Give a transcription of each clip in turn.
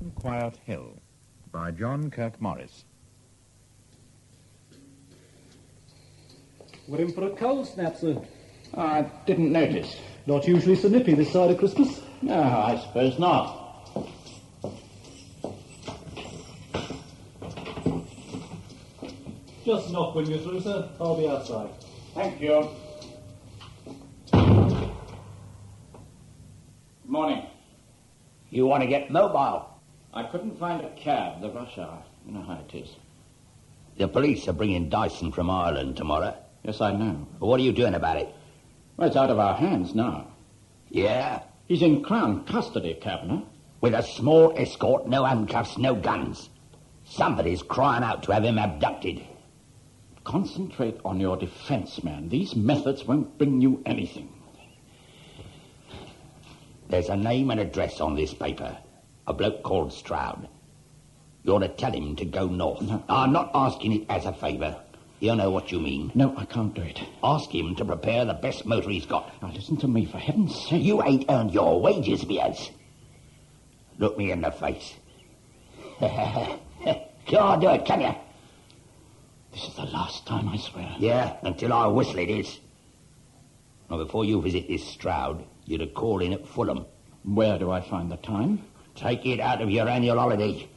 Unquiet Hill by John Kirkmorris. We're in for a cold snap, sir. I didn't notice. Not usually so nippy this side of Christmas. No, I suppose not. Just knock when you're through, sir. I'll be outside. Thank you. Good morning. You want to get mobile? I couldn't find a cab, the rush hour. You know how it is. The police are bringing Dyson from Ireland tomorrow. Yes, I know. But what are you doing about it? Well, it's out of our hands now. Yeah? He's in Crown custody, Cabinet. With a small escort, no handcuffs, no guns. Somebody's crying out to have him abducted. Concentrate on your defense, man. These methods won't bring you anything. There's a name and address on this paper. A bloke called Stroud. You ought to tell him to go north. No. I'm not asking it as a favour. You know what you mean. No, I can't do it. Ask him to prepare the best motor he's got. Now, listen to me, for heaven's sake. You ain't earned your wages, Beers. Look me in the face. Can't do it, can you? This is the last time, I swear. Yeah, until I whistle it is. Now, before you visit this Stroud, you'd have called in at Fulham. Where do I find the time? Take it out of your annual holiday.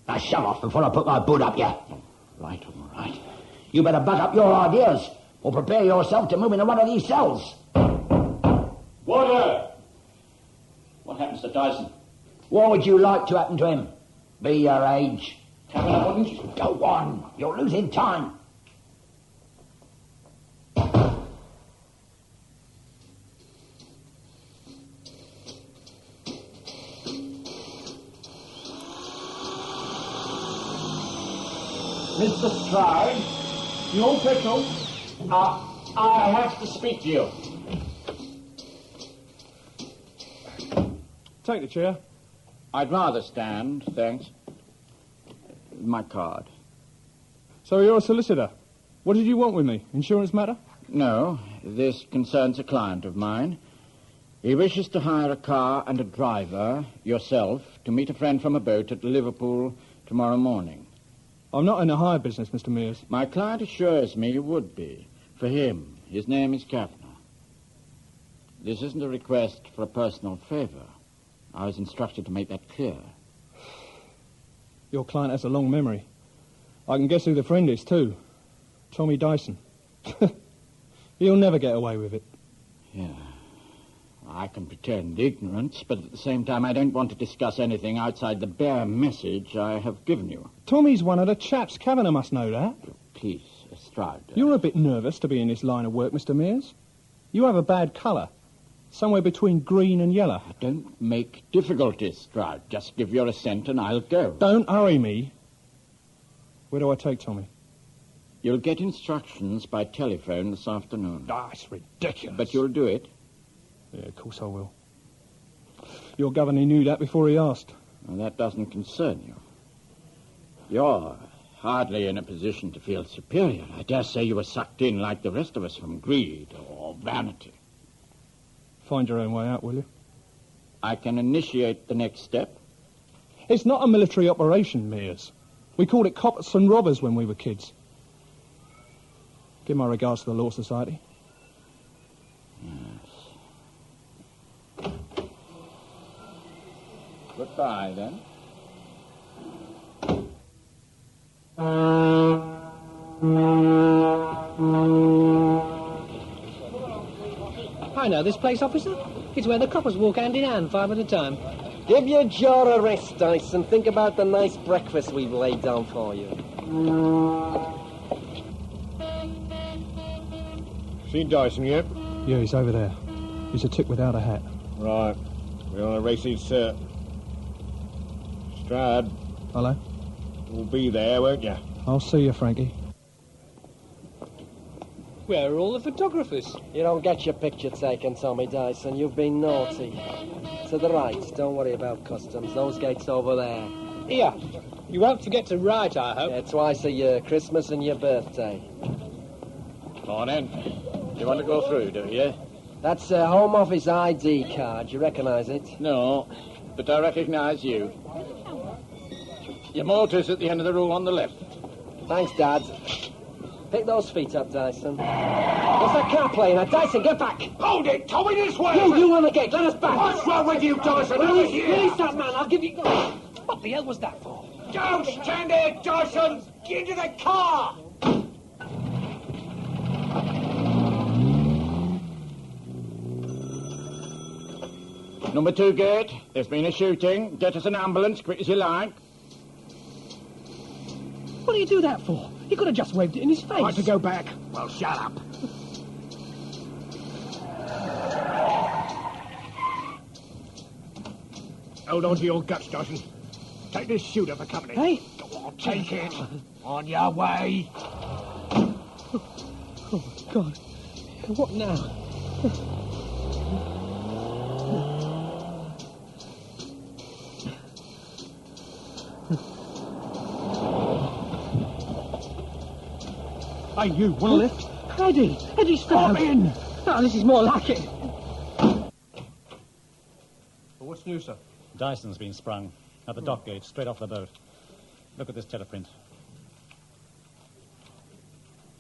Now, shove off before I put my boot up you. All right. You better back up your ideas, or prepare yourself to move into one of these cells. Water! What happens to Dyson? What would you like to happen to him? Be your age. Cabinet, wouldn't you? Go on. You're losing time. Mr. Stroud, your petrol. I have to speak to you. Take the chair. I'd rather stand, thanks. My card. So you're a solicitor. What did you want with me? Insurance matter? No, this concerns a client of mine. He wishes to hire a car and a driver, yourself, to meet a friend from a boat at Liverpool tomorrow morning. I'm not in the hire business, Mr. Mears. My client assures me you would be. For him, his name is Kavanagh. This isn't a request for a personal favour. I was instructed to make that clear. Your client has a long memory. I can guess who the friend is, too. Tommy Dyson. He'll never get away with it. Yeah. I can pretend ignorance, but at the same time I don't want to discuss anything outside the bare message I have given you. Tommy's one of the chaps. Kavanagh must know that. Please, Stroud. You're a bit nervous to be in this line of work, Mr. Mears. You have a bad colour. Somewhere between green and yellow. Don't make difficulties, Stroud. Just give your assent and I'll go. Don't hurry me. Where do I take Tommy? You'll get instructions by telephone this afternoon. Ah, it's ridiculous. But you'll do it? Yeah, of course I will. Your governor knew that before he asked. Well, that doesn't concern you. You're hardly in a position to feel superior. I dare say you were sucked in like the rest of us from greed or vanity. Find your own way out, will you? I can initiate the next step. It's not a military operation, Mears. We called it coppers and robbers when we were kids. Give my regards to the Law Society. Yes. Goodbye, then. I know this place, officer. It's where the coppers walk hand in hand, 5 at a time. Give your jaw a rest, Dyson. Think about the nice breakfast we've laid down for you. Seen Dyson yet? Yeah, he's over there. He's a tick without a hat. Right. We're on a racing cert. Stroud, Hello? you'll be there, won't you? I'll see you, Frankie. Where are all the photographers? You don't get your picture taken, Tommy Dyson. You've been naughty. To the right. Don't worry about customs. Those gates over there. Here. You won't forget to write, I hope. Yeah, twice a year. Christmas and your birthday. Come on in. You want to go through, do you? That's a Home Office ID card. You recognise it? No, but I recognize you. Your motor's at the end of the room on the left. Thanks, Dad. Pick those feet up, Dyson. What's that car playing at? Dyson, get back! Hold it! Tommy, this way! You on the gate, let us back! What's wrong with you, Dyson? Let us here! Release that man, I'll give you... What the hell was that for? Don't stand there, Dyson! Get into the car! Number 2 gate. There's been a shooting. Get us an ambulance, quick as you like. What do you do that for? You could have just waved it in his face. Right to go back. Well, shut up. Hold on to your guts, Dyson. Take this shooter for company. Hey? Go on, take it. On your way. Oh, God. What now? Hey, you, want a lift? Eddie, stop! Come in. Oh, this is more like it. Well, what's new, sir? Dyson's been sprung at the dock gate, straight off the boat. Look at this teleprint.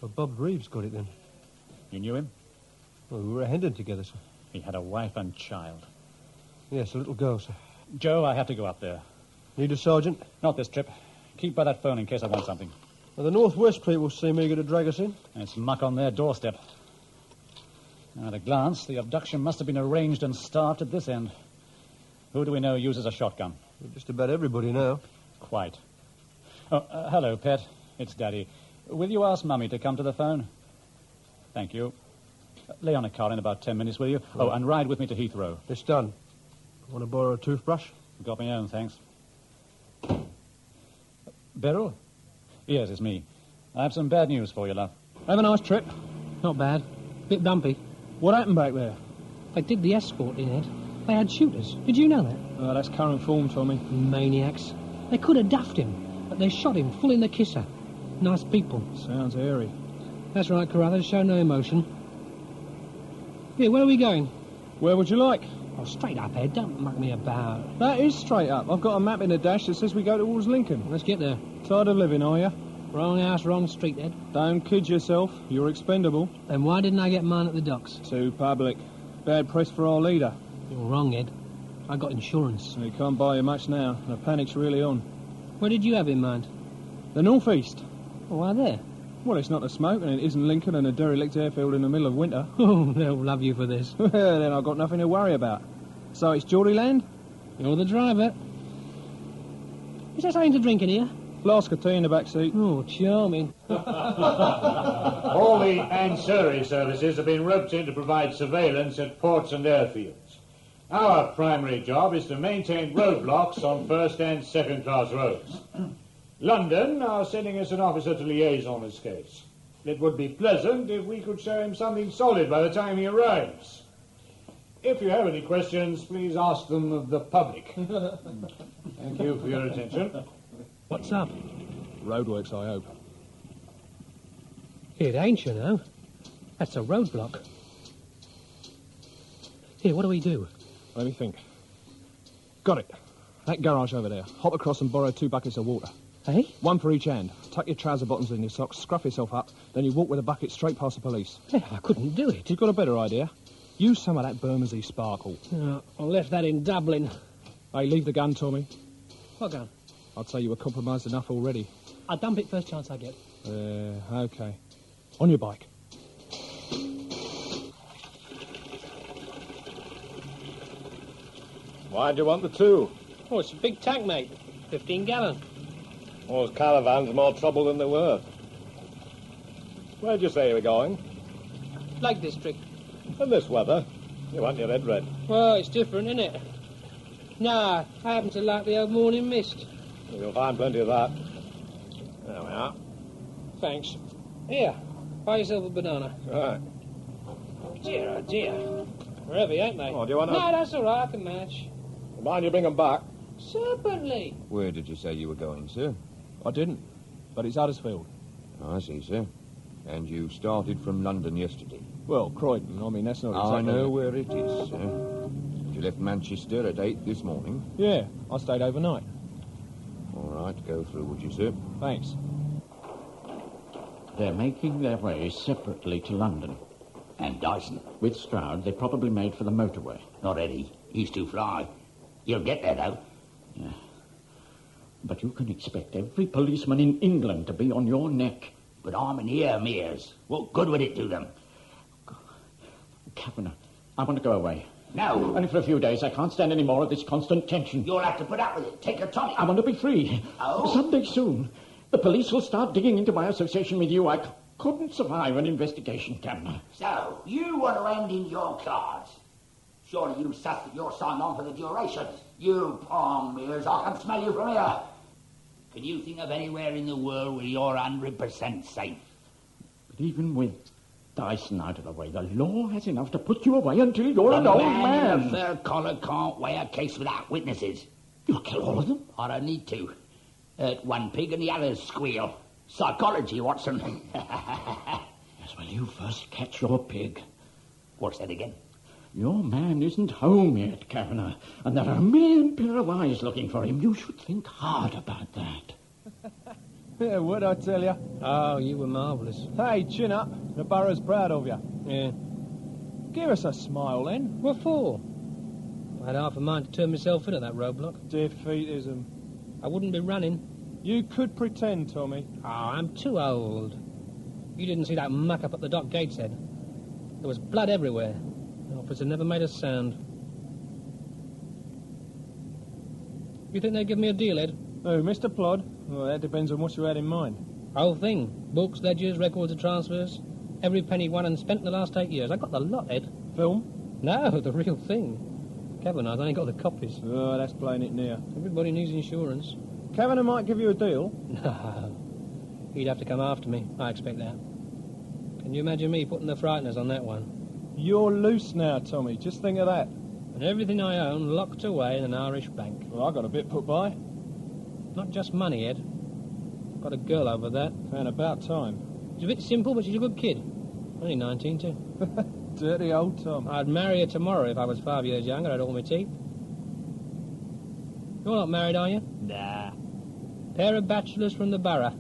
Well, Bob Reeves got it then. You knew him? Well, we were at Hendon together, sir. He had a wife and child. Yes, a little girl, sir. Joe, I have to go up there. Need a sergeant? Not this trip. Keep by that phone in case I want something. Well, the Northwest people seem eager to drag us in. It's muck on their doorstep. At a glance, the abduction must have been arranged and staffed at this end. Who do we know uses a shotgun? Well, just about everybody now. Quite. Oh, hello, Pet. It's Daddy. Will you ask Mummy to come to the phone? Thank you. Lay on a car in about 10 minutes, will you? Right. Oh, and ride with me to Heathrow. It's done. Want to borrow a toothbrush? Got my own, thanks. Beryl? Yes, it's me. I have some bad news for you, love. Have a nice trip. Not bad. Bit bumpy. What happened back there? They did the escort in, Ed. They had shooters. Did you know that? Oh, that's current form, Tommy. Maniacs. They could have duffed him, but they shot him full in the kisser. Nice people. Sounds airy. That's right, Carruthers. Show no emotion. Here, where are we going? Where would you like? Oh, straight up, Ed. Don't muck me about. That is straight up. I've got a map in the dash that says we go towards Lincoln. Let's get there. Tired of living, are you? Wrong house, wrong street, Ed. Don't kid yourself. You're expendable. Then why didn't I get mine at the docks? Too public. Bad press for our leader. You're wrong, Ed. I got insurance. He can't buy you much now. The panic's really on. Where did you have in mind? The northeast. Oh, why there? Well, it's not the smoke, and it isn't Lincoln and a derelict airfield in the middle of winter. Oh, they'll love you for this. Then I've got nothing to worry about. So it's Geordie land? You're the driver. Is there something to drink in here? Flask of tea in the back seat. Oh, charming. All the ancillary services have been roped in to provide surveillance at ports and airfields. Our primary job is to maintain roadblocks on first and second class roads. London are sending us an officer to liaise on this case. It would be pleasant if we could show him something solid by the time he arrives. If you have any questions, please ask them of the public. Thank you for your attention. What's up? Roadworks, I hope. It ain't, you know. That's a roadblock. Here, what do we do? Let me think. Got it. That garage over there. Hop across and borrow 2 buckets of water. Hey? One for each hand. Tuck your trouser bottoms in your socks, scruff yourself up, then you walk with a bucket straight past the police. Hey, I couldn't do it. You've got a better idea. Use some of that Bermondsey sparkle. Oh, I left that in Dublin. Hey, leave the gun, Tommy. What gun? I'd say you were compromised enough already. I'll dump it first chance I get. Okay. On your bike. Why do you want the 2? Oh, it's a big tank, mate. 15 gallon. Those caravans more trouble than they're worth. Where'd you say you were going? Lake District. In this weather, you want your head red. Well, it's different, isn't it? Nah, I happen to like the old morning mist. You'll find plenty of that. There we are. Thanks. Here, buy yourself a banana. Right. Dear, oh dear. They're heavy, ain't they? Oh, do you want to... No, that's all right, I can manage. Mind you bring them back. Certainly. Where did you say you were going, sir? I didn't, but it's Huddersfield. I see, sir. And you started from London yesterday? Well, Croydon, I mean, that's not exactly... I know where it is, sir. You left Manchester at 8 this morning? Yeah, I stayed overnight. All like to go through, would you, sir? Thanks. They're making their way separately to London. And Dyson? With Stroud, they probably made for the motorway. Not Eddie. He's too fly. He'll get there, though. Yeah. But you can expect every policeman in England to be on your neck. But I'm in here, Mears. What good would it do them? Kavanagh, I want to go away. No. Only for a few days. I can't stand any more of this constant tension. You'll have to put up with it. Take your time. I want to be free. Oh? Someday soon. The police will start digging into my association with you. I couldn't survive an investigation, Kavanagh. So, you want to end in your cards? Surely you sussed that you're signed on for the duration. You palm Mears, I can smell you from here. Can you think of anywhere in the world where you're 100% safe? But even with Dyson out of the way, the law has enough to put you away until you're an old man. In a fur collar can't weigh a case without witnesses. You'll kill all of them? I don't need to. One pig and the others squeal. Psychology, Watson. Yes, well, you first catch your pig. What's that again? Your man isn't home yet, Kavanagh, and there are a million pair of eyes looking for him. You should think hard about that. Yeah, would I tell you? Oh, you were marvellous. Hey, chin up. The borough's proud of you. Yeah. Give us a smile, then. What for? I had half a mind to turn myself in at that roadblock. Defeatism. I wouldn't be running. You could pretend, Tommy. Oh, I'm too old. You didn't see that muck up at the dock gateshead. There was blood everywhere. The officer never made a sound. You think they'd give me a deal, Ed? Oh, Mr. Plod? Well, that depends on what you had in mind. Whole thing. Books, ledgers, records of transfers. Every penny won and spent in the last 8 years. I got the lot, Ed. Film? No, the real thing. Kavanagh's only got the copies. Oh, that's playing it near. Everybody needs insurance. Kavanagh might give you a deal. No. He'd have to come after me. I expect that. Can you imagine me putting the frighteners on that one? You're loose now, Tommy. Just think of that. And everything I own locked away in an Irish bank. Well, I got a bit put by. Not just money, Ed. Got a girl over that. And about time. She's a bit simple, but she's a good kid. Only 19, too. Dirty old Tom. I'd marry her tomorrow if I was 5 years younger. I'd all my teeth. You're not married, are you? Nah. Pair of bachelors from the borough.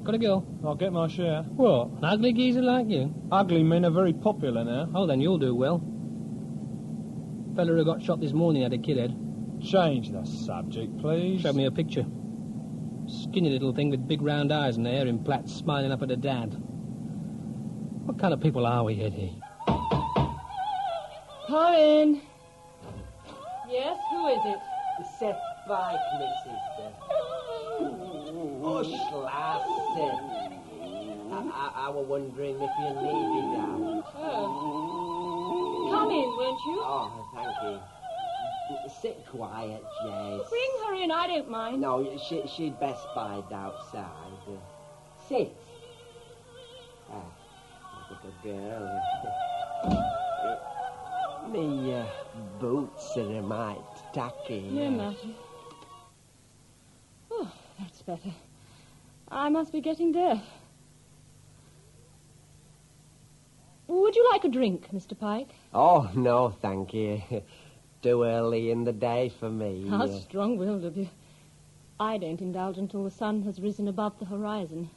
Got a girl? I'll get my share. What? An ugly geezer like you? Ugly men are very popular now. Oh, then you'll do well. Fella who got shot this morning had a kid, Ed. Change the subject, please. Showed me a picture. Skinny little thing with big round eyes and hair in plaits, smiling up at her dad. What kind of people are we, Eddie? Come in. Yes, who is it? Set back, Mrs. Hush, lassie. I was wondering if you needed out. Oh. Come in, won't you? Oh, thank you. Sit quiet, Jess. Bring her in, I don't mind. No, she'd best bide outside. Sit. Like a girl. Me boots are a mite tacky. No matter. Oh, that's better. I must be getting deaf. Would you like a drink, Mr. Pike? Oh, no, thank you. Too early in the day for me. How strong-willed of you. I don't indulge until the sun has risen above the horizon.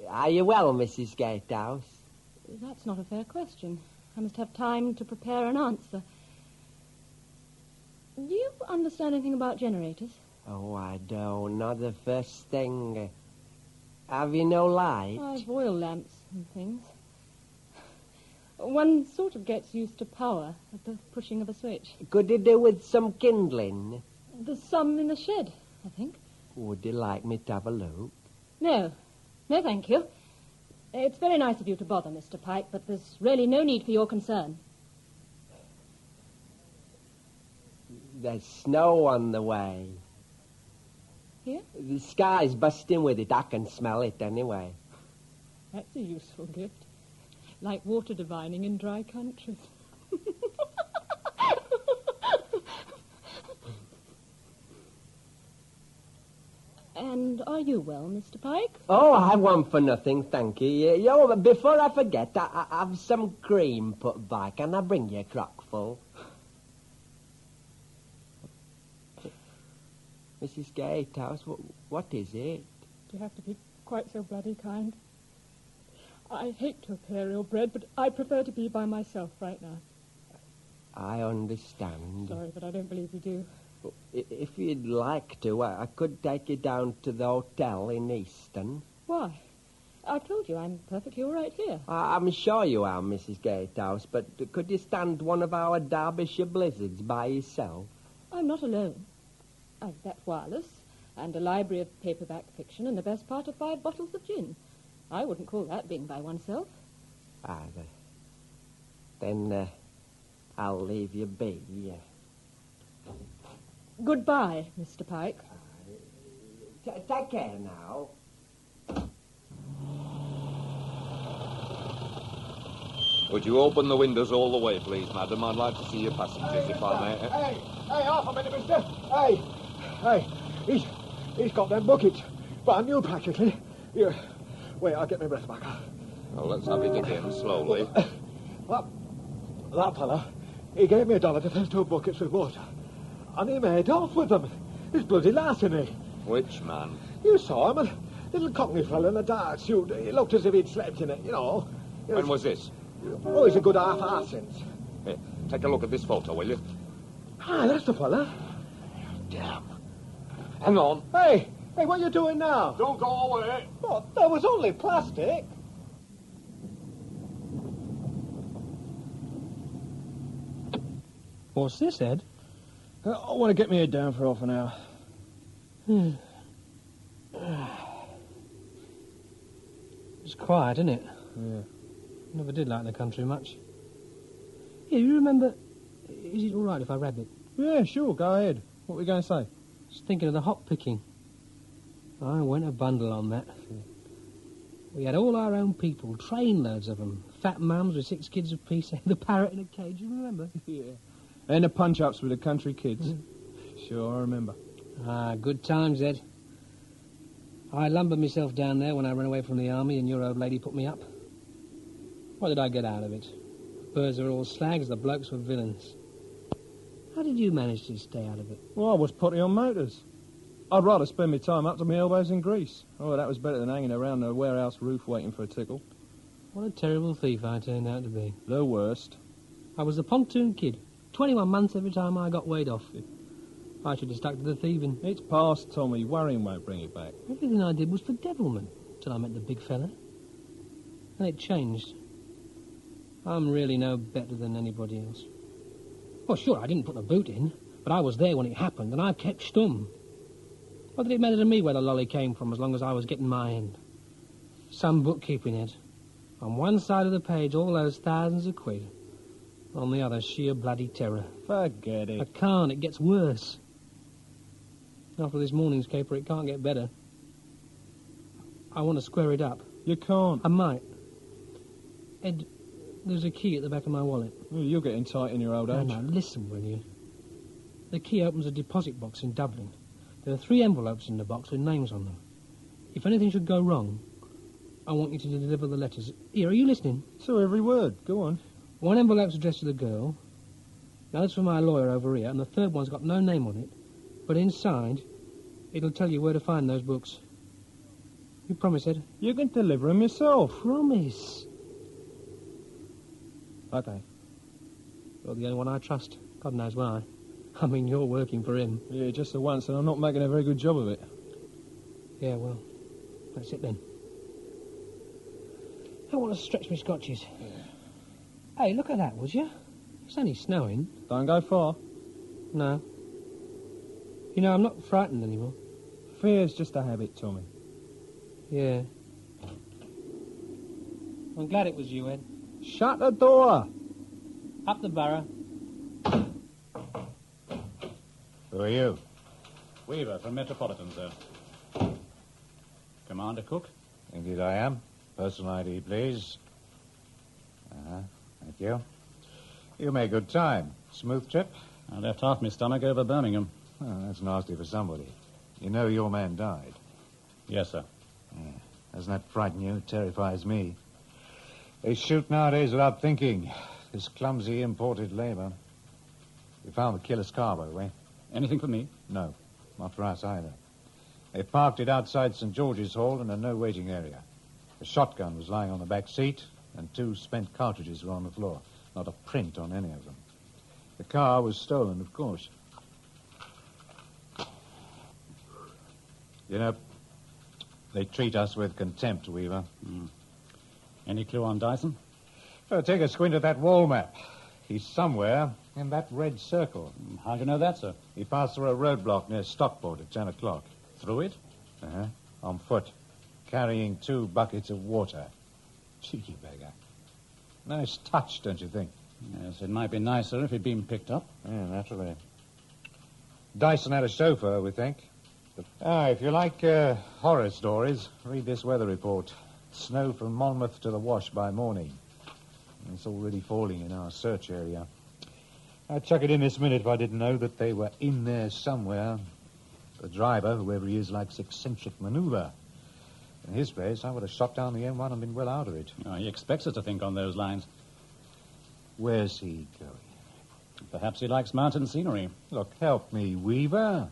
Are you well, Mrs. Gatehouse? That's not a fair question. I must have time to prepare an answer. Do you understand anything about generators? Oh, I don't. Not the first thing. Have you no light? I've oil lamps and things. One sort of gets used to power at the pushing of a switch. Could you do with some kindling? There's some in the shed, I think. Would you like me to have a look? No. No, thank you. It's very nice of you to bother, Mr. Pike, but there's really no need for your concern. There's snow on the way. Here? The sky's busting with it. I can smell it anyway. That's a useful gift. Like water divining in dry countries. And are you well, Mr. Pike? Oh, I want for nothing, thank you. Yo, before I forget, I have some cream put by. Can I bring you a crock full? Mrs. Gatehouse, what is it? You have to be quite so bloody kind. I hate to appear ill-bred, but I prefer to be by myself right now. I understand. Sorry, but I don't believe you do. If you'd like to, I could take you down to the hotel in Easton. Why? I've told you I'm perfectly all right here. I'm sure you are, Mrs. Gatehouse, but could you stand one of our Derbyshire blizzards by yourself? I'm not alone. I've that wireless and a library of paperback fiction and the best part of 5 bottles of gin. I wouldn't call that being by oneself. Then I'll leave you be. Goodbye, Mr. Pike. Take care now. Would you open the windows all the way, please, madam? I'd like to see your passengers, if I may. Hey, half a minute, mister. Hey, he's got them buckets. Brand new, practically. Here, wait, I'll get my breath back. Well, let's have it again, slowly. That fella, he gave me $1 to fill 2 buckets with water. And he made off with them. He's bloody larceny. Which man? You saw him, a little cockney fella in a dark suit. He looked as if he'd slept in it, you know. When was this? Oh, he's a good half hour since. Here, take a look at this photo, will you? That's the fella. Damn. Hang on. Hey, what are you doing now? Don't go away. What? That was only plastic. What's this, Ed? I want to get me head down for half an hour. It's quiet, isn't it? Yeah. Never did like the country much. Yeah, you remember... Is it all right if I rab it? Yeah, sure, go ahead. What were you going to say? Just thinking of the hop picking. I went a bundle on that. We had all our own people, trainloads of them. Fat mums with 6 kids apiece, the parrot in a cage, you remember? Yeah. And the punch-ups with the country kids. Sure, I remember. Good times, Ed. I lumbered myself down there when I ran away from the army and your old lady put me up. What did I get out of it? Birds were all slags, the blokes were villains. How did you manage to stay out of it? Well, I was putty on motors. I'd rather spend my time up to my elbows in grease. Oh, that was better than hanging around the warehouse roof waiting for a tickle. What a terrible thief I turned out to be. The worst. I was the pontoon kid. 21 months every time I got weighed off. I should have stuck to the thieving. It's past, Tommy. Worrying won't bring it back. Everything I did was for devilment, till I met the big fella. And it changed. I'm really no better than anybody else. Well, sure, I didn't put the boot in, but I was there when it happened, and I kept stum. What did it matter to me where the lolly came from, as long as I was getting my end? Some bookkeeping, Ed. On one side of the page, all those thousands of quid. On the other, sheer bloody terror. Forget it. I can't. It gets worse. After this morning's caper, it can't get better. I want to square it up. You can't. I might. Ed, there's a key at the back of my wallet. Well, you're getting tight in your old age. No, listen, will you? The key opens a deposit box in Dublin. There are 3 envelopes in the box with names on them. If anything should go wrong, I want you to deliver the letters. Here, are you listening? So every word. Go on. One envelope's addressed to the girl, the other's for my lawyer over here, and the third one's got no name on it, but inside, it'll tell you where to find those books. You promise, Ed? You can deliver them yourself. Promise. Okay. You're the only one I trust. God knows why. I mean, you're working for him. Yeah, just the once, and I'm not making a very good job of it. Yeah, well, that's it then. I want to stretch my scotches. Yeah. Hey, look at that, would you? It's only snowing. Don't go far. No. You know, I'm not frightened anymore. Fear's just a habit, Tommy. Yeah. I'm glad it was you, Ed. Shut the door. Up the borough. Who are you? Weaver from Metropolitan, sir. Commander Cook? Indeed I am. Personal ID, please. Thank you. You made good time. Smooth trip? I left half my stomach over Birmingham. Well, that's nasty for somebody. You know your man died. Yes, sir. Yeah. Doesn't that frighten you? It terrifies me. They shoot nowadays without thinking. This clumsy imported labour. We found the killer's car, by the way. Anything for me? No. Not for us either. They parked it outside St. George's Hall in a no-waiting area. A shotgun was lying on the back seat, and 2 spent cartridges were on the floor. Not a print on any of them. The car was stolen, of course. You know, they treat us with contempt, Weaver. Any clue on Dyson? Take a squint at that wall map. He's somewhere in that red circle. How do you know that, sir? He passed through a roadblock near Stockport at 10 o'clock. Through it? Uh-huh. On foot, carrying 2 buckets of water. Cheeky beggar. Nice touch, don't you think? Yes, it might be nicer if he'd been picked up. Yeah, naturally. Dyson had a chauffeur, we think. If you like horror stories, read this weather report. Snow from Monmouth to the Wash by morning. It's already falling in our search area. I'd chuck it in this minute if I didn't know that they were in there somewhere. The driver, whoever he is, likes eccentric maneuver. In his place, I would have shot down the M1 and been well out of it. Oh, he expects us to think on those lines. Where's he going? Perhaps he likes mountain scenery. Look, help me, Weaver.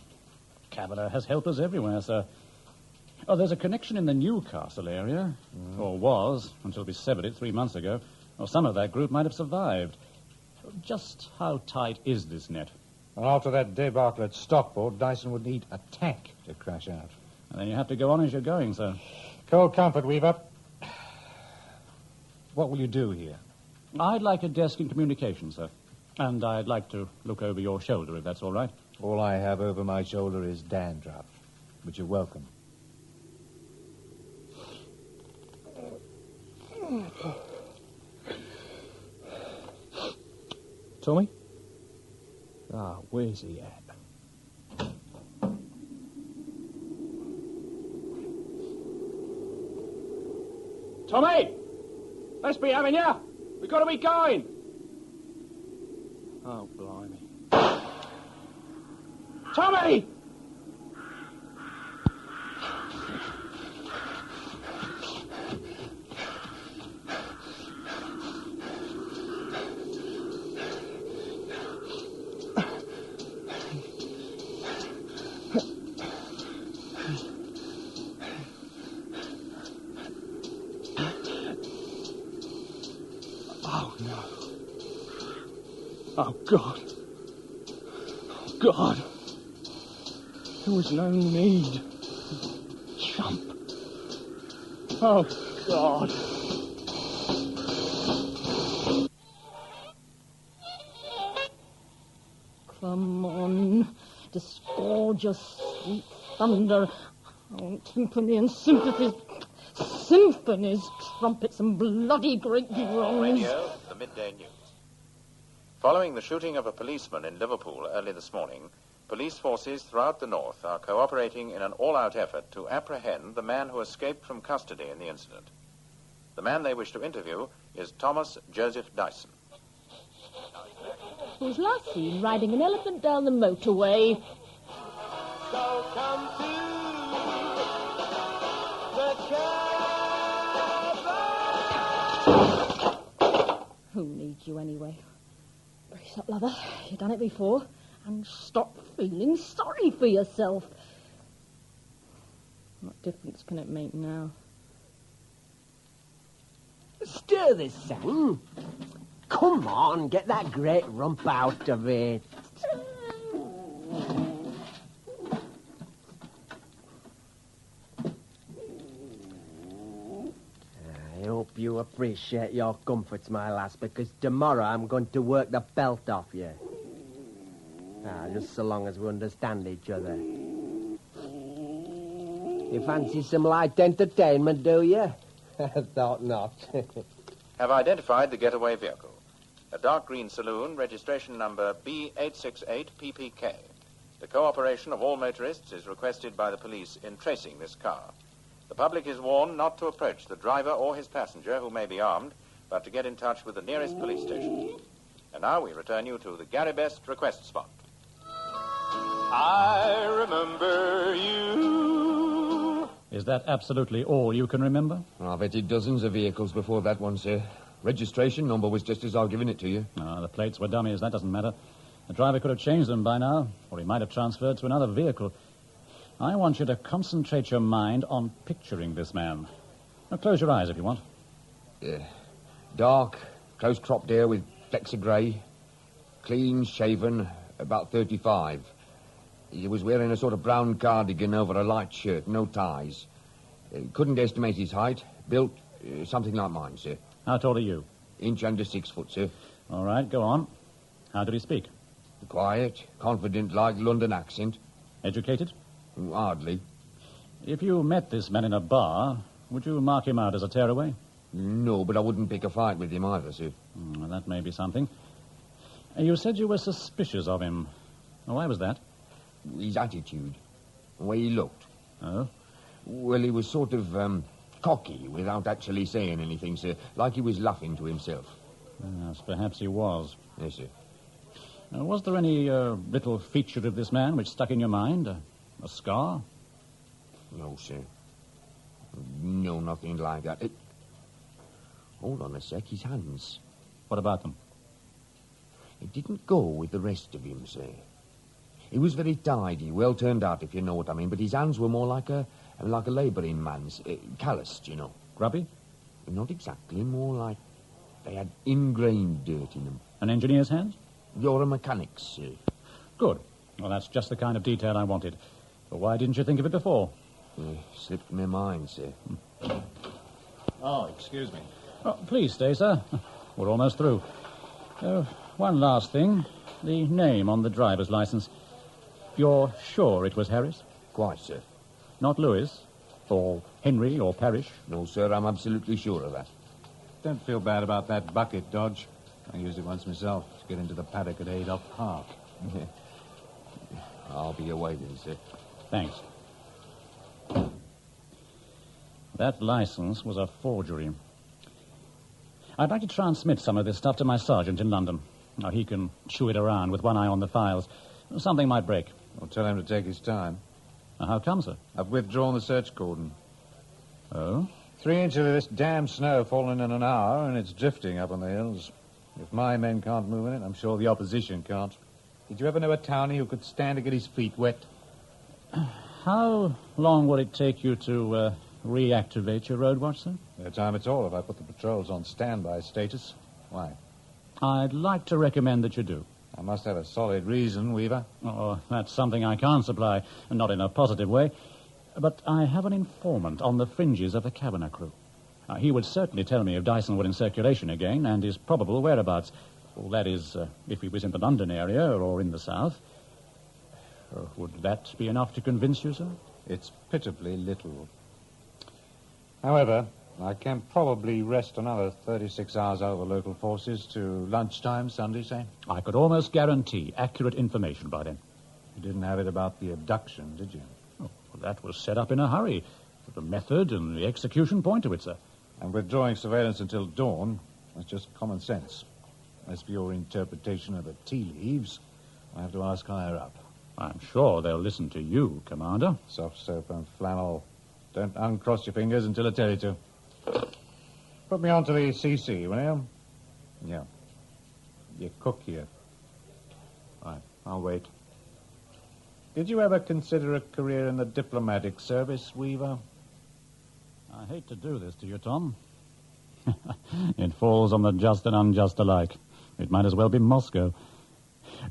Cavalier has helpers everywhere, sir. Oh, there's a connection in the Newcastle area. Or was, until we severed it 3 months ago. Or some of that group might have survived. Just how tight is this net? Well, after that debacle at Stockport, Dyson would need a tank to crash out. And then you have to go on as you're going, sir. Cold comfort, Weaver. What will you do here? I'd like a desk in communication, sir. And I'd like to look over your shoulder, if that's all right. All I have over my shoulder is dandruff. But you're welcome. Tommy? Where's he at? Tommy! Let's be having ya! We've got to be going! Oh, blimey. Tommy! Oh, God. Oh, God. There was no need. Chump. Oh, God. Come on. Disgorge your sweet thunder. Oh, timpani and sympathies. Symphonies, trumpets, and bloody great drums. Radio, the midday news. Following the shooting of a policeman in Liverpool early this morning, police forces throughout the north are cooperating in an all-out effort to apprehend the man who escaped from custody in the incident. The man they wish to interview is Thomas Joseph Dyson. Who was last seen riding an elephant down the motorway. So come to the Who needs you anyway? Brace up, lover. You've done it before. And stop feeling sorry for yourself. What difference can it make now? Stir this, Sam. Come on, get that great rump out of it. I hope you appreciate your comforts, my lass, because tomorrow I'm going to work the belt off you. Just so long as we understand each other. You fancy some light entertainment, do you? I thought not. Have identified the getaway vehicle. A dark green saloon, registration number B868PPK. The cooperation of all motorists is requested by the police in tracing this car. The public is warned not to approach the driver or his passenger, who may be armed, but to get in touch with the nearest police station. And now we return you to the Gary Best request spot. I remember you. Is that absolutely all you can remember? I vetted dozens of vehicles before that one, sir. Registration number was just as I've given it to you. The plates were dummies. That doesn't matter. The driver could have changed them by now, or he might have transferred to another vehicle. I want you to concentrate your mind on picturing this man. Now, close your eyes if you want. Dark, close-cropped hair with flecks of grey. Clean shaven, about 35. He was wearing a sort of brown cardigan over a light shirt, no ties. Couldn't estimate his height. Built something like mine, sir. How tall are you? Inch under 6 foot, sir. All right, go on. How did he speak? Quiet, confident, like London accent. Educated? Hardly. If you met this man in a bar, would you mark him out as a tearaway? No, but I wouldn't pick a fight with him either, sir. Well, that may be something. You said you were suspicious of him. Why was that? His attitude. The way he looked. Oh? Well, he was sort of, cocky without actually saying anything, sir. Like he was laughing to himself. Yes, perhaps he was. Yes, sir. Was there any little feature of this man which stuck in your mind? A scar? No, sir. No, nothing like that. Hold on a sec, his hands. What about them? It didn't go with the rest of him, sir. He was very tidy, well turned out, if you know what I mean, but his hands were more like a labouring man's. Calloused, you know. Grubby? Not exactly, more like they had ingrained dirt in them. An engineer's hands? You're a mechanic's, sir. Good. Well, that's just the kind of detail I wanted. But why didn't you think of it before? Slipped my mind, sir. Oh, excuse me. Oh, please stay, sir. We're almost through. One last thing. The name on the driver's license. You're sure it was Harris? Quite, sir. Not Lewis? Or Henry or Parrish? No, sir, I'm absolutely sure of that. Don't feel bad about that bucket, Dodge. I used it once myself to get into the paddock at Adolph Park. I'll be away then, sir. Thanks. That license was a forgery. I'd like to transmit some of this stuff to my sergeant in London. Now, he can chew it around with one eye on the files. Something might break. I'll tell him to take his time. How come, sir? I've withdrawn the search cordon. Oh? 3 inches of this damn snow falling in an hour, and it's drifting up on the hills. If my men can't move in it, I'm sure the opposition can't. Did you ever know a townie who could stand to get his feet wet? How long would it take you to reactivate your road watch, sir? No time at all if I put the patrols on standby status. Why? I'd like to recommend that you do. I must have a solid reason, Weaver. Oh, that's something I can't supply, not in a positive way. But I have an informant on the fringes of the Cabinet crew. He would certainly tell me if Dyson were in circulation again and his probable whereabouts. Well, that is, if he was in the London area or in the south. Would that be enough to convince you, sir? It's pitifully little. However, I can probably rest another 36 hours out of the local forces to lunchtime Sunday, say. I could almost guarantee accurate information by then. You didn't have it about the abduction, did you? Oh, well, that was set up in a hurry. The method and the execution point to it, sir. And withdrawing surveillance until dawn, that's just common sense. As for your interpretation of the tea leaves, I have to ask higher up. I'm sure they'll listen to you, Commander. Soft soap and flannel. Don't uncross your fingers until I tell you to. Put me on to the CC, will you? Yeah. You cook here. Right, I'll wait. Did you ever consider a career in the diplomatic service, Weaver? I hate to do this to you, Tom. It falls on the just and unjust alike. It might as well be Moscow.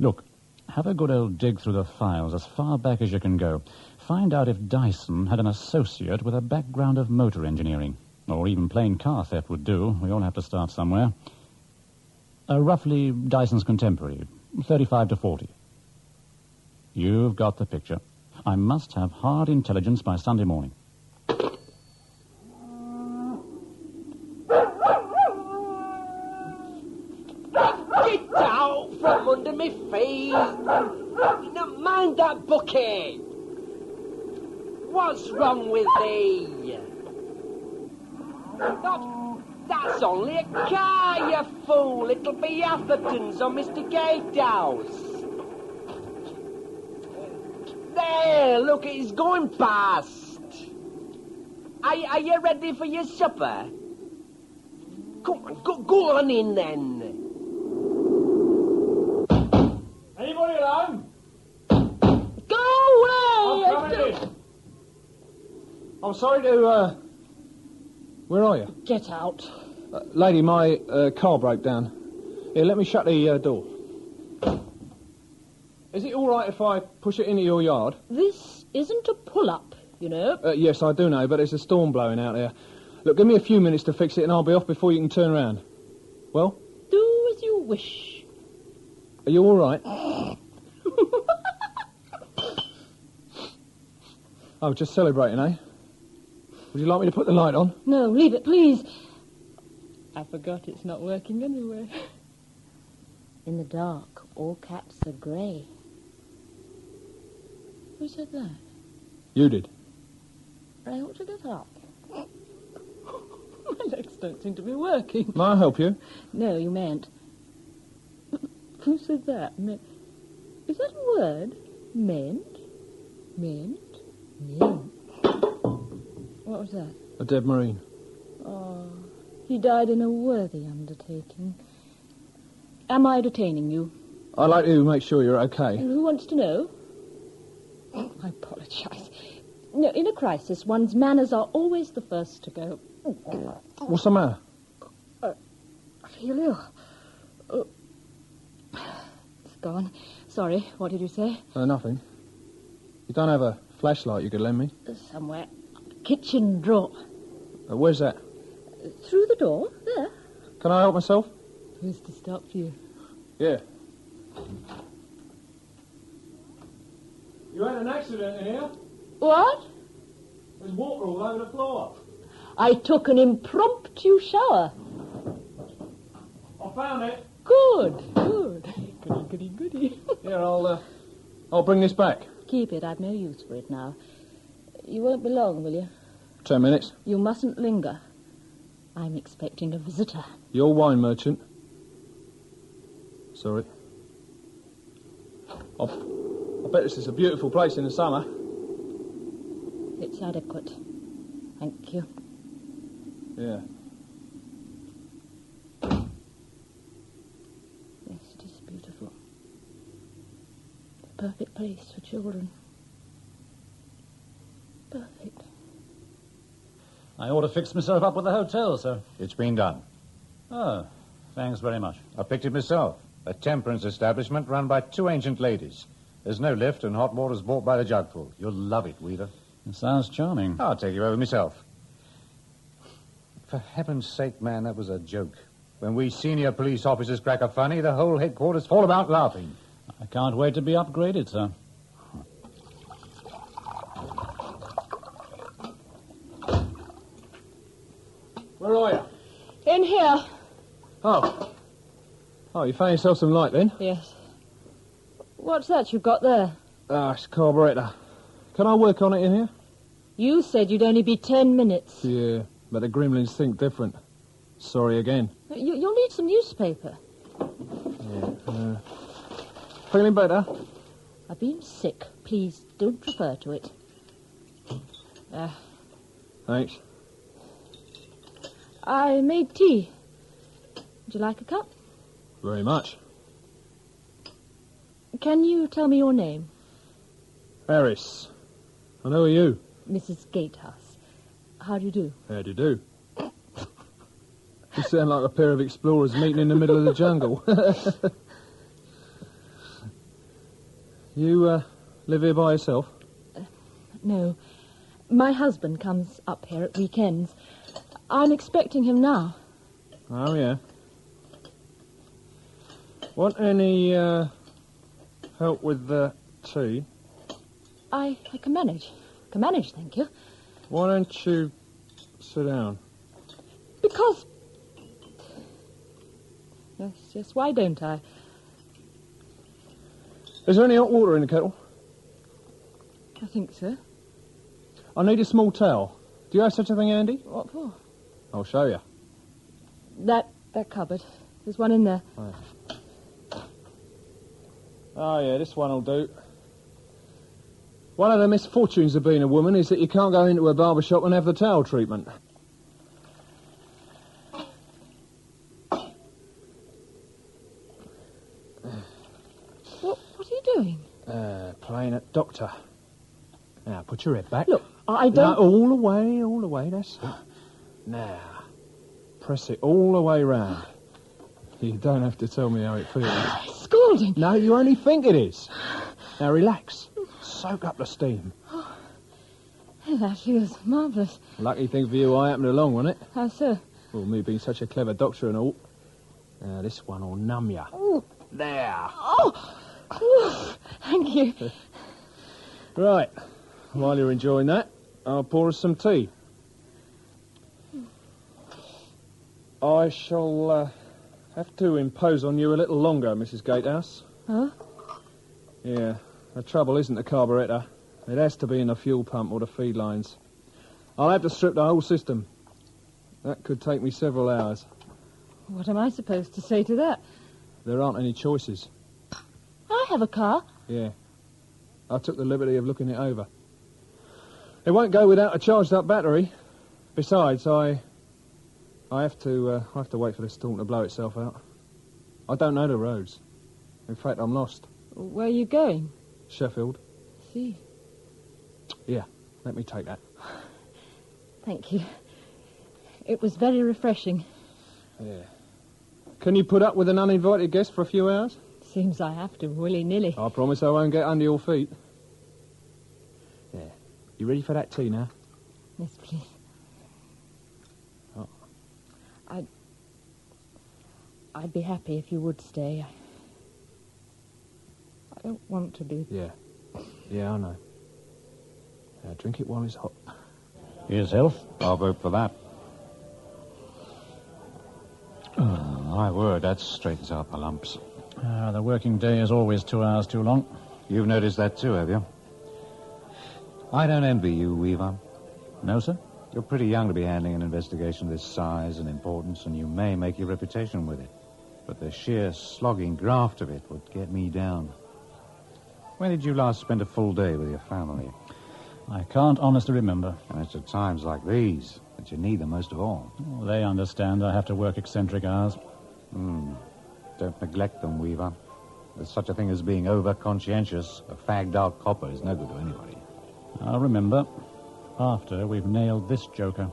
Look, have a good old dig through the files as far back as you can go. Find out if Dyson had an associate with a background of motor engineering. Or even plain car theft would do. We all have to start somewhere. Roughly Dyson's contemporary, 35 to 40. You've got the picture. I must have hard intelligence by Sunday morning. Get out from under me feet! Now mind that bucket! What's wrong with thee? That's only a car, you fool! It'll be Atherton's or Mr. Gatehouse. There, look, it's going past. Are you ready for your supper? Come on, go on in then. Anybody around? Go away! I'm coming in. I'm sorry to, Where are you? Get out. Lady, my car broke down. Here, let me shut the door. Is it all right if I push it into your yard? This isn't a pull-up, you know. Yes, I do know, but there's a storm blowing out there. Look, give me a few minutes to fix it and I'll be off before you can turn around. Well? Do as you wish. Are you all right? Oh, just celebrating, eh? Would you like me to put the light on? No, leave it, please. I forgot it's not working anyway. In the dark, all cats are grey. Who said that? You did. I ought to get up. My legs don't seem to be working. May I help you? No, you mayn't. Who said that? Is that a word? Meant? Meant? Meant? What was that? A dead Marine. Oh, he died in a worthy undertaking. Am I detaining you? I'd like to make sure you're okay. Who wants to know? I apologise. No, in a crisis, one's manners are always the first to go. What's the matter? I feel ill. It's gone. Sorry, what did you say? Nothing. You don't have a flashlight you could lend me? Somewhere. Kitchen drawer. Where's that? Through the door. There. Can I help myself? Who's to stop you? Yeah. You had an accident in here? What? There's water all over the floor. I took an impromptu shower. I found it. Good, good. Goody, goody. Here, I'll bring this back. Keep it. I've no use for it now. You won't be long, will you? 10 minutes. You mustn't linger. I'm expecting a visitor. Your wine merchant. Sorry. I bet this is a beautiful place in the summer. It's adequate. Thank you. Yeah. Yes, it is beautiful. The perfect place for children. Perfect. I ought to fix myself up with the hotel, sir. It's been done. Oh, thanks very much. I picked it myself. A temperance establishment run by two ancient ladies. There's no lift and hot water's bought by the jugful. You'll love it, Weaver. It sounds charming. I'll take you over myself. For heaven's sake, man, that was a joke. When we senior police officers crack a funny, the whole headquarters fall about laughing. I can't wait to be upgraded, sir. Where are you? In here. Oh, you found yourself some light then? Yes. What's that you've got there? It's a carburetor. Can I work on it in here? You said you'd only be 10 minutes. Yeah, but the gremlins think different. Sorry again. You'll need some newspaper. Yeah. Feeling better? I've been sick. Please don't refer to it. Thanks. I made tea. Would you like a cup? Very much. Can you tell me your name? Harris. And who are you? Mrs. Gatehouse. How do you do? How do you do? You sound like a pair of explorers meeting in the middle of the jungle. You live here by yourself? No. My husband comes up here at weekends. I'm expecting him now. Oh, yeah. Want any help with the tea? I can manage. Can manage, thank you. Why don't you sit down? Because... Yes, why don't I? Is there any hot water in the kettle? I think so. I need a small towel. Do you have such a thing handy? What for? I'll show you. That cupboard. There's one in there. Oh, yeah, this one will do. One of the misfortunes of being a woman is that you can't go into a barber shop and have the towel treatment. What are you doing? Playing at doctor. Now, put your head back. Look, I don't... No, all the way, that's it. Now, press it all the way round. You don't have to tell me how it feels. Scalding. No, you only think it is. Now, relax. Soak up the steam. Oh, that feels marvellous. Lucky thing for you I happened along, wasn't it? How so? Well, me being such a clever doctor and all. Now, this one will numb you. Ooh. There. Oh! Ooh, thank you. Right. While you're enjoying that, I'll pour us some tea. I shall have to impose on you a little longer, Mrs. Gatehouse. Huh? Yeah. The trouble isn't the carburettor. It has to be in the fuel pump or the feed lines. I'll have to strip the whole system. That could take me several hours. What am I supposed to say to that? There aren't any choices. I have a car. Yeah. I took the liberty of looking it over. It won't go without a charged-up battery. Besides, I have to wait for the storm to blow itself out. I don't know the roads. In fact, I'm lost. Where are you going? Sheffield. See. Yeah, let me take that. Thank you. It was very refreshing. Yeah. Can you put up with an uninvited guest for a few hours? Seems I have to, willy-nilly. I promise I won't get under your feet. Yeah. You ready for that tea now? Yes, please. Oh. I'd be happy if you would stay. I don't want to be. Yeah. Yeah, I know. Now, drink it while it's hot. Here's health. I'll vote for that. Oh, my word, that straightens out the lumps. The working day is always 2 hours too long. You've noticed that too, have you? I don't envy you, Weaver. No, sir? You're pretty young to be handling an investigation of this size and importance, and you may make your reputation with it. But the sheer slogging graft of it would get me down. When did you last spend a full day with your family? I can't honestly remember. And it's at times like these that you need them most of all. Oh, they understand I have to work eccentric hours. Don't neglect them, Weaver. There's such a thing as being over-conscientious. A fagged-out copper is no good to anybody. I'll remember. After we've nailed this joker.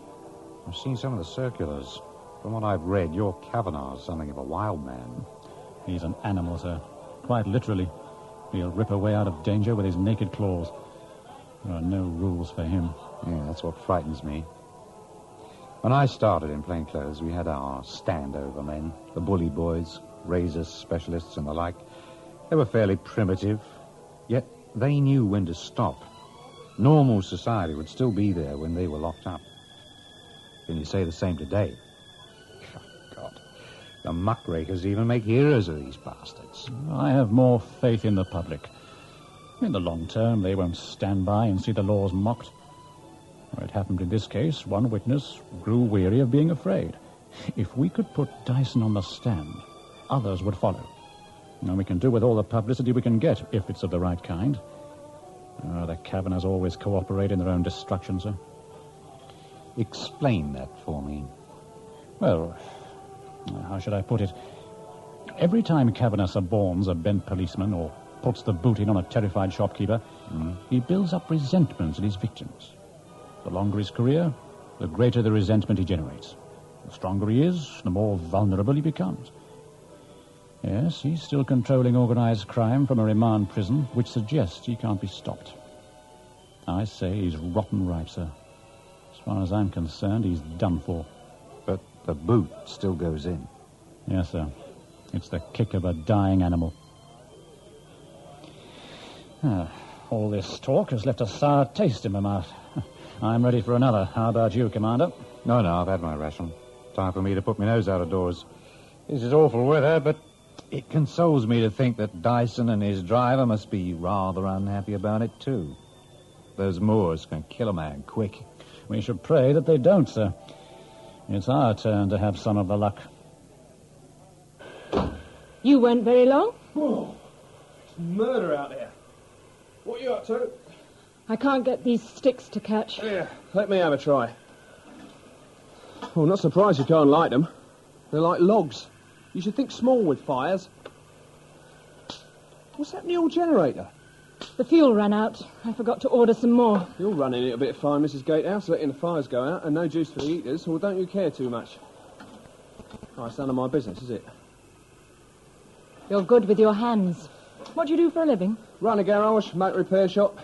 I've seen some of the circulars. From what I've read, your Kavanagh's something of a wild man. He's an animal, sir. Quite literally. He'll rip a way out of danger with his naked claws. There are no rules for him. Yeah, that's what frightens me. When I started in plain clothes, we had our standover men, the bully boys, razor specialists and the like. They were fairly primitive, yet they knew when to stop. Normal society would still be there when they were locked up. Can you say the same today? God, the muckrakers even make heroes of these bastards. I have more faith in the public. In the long term, they won't stand by and see the laws mocked. It happened in this case. One witness grew weary of being afraid. If we could put Dyson on the stand, others would follow. And we can do with all the publicity we can get, if it's of the right kind. The Kavanaghs always cooperate in their own destruction, sir. Explain that for me. Well, how should I put it? Every time Kavanagh suborns a bent policeman or puts the boot in on a terrified shopkeeper, he builds up resentment in his victims. The longer his career, the greater the resentment he generates. The stronger he is, the more vulnerable he becomes. Yes, he's still controlling organized crime from a remand prison, which suggests he can't be stopped. I say he's rotten ripe, sir. As far as I'm concerned, he's done for. But the boot still goes in. Yes, sir. It's the kick of a dying animal. All this talk has left a sour taste in my mouth. I'm ready for another. How about you, Commander? No, I've had my ration. Time for me to put my nose out of doors. This is awful weather, but it consoles me to think that Dyson and his driver must be rather unhappy about it, too. Those Moors can kill a man quick. We should pray that they don't, sir. It's our turn to have some of the luck. You weren't very long? Whoa. It's murder out there. What you up to? I can't get these sticks to catch. Here, let me have a try. Well, not surprised you can't light them. They're like logs. You should think small with fires. What's that new generator? The fuel ran out. I forgot to order some more. You're running it a bit fine, Mrs. Gatehouse, letting the fires go out and no juice for the eaters, or don't you care too much? Oh, it's none of my business, is it? You're good with your hands. What do you do for a living? Run a garage, motor repair shop.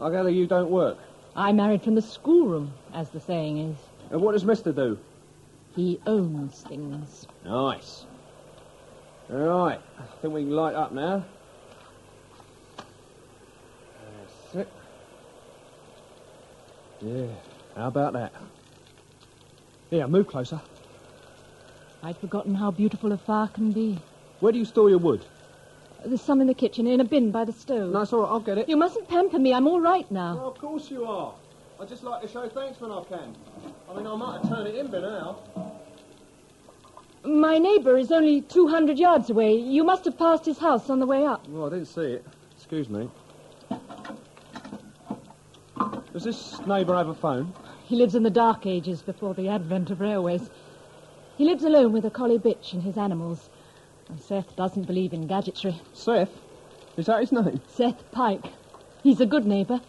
I gather you don't work. I married from the schoolroom, as the saying is. And what does Mister do? He owns things. Nice. All right, I think we can light up now. That's it. Yeah, how about that? Here, move closer. I'd forgotten how beautiful a fire can be. Where do you store your wood? There's some in the kitchen, in a bin by the stove. No, it's all right, I'll get it. You mustn't pamper me. I'm all right now. Well, of course you are. I'd just like to show thanks when I can. I mean, I might have turned it in by now. My neighbour is only 200 yards away. You must have passed his house on the way up. Well, I didn't see it. Excuse me. Does this neighbour have a phone? He lives in the dark ages before the advent of railways. He lives alone with a collie bitch and his animals. And Seth doesn't believe in gadgetry. Seth? Is that his name? Seth Pike. He's a good neighbour.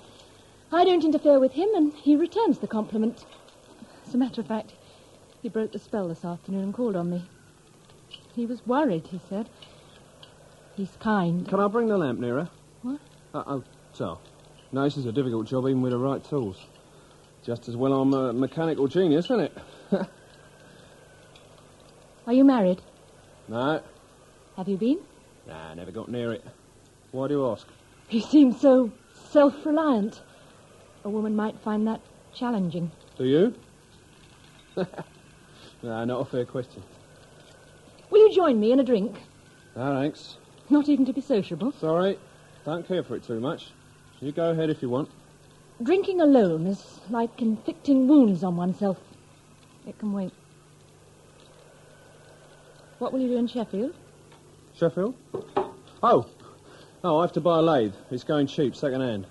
I don't interfere with him, and he returns the compliment. As a matter of fact, he broke the spell this afternoon and called on me. He was worried, he said. He's kind. Can I bring the lamp nearer? What? So. No, this is a difficult job, even with the right tools. Just as well I'm a mechanical genius, isn't it? Are you married? No. Have you been? Nah, never got near it. Why do you ask? You seem so self-reliant. A woman might find that challenging. Do you? No, not a fair question. Will you join me in a drink? No, thanks. Not even to be sociable? Sorry. Don't care for it too much. You go ahead if you want. Drinking alone is like inflicting wounds on oneself. It can wait. What will you do in Sheffield? Sheffield? Oh, I have to buy a lathe. It's going cheap, second-hand.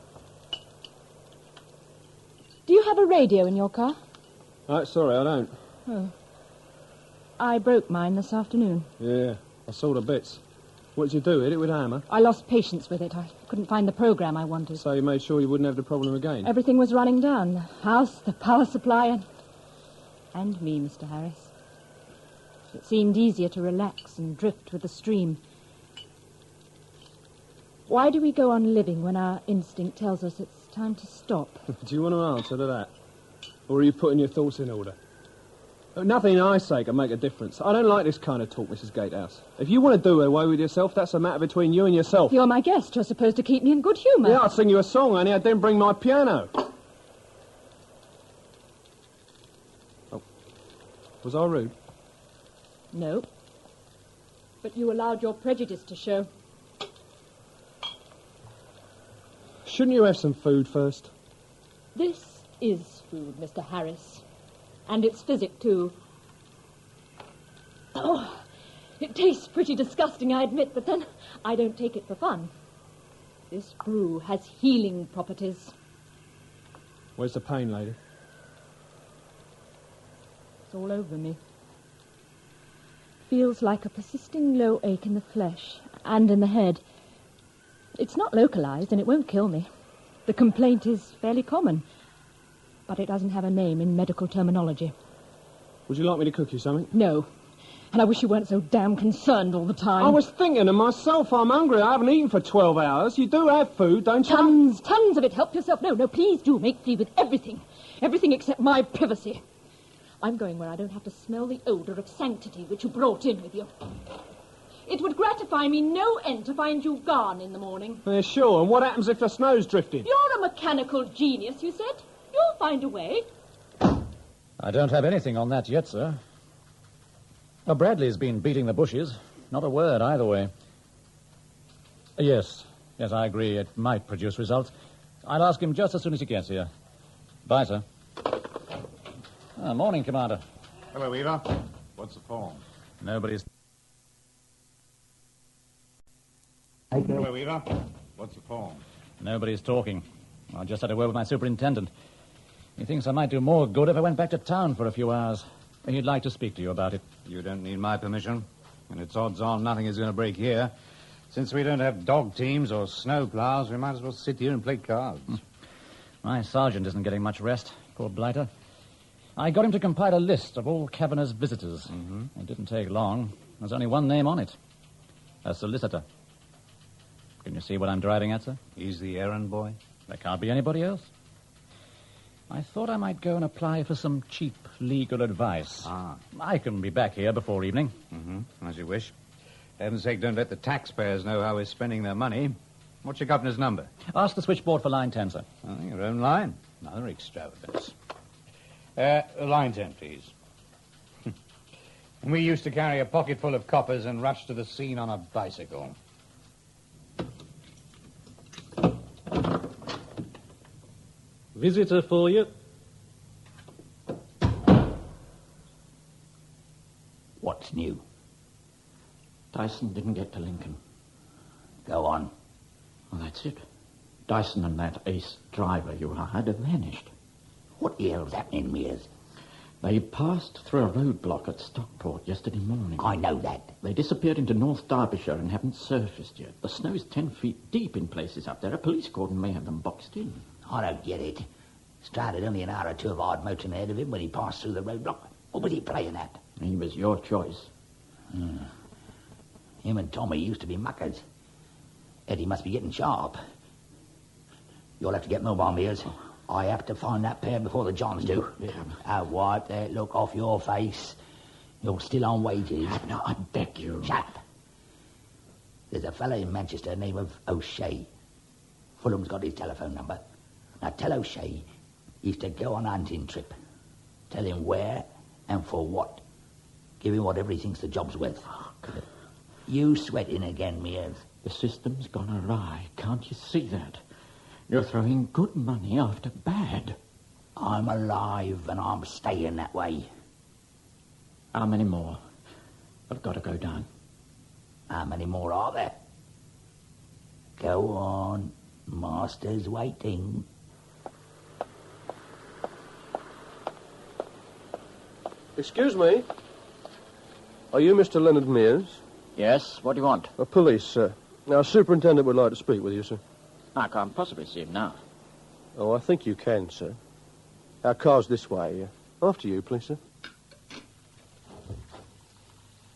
Do you have a radio in your car? Oh, sorry, I don't. Oh. I broke mine this afternoon. Yeah, I saw the bits. What did you do? Hit it with a hammer? I lost patience with it. I couldn't find the program I wanted. So you made sure you wouldn't have the problem again? Everything was running down. The house, the power supply, and me, Mr. Harris. It seemed easier to relax and drift with the stream. Why do we go on living when our instinct tells us it's time to stop? Do you want to answer to that? Or are you putting your thoughts in order? Nothing I say can make a difference. I don't like this kind of talk, Mrs. Gatehouse. If you want to do away with yourself, that's a matter between you and yourself. You're my guest. You're supposed to keep me in good humour. Yeah, I'll sing you a song, only I didn't bring my piano. Oh. Was I rude? No. But you allowed your prejudice to show. Shouldn't you have some food first? This is food, Mr. Harris. And it's physic, too. Oh, it tastes pretty disgusting, I admit, but then I don't take it for fun. This brew has healing properties. Where's the pain, lady? It's all over me. Feels like a persisting low ache in the flesh and in the head. It's not localized and it won't kill me. The complaint is fairly common, but it doesn't have a name in medical terminology. Would you like me to cook you something? No. And I wish you weren't so damn concerned all the time. I was thinking of myself. I'm hungry. I haven't eaten for 12 hours. You do have food, don't you? Tons of it. Help yourself. No, please do make free with everything. Everything except my privacy. I'm going where I don't have to smell the odour of sanctity which you brought in with you. It would gratify me no end to find you gone in the morning. Yeah, sure. And what happens if the snow's drifting? You're a mechanical genius, you said. You'll find a way. I don't have anything on that yet, sir. Bradley's been beating the bushes. Not a word either way. Yes, I agree. It might produce results. I'll ask him just as soon as he gets here. Bye, sir. Morning, Commander. Hello, Weaver. What's the form? Nobody's... Hello, Weaver. What's the form? Nobody's talking. I just had a word with my superintendent. He thinks I might do more good if I went back to town for a few hours. He'd like to speak to you about it. You don't need my permission, and it's odds on nothing is going to break here. Since we don't have dog teams or snow plows, we might as well sit here and play cards. My sergeant isn't getting much rest, poor blighter. I got him to compile a list of all Kavanagh's visitors. It didn't take long. There's only one name on it. A solicitor. Can you see what I'm driving at, sir? He's the errand boy? There can't be anybody else. I thought I might go and apply for some cheap legal advice. I can be back here before evening. As you wish. Heaven's sake, don't let the taxpayers know how we're spending their money. What's your governor's number? Ask the switchboard for line 10, sir. Your own line. Another extravagance. Line 10, please. We used to carry a pocket full of coppers and rush to the scene on a bicycle. Visitor for you. What's new? Dyson didn't get to Lincoln. Go on. Well, that's it. Dyson and that ace driver you hired have vanished. What the hell's happening, Mears? They passed through a roadblock at Stockport yesterday morning. I know that. They disappeared into North Derbyshire and haven't surfaced yet. The snow is 10 feet deep in places up there. A police cordon may have them boxed in. I don't get it. Stroud had only an hour or two of hard motoring ahead of him when he passed through the roadblock. What was he playing at? He was your choice. Him and Tommy used to be muckers. Eddie must be getting sharp. You'll have to get mobile, Mears. I have to find that pair before the Johns do. I'll wipe that look off your face. You're still on wages. No, I beg you. Shut up. There's a fellow in Manchester named of O'Shea. Fulham's got his telephone number. Now tell O'Shea he's to go on a hunting trip. Tell him where and for what. Give him whatever he thinks the job's worth. You sweating again, Mears. The system's gone awry. Can't you see that? You're throwing good money after bad. I'm alive and I'm staying that way. How many more? I've got to go down. How many more are there? Go on. Master's waiting. Excuse me. Are you Mr. Leonard Mears? Yes, what do you want? Police, sir. Now, Superintendent would like to speak with you, sir. I can't possibly see him now. Oh, I think you can, sir. Our car's this way. After you, please, sir.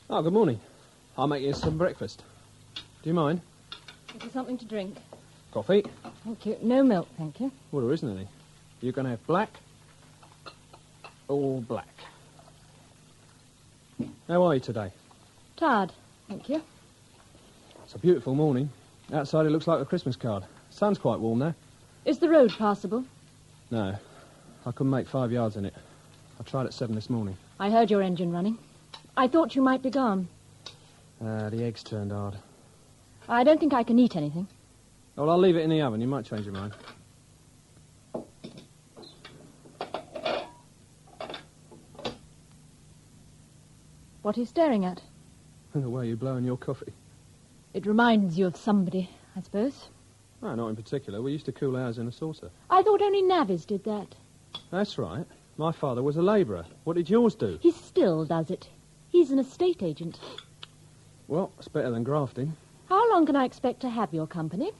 Oh, good morning. I'll make you some breakfast. Do you mind? Is there something to drink? Coffee? Thank you. No milk, thank you. Well, there isn't any. You're going to have black? All black. How are you today? Tired, thank you. It's a beautiful morning. Outside it looks like a Christmas card. Sun's quite warm now. Is the road passable? No. I couldn't make 5 yards in it. I tried at 7 this morning. I heard your engine running. I thought you might be gone. The eggs turned hard. I don't think I can eat anything. Well, I'll leave it in the oven. You might change your mind. What are you staring at? The way you're blowing your coffee. It reminds you of somebody, I suppose. No, not in particular. We used to cool ours in a saucer. I thought only navvies did that. That's right. My father was a labourer. What did yours do? He still does it. He's an estate agent. Well, it's better than grafting. How long can I expect to have your company?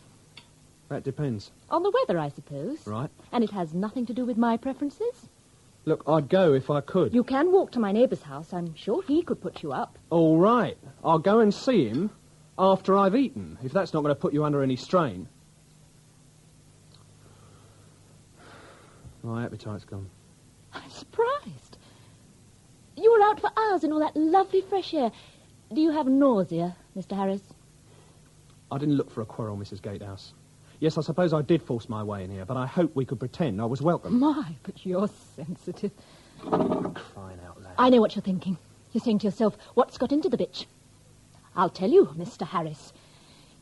That depends. On the weather, I suppose. Right. And it has nothing to do with my preferences? Look, I'd go if I could. You can walk to my neighbour's house. I'm sure he could put you up. All right. I'll go and see him after I've eaten, if that's not going to put you under any strain. My appetite's gone. I'm surprised. You were out for hours in all that lovely fresh air. Do you have nausea, Mr. Harris? I didn't look for a quarrel, Mrs. Gatehouse. Yes, I suppose I did force my way in here, but I hope we could pretend I was welcome. My, but you're sensitive. Crying out loud. I know what you're thinking. You're saying to yourself, what's got into the bitch? I'll tell you, Mr. Harris.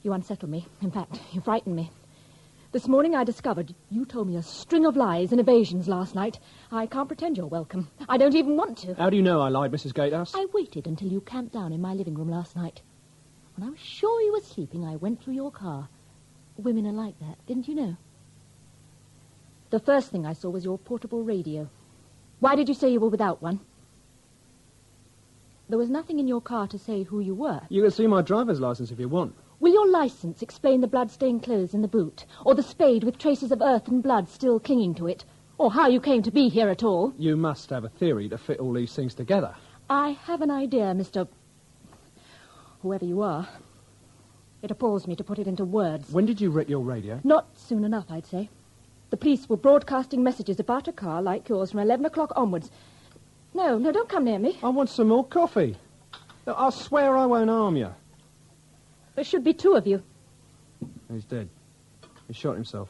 You unsettle me. In fact, you frighten me. This morning I discovered you told me a string of lies and evasions last night. I can't pretend you're welcome. I don't even want to. How do you know I lied, Mrs. Gatehouse? I waited until you camped down in my living room last night. When I was sure you were sleeping, I went through your car. Women are like that, didn't you know? The first thing I saw was your portable radio. Why did you say you were without one? There was nothing in your car to say who you were. You can see my driver's license if you want. Will your licence explain the blood-stained clothes in the boot, or the spade with traces of earth and blood still clinging to it, or how you came to be here at all? You must have a theory to fit all these things together. I have an idea, Mr. whoever you are. It appalls me to put it into words. When did you wreck your radio? Not soon enough, I'd say. The police were broadcasting messages about a car like yours from 11 o'clock onwards. No, don't come near me. I want some more coffee. Look, I swear I won't harm you. There should be two of you. He's dead. He shot himself.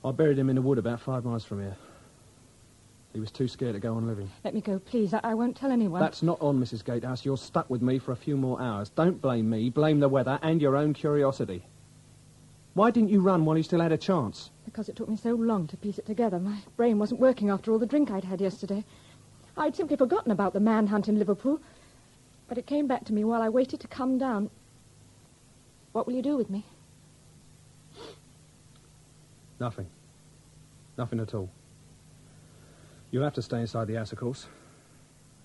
I buried him in a wood about 5 miles from here. He was too scared to go on living. Let me go, please. I won't tell anyone. That's not on, Mrs. Gatehouse. You're stuck with me for a few more hours. Don't blame me. Blame the weather and your own curiosity. Why didn't you run while you still had a chance? Because it took me so long to piece it together. My brain wasn't working after all the drink I'd had yesterday. I'd simply forgotten about the manhunt in Liverpool. But it came back to me while I waited to come down. What will you do with me? Nothing. Nothing at all. You'll have to stay inside the house, of course.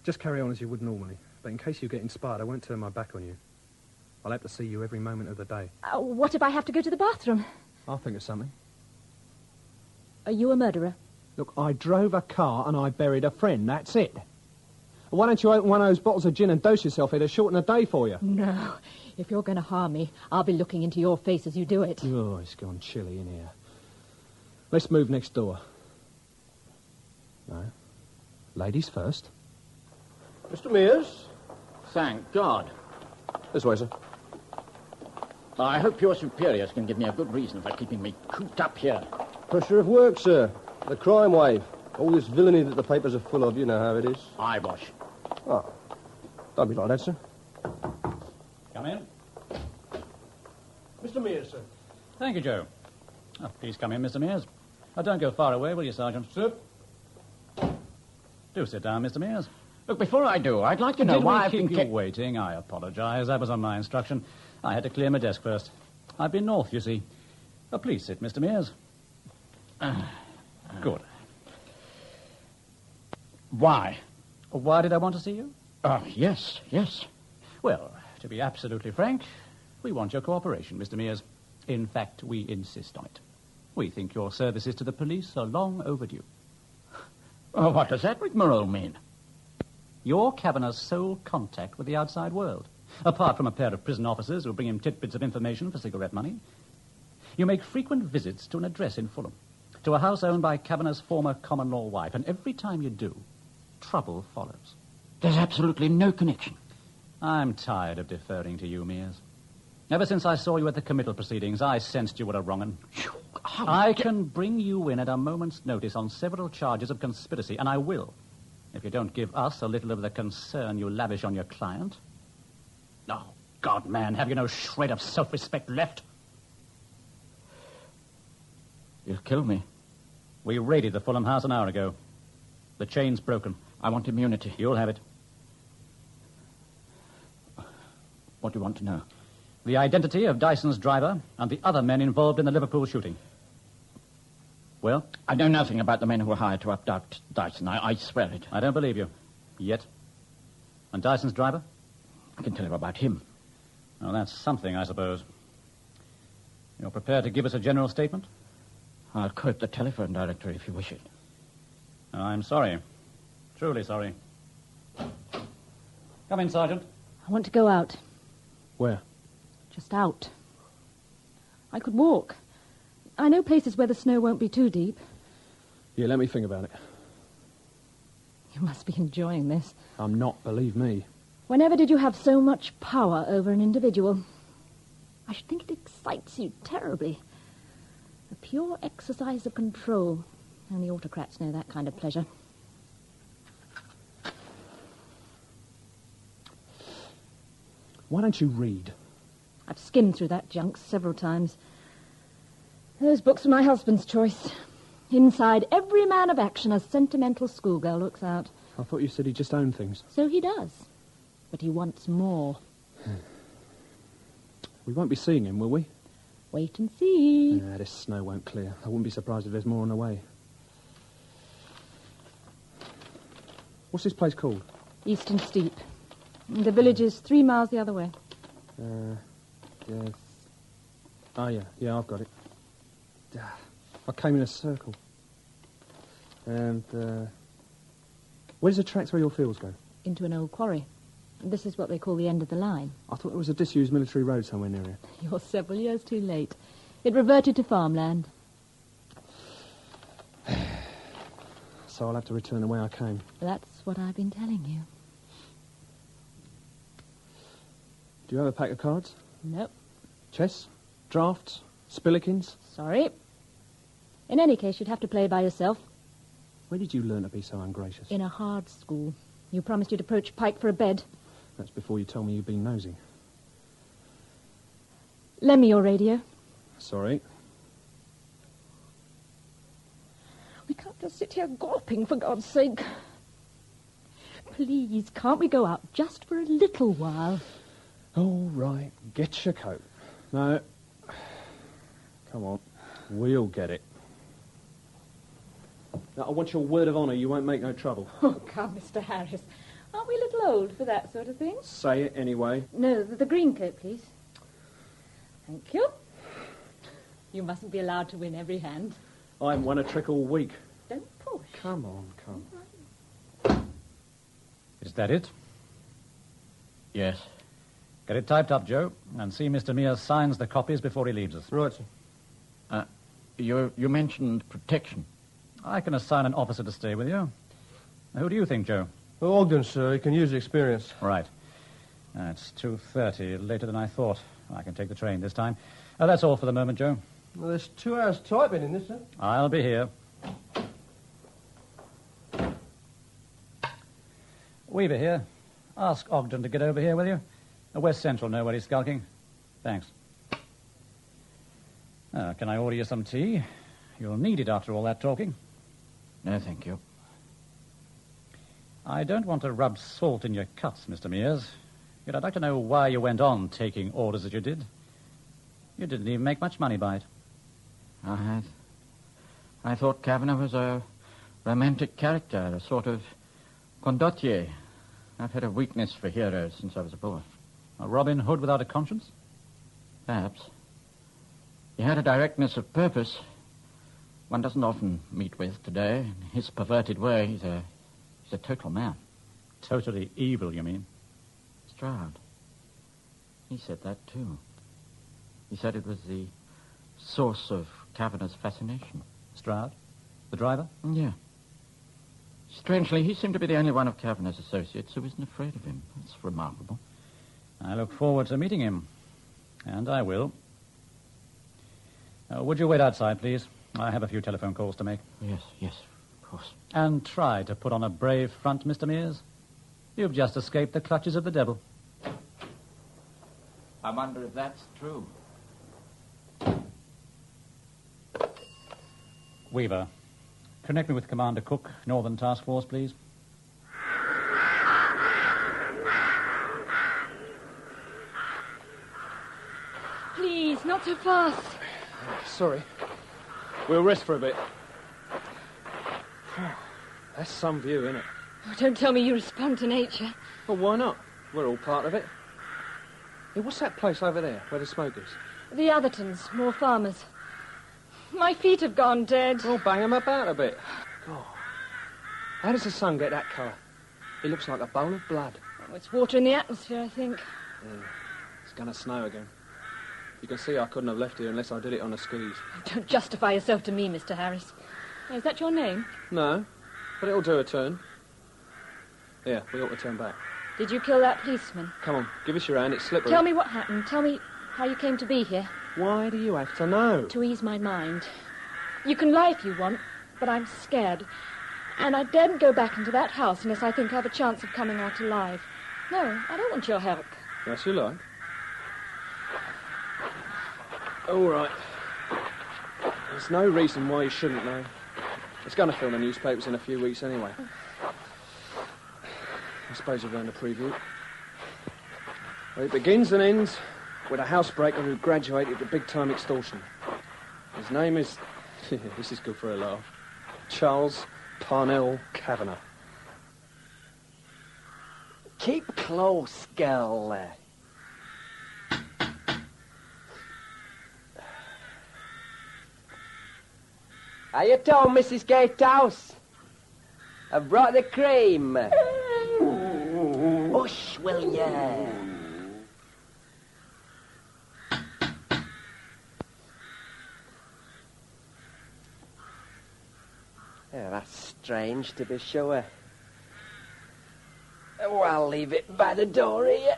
Just carry on as you would normally. But in case you get inspired, I won't turn my back on you. I'll have to see you every moment of the day. What if I have to go to the bathroom? I'll think of something. Are you a murderer? Look, I drove a car and I buried a friend. That's it. Why don't you open one of those bottles of gin and dose yourself? It'll shorten the day for you. No. If you're going to harm me, I'll be looking into your face as you do it. Oh, it's gone chilly in here. Let's move next door. No. Ladies first. Mr. Mears? Thank God. This way, sir. I hope your superiors can give me a good reason for keeping me cooped up here. Pressure of work, sir. The crime wave. All this villainy that the papers are full of, you know how it is. Eyewash. Oh. Don't be like that, sir. Come in. Mr. Mears, sir. Thank you, Joe. Oh, please come in, Mr. Mears. Don't go far away, will you, Sergeant? Sir? Do sit down, Mr. Mears. Look, before I do, I'd like to know why I've been keep you waiting? I apologize. That was on my instruction. I had to clear my desk first. I've been north, you see. Please sit, Mr. Mears. Good. Why? Why did I want to see you? Yes. Well, to be absolutely frank, we want your cooperation, Mr. Mears. In fact, we insist on it. We think your services to the police are long overdue. What does that rigmarole mean? You're Kavanagh's sole contact with the outside world. Apart from a pair of prison officers who bring him tidbits of information for cigarette money, you make frequent visits to an address in Fulham, to a house owned by Kavanagh's former common-law wife, and every time you do, trouble follows. There's absolutely no connection. I'm tired of deferring to you, Mears. Ever since I saw you at the committal proceedings, I sensed you were a wrong-un. I can bring you in at a moment's notice on several charges of conspiracy, and I will, if you don't give us a little of the concern you lavish on your client. Oh, God, man, have you no shred of self-respect left? You'll kill me. We raided the Fulham house an hour ago. The chain's broken. I want immunity. You'll have it. What do you want to know? The identity of Dyson's driver and the other men involved in the Liverpool shooting. Well? I know nothing about the men who were hired to abduct Dyson. I swear it. I don't believe you. Yet. And Dyson's driver? I can tell you about him. Well, that's something, I suppose. You're prepared to give us a general statement? I'll quote the telephone directory if you wish it. I'm sorry. Truly sorry. Come in, Sergeant. I want to go out. Where? Just out. I could walk. I know places where the snow won't be too deep. Yeah, let me think about it. You must be enjoying this. I'm not, believe me. Whenever did you have so much power over an individual? I should think it excites you terribly. A pure exercise of control. Only autocrats know that kind of pleasure. Why don't you read? I've skimmed through that junk several times. Those books were my husband's choice. Inside every man of action, a sentimental schoolgirl looks out. I thought you said he just owned things. So he does. But he wants more. We won't be seeing him, will we? Wait and see. This snow won't clear. I wouldn't be surprised if there's more on the way. What's this place called? Eastern Steep. The village is 3 miles the other way. Yes. Oh, yeah, I've got it. I came in a circle. And, where does the track through your fields go? Into an old quarry. This is what they call the end of the line. I thought there was a disused military road somewhere near here. You're several years too late. It reverted to farmland. So I'll have to return the way I came. That's what I've been telling you. Do you have a pack of cards? Nope. Chess? Drafts? Spillikins? Sorry. In any case, you'd have to play by yourself. Where did you learn to be so ungracious? In a hard school. You promised you'd approach Pike for a bed. That's before you told me you'd been nosy. Lend me your radio. Sorry. We can't just sit here gawping, for God's sake. Please, can't we go out just for a little while? All right, get your coat. No. Come on. We'll get it. Now, I want your word of honour you won't make no trouble. Oh, come, Mr. Harris. Aren't we a little old for that sort of thing? Say it anyway. No, the green coat, please. Thank you. You mustn't be allowed to win every hand. I haven't won a trick all week. Don't push. Come on, come. Is that it? Yes. Get it typed up, Joe, and see Mr. Mears signs the copies before he leaves us. Right, sir. You mentioned protection. I can assign an officer to stay with you. Now, who do you think, Joe? Ogden, sir. He can use the experience. Right. It's 2:30, later than I thought. I can take the train this time. That's all for the moment, Joe. Well, there's 2 hours typing in this, sir. I'll be here. Weaver here. Ask Ogden to get over here, will you? West Central know where he's skulking. Thanks. Can I order you some tea? You'll need it after all that talking. No, thank you. I don't want to rub salt in your cuts, Mr. Mears. Yet I'd like to know why you went on taking orders as you did. You didn't even make much money by it. I thought Kavanagh was a romantic character, a sort of Condottier. I've had a weakness for heroes since I was a boy. A Robin Hood without a conscience? Perhaps. He had a directness of purpose one doesn't often meet with today. In his perverted way, he's a total man. Totally evil, you mean? Stroud. He said that, too. He said it was the source of Kavanagh's fascination. Stroud? The driver? Yeah. Strangely, he seemed to be the only one of Kavanagh's associates who isn't afraid of him. That's remarkable. I look forward to meeting him. And I will. Would you wait outside, please? I have a few telephone calls to make. Yes, of course. And try to put on a brave front, Mr. Mears. You've just escaped the clutches of the devil. I wonder if that's true. Weaver, connect me with Commander Cook, Northern Task Force, please. Please, not so fast. Sorry. We'll rest for a bit. That's some view, isn't it? Oh, don't tell me you respond to nature. Well, why not? We're all part of it. Hey, what's that place over there, where the smoke is? The Athertons, more farmers. My feet have gone dead. Well, bang 'em about a bit. God. How does the sun get that colour? It looks like a bowl of blood. Oh, it's water in the atmosphere, I think. Yeah. It's going to snow again. You can see I couldn't have left here unless I did it on the skis. Don't justify yourself to me, Mr. Harris. Oh, is that your name? No, but it'll do a turn. Yeah, we ought to turn back. Did you kill that policeman? Come on, give us your hand, it's slippery. Tell me what happened. Tell me how you came to be here. Why do you have to know? To ease my mind. You can lie if you want, but I'm scared. And I daren't go back into that house unless I think I have a chance of coming out alive. No, I don't want your help. Yes, you like. All right. There's no reason why you shouldn't know. It's going to fill the newspapers in a few weeks anyway. I suppose you've learned a preview. Well, it begins and ends with a housebreaker who graduated to big-time extortion. His name is... this is good for a laugh. Charles Parnell Kavanagh. Keep close, girl. Are you told, Mrs. Gatehouse? I've brought the cream. Hush, will ya? Yeah, that's strange, to be sure. Oh, I'll leave it by the door here.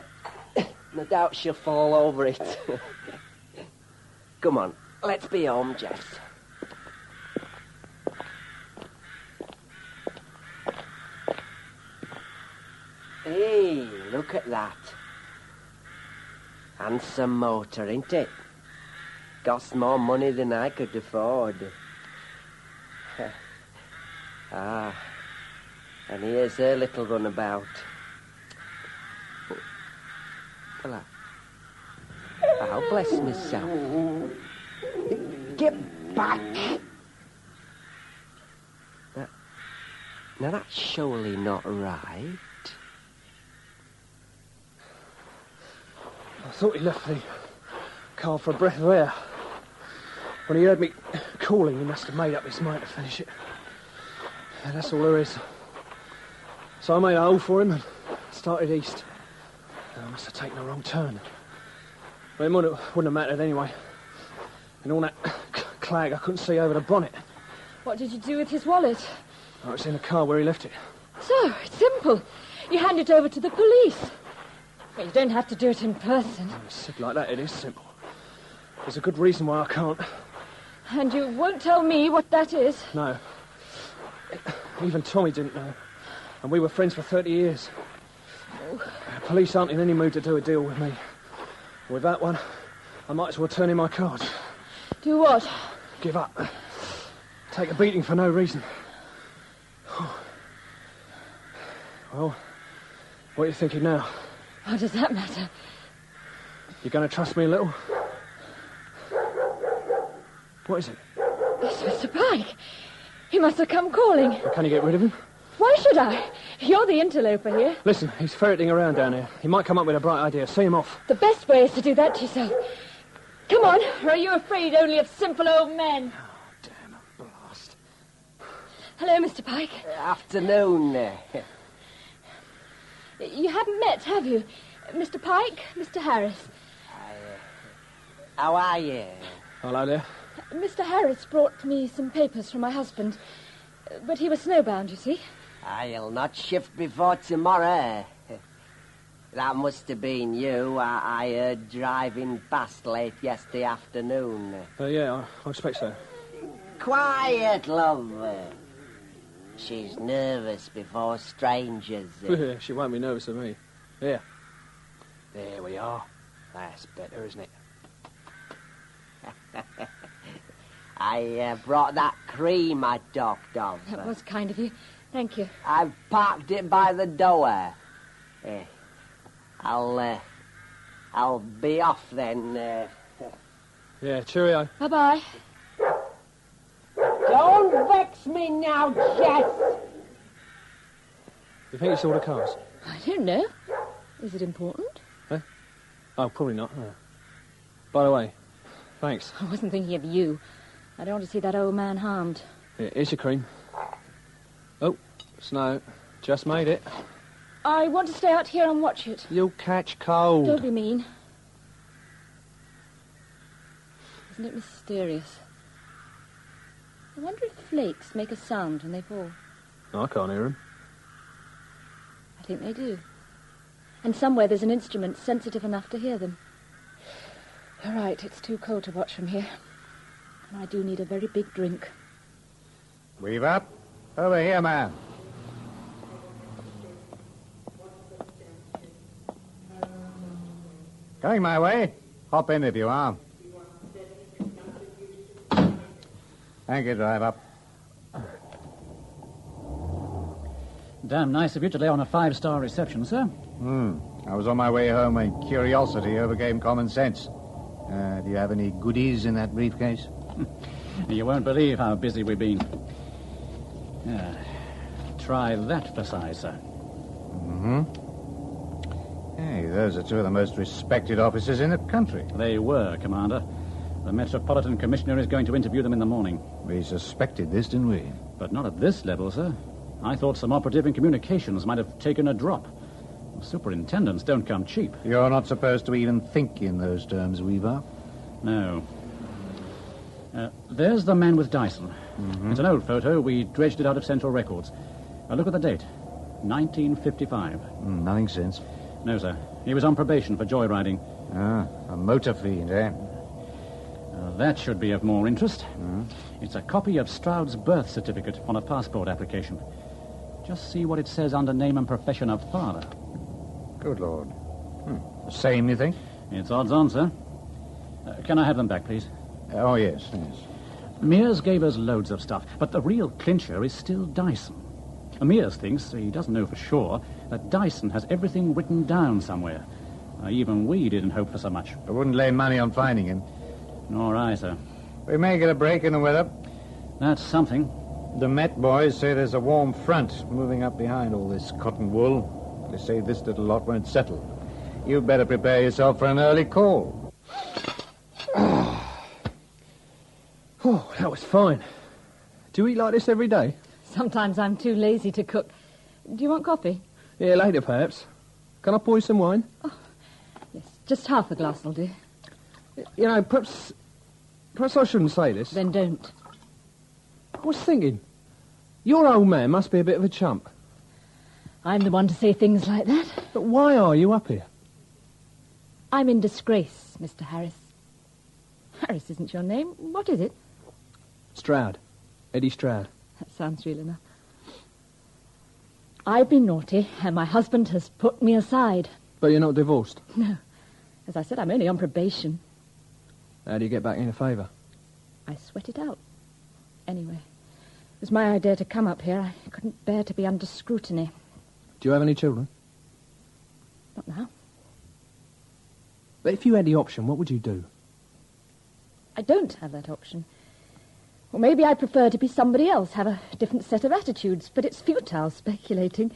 No doubt she'll fall over it. Come on, let's be home, Jess. Hey, look at that. Handsome motor, ain't it? Cost more money than I could afford. Ah, and here's her little runabout. Well, I'll bless myself. Get back! Now that's surely not right. I thought he left the car for a breath of air. When he heard me calling, he must have made up his mind to finish it. And that's all there is. So I made a hole for him and started east. And I must have taken a wrong turn. But it wouldn't have mattered anyway. And all that clag, I couldn't see over the bonnet. What did you do with his wallet? Oh, it's in the car where he left it. So, it's simple. You hand it over to the police. Well, you don't have to do it in person. It's said like that, it is simple. There's a good reason why I can't. And you won't tell me what that is? No. Even Tommy didn't know. And we were friends for 30 years. Oh. The police aren't in any mood to do a deal with me. With that one, I might as well turn in my cards. Do what? Give up. Take a beating for no reason. Well, what are you thinking now? What does that matter? You going to trust me a little? What is it? It's Mr. Pike. He must have come calling. Well, can you get rid of him? Why should I? You're the interloper here. Listen, he's ferreting around down here. He might come up with a bright idea. See him off. The best way is to do that to yourself. Come on, or are you afraid only of simple old men? Oh, damn blast. Hello, Mr. Pike. Afternoon. You haven't met, have you? Mr. Pike, Mr. Harris. How are you? Hello there. Mr. Harris brought me some papers from my husband. But he was snowbound, you see. I'll not shift before tomorrow. That must have been you. I heard driving past late yesterday afternoon. Yeah, I expect so. Quiet, love. She's nervous before strangers. She won't be nervous of me. Here. There we are. That's better, isn't it? I brought that cream I talked of. That was kind of you. Thank you. I've parked it by the door. I'll be off then. Yeah, cheerio. Bye-bye. Don't vex me now, Jess. You think he saw the cars? I don't know. Is it important? Eh? Oh, probably not. No. By the way, thanks. I wasn't thinking of you. I don't want to see that old man harmed. Here, here's your cream. Oh, snow. Just made it. I want to stay out here and watch it. You'll catch cold. Don't be mean. Isn't it mysterious? I wonder if flakes make a sound when they fall. I can't hear them. I think they do. And somewhere there's an instrument sensitive enough to hear them. You're right, it's too cold to watch from here. And I do need a very big drink. Weave up. Over here, man. Going my way. Hop in if you are. Thank you, drive up. Damn nice of you to lay on a 5-star reception, sir. I was on my way home when curiosity overcame common sense. Do you have any goodies in that briefcase? You won't believe how busy we've been. Try that for size, sir. Hey, those are two of the most respected officers in the country. They were, Commander. The Metropolitan Commissioner is going to interview them in the morning. We suspected this, didn't we? But not at this level, sir. I thought some operative in communications might have taken a drop. Superintendents don't come cheap. You're not supposed to even think in those terms, Weaver. No. There's the man with Dyson. Mm-hmm. It's an old photo. We dredged it out of Central Records. Look at the date. 1955. Nothing since. No, sir. He was on probation for joyriding. Ah, a motor fiend, eh? That should be of more interest. It's a copy of Stroud's birth certificate on a passport application. Just see what it says under name and profession of father. Good Lord. The same, you think? It's odds on, sir. Can I have them back, please? Oh, yes. Mears gave us loads of stuff, but the real clincher is still Dyson. Mears thinks, he doesn't know for sure, that Dyson has everything written down somewhere. Even we didn't hope for so much. I wouldn't lay money on finding him. Nor I, sir. We may get a break in the weather. That's something. The Met boys say there's a warm front moving up behind all this cotton wool. They say this little lot won't settle. You'd better prepare yourself for an early call. Oh, that was fine. Do you eat like this every day? Sometimes I'm too lazy to cook. Do you want coffee? Yeah, later perhaps. Can I pour you some wine? Oh, yes, just half a glass will do. You know, perhaps I shouldn't say this. Then don't. I was thinking, your old man must be a bit of a chump. I'm the one to say things like that. But why are you up here? I'm in disgrace, Mr. Harris. Harris isn't your name. What is it? Stroud. Eddie Stroud. That sounds real enough. I've been naughty, and my husband has put me aside. But you're not divorced? No. As I said, I'm only on probation. How do you get back into favour? I sweat it out. Anyway, it was my idea to come up here. I couldn't bear to be under scrutiny. Do you have any children? Not now. But if you had the option, what would you do? I don't have that option. Or maybe I prefer to be somebody else, have a different set of attitudes, but it's futile speculating.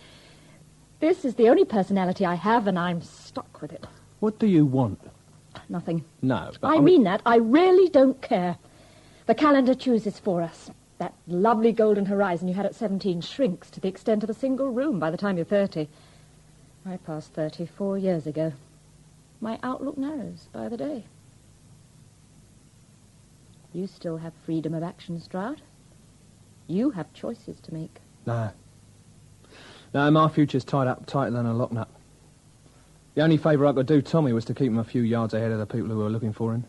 This is the only personality I have, and I'm stuck with it. What do you want? Nothing. No, but I mean that. I really don't care. The calendar chooses for us. That lovely golden horizon you had at 17 shrinks to the extent of a single room by the time you're 30. I passed 30 4 years ago. My outlook narrows by the day. You still have freedom of action, Stroud. You have choices to make. No, my future's tied up tighter than a lock nut. The only favour I could do Tommy was to keep him a few yards ahead of the people who were looking for him.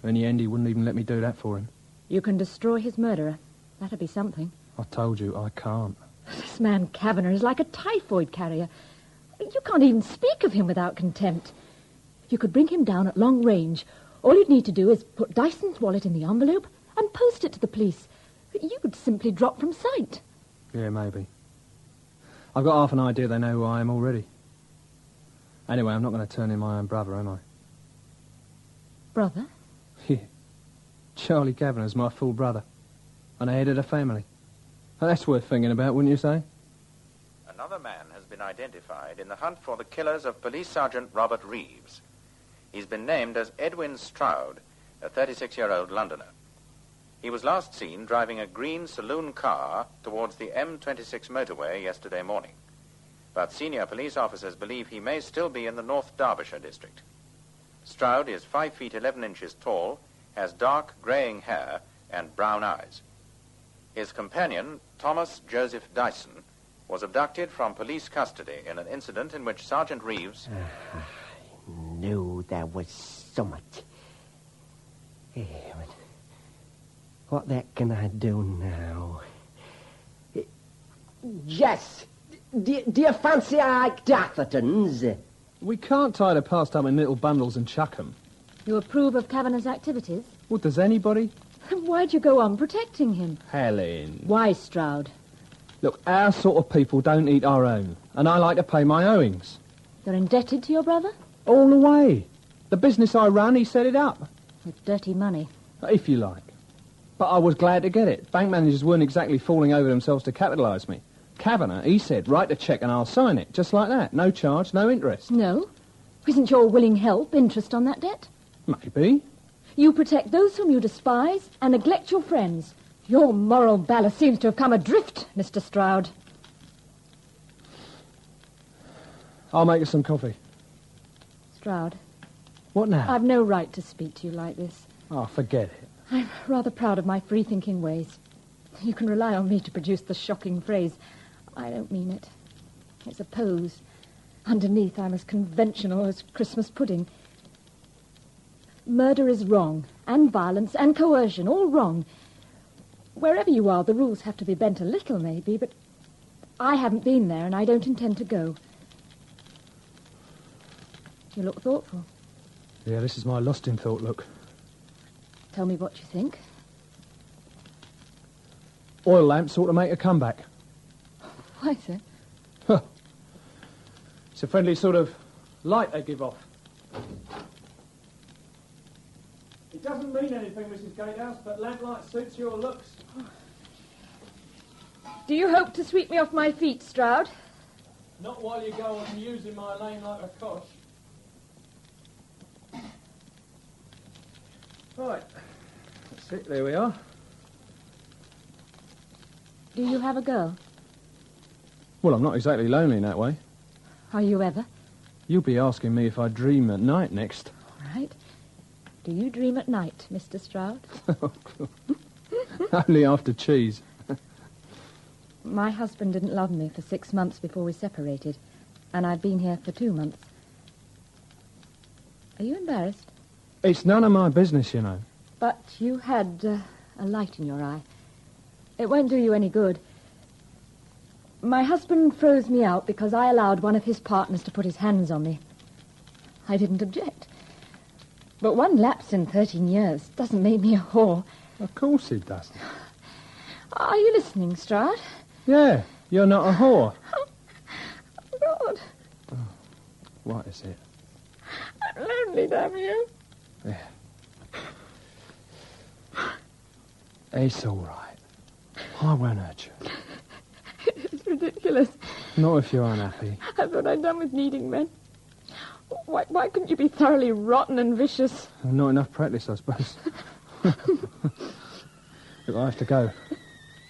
In the end, he wouldn't even let me do that for him. You can destroy his murderer. That'd be something. I told you, I can't. This man Kavanagh is like a typhoid carrier. You can't even speak of him without contempt. If you could bring him down at long range, all you'd need to do is put Dyson's wallet in the envelope and post it to the police. You'd simply drop from sight. Yeah, maybe. I've got half an idea they know who I am already. Anyway, I'm not going to turn in my own brother, am I? Brother? Yeah. Charlie Kavanagh's my full brother. And the head of the family. And that's worth thinking about, wouldn't you say? Another man has been identified in the hunt for the killers of Police Sergeant Robert Reeves. He's been named as Edwin Stroud, a 36-year-old Londoner. He was last seen driving a green saloon car towards the M26 motorway yesterday morning. But senior police officers believe he may still be in the North Derbyshire district. Stroud is 5 feet 11 inches tall, has dark greying hair and brown eyes. His companion, Thomas Joseph Dyson, was abducted from police custody in an incident in which Sergeant Reeves... I knew there was so much. Yeah, but what the heck can I do now? Jess, do you fancy I like daffodils? We can't tie the past up in little bundles and chuck them. You approve of Kavanagh's activities? Well, does anybody? Then why'd you go on protecting him? Helen. Why, Stroud? Look, our sort of people don't eat our own, and I like to pay my owings. You're indebted to your brother? All the way. The business I run, he set it up. With dirty money. If you like. But I was glad to get it. Bank managers weren't exactly falling over themselves to capitalise me. Kavanagh, he said, write a cheque and I'll sign it. Just like that. No charge, no interest. No? Isn't your willing help interest on that debt? Maybe. You protect those whom you despise and neglect your friends. Your moral ballast seems to have come adrift, Mr. Stroud. I'll make you some coffee. Stroud. What now? I've no right to speak to you like this. Oh, forget it. I'm rather proud of my free-thinking ways. You can rely on me to produce the shocking phrase. I don't mean it. It's a pose. Underneath, I'm as conventional as Christmas pudding. Murder is wrong, and violence, and coercion, all wrong. Wherever you are, the rules have to be bent a little, maybe, but I haven't been there, and I don't intend to go. You look thoughtful. Yeah, this is my lost in thought look. Tell me what you think. Oil lamps ought to make a comeback. Why, sir? It's a friendly sort of light they give off. It doesn't mean anything, Mrs. Gatehouse, but lamplight suits your looks. Do you hope to sweep me off my feet, Stroud? Not while you go on using my lane like a cosh. Right. That's it, there we are. Do you have a girl? Well, I'm not exactly lonely in that way. Are you ever? You'll be asking me if I dream at night next. All right. Do you dream at night, Mr. Stroud? Only after cheese. My husband didn't love me for 6 months before we separated, and I've been here for 2 months. Are you embarrassed? It's none of my business, you know. But you had a light in your eye. It won't do you any good. My husband froze me out because I allowed one of his partners to put his hands on me. I didn't object. But one lapse in 13 years doesn't make me a whore. Of course it doesn't. Are you listening, Stroud? Yeah, you're not a whore. Oh, God. Oh, what is it? I'm lonely, damn you. Yeah. It's all right. I won't hurt you. It's ridiculous. Not if you're unhappy. I thought I'd done with needing men. Why couldn't you be thoroughly rotten and vicious? Not enough practice, I suppose. Look, I have to go.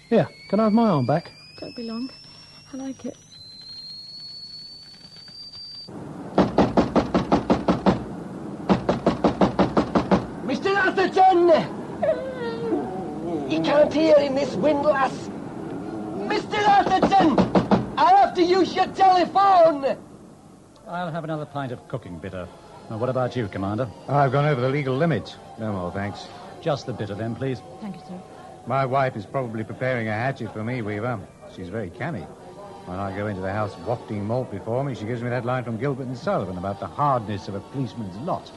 Here, can I have my arm back? Don't be long. I like it. Mr. Atherton! You can't hear in this windlass. Mr. Atherton! I'll have to use your telephone! I'll have another pint of cooking bitter. Now, what about you, Commander? I've gone over the legal limit. No more, thanks. Just the bitter, then, please. Thank you, sir. My wife is probably preparing a hatchet for me, Weaver. She's very canny. When I go into the house wafting malt before me, she gives me that line from Gilbert and Sullivan about the hardness of a policeman's lot.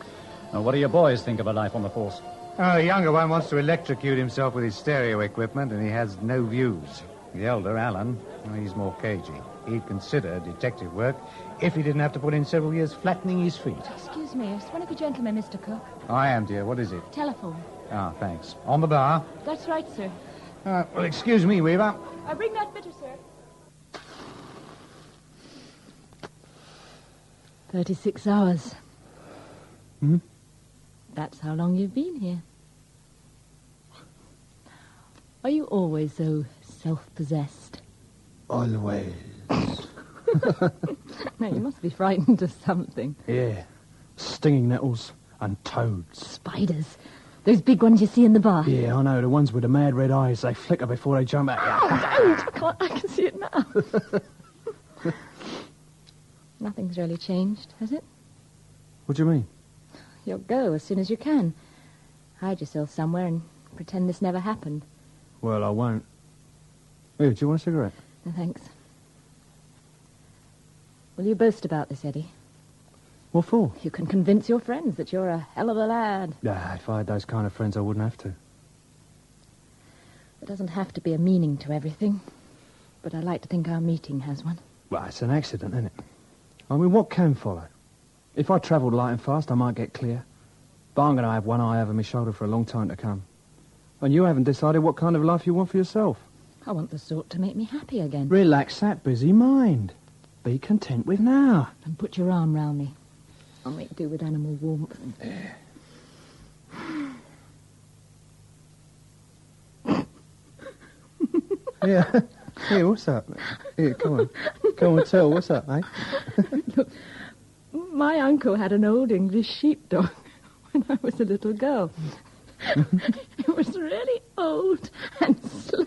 Now, what do your boys think of a life on the force? Oh, the younger one wants to electrocute himself with his stereo equipment, and he has no views. The elder, Alan, he's more cagey. He'd consider detective work if he didn't have to put in several years flattening his feet. Excuse me, is one of you gentlemen, Mr. Cook? I am, dear. What is it? Telephone. Ah, thanks. On the bar? That's right, sir. Well, excuse me, Weaver. I bring that bitter, sir. 36 hours. Hmm? That's how long you've been here. Are you always so self-possessed? Always. No, you must be frightened of something. Yeah. Stinging nettles and toads. Spiders. Those big ones you see in the bar. Yeah, I know. The ones with the mad red eyes. They flicker before they jump at you. Oh, don't! I can see it now. Nothing's really changed, has it? What do you mean? You'll go as soon as you can. Hide yourself somewhere and pretend this never happened. Well, I won't. Here, do you want a cigarette? No, thanks. Will you boast about this, Eddie? What for? You can convince your friends that you're a hell of a lad. If I had those kind of friends, I wouldn't have to. There doesn't have to be a meaning to everything. But I like to think our meeting has one. Well, it's an accident, isn't it? I mean, what can follow? If I travelled light and fast, I might get clear. But I'm going to have one eye over my shoulder for a long time to come. And you haven't decided what kind of life you want for yourself. I want the sort to make me happy again. Relax that busy mind. Be content with now. And put your arm round me. I'll make do with animal warmth. Yeah. Here, what's up? Here, come on. Come on, tell. What's up, mate? Look, my uncle had an old English sheepdog when I was a little girl. It was really old and slow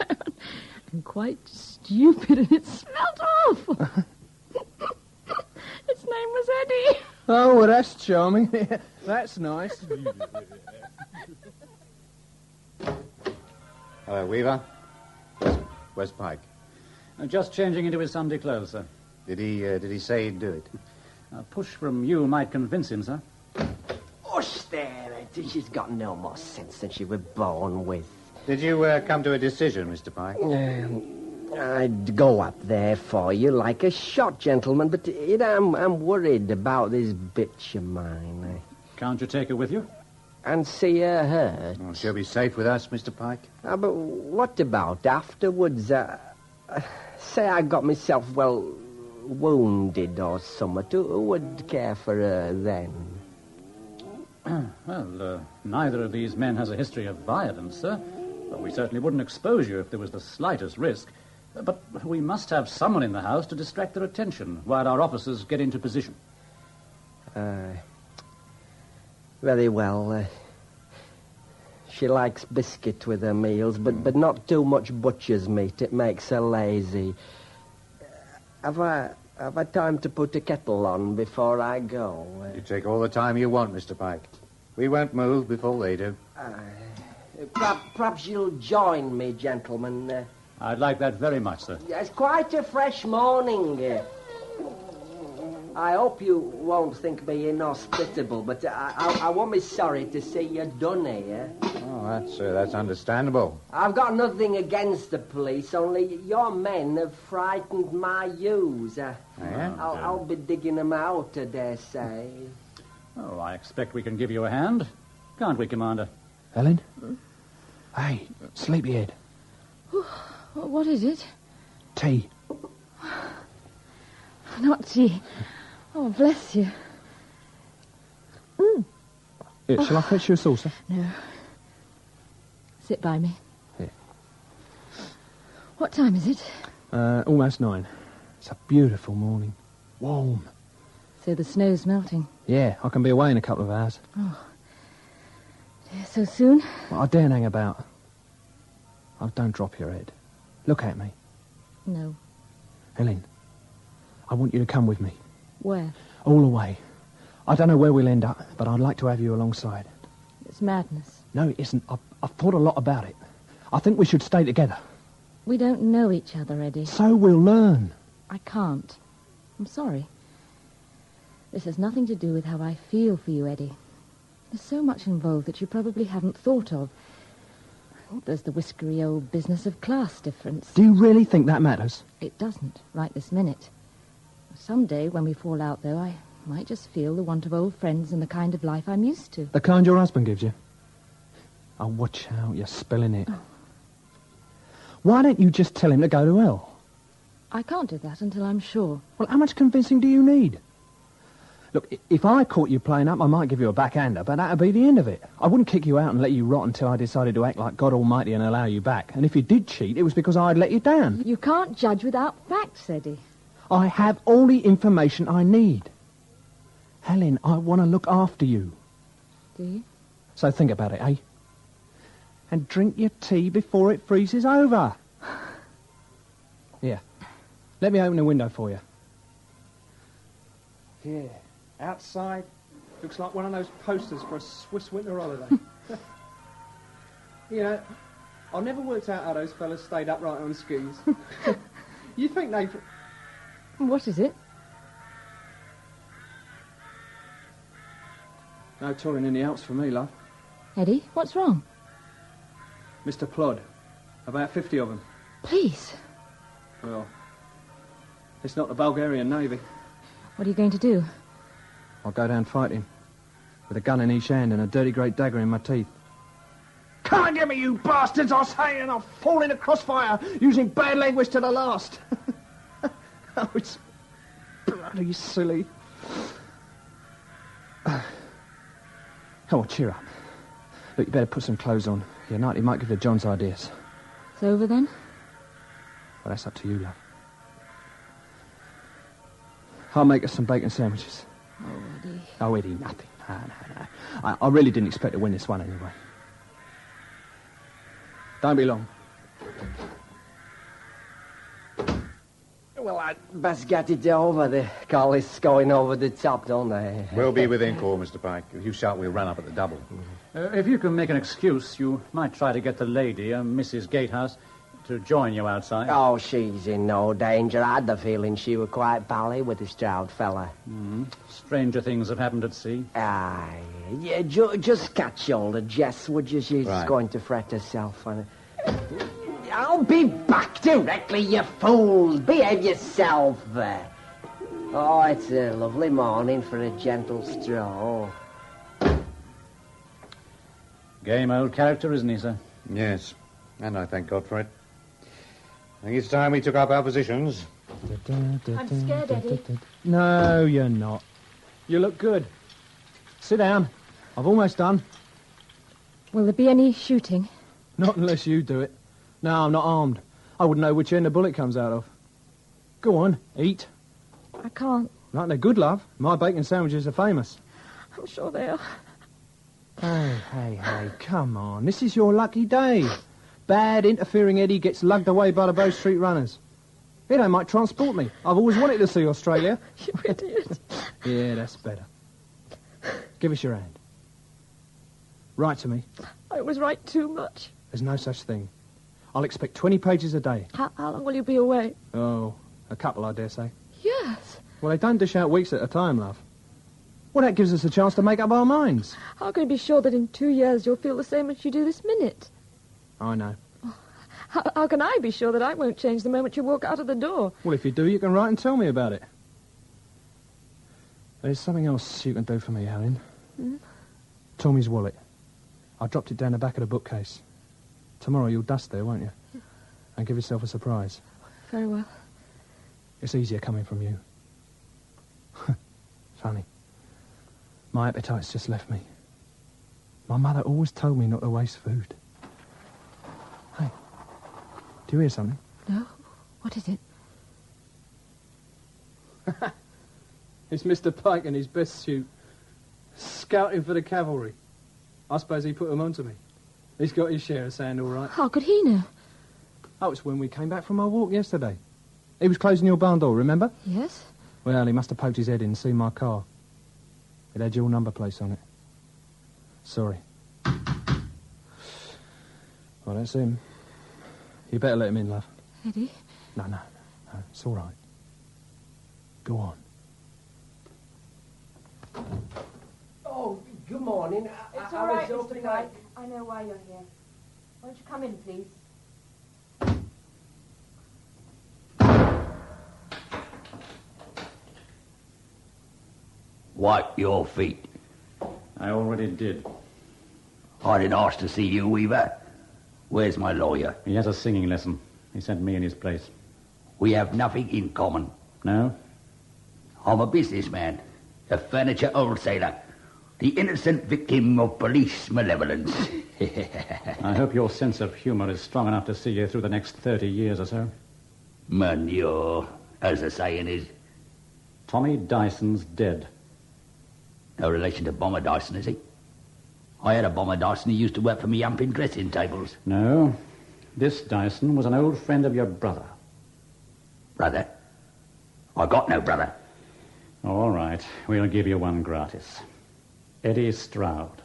and quite stupid, and it smelled awful. Its name was Eddie. Oh, well, that's charming. That's nice. Hello, Weaver. Where's Pike? Just changing into his Sunday clothes, sir. Did he say he'd do it? A push from you might convince him, sir. Hush there. She's got no more sense than she was born with. Did you come to a decision, Mr. Pike? I'd go up there for you like a shot, gentleman, but I'm worried about this bitch of mine. Can't you take her with you? And see her hurt. Well, she'll be safe with us, Mr. Pike. But what about afterwards? Say I got myself, well, wounded or something. Who would care for her then? Well, neither of these men has a history of violence, sir. Well, we certainly wouldn't expose you if there was the slightest risk. But we must have someone in the house to distract their attention while our officers get into position. Very well. She likes biscuit with her meals, but not too much butcher's meat. It makes her lazy. Have I time to put a kettle on before I go? You take all the time you want, Mr. Pike. We won't move before they do. Perhaps you'll join me, gentlemen. I'd like that very much, sir. It's quite a fresh morning. I hope you won't think me inhospitable, but I won't be sorry to see you done here. Oh, that's understandable. I've got nothing against the police, only your men have frightened my ewes. I'll be digging them out, I dare say. Oh, I expect we can give you a hand. Can't we, Commander? Helen? Hey, sleepyhead. What is it? Tea. Not tea. Oh, bless you. Here, shall I fetch you a saucer? No. Sit by me. Here. What time is it? Almost 9. It's a beautiful morning. Warm. So the snow's melting. Yeah, I can be away in a couple of hours. Oh. So soon? Well, I daren't hang about. Oh, don't drop your head. Look at me. No. Helen, I want you to come with me. Where? All the way. I don't know where we'll end up, but I'd like to have you alongside. It's madness. No, it isn't. I've thought a lot about it. I think we should stay together. We don't know each other, Eddie. So we'll learn. I can't. I'm sorry. This has nothing to do with how I feel for you, Eddie. There's so much involved that you probably haven't thought of. There's the whiskery old business of class difference. Do you really think that matters? It doesn't, right this minute. Someday, when we fall out, though, I might just feel the want of old friends and the kind of life I'm used to. The kind your husband gives you? Oh, watch out, you're spilling it. Oh. Why don't you just tell him to go to hell? I can't do that until I'm sure. Well, how much convincing do you need? Look, if I caught you playing up, I might give you a backhander, but that'd be the end of it. I wouldn't kick you out and let you rot until I decided to act like God Almighty and allow you back. And if you did cheat, it was because I'd let you down. You can't judge without facts, Eddie. I have all the information I need. Helen, I want to look after you. Do you? So think about it, eh? And drink your tea before it freezes over. Here, let me open the window for you. Here, outside, looks like one of those posters for a Swiss winter holiday. You know, I've never worked out how those fellas stayed upright on skis. You think they... What is it? No touring in the Alps for me, love. Eddie, what's wrong? Mr. Plod. About 50 of them. Please. Well, it's not the Bulgarian Navy. What are you going to do? I'll go down fighting. With a gun in each hand and a dirty great dagger in my teeth. Come and get me, you bastards, I say, and I'll fall in a crossfire using bad language to the last. Oh, it's bloody silly. Come on, cheer up. Look, you better put some clothes on. Your nightie might give the Johns ideas. It's over then? Well, that's up to you, love. I'll make us some bacon sandwiches. Oh, Eddie. Oh, Eddie, nothing. No. I really didn't expect to win this one anyway. Don't be long. Well, I'd best get it over. The collie's going over the top, don't they? We'll be within call, Mr. Pike. If you shout, we'll run up at the double. If you can make an excuse, you might try to get the lady, Mrs. Gatehouse, to join you outside. Oh, she's in no danger. I had the feeling she was quite pally with the Stroud fella. Stranger things have happened at sea. Aye. Yeah, just catch hold of Jess, would you? She's Right. going to fret herself on it. I'll be back directly, you fools. Behave yourself. Oh, it's a lovely morning for a gentle stroll. Game old character, isn't he, sir? Yes, and I thank God for it. I think it's time we took up our positions. I'm scared, Eddie. No, you're not. You look good. Sit down. I've almost done. Will there be any shooting? Not unless you do it. No, I'm not armed. I wouldn't know which end a bullet comes out of. Go on, eat. I can't. Not they're good, love. My bacon sandwiches are famous. I'm sure they are. Hey, come on. This is your lucky day. Bad, interfering Eddie gets lugged away by the Bow Street runners. They might transport me. I've always wanted to see Australia. You idiot. Yeah, that's better. Give us your hand. Write to me. I always write too much. There's no such thing. I'll expect 20 pages a day. How long will you be away? Oh, a couple, I dare say. Yes. Well, they don't dish out weeks at a time, love. Well, that gives us a chance to make up our minds. How can you be sure that in 2 years you'll feel the same as you do this minute? I know. How can I be sure that I won't change the moment you walk out of the door? Well, if you do, you can write and tell me about it. There's something else you can do for me, Helen. Tommy's wallet. I dropped it down the back of the bookcase. Tomorrow you'll dust there, won't you? And give yourself a surprise. Very well. It's easier coming from you. Funny. My appetite's just left me. My mother always told me not to waste food. Hey, do you hear something? No. What is it? It's Mr. Pike in his best suit, scouting for the cavalry. I suppose he put them onto me. He's got his share of sand, all right. How could he know? Oh, it's when we came back from our walk yesterday. He was closing your barn door, remember? Yes. Well, he must have poked his head in and seen my car. It had your number plate on it. Sorry. Well, that's him. You better let him in, love. Eddie? No, it's all right. Go on. Oh, good morning. It's all right, Mr. Pike. I know why you're here. Won't you come in, please? Wipe your feet. I already did. I didn't ask to see you, Weaver. Where's my lawyer? He has a singing lesson. He sent me in his place. We have nothing in common. No? I'm a businessman, a furniture wholesaler, the innocent victim of police malevolence. I hope your sense of humour is strong enough to see you through the next 30 years or so. Manure, as the saying is. Tommy Dyson's dead. No relation to Bomber Dyson, is he? I had a Bomber Dyson who used to work for me humping dressing tables. No. This Dyson was an old friend of your brother. Brother? I got no brother. All right. We'll give you one gratis. Eddie Stroud.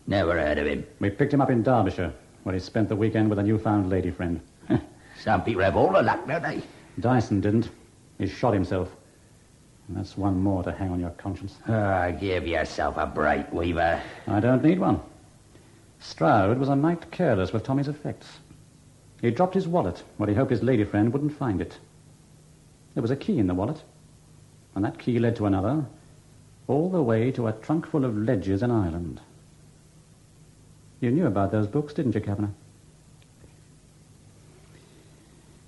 Never heard of him. We picked him up in Derbyshire, where he spent the weekend with a newfound lady friend. Some people have all the luck, don't they? Dyson didn't. He shot himself. And that's one more to hang on your conscience. Give yourself a break, Weaver. I don't need one. Stroud was a mite careless with Tommy's effects. He dropped his wallet where he hoped his lady friend wouldn't find it. There was a key in the wallet, and that key led to another, all the way to a trunk full of ledgers in Ireland. You knew about those books, didn't you, Kavanagh?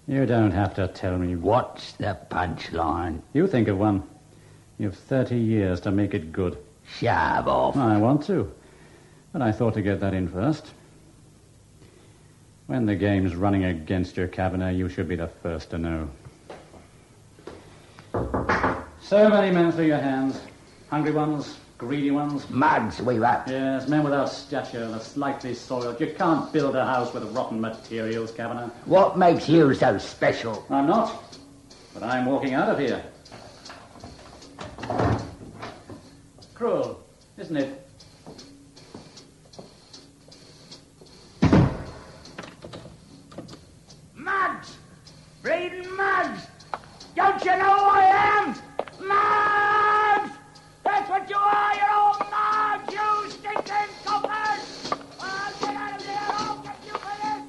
You don't have to tell me. What's the punchline? You think of one. You've 30 years to make it good. Shove off. I want to, but I thought to get that in first. When the game's running against you, Kavanagh, you should be the first to know. So many men through your hands. Hungry ones, greedy ones. Mugs, we were. Yes, men without stature, the slightly soiled. You can't build a house with rotten materials, Kavanagh. What makes you so special? I'm not, but I'm walking out of here. Cruel, isn't it? Mugs! Bleeding mugs! Don't you know who I am? Mugs! That's what you are, you're all mugs, you stinking coppers! I'll get out of here, I'll get you for this!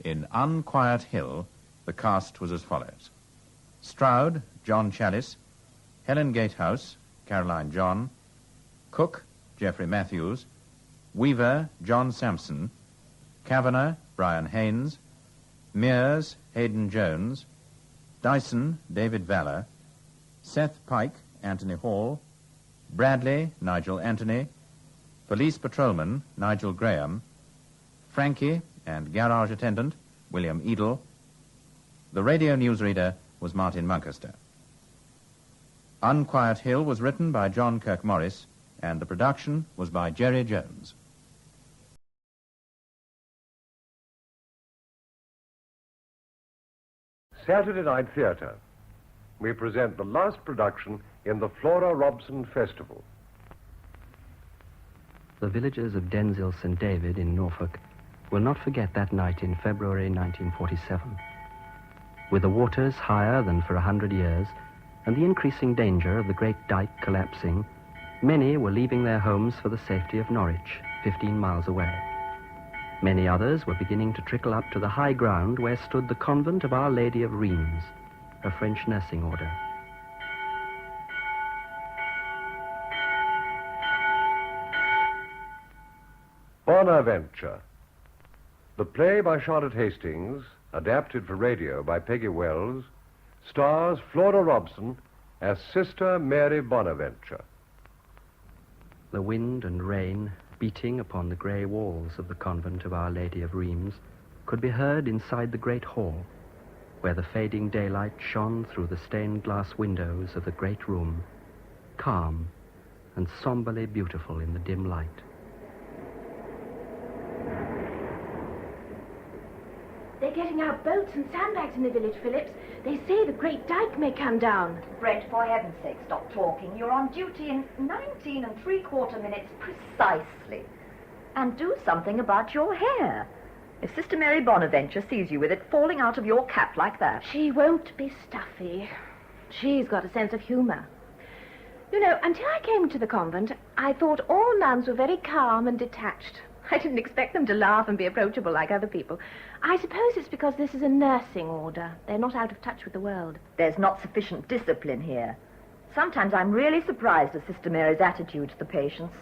You In Unquiet Hill, the cast was as follows. Stroud, John Challis, Helen Gatehouse, Caroline John, Cook, Geoffrey Matthews, Weaver, John Sampson, Kavanagh, Brian Haynes, Mears, Hayden Jones, Dyson, David Valler, Seth Pike, Anthony Hall, Bradley, Nigel Anthony, Police Patrolman, Nigel Graham, Frankie and Garage Attendant, William Edel. The radio newsreader was Martin Muncaster. Unquiet Hill was written by John Kirkmorris, and the production was by Jerry Jones. Saturday Night Theatre. We present the last production in the Flora Robson Festival. The villagers of Denzil St. David in Norfolk will not forget that night in February 1947. With the waters higher than for 100 years and the increasing danger of the great dike collapsing, many were leaving their homes for the safety of Norwich, 15 miles away. Many others were beginning to trickle up to the high ground where stood the convent of Our Lady of Rheims, a French nursing order. Bonaventure. The play by Charlotte Hastings, adapted for radio by Peggy Wells, stars Flora Robson as Sister Mary Bonaventure. The wind and rain, beating upon the grey walls of the convent of Our Lady of Rheims, could be heard inside the great hall, where the fading daylight shone through the stained glass windows of the great room, calm and somberly beautiful in the dim light. They're getting out boats and sandbags in the village, Phillips. They say the great dike may come down. Brent, for heaven's sake, stop talking. You're on duty in 19 3/4 minutes precisely. And do something about your hair. If Sister Mary Bonaventure sees you with it falling out of your cap like that... She won't be stuffy. She's got a sense of humor. You know, until I came to the convent, I thought all nuns were very calm and detached. I didn't expect them to laugh and be approachable like other people. I suppose it's because this is a nursing order. They're not out of touch with the world. There's not sufficient discipline here. Sometimes I'm really surprised at Sister Mary's attitude to the patients.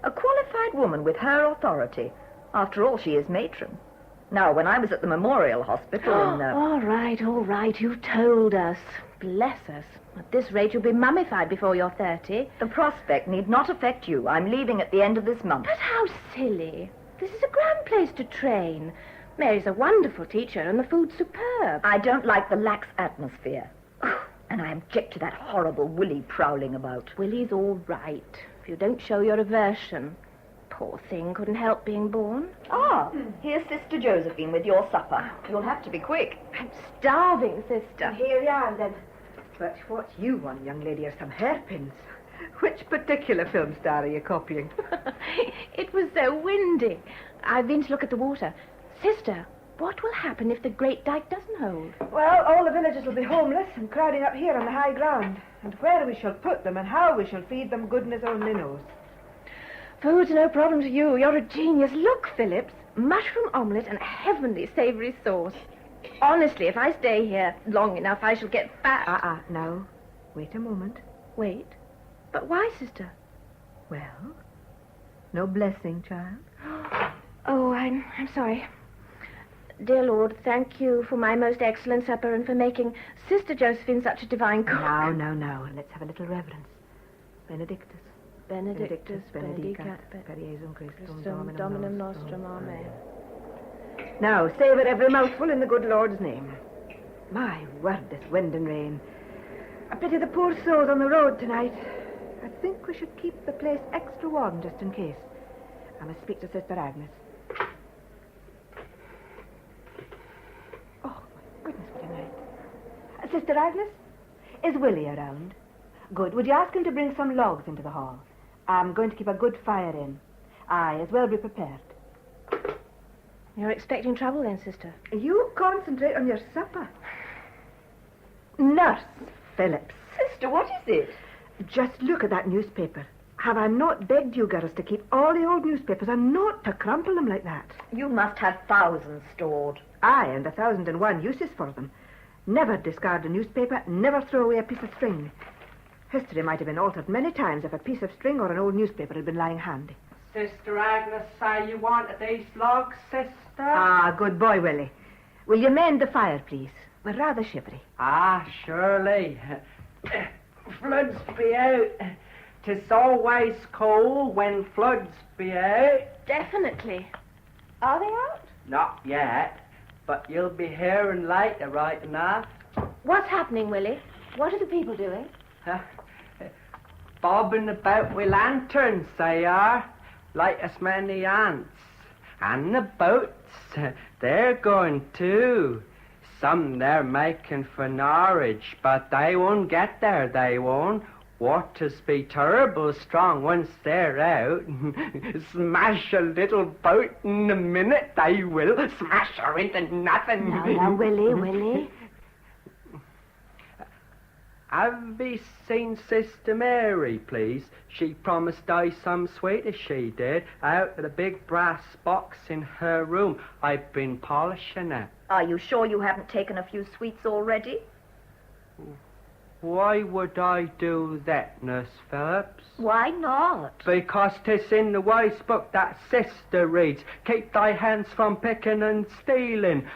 A qualified woman with her authority. After all, she is matron. Now, when I was at the Memorial Hospital in... All right, you told us. Bless us. At this rate, you'll be mummified before you're 30. The prospect need not affect you. I'm leaving at the end of this month. But how silly. This is a grand place to train. Mary's a wonderful teacher, and the food's superb. I don't like the lax atmosphere. And I object to that horrible Willie prowling about. Willie's all right, if you don't show your aversion. Poor thing, couldn't help being born. Ah, here's Sister Josephine with your supper. You'll have to be quick. I'm starving, sister. Here you are, then. But what you want, young lady, are some hairpins. Which particular film star are you copying? It was so windy. I've been to look at the water. Sister, what will happen if the great dike doesn't hold? Well, all the villagers will be homeless and crowding up here on the high ground. And where we shall put them and how we shall feed them, goodness only knows. Food's no problem to you. You're a genius. Look, Phillips, mushroom omelette and heavenly savoury sauce. Honestly, if I stay here long enough, I shall get fat. No. Wait a moment. Wait? But why, sister? Well, no blessing, child. Oh, I'm sorry. Dear Lord, thank you for my most excellent supper and for making Sister Josephine such a divine cook. No. Let's have a little reverence. Benedictus. Benedictus benedicat per Iesum Christum Dominum nostrum. Amen. Now, savour every mouthful in the good Lord's name. My word, this wind and rain. I pity the poor souls on the road tonight. I think we should keep the place extra warm just in case. I must speak to Sister Agnes. Oh, my goodness, what a night. Sister Agnes, is Willie around? Good. Would you ask him to bring some logs into the hall? I'm going to keep a good fire in. Aye, as well be prepared. You're expecting trouble then, sister? You concentrate on your supper. Nurse Phillips. Sister, what is it? Just look at that newspaper. Have I not begged you girls to keep all the old newspapers and not to crumple them like that? You must have thousands stored. Aye, and 1,001 uses for them. Never discard a newspaper, never throw away a piece of string. History might have been altered many times if a piece of string or an old newspaper had been lying handy. Sister Agnes say you wanted these logs, sister? Ah, good boy, Willie. Will you mend the fire, please? We're rather shivery. Ah, surely. Floods be out. 'Tis always cold when floods be out. Definitely. Are they out? Not yet, but you'll be hearing later, right enough. What's happening, Willie? What are the people doing? Bobbing about with lanterns, they are, like as many ants. And the boats, they're going too. Some they're making for Norwich, but they won't get there, they won't. Waters be terrible strong once they're out. Smash a little boat in a minute, they will. Smash her into nothing. Now, Willie. Have we seen Sister Mary, please? She promised I some sweetest, she did, out of the big brass box in her room. I've been polishing it. Are you sure you haven't taken a few sweets already? Why would I do that, Nurse Phillips? Why not? Because 'tis in the wise book that sister reads. Keep thy hands from picking and stealing.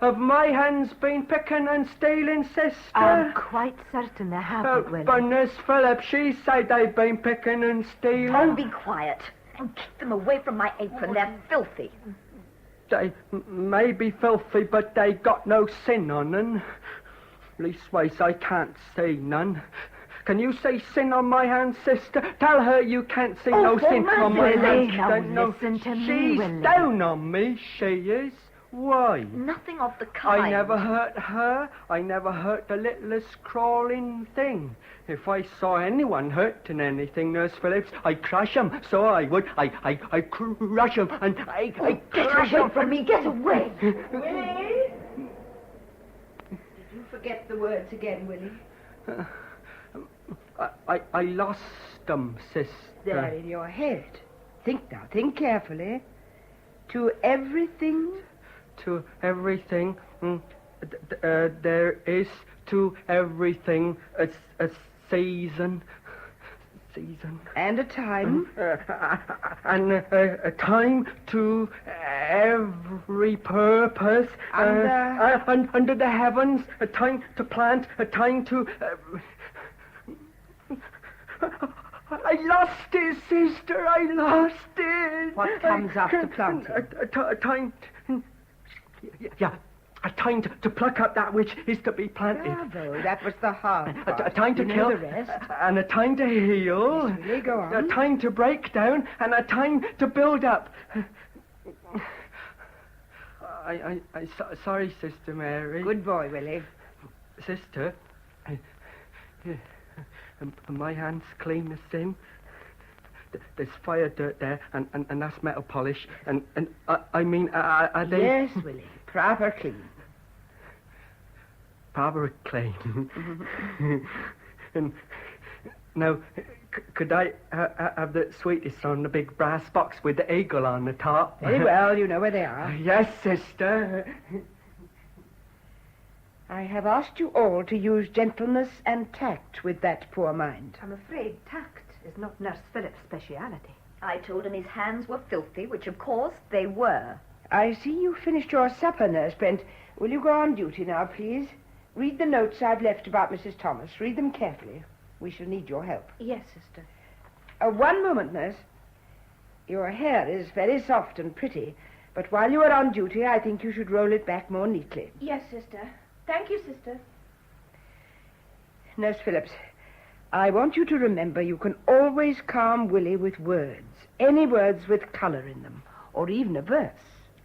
Have my hands been picking and stealing, sister? I'm quite certain they haven't, Willie. But Nurse Phillips, she said they've been picking and stealing. Oh, be quiet and keep them away from my apron. They're filthy. They may be filthy, but they got no sin on them. Leastways, I can't see none. Can you see sin on my hands, sister? Tell her you can't see no sin on my hands. Now listen to me, She's Willie. down on me, she is. Why? Nothing of the kind. I never hurt her. I never hurt the littlest crawling thing. If I saw anyone hurting anything, Nurse Phillips, I'd crush 'em. So I would. I'd crush 'em, and I Get away from me. Get away. Willie? Did you forget the words again, Willie? I lost them, sister. They're in your head. Think now. Think carefully. To everything? To everything. There is to everything a season. And a time? And a time to every purpose. Under the heavens, a time to plant, a time to... I lost it, sister, I lost it. What comes after planting? A time... Yeah, a time to pluck up that which is to be planted. Bravo, that was the hard part. A time to You kill, know the rest. and a time to heal. Yes, Willie, go on. A time to break down, and a time to build up. Sorry, Sister Mary. Good boy, Willie. Sister, my hands clean as sin. There's fire dirt there, and that's metal polish, and I mean, are they... Yes, Willie, proper clean. Proper clean. And now, could I have the sweetest on the big brass box with the eagle on the top? Very well, you know where they are. Yes, sister. I have asked you all to use gentleness and tact with that poor mind. I'm afraid tact is not Nurse Phillips' speciality. I told him his hands were filthy, which of course they were. I see you finished your supper, Nurse Brent. Will you go on duty now, please? Read the notes I've left about Mrs. Thomas. Read them carefully. We shall need your help. Yes, sister. One moment, nurse. Your hair is very soft and pretty, but while you are on duty, I think you should roll it back more neatly. Yes, sister. Thank you, sister. Nurse Phillips, I want you to remember you can always calm Willie with words. Any words with colour in them, or even a verse.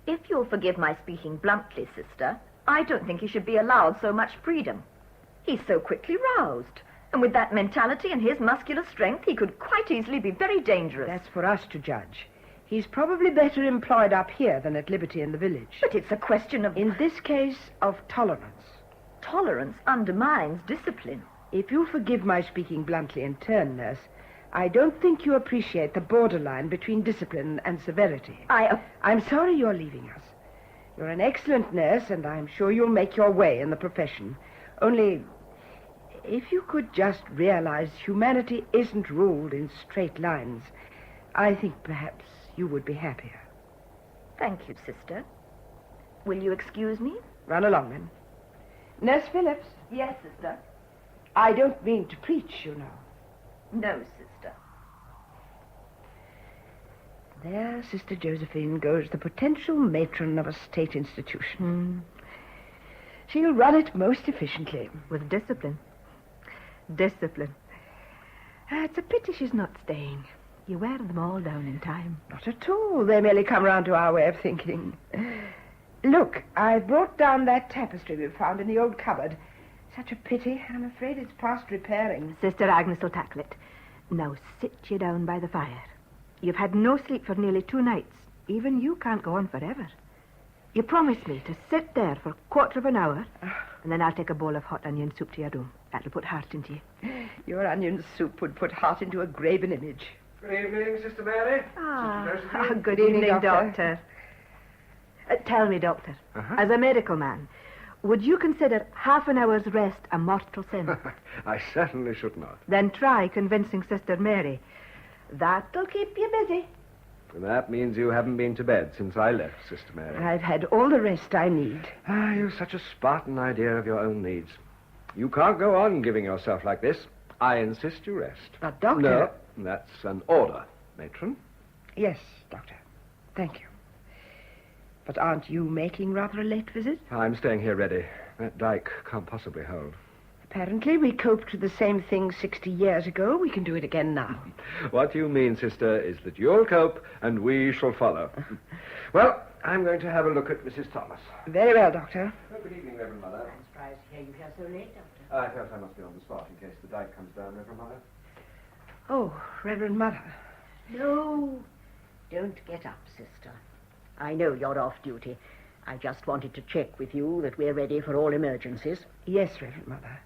If you'll forgive my speaking bluntly, sister, I don't think he should be allowed so much freedom. He's so quickly roused. And with that mentality and his muscular strength, he could quite easily be very dangerous. That's for us to judge. He's probably better employed up here than at liberty in the village. But it's a question of... In this case, of tolerance. Tolerance undermines discipline. If you'll forgive my speaking bluntly in turn, nurse, I don't think you appreciate the borderline between discipline and severity. I'm sorry you're leaving us. You're an excellent nurse, and I'm sure you'll make your way in the profession. Only, if you could just realize humanity isn't ruled in straight lines, I think perhaps you would be happier. Thank you, sister. Will you excuse me? Run along, then. Nurse Phillips. Yes, sister. I don't mean to preach, you know. No, sister. There, Sister Josephine goes the potential matron of a state institution. She'll run it most efficiently. With discipline. Discipline. It's a pity she's not staying. You wear them all down in time. Not at all. They merely come round to our way of thinking. Look, I've brought down that tapestry we found in the old cupboard. Such a pity. I'm afraid it's past repairing. Sister Agnes will tackle it. Now sit you down by the fire. You've had no sleep for nearly 2 nights. Even you can't go on forever. You promised me to sit there for a quarter of an hour, and then I'll take a bowl of hot onion soup to your room. That'll put heart into you. Your onion soup would put heart into a graven image. Good evening, Sister Mary. Good evening, Doctor. Tell me, Doctor, as a medical man, would you consider half an hour's rest a mortal sin? I certainly should not. Then try convincing Sister Mary. That'll keep you busy. And that means you haven't been to bed since I left, Sister Mary. I've had all the rest I need. You've such a Spartan idea of your own needs. You can't go on giving yourself like this. I insist you rest. But, Doctor... No, that's an order, matron. Yes, Doctor. Thank you. But aren't you making rather a late visit? I'm staying here ready. That dyke can't possibly hold. Apparently we coped with the same thing 60 years ago. We can do it again now. What you mean, sister, is that you'll cope and we shall follow. Well, I'm going to have a look at Mrs. Thomas. Very well, Doctor. Good evening, Reverend Mother. I'm surprised to hear you here so late, Doctor. I felt I must be on the spot in case the dyke comes down, Reverend Mother. Oh, Reverend Mother. No, don't get up, sister. I know you're off duty. I just wanted to check with you that we're ready for all emergencies. Yes, Reverend Mother.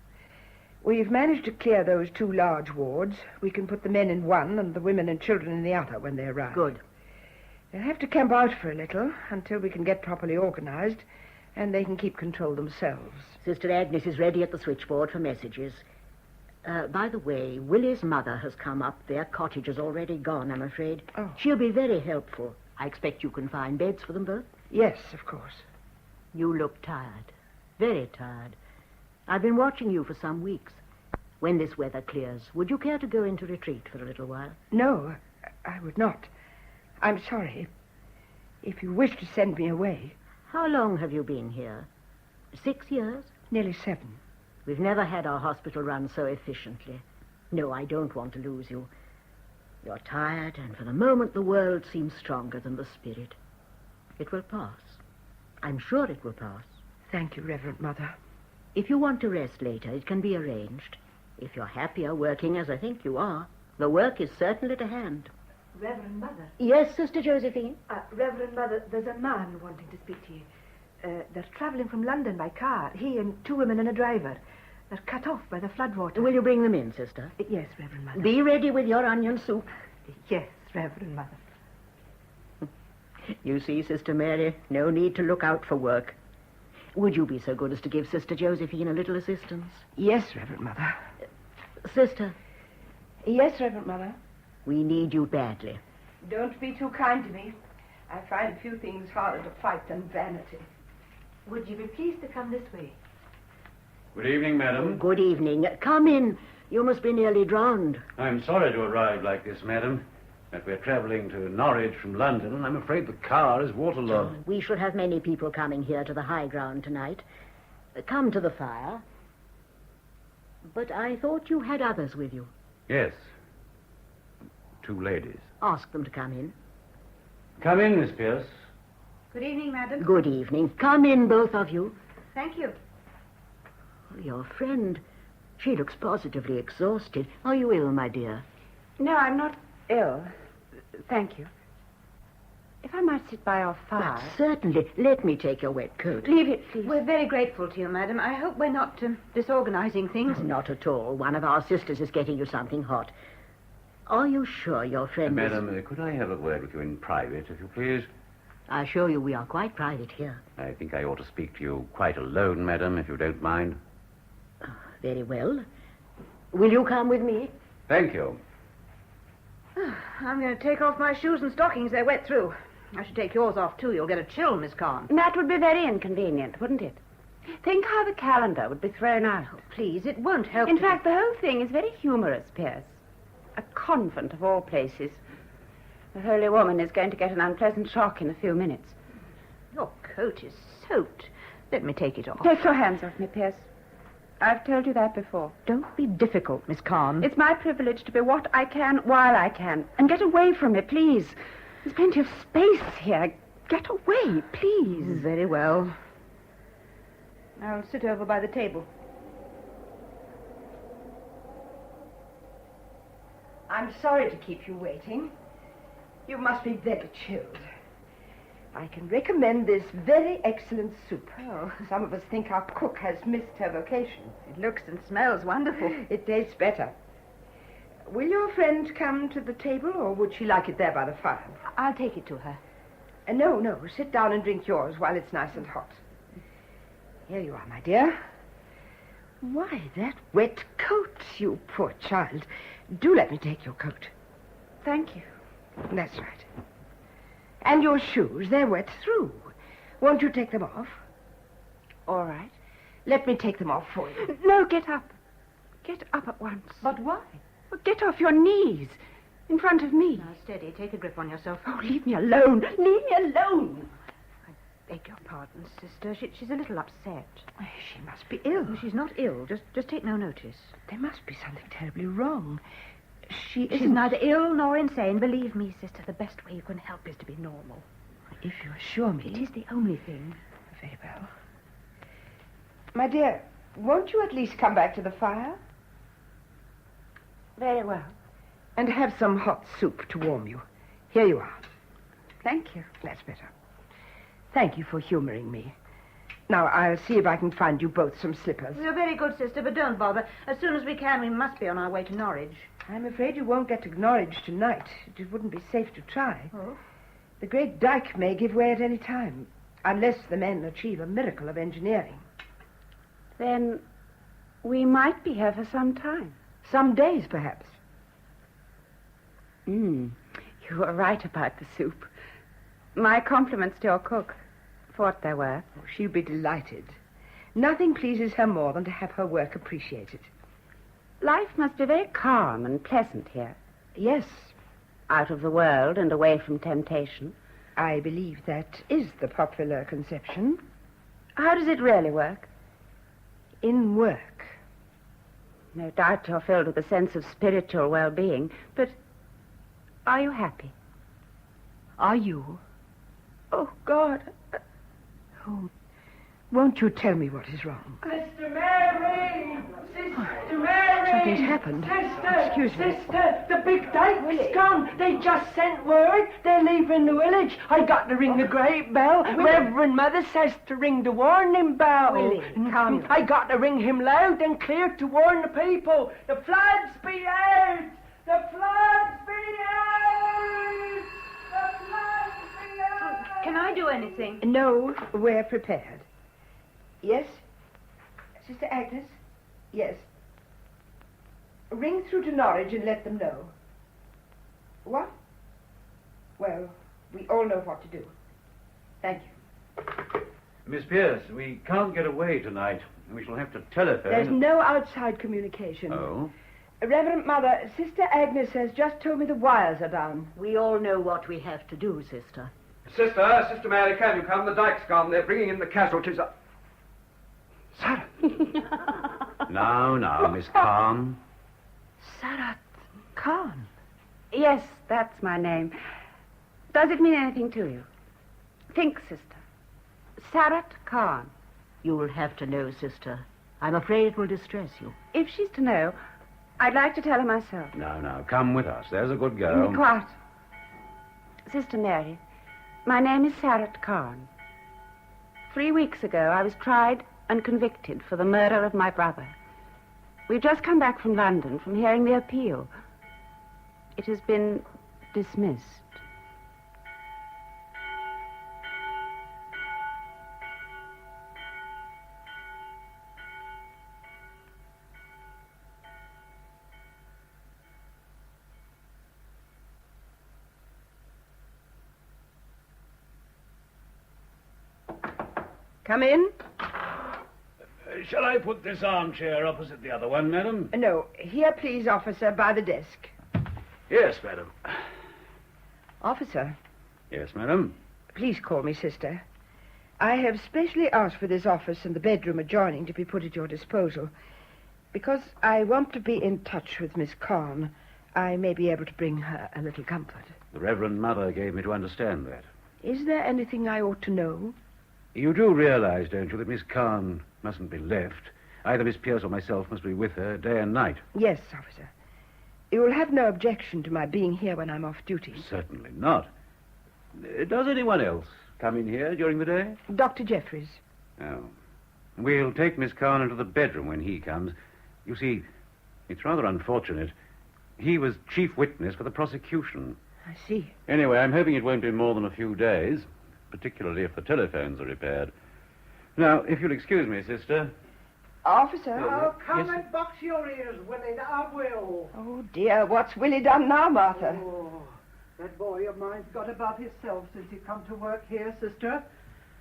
We've managed to clear those 2 large wards. We can put the men in one and the women and children in the other when they arrive. Good. They'll have to camp out for a little until we can get properly organized, and they can keep control themselves. Sister Agnes is ready at the switchboard for messages. By the way, Willie's mother has come up. Their cottage is already gone, I'm afraid. Oh. She'll be very helpful. I expect you can find beds for them both? Yes, of course. You look tired. Very tired. I've been watching you for some weeks. When this weather clears, would you care to go into retreat for a little while? No, I would not. I'm sorry. If you wish to send me away. How long have you been here? 6 years? Nearly 7. We've never had our hospital run so efficiently. No, I don't want to lose you. You're tired, and for the moment the world seems stronger than the spirit. It will pass. I'm sure it will pass. Thank you, Reverend Mother. If you want to rest later, it can be arranged. If you're happier working as I think you are, the work is certainly to hand. Reverend Mother. Yes, Sister Josephine? Reverend Mother, there's a man wanting to speak to you. They're travelling from London by car. He and 2 women and a driver. They're cut off by the floodwater. Will you bring them in, Sister? Yes, Reverend Mother. Be ready with your onion soup. Yes, Reverend Mother. You see, Sister Mary, no need to look out for work. Would you be so good as to give Sister Josephine a little assistance? Yes, Reverend Mother. Sister. Yes, Reverend Mother. We need you badly. Don't be too kind to me. I find few things harder to fight than vanity. Would you be pleased to come this way? Good evening, madam. Good evening. Come in. You must be nearly drowned. I'm sorry to arrive like this, madam. But we're travelling to Norwich from London, and I'm afraid the car is waterlogged. We should have many people coming here to the high ground tonight. Come to the fire. But I thought you had others with you. Yes. 2 ladies. Ask them to come in. Come in, Miss Pierce. Good evening, madam. Good evening. Come in, both of you. Thank you. Your friend, she looks positively exhausted. Are you ill, my dear? No, I'm not ill. Thank you. If I might sit by our fire... Certainly. Let me take your wet coat. Leave it, please. We're very grateful to you, madam. I hope we're not disorganizing things. Not at all. One of our sisters is getting you something hot. Are you sure your friend Madam, could I have a word with you in private, if you please? I assure you we are quite private here. I think I ought to speak to you quite alone, madam, if you don't mind. Very well. Will you come with me? Thank you. I'm going to take off my shoes and stockings. They're wet through. I should take yours off, too. You'll get a chill, Miss Kahn. That would be very inconvenient, wouldn't it? Think how the calendar would be thrown out. Oh, please, it won't help. In fact, the whole thing is very humorous, Pierce. A convent of all places. The holy woman is going to get an unpleasant shock in a few minutes. Your coat is soaked. Let me take it off. Take your hands off me, Pierce. I've told you that before. Don't be difficult, Miss Kahn. It's my privilege to be what I can while I can. And get away from me, please. There's plenty of space here. Get away, please. Very well. I'll sit over by the table. I'm sorry to keep you waiting. You must be very chilled. I can recommend this very excellent soup. Oh, some of us think our cook has missed her vocation. It looks and smells wonderful. It tastes better. Will your friend come to the table, or would she like it there by the fire? I'll take it to her. No. Sit down and drink yours while it's nice and hot. Here you are, my dear. Why, that wet coat, you poor child. Do let me take your coat. Thank you. That's right. And your shoes, they're wet through. Won't you take them off? All right. Let me take them off for you. No, get up. Get up at once. But why? Well, get off your knees. In front of me. Now, steady. Take a grip on yourself. Oh, leave me alone. Leave me alone. I beg your pardon, sister. She's a little upset. She must be ill. She's not ill. Just take no notice. There must be something terribly wrong. She's neither ill nor insane. Believe me, sister, the best way you can help is to be normal. If you assure me. It is the only thing. Very well. My dear, won't you at least come back to the fire? Very well. And have some hot soup to warm you. Here you are. Thank you. That's better. Thank you for humoring me. Now, I'll see if I can find you both some slippers. You're very good, sister, but don't bother. As soon as we can, we must be on our way to Norwich. I'm afraid you won't get to Norwich tonight. It wouldn't be safe to try. Oh? The great dike may give way at any time, unless the men achieve a miracle of engineering. Then we might be here for some time. Some days, perhaps. You were right about the soup. My compliments to your cook, for what they're worth. Oh, she'll be delighted. Nothing pleases her more than to have her work appreciated. Life must be very calm and pleasant here. Yes. Out of the world and away from temptation. I believe that is the popular conception. How does it really work? In work. No doubt you're filled with a sense of spiritual well-being, but are you happy? Are you? Oh, God. Oh, won't you tell me what is wrong? Sister Mary! Sister Mary! Something's happened. Sister! Excuse me. Sister! The big dike's gone. They just sent word. They're leaving the village. I got to ring the great bell. Reverend Mother says to ring the warning bell. Willie, calm I got to ring him loud and clear to warn the people. The floods be out! The floods be out! The floods be out! Can I do anything? No, we're prepared. Yes? Sister Agnes? Yes. Ring through to Norwich and let them know. What? Well, we all know what to do. Thank you. Miss Pierce, we can't get away tonight. We shall have to telephone. There's no outside communication. Oh? Reverend Mother, Sister Agnes has just told me the wires are down. We all know what we have to do, sister. Sister Mary, can you come? The dike's gone. They're bringing in the casualties. Sarah. Now, Miss Calm. Sarah Khan. Yes, that's my name. Does it mean anything to you? Think, sister. Sarat Khan. You'll have to know, sister. I'm afraid it will distress you. If she's to know, I'd like to tell her myself. No, come with us. There's a good girl. Be quiet. Sister Mary, my name is Sarat Khan. 3 weeks ago, I was tried and convicted for the murder of my brother. We've just come back from London from hearing the appeal. It has been dismissed. Come in. Shall I put this armchair opposite the other one, madam? No. Here, please, officer, by the desk. Yes, madam. Officer. Yes, madam. Please call me sister. I have specially asked for this office and the bedroom adjoining to be put at your disposal. Because I want to be in touch with Miss Khan, I may be able to bring her a little comfort. The Reverend Mother gave me to understand that. Is there anything I ought to know? You do realize, don't you, that Miss Khan mustn't be left. Either Miss Pierce or myself must be with her day and night. Yes, officer. You will have no objection to my being here when I'm off duty. Certainly not. Does anyone else come in here during the day? Dr. Jeffries. Oh. We'll take Miss Khan into the bedroom when he comes. You see, it's rather unfortunate. He was chief witness for the prosecution. I see. Anyway, I'm hoping it won't be more than a few days, particularly if the telephones are repaired. Now, if you'll excuse me, sister. Officer. Oh, come Yes. and box your ears, Willie. I will. Oh, dear. What's Willie done now, Martha? Oh, that boy of mine's got above himself since he come to work here, sister.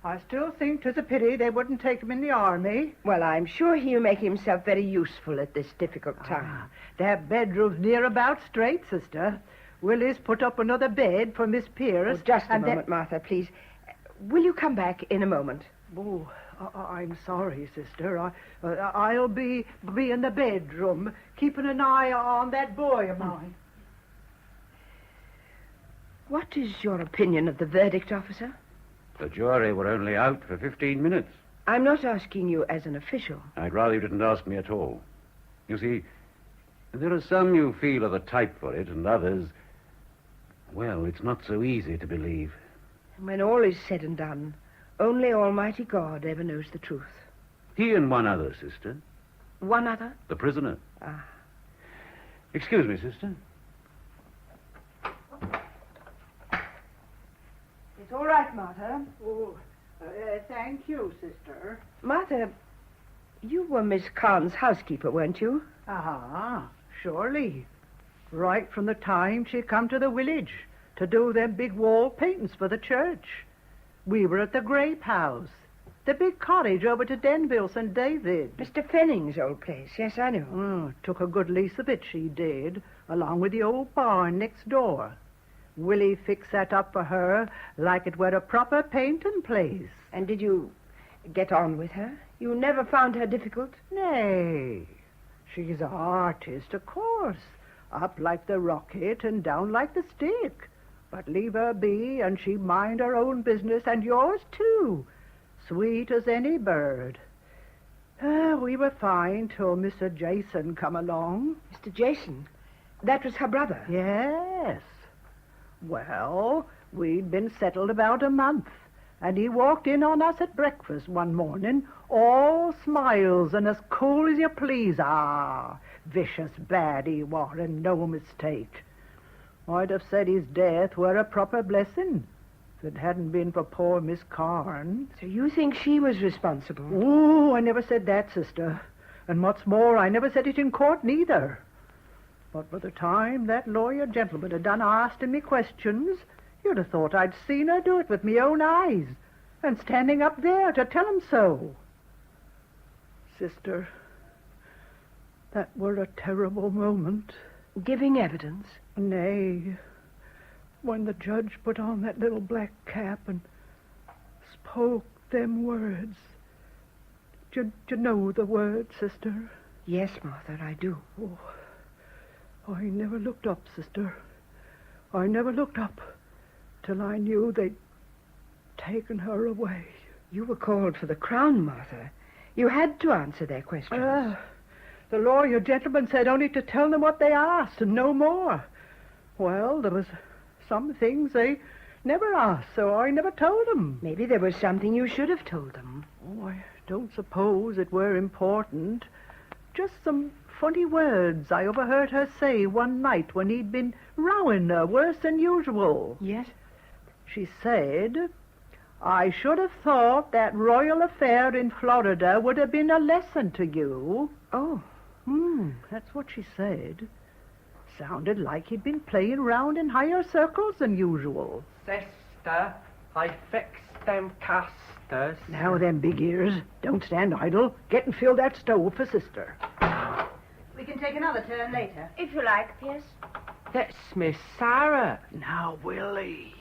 I still think 'tis a pity they wouldn't take him in the army. Well, I'm sure he'll make himself very useful at this difficult time. Their bedroom's near about straight, sister. Willie's put up another bed for Miss Pierce. Oh, just a and moment, Martha, please. Will you come back in a moment? Oh, I'm sorry, sister. I'll be in the bedroom, keeping an eye on that boy of mine. What is your opinion of the verdict, officer? The jury were only out for 15 minutes. I'm not asking you as an official. I'd rather you didn't ask me at all. You see, there are some you feel are the type for it, and others, well, it's not so easy to believe. When all is said and done, only Almighty God ever knows the truth. He and one other, sister. One other? The prisoner. Ah. Excuse me, sister. It's all right, Martha. Oh, thank you, sister. Martha, you were Miss Khan's housekeeper, weren't you? Ah, surely. Right from the time she come to the village to do them big wall paintings for the church. We were at the Grape House, the big cottage over to Denville St. David. Mr. Fenning's old place. Yes, I know. Took a good lease of it, she did, along with the old barn next door. Willie fixed that up for her like it were a proper painting place. And did you get on with her? You never found her difficult? Nay, she's an artist, of course. Up like the rocket and down like the stick. But leave her be, and she mind her own business, and yours too. Sweet as any bird. We were fine till Mr. Jason come along. Mr. Jason? That was her brother? Yes. Well, we'd been settled about a month, and he walked in on us at breakfast one morning, all smiles and as cool as you please. Ah, vicious bad he war, and no mistake. I'd have said his death were a proper blessing if it hadn't been for poor Miss Carn. So you think she was responsible? Oh, I never said that, sister. And what's more, I never said it in court, neither. But by the time that lawyer gentleman had done asking me questions, you'd have thought I'd seen her do it with me own eyes, and standing up there to tell him so. Sister, That were a terrible moment. Giving evidence? Nay. When the judge put on that little black cap and spoke them words. Do you know the words, sister? Yes, Martha, I do. Oh, I never looked up, sister. I never looked up till I knew they'd taken her away. You were called for the Crown, Martha. You had to answer their questions. The lawyer gentleman said only to tell them what they asked and no more. Well, there was some things they never asked, so I never told them. Maybe there was something you should have told them. Oh, I don't suppose it were important. Just some funny words I overheard her say one night when he'd been rowing her worse than usual. Yes? She said, I should have thought that royal affair in Florida would have been a lesson to you. Oh. That's what she said. Sounded like he'd been playing round in higher circles than usual. Sister, I fixed them casters. Now then, big ears, don't stand idle. Get and fill that stove for sister. We can take another turn later. If you like, Pierce. That's Miss Sarah. Now, Willie.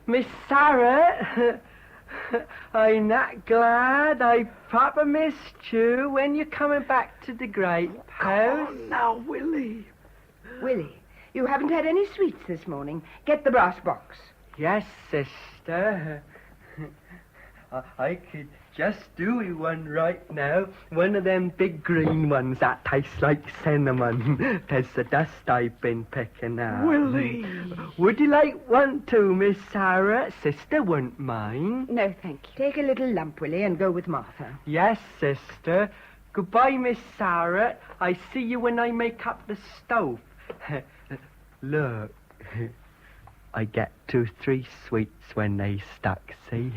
Miss Sarah, I'm not glad I proper missed you when you're coming back to the great house. Come on now, Willie. Willie, you haven't had any sweets this morning. Get the brass box. Yes, sister. I could just do you one right now. One of them big green ones that tastes like cinnamon. There's the dust I've been picking out. Willie. Would you like one too, Miss Sarah? Sister wouldn't mind. No, thank you. Take a little lump, Willie, and go with Martha. Yes, sister. Goodbye, Miss Sarah. I see you when I make up the stove. Look. I get 2-3 sweets when they stuck, see?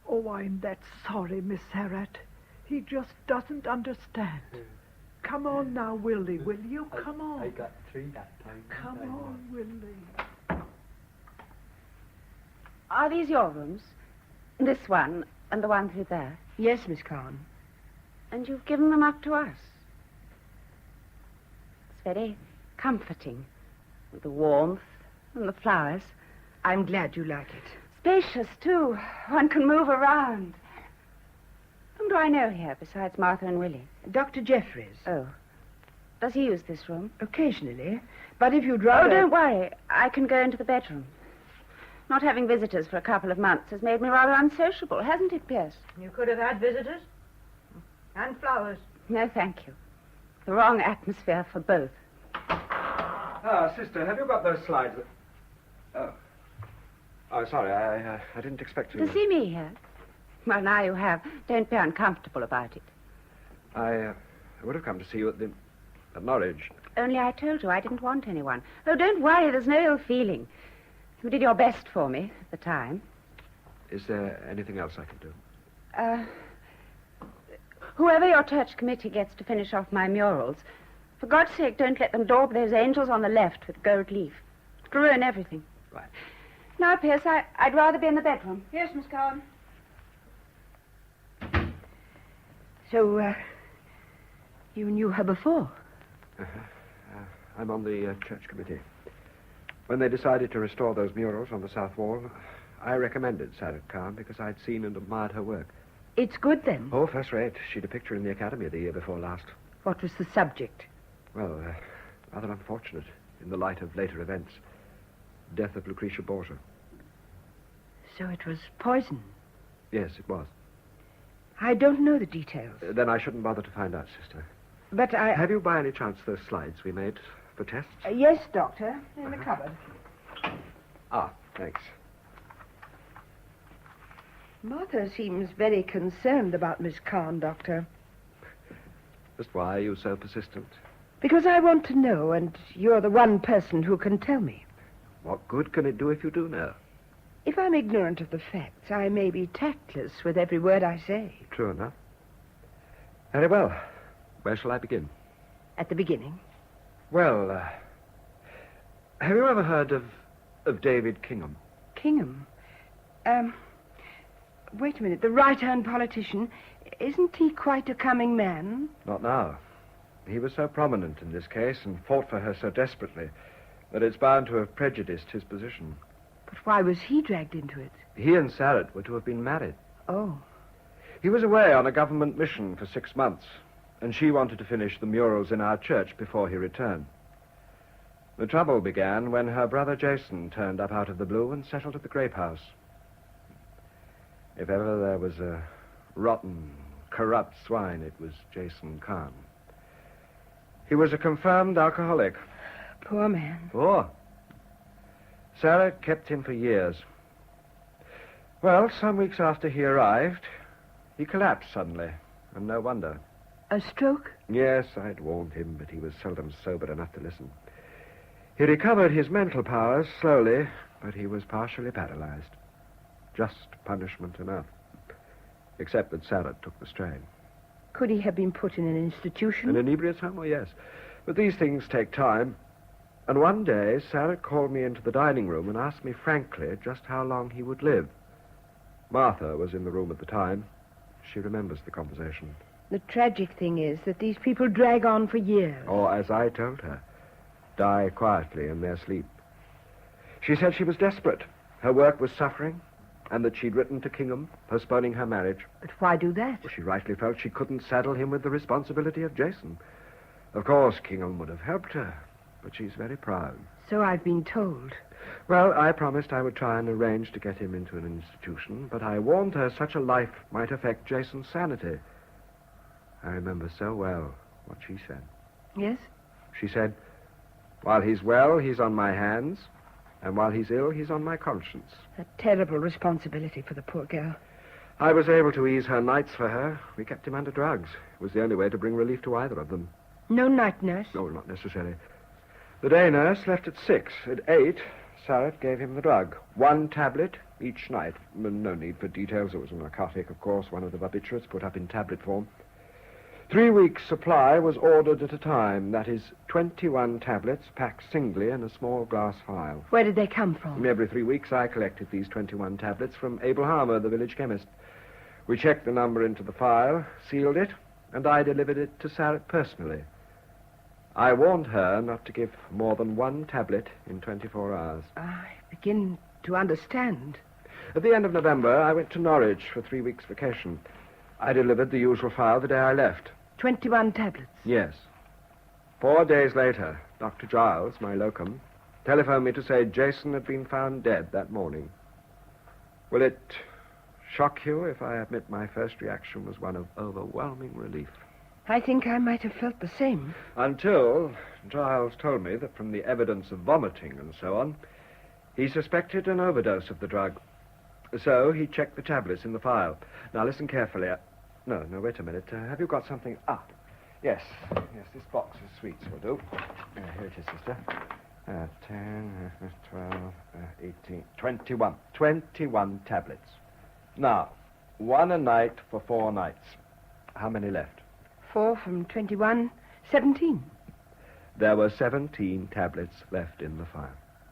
Oh, I'm that sorry, Miss Sarrat. He just doesn't understand. Come on now, Willie, will you? Come on. I got 3 that time. Come on, Willie. Are these your rooms? This one and the one through there? Yes, Miss Khan. And you've given them up to us? It's very comforting. With the warmth and the flowers. I'm glad you like it. Spacious, too. One can move around. Whom do I know here besides Martha and Willie? Dr. Jeffries. Oh. Does he use this room? Occasionally. But if you'd rather... Oh, don't worry. I can go into the bedroom. Not having visitors for a couple of months has made me rather unsociable, hasn't it, Pierce? You could have had visitors. And flowers. No, thank you. The wrong atmosphere for both. Ah, sister, have you got those slides? Oh, sorry, I didn't expect to... To see me here? Well, now you have. Don't be uncomfortable about it. I would have come to see you at Norwich. Only I told you I didn't want anyone. Oh, don't worry, there's no ill feeling. You did your best for me at the time. Is there anything else I can do? Whoever your church committee gets to finish off my murals, for God's sake, don't let them daub those angels on the left with gold leaf. It'll ruin everything. Right. Now, Pierce, I'd rather be in the bedroom. Yes, Miss Cowan. So, you knew her before? I'm on the church committee. When they decided to restore those murals on the south wall, I recommended Sarah Khan because I'd seen and admired her work. It's good, then? Oh, first rate. She'd a picture in the Academy the year before last. What was the subject? Well, rather unfortunate in the light of later events. Death of Lucretia Borgia. So it was poison? Yes, it was. I don't know the details. Then I shouldn't bother to find out, sister. But I... Have you by any chance those slides we made for tests? Yes, Doctor. In the cupboard. Ah, thanks. Martha seems very concerned about Miss Khan, Doctor. Just why are you so persistent? Because I want to know, and you're the one person who can tell me. What good can it do if you do know? If I'm ignorant of the facts, I may be tactless with every word I say. True enough. Very well. Where shall I begin? At the beginning. Well, have you ever heard of David Kingham? Kingham? Wait a minute. The right-hand politician. Isn't he quite a coming man? Not now. He was so prominent in this case and fought for her so desperately that it's bound to have prejudiced his position. But why was he dragged into it? He and Sarah were to have been married. Oh. He was away on a government mission for 6 months, and she wanted to finish the murals in our church before he returned. The trouble began when her brother Jason turned up out of the blue and settled at the Grape House. If ever there was a rotten, corrupt swine, it was Jason Kahn. He was a confirmed alcoholic. Poor man. Poor. Sarah kept him for years. Well, some weeks after he arrived, he collapsed suddenly, and no wonder. A stroke? Yes, I'd warned him, but he was seldom sober enough to listen. He recovered his mental powers slowly, but he was partially paralyzed. Just punishment enough. Except that Sarah took the strain. Could he have been put in an institution? An inebriates home? Oh, yes. But these things take time. And one day, Sarah called me into the dining room and asked me frankly just how long he would live. Martha was in the room at the time. She remembers the conversation. The tragic thing is that these people drag on for years. Or, as I told her, die quietly in their sleep. She said she was desperate. Her work was suffering, and that she'd written to Kingham, postponing her marriage. But why do that? Well, she rightly felt she couldn't saddle him with the responsibility of Jason. Of course, Kingham would have helped her, but she's very proud. So I've been told. Well, I promised I would try and arrange to get him into an institution, but I warned her such a life might affect Jason's sanity. I remember so well what she said. Yes? She said, while he's well, he's on my hands, and while he's ill, he's on my conscience. A terrible responsibility for the poor girl. I was able to ease her nights for her. We kept him under drugs. It was the only way to bring relief to either of them. No night nurse? No, not necessary. The day nurse left at 6. At 8, Sarah gave him the drug. 1 tablet each night. No need for details. It was a narcotic, of course, one of the barbiturates put up in tablet form. 3 weeks' supply was ordered at a time. That is, 21 tablets packed singly in a small glass vial. Where did they come from? Every 3 weeks, I collected these 21 tablets from Abel Harmer, the village chemist. We checked the number into the file, sealed it, and I delivered it to Sarah personally. I warned her not to give more than 1 tablet in 24 hours. I begin to understand. At the end of November, I went to Norwich for 3 weeks' vacation. I delivered the usual file the day I left. 21 tablets? Yes. 4 days later, Dr. Giles, my locum, telephoned me to say Jason had been found dead that morning. Will it shock you if I admit my first reaction was one of overwhelming relief? I think I might have felt the same. Until Giles told me that from the evidence of vomiting and so on, he suspected an overdose of the drug. So he checked the tablets in the file. Now, listen carefully. No, wait a minute. Have you got something? Yes, this box of sweets will do. Here it is, sister. 10, 12, 18, 21. 21 tablets. Now, 1 a night for 4 nights. How many left? 4 from 21, 17. There were 17 tablets left in the file.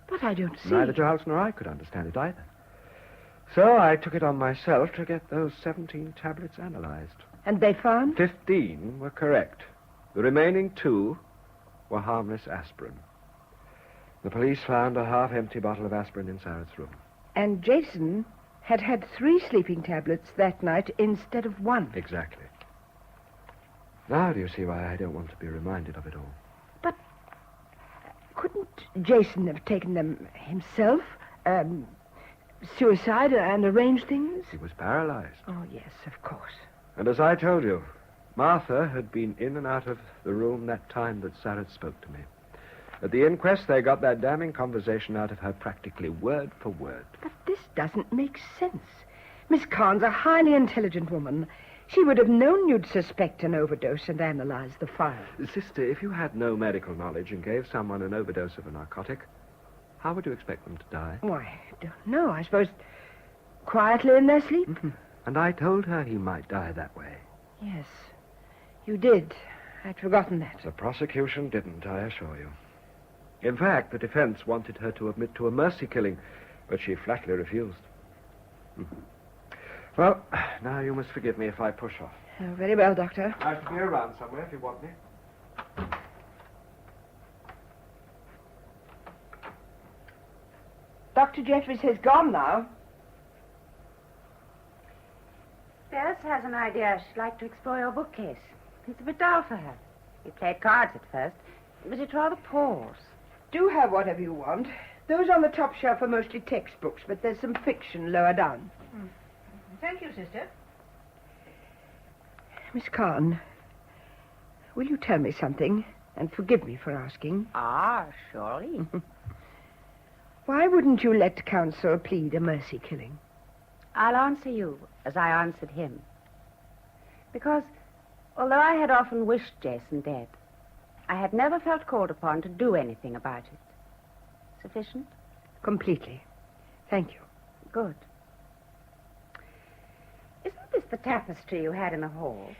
But I don't see. Neither Giles nor I could understand it either. So I took it on myself to get those 17 tablets analyzed. And they found? 15 were correct. The remaining 2 were harmless aspirin. The police found a half-empty bottle of aspirin in Sarah's room. And Jason had 3 sleeping tablets that night instead of 1. Exactly. Now do you see why I don't want to be reminded of it all? But couldn't Jason have taken them himself? Suicide and arranged things? He was paralyzed. Oh, yes, of course. And as I told you, Martha had been in and out of the room that time that Sarah spoke to me. At the inquest, they got that damning conversation out of her practically word for word. But this doesn't make sense. Miss Carn's a highly intelligent woman. She would have known you'd suspect an overdose and analyze the file. Sister, if you had no medical knowledge and gave someone an overdose of a narcotic, how would you expect them to die? Why, I don't know. I suppose quietly in their sleep. Mm-hmm. And I told her he might die that way. Yes, you did. I'd forgotten that. The prosecution didn't, I assure you. In fact, the defense wanted her to admit to a mercy killing, but she flatly refused. Mm-hmm. Well, now you must forgive me if I push off. Oh, very well, Doctor. I shall be around somewhere if you want me. Dr. Jeffries has gone now. Bess has an idea she'd like to explore your bookcase. It's a bit dull for her. We played cards at first, but it's rather pours. Do have whatever you want. Those on the top shelf are mostly textbooks, but there's some fiction lower down. Thank you, sister. Miss Carn, will you tell me something, and forgive me for asking? Ah, surely. Why wouldn't you let counsel plead a mercy killing? I'll answer you as I answered him. Because, although I had often wished Jason dead, I had never felt called upon to do anything about it. Sufficient? Completely. Thank you. Good. Isn't this the tapestry you had in the hall?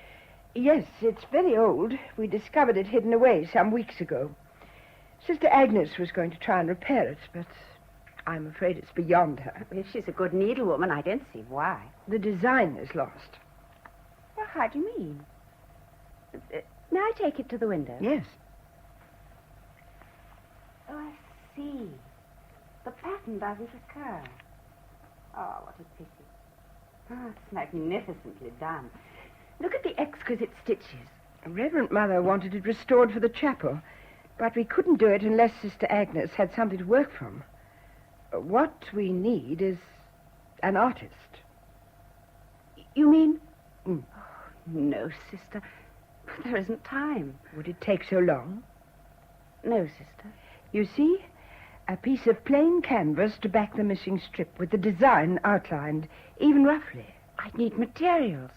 Yes, it's very old. We discovered it hidden away some weeks ago. Sister Agnes was going to try and repair it, but I'm afraid it's beyond her. If she's a good needlewoman, I don't see why. The design is lost. Well, how do you mean? May I take it to the window? Yes. Oh, I see. The pattern doesn't occur. Oh, what a pity. Oh, it's magnificently done. Look at the exquisite stitches. Reverend Mother wanted it restored for the chapel, but we couldn't do it unless Sister Agnes had something to work from. What we need is an artist. You mean? Oh, no, sister. There isn't time. Would it take so long? No, sister. You see, a piece of plain canvas to back the missing strip with the design outlined, even roughly. I'd need materials,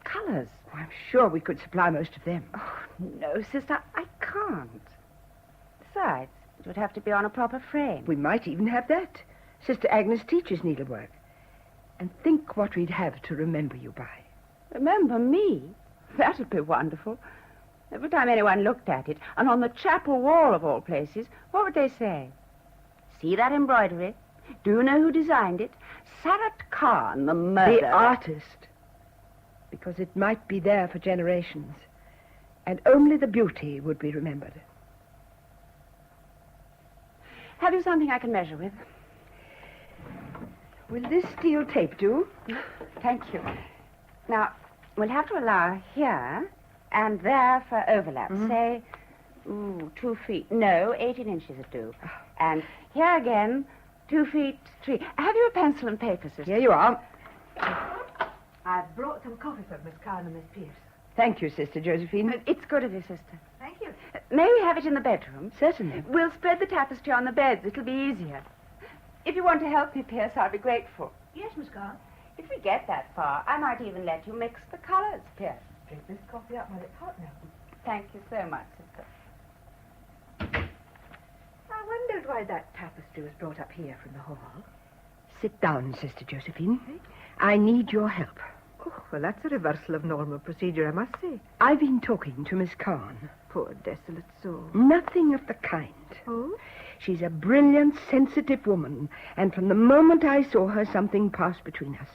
colors. Oh, I'm sure we could supply most of them. Oh, no, sister, I can't. Besides, it would have to be on a proper frame. We might even have that. Sister Agnes teaches needlework. And think what we'd have to remember you by. Remember me? That'd be wonderful. Every time anyone looked at it, and on the chapel wall of all places, what would they say? See that embroidery? Do you know who designed it? Sarat Khan, the murderer. The artist. Because it might be there for generations. And only the beauty would be remembered. Have you something I can measure with? Will this steel tape do? Thank you. Now, we'll have to allow here and there for overlap. Say, 2 feet. No, 18 inches would do. And here again, 2 feet 3. Have you a pencil and paper, sister? Here you are. I've brought some coffee for Miss Carn and Miss Pierce. Thank you, Sister Josephine. It's good of you, sister. Thank you. May we have it in the bedroom? Certainly. We'll spread the tapestry on the beds. It'll be easier. If you want to help me, Pierce, I'll be grateful. Yes, Miss Carn. If we get that far, I might even let you mix the colors, Pierce. Drink this coffee up while it's hot now. Thank you so much, sister. I wondered why that tapestry was brought up here from the hall. Sit down, Sister Josephine. I need your help. Oh, well, that's a reversal of normal procedure, I must say. I've been talking to Miss Carn. Poor desolate soul. Nothing of the kind. Oh? She's a brilliant, sensitive woman, and from the moment I saw her, something passed between us.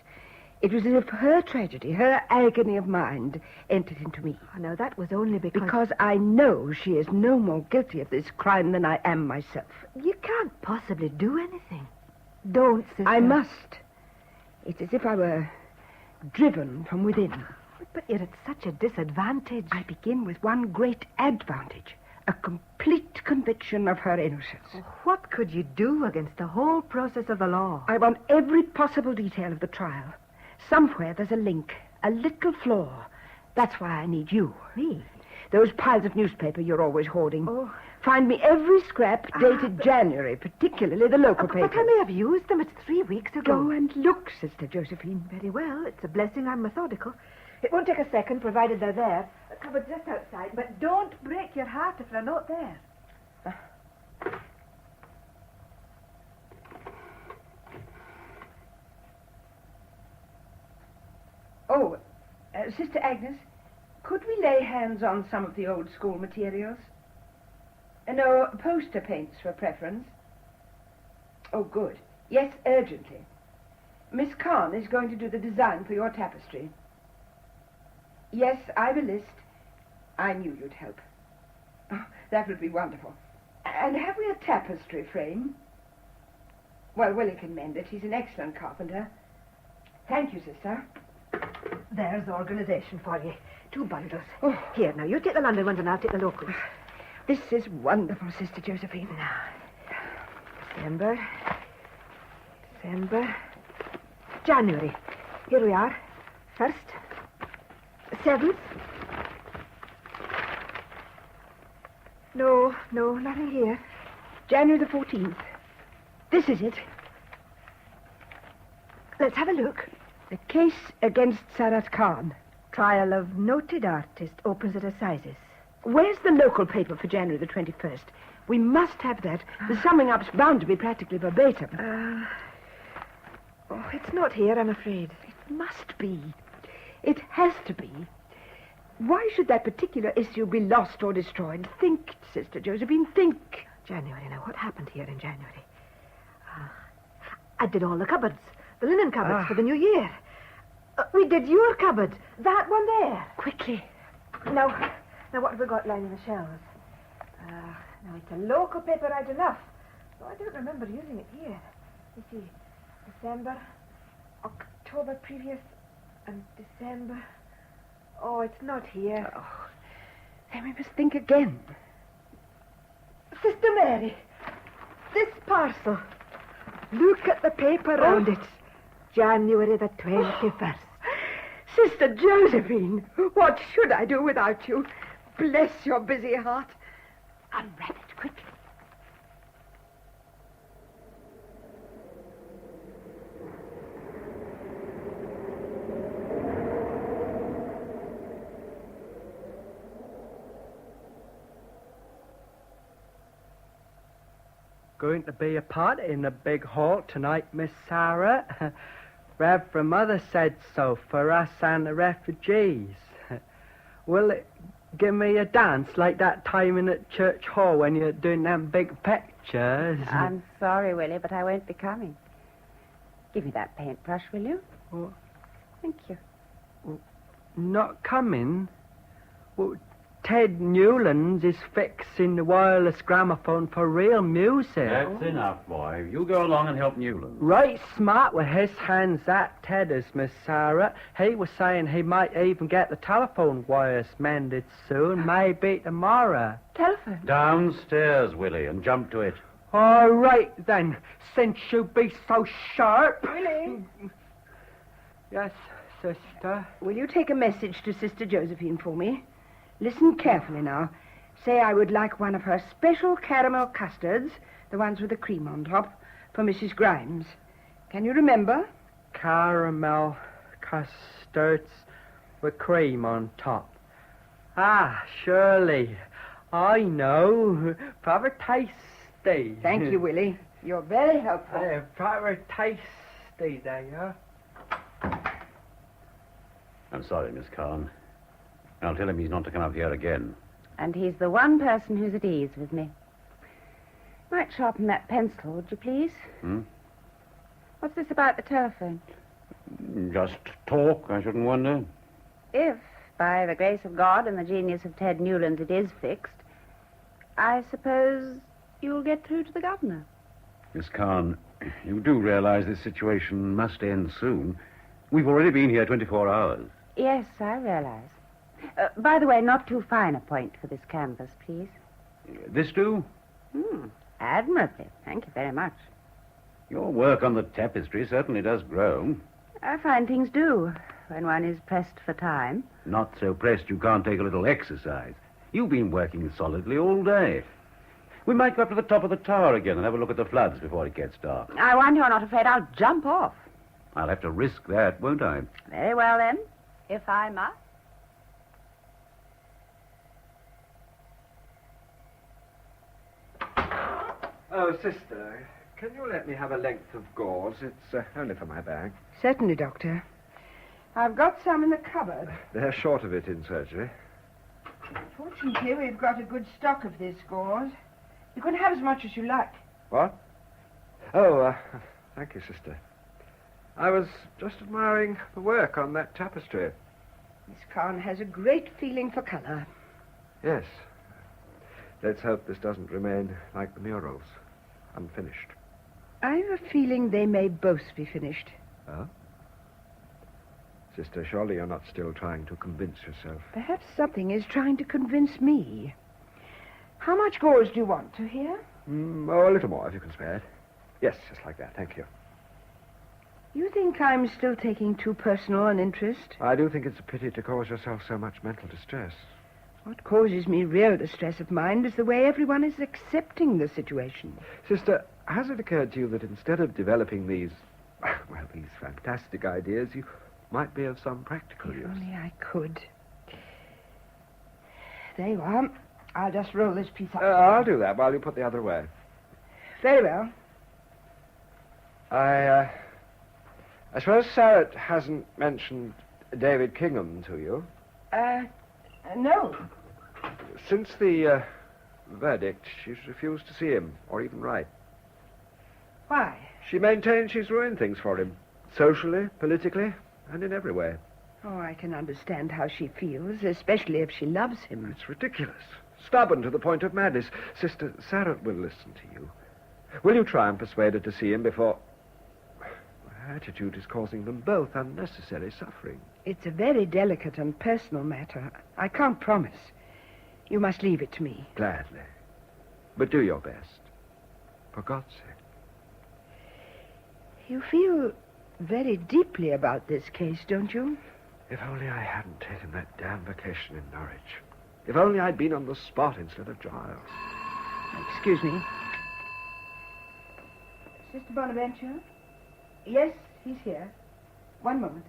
It was as if her tragedy, her agony of mind, entered into me. Oh, no, that was only because... Because I know she is no more guilty of this crime than I am myself. You can't possibly do anything. Don't, sister. I must. It's as if I were driven from within. But you're at such a disadvantage. I begin with one great advantage. A complete conviction of her innocence. What could you do against the whole process of the law? I want every possible detail of the trial. Somewhere there's a link, a little flaw. That's why I need you. Me? Those piles of newspaper you're always hoarding. Oh. Find me every scrap dated January, particularly the local paper. But I may have used them. It's 3 weeks ago. Go and look, Sister Josephine. Very well. It's a blessing I'm methodical. It won't take a second, provided they're there. A cupboard just outside. But don't break your heart if they're not there. Oh, Sister Agnes, could we lay hands on some of the old school materials? No, poster paints for preference. Oh, good. Yes, urgently. Miss Carn is going to do the design for your tapestry. Yes, I've a list. I knew you'd help. Oh, that would be wonderful. And have we a tapestry frame? Well, Willie can mend it. He's an excellent carpenter. Thank you, sister. There's organisation for you. 2 bundles. Oh. Here, now, you take the London ones and I'll take the locals. This is wonderful, Sister Josephine. December. January. Here we are. 1st. 7th. No, nothing here. January the 14th. This is it. Let's have a look. The case against Sarat Khan. Trial of noted artist, opens at assizes. Where's the local paper for January the 21st? We must have that. The summing up's bound to be practically verbatim. It's not here, I'm afraid. It must be. It has to be. Why should that particular issue be lost or destroyed? Think, Sister Josephine, think. January, now, what happened here in January? I did all the cupboards, the linen cupboards for the new year. We did your cupboard, that one there. Quickly. Now, what have we got lining the shelves? Now, it's a local paper right enough. Though I don't remember using it here. You see, December, October previous, and December. Oh, it's not here. Oh, then we must think again. Sister Mary, this parcel. Look at the paper around it. January the 21st. Sister Josephine, what should I do without you? Bless your busy heart. Unwrap it quickly. Going to be a party in the big hall tonight, Miss Sarah. Reverend Mother said so for us and the refugees. Will it give me a dance like that time in the church hall when you're doing them big pictures? I'm sorry, Willie, but I won't be coming. Give me that paintbrush, will you? Well, thank you. Well, not coming? Well, Ted Newlands is fixing the wireless gramophone for real music. That's enough, boy. You go along and help Newlands. Right smart with his hands, that Ted is, Miss Sarah. He was saying he might even get the telephone wires mended soon, maybe tomorrow. Telephone? Downstairs, Willie, and jump to it. All right, then, since you be so sharp. Willie? Yes, sister? Will you take a message to Sister Josephine for me? Listen carefully now. Say I would like one of her special caramel custards, the ones with the cream on top, for Mrs. Grimes. Can you remember? Caramel custards with cream on top. Ah, surely. I know. Proper tasty. Thank you, Willie. You're very helpful. Proper tasty, there you are. I'm sorry, Miss Khan. I'll tell him he's not to come up here again. And he's the one person who's at ease with me. Might sharpen that pencil, would you please? What's this about the telephone? Just talk, I shouldn't wonder. If, by the grace of God and the genius of Ted Newlands, it is fixed, I suppose you'll get through to the governor. Miss Khan, you do realize this situation must end soon. We've already been here 24 hours. Yes, I realize. By the way, not too fine a point for this canvas, please. This do? Admirably. Thank you very much. Your work on the tapestry certainly does grow. I find things do when one is pressed for time. Not so pressed you can't take a little exercise. You've been working solidly all day. We might go up to the top of the tower again and have a look at the floods before it gets dark. I wonder you're not afraid I'll jump off. I'll have to risk that, won't I? Very well, then, if I must. Oh, sister, can you let me have a length of gauze? It's only for my bag. Certainly, Doctor. I've got some in the cupboard. They're short of it in surgery. Fortunately, we've got a good stock of this gauze. You can have as much as you like. What? Oh, thank you, sister. I was just admiring the work on that tapestry. Miss Carn has a great feeling for colour. Yes. Let's hope this doesn't remain like the murals, unfinished. I've a feeling they may both be finished. Oh? Sister, surely you're not still trying to convince yourself. Perhaps something is trying to convince me. How much gauze do you want to hear? A little more, if you can spare it. Yes, just like that, thank you. You think I'm still taking too personal an interest? I do think it's a pity to cause yourself so much mental distress. What causes me real distress of mind is the way everyone is accepting the situation. Sister, has it occurred to you that instead of developing these fantastic ideas, you might be of some practical use? If only I could. There you are. I'll just roll this piece up. I'll do that while you put the other away. Very well. I suppose Sarah hasn't mentioned David Kingham to you? No. Since the verdict, she's refused to see him, or even write. Why? She maintains she's ruined things for him, socially, politically, and in every way. Oh, I can understand how she feels, especially if she loves him. It's ridiculous. Stubborn to the point of madness. Sister, Sarah will listen to you. Will you try and persuade her to see him before... Her attitude is causing them both unnecessary suffering. It's a very delicate and personal matter. I can't promise. You must leave it to me. Gladly. But do your best. For God's sake. You feel very deeply about this case, don't you? If only I hadn't taken that damn vacation in Norwich. If only I'd been on the spot instead of Giles. Excuse me. Sister Bonaventure? Yes, he's here. One moment.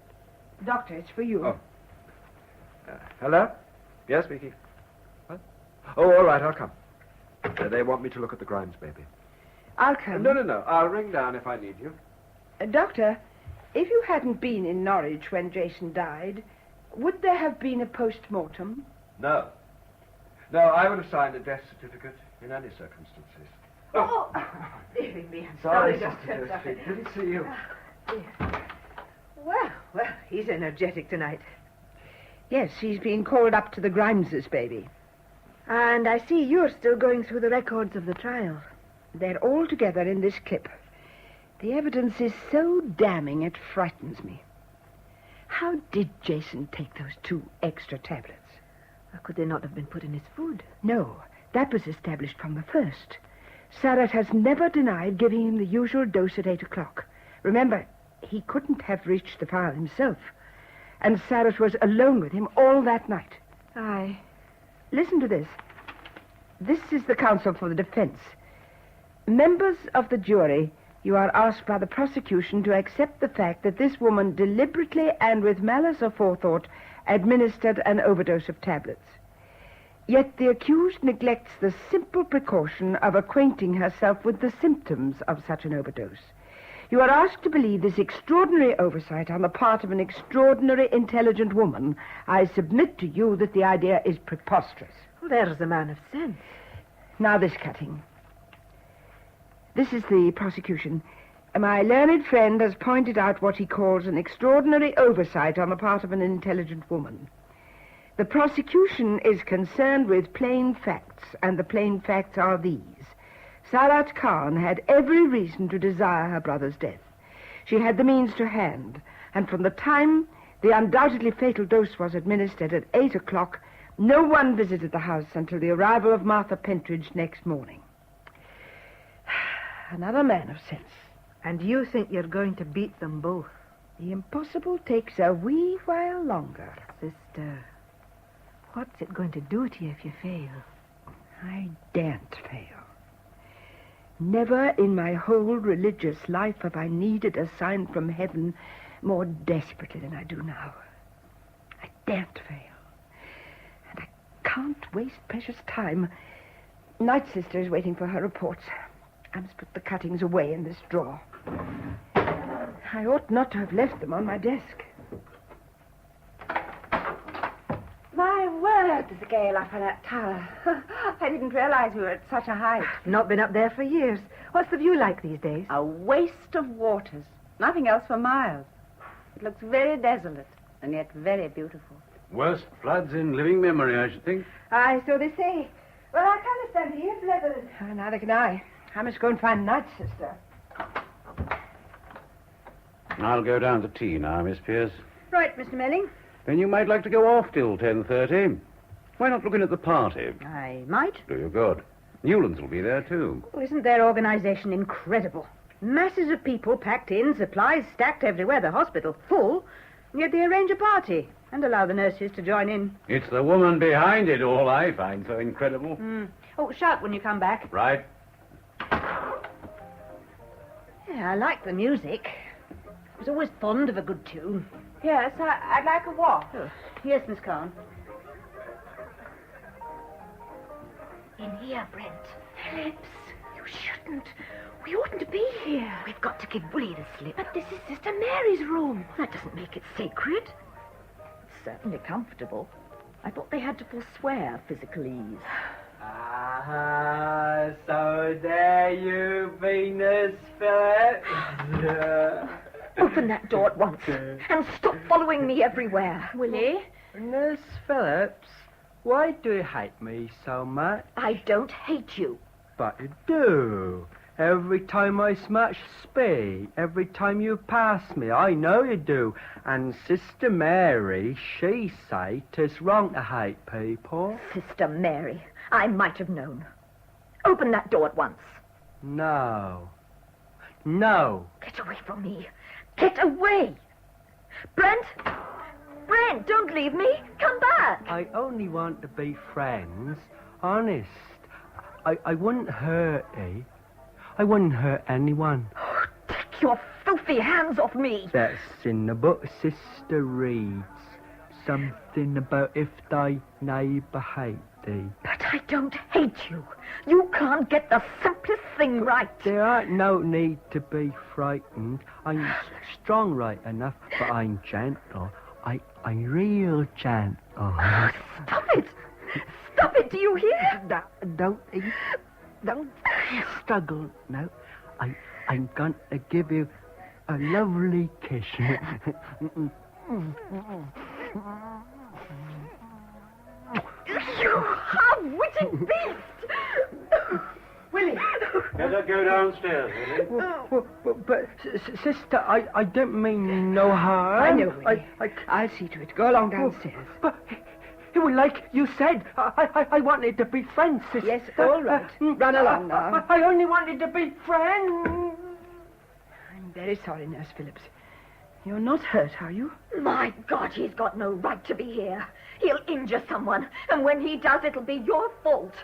Doctor, it's for you. Oh. Hello? Yes, Vicky. What? Oh, all right, I'll come. They want me to look at the Grimes baby. I'll come. No. I'll ring down if I need you. Doctor, if you hadn't been in Norwich when Jason died, would there have been a post-mortem? No. No, I would have signed a death certificate in any circumstances. Oh, dearie me, I'm Sorry, Doctor. Sister. Didn't see you. Well, he's energetic tonight. Yes, he's been called up to the Grimeses' baby. And I see you're still going through the records of the trial. They're all together in this clip. The evidence is so damning it frightens me. How did Jason take those 2 extra tablets? Could they not have been put in his food? No, that was established from the first. Sarah has never denied giving him the usual dose at 8 o'clock. Remember, he couldn't have reached the file himself. And Sarah was alone with him all that night. Aye. Listen to this. This is the counsel for the defense. Members of the jury, you are asked by the prosecution to accept the fact that this woman deliberately and with malice aforethought administered an overdose of tablets. Yet the accused neglects the simple precaution of acquainting herself with the symptoms of such an overdose. You are asked to believe this extraordinary oversight on the part of an extraordinary intelligent woman. I submit to you that the idea is preposterous. Well, there's a man of sense. Now this cutting. This is the prosecution. My learned friend has pointed out what he calls an extraordinary oversight on the part of an intelligent woman. The prosecution is concerned with plain facts, and the plain facts are these. Sarat Khan had every reason to desire her brother's death. She had the means to hand, and from the time the undoubtedly fatal dose was administered at 8 o'clock, no one visited the house until the arrival of Martha Pentridge next morning. Another man of sense. And you think you're going to beat them both? The impossible takes a wee while longer. Sister, what's it going to do to you if you fail? I daren't fail. Never in my whole religious life have I needed a sign from heaven more desperately than I do now. I daren't fail. And I can't waste precious time. Night Sister is waiting for her reports. I must put the cuttings away in this drawer. I ought not to have left them on my desk. My word, there's a gale up on that tower. I didn't realize we were at such a height. Not been up there for years. What's the view like these days? A waste of waters. Nothing else for miles. It looks very desolate, and yet very beautiful. Worst floods in living memory, I should think. Aye, so they say. Well, I can't stand here, Blethers. Neither can I. I must go and find a night sister. I'll go down to tea now, Miss Pierce. Right, Mr. Melling. Then you might like to go off till 10:30. Why not look in at the party? I might. Do you good. Newlands will be there, too. Oh, isn't their organisation incredible? Masses of people packed in, supplies stacked everywhere, the hospital full, and yet they arrange a party and allow the nurses to join in. It's the woman behind it all I find so incredible. Oh, shout when you come back. Right. Yeah, I like the music. I was always fond of a good tune. Yes, I'd like a walk. Oh, yes, Miss Carn. In here, Brent. Phillips, you shouldn't. We oughtn't to be here. We've got to give Willie the slip. But this is Sister Mary's room. That doesn't make it sacred. It's certainly comfortable. I thought they had to forswear physical ease. Ah, so there you be, Nurse Phillips. Open that door at once and stop following me everywhere. Willie? Nurse Phillips, why do you hate me so much? I don't hate you. But you do. Every time I smash speed, every time you pass me, I know you do. And Sister Mary, she say 'tis wrong to hate people. Sister Mary, I might have known. Open that door at once. No. No. Get away from me. Get away! Brent! Brent, don't leave me. Come back. I only want to be friends. Honest. I wouldn't hurt you. I wouldn't hurt anyone. Take your filthy hands off me. That's in the book Sister reads. Something about if thy neighbour hate thee. But I don't hate you. You can't get the simplest thing right. There ain't no need to be frightened. I'm strong right enough, but I'm gentle. I'm real gentle. Stop it! Stop it, do you hear? Don't struggle now. I'm going to give you a lovely kiss. You half-witted beast! Willie! Better go downstairs, Willie. But, sister, I don't mean no harm. I know, Willie. I'll see to it. Go along downstairs. But it was like you said. I wanted to be friends, sister. Yes, all right. Run along now. I only wanted to be friends. I'm very sorry, Nurse Phillips. You're not hurt, are you? My God, he's got no right to be here. He'll injure someone, and when he does, it'll be your fault.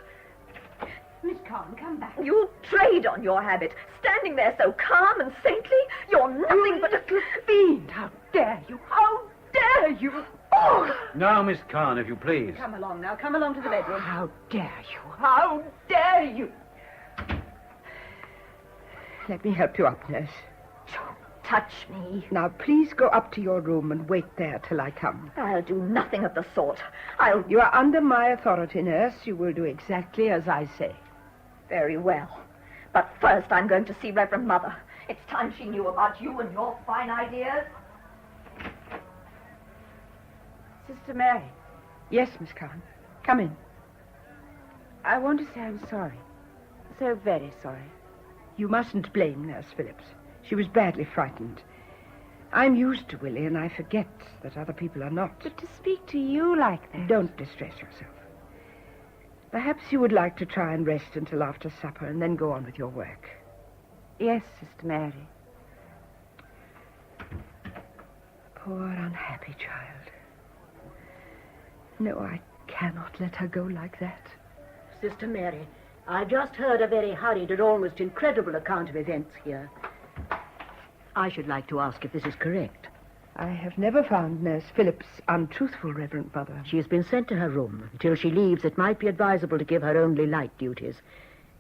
Miss Carn, come back. You'll trade on your habit. Standing there so calm and saintly, you're nothing but a fiend. How dare you? How dare you? Oh! Now, Miss Carn, if you please. Come along now. Come along to the bedroom. How dare you? How dare you? Let me help you up, nurse. Don't touch me. Now, please go up to your room and wait there till I come. I'll do nothing of the sort. You are under my authority, nurse. You will do exactly as I say. Very well. But first I'm going to see Reverend Mother. It's time she knew about you and your fine ideas. Sister Mary. Yes, Miss Carn. Come in. I want to say I'm sorry. So very sorry. You mustn't blame Nurse Phillips. She was badly frightened. I'm used to Willie, and I forget that other people are not. But to speak to you like that... Don't distress yourself. Perhaps you would like to try and rest until after supper and then go on with your work. Yes, Sister Mary. Poor unhappy child. No, I cannot let her go like that. Sister Mary, I just heard a very hurried and almost incredible account of events here. I should like to ask if this is correct. I have never found Nurse Phillips untruthful, Reverend Mother. She has been sent to her room. Until she leaves, it might be advisable to give her only light duties.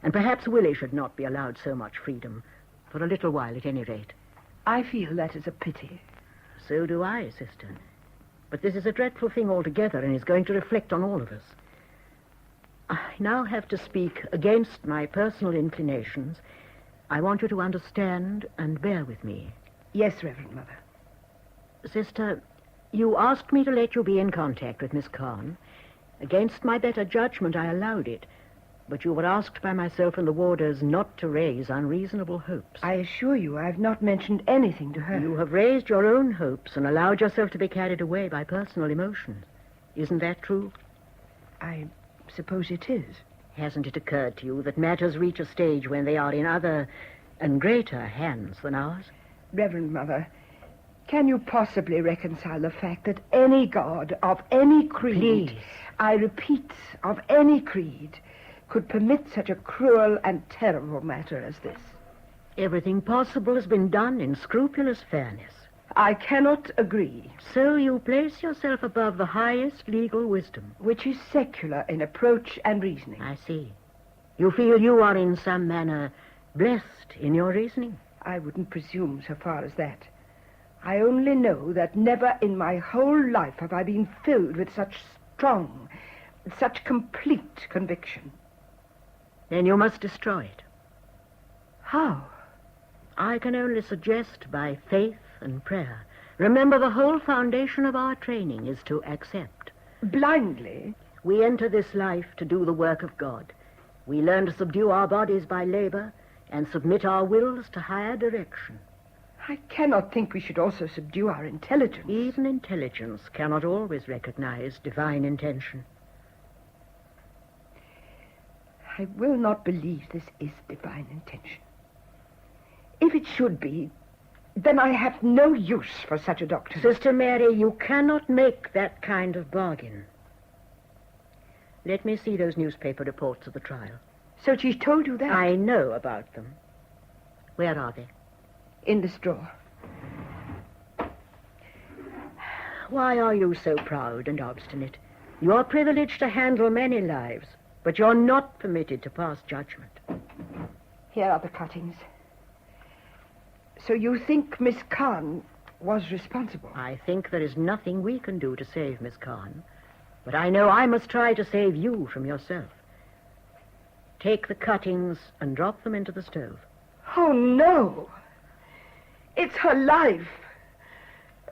And perhaps Willie should not be allowed so much freedom. For a little while, at any rate. I feel that is a pity. So do I, sister. But this is a dreadful thing altogether and is going to reflect on all of us. I now have to speak against my personal inclinations. I want you to understand and bear with me. Yes, Reverend Mother. Sister, You asked me to let you be in contact with Miss Carn. Against my better judgment, I allowed it. But you were asked by myself and the warders not to raise unreasonable hopes. I assure you I've not mentioned anything to her. You have raised your own hopes and allowed yourself to be carried away by personal emotions. Isn't that true? I suppose it is. Hasn't it occurred to you that matters reach a stage when they are in other and greater hands than ours? Reverend Mother, can you possibly reconcile the fact that any god of any creed, Please. I repeat, of any creed, could permit such a cruel and terrible matter as this? Everything possible has been done in scrupulous fairness. I cannot agree. So you place yourself above the highest legal wisdom. Which is secular in approach and reasoning. I see. You feel you are in some manner blessed in your reasoning? I wouldn't presume so far as that. I only know that never in my whole life have I been filled with such strong, such complete conviction. Then you must destroy it. How? I can only suggest by faith and prayer. Remember, the whole foundation of our training is to accept. Blindly? We enter this life to do the work of God. We learn to subdue our bodies by labor and submit our wills to higher direction. I cannot think we should also subdue our intelligence. Even intelligence cannot always recognize divine intention. I will not believe this is divine intention. If it should be, then I have no use for such a doctor. Sister Mary, you cannot make that kind of bargain. Let me see those newspaper reports of the trial. So she's told you that? I know about them. Where are they? In this drawer. Why are you so proud and obstinate? You're privileged to handle many lives, but you're not permitted to pass judgment. Here are the cuttings. So you think Miss Carn was responsible? I think there is nothing we can do to save Miss Carn, but I know I must try to save you from yourself. Take the cuttings and drop them into the stove. Oh, no. It's her life.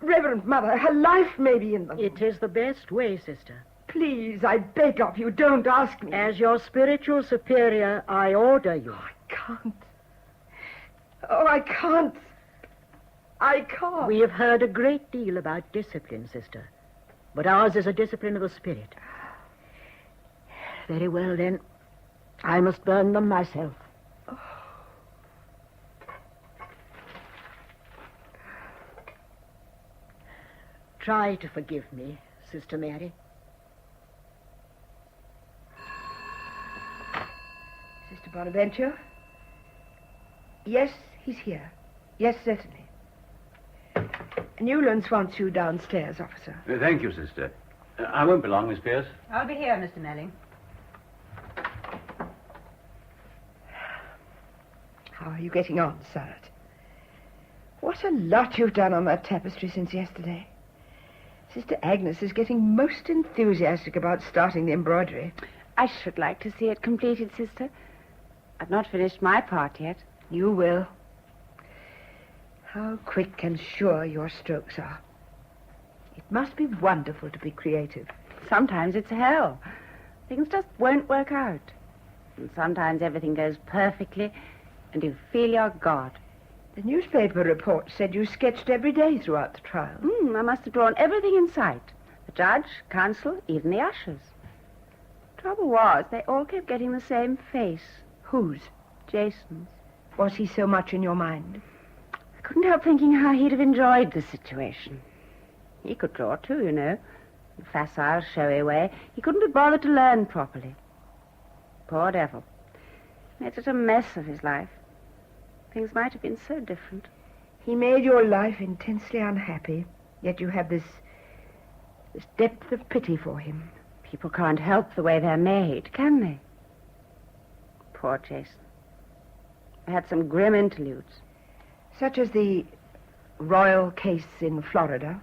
Reverend Mother, her life may be in them. It is the best way, sister. Please, I beg of you, don't ask me. As your spiritual superior, I order you. I can't. Oh, I can't. I can't. We have heard a great deal about discipline, sister. But ours is a discipline of the spirit. Very well, then. I must burn them myself. Oh. Try to forgive me, Sister Mary. Sister Bonaventure? Yes, he's here. Yes, certainly. Newlands wants you downstairs, officer. Thank you, sister. I won't be long, Miss Pierce. I'll be here, Mr. Melling. How are you getting on, Sarah? What a lot you've done on that tapestry since yesterday. Sister Agnes is getting most enthusiastic about starting the embroidery. I should like to see it completed, sister. I've not finished my part yet. You will. How quick and sure your strokes are. It must be wonderful to be creative. Sometimes it's hell. Things just won't work out. And sometimes everything goes perfectly, and you feel you're God. The newspaper report said you sketched every day throughout the trial. I must have drawn everything in sight. The judge, counsel, even the ushers. Trouble was, they all kept getting the same face. Whose? Jason's. Was he so much in your mind? I couldn't help thinking how he'd have enjoyed the situation. He could draw too, you know. In a facile, showy way. He couldn't be bothered to learn properly. Poor devil. Made such a mess of his life. Things might have been so different. He made your life intensely unhappy, yet you have this depth of pity for him. People can't help the way they're made, can they? Poor Jason. I had some grim interludes. Such as the royal case in Florida.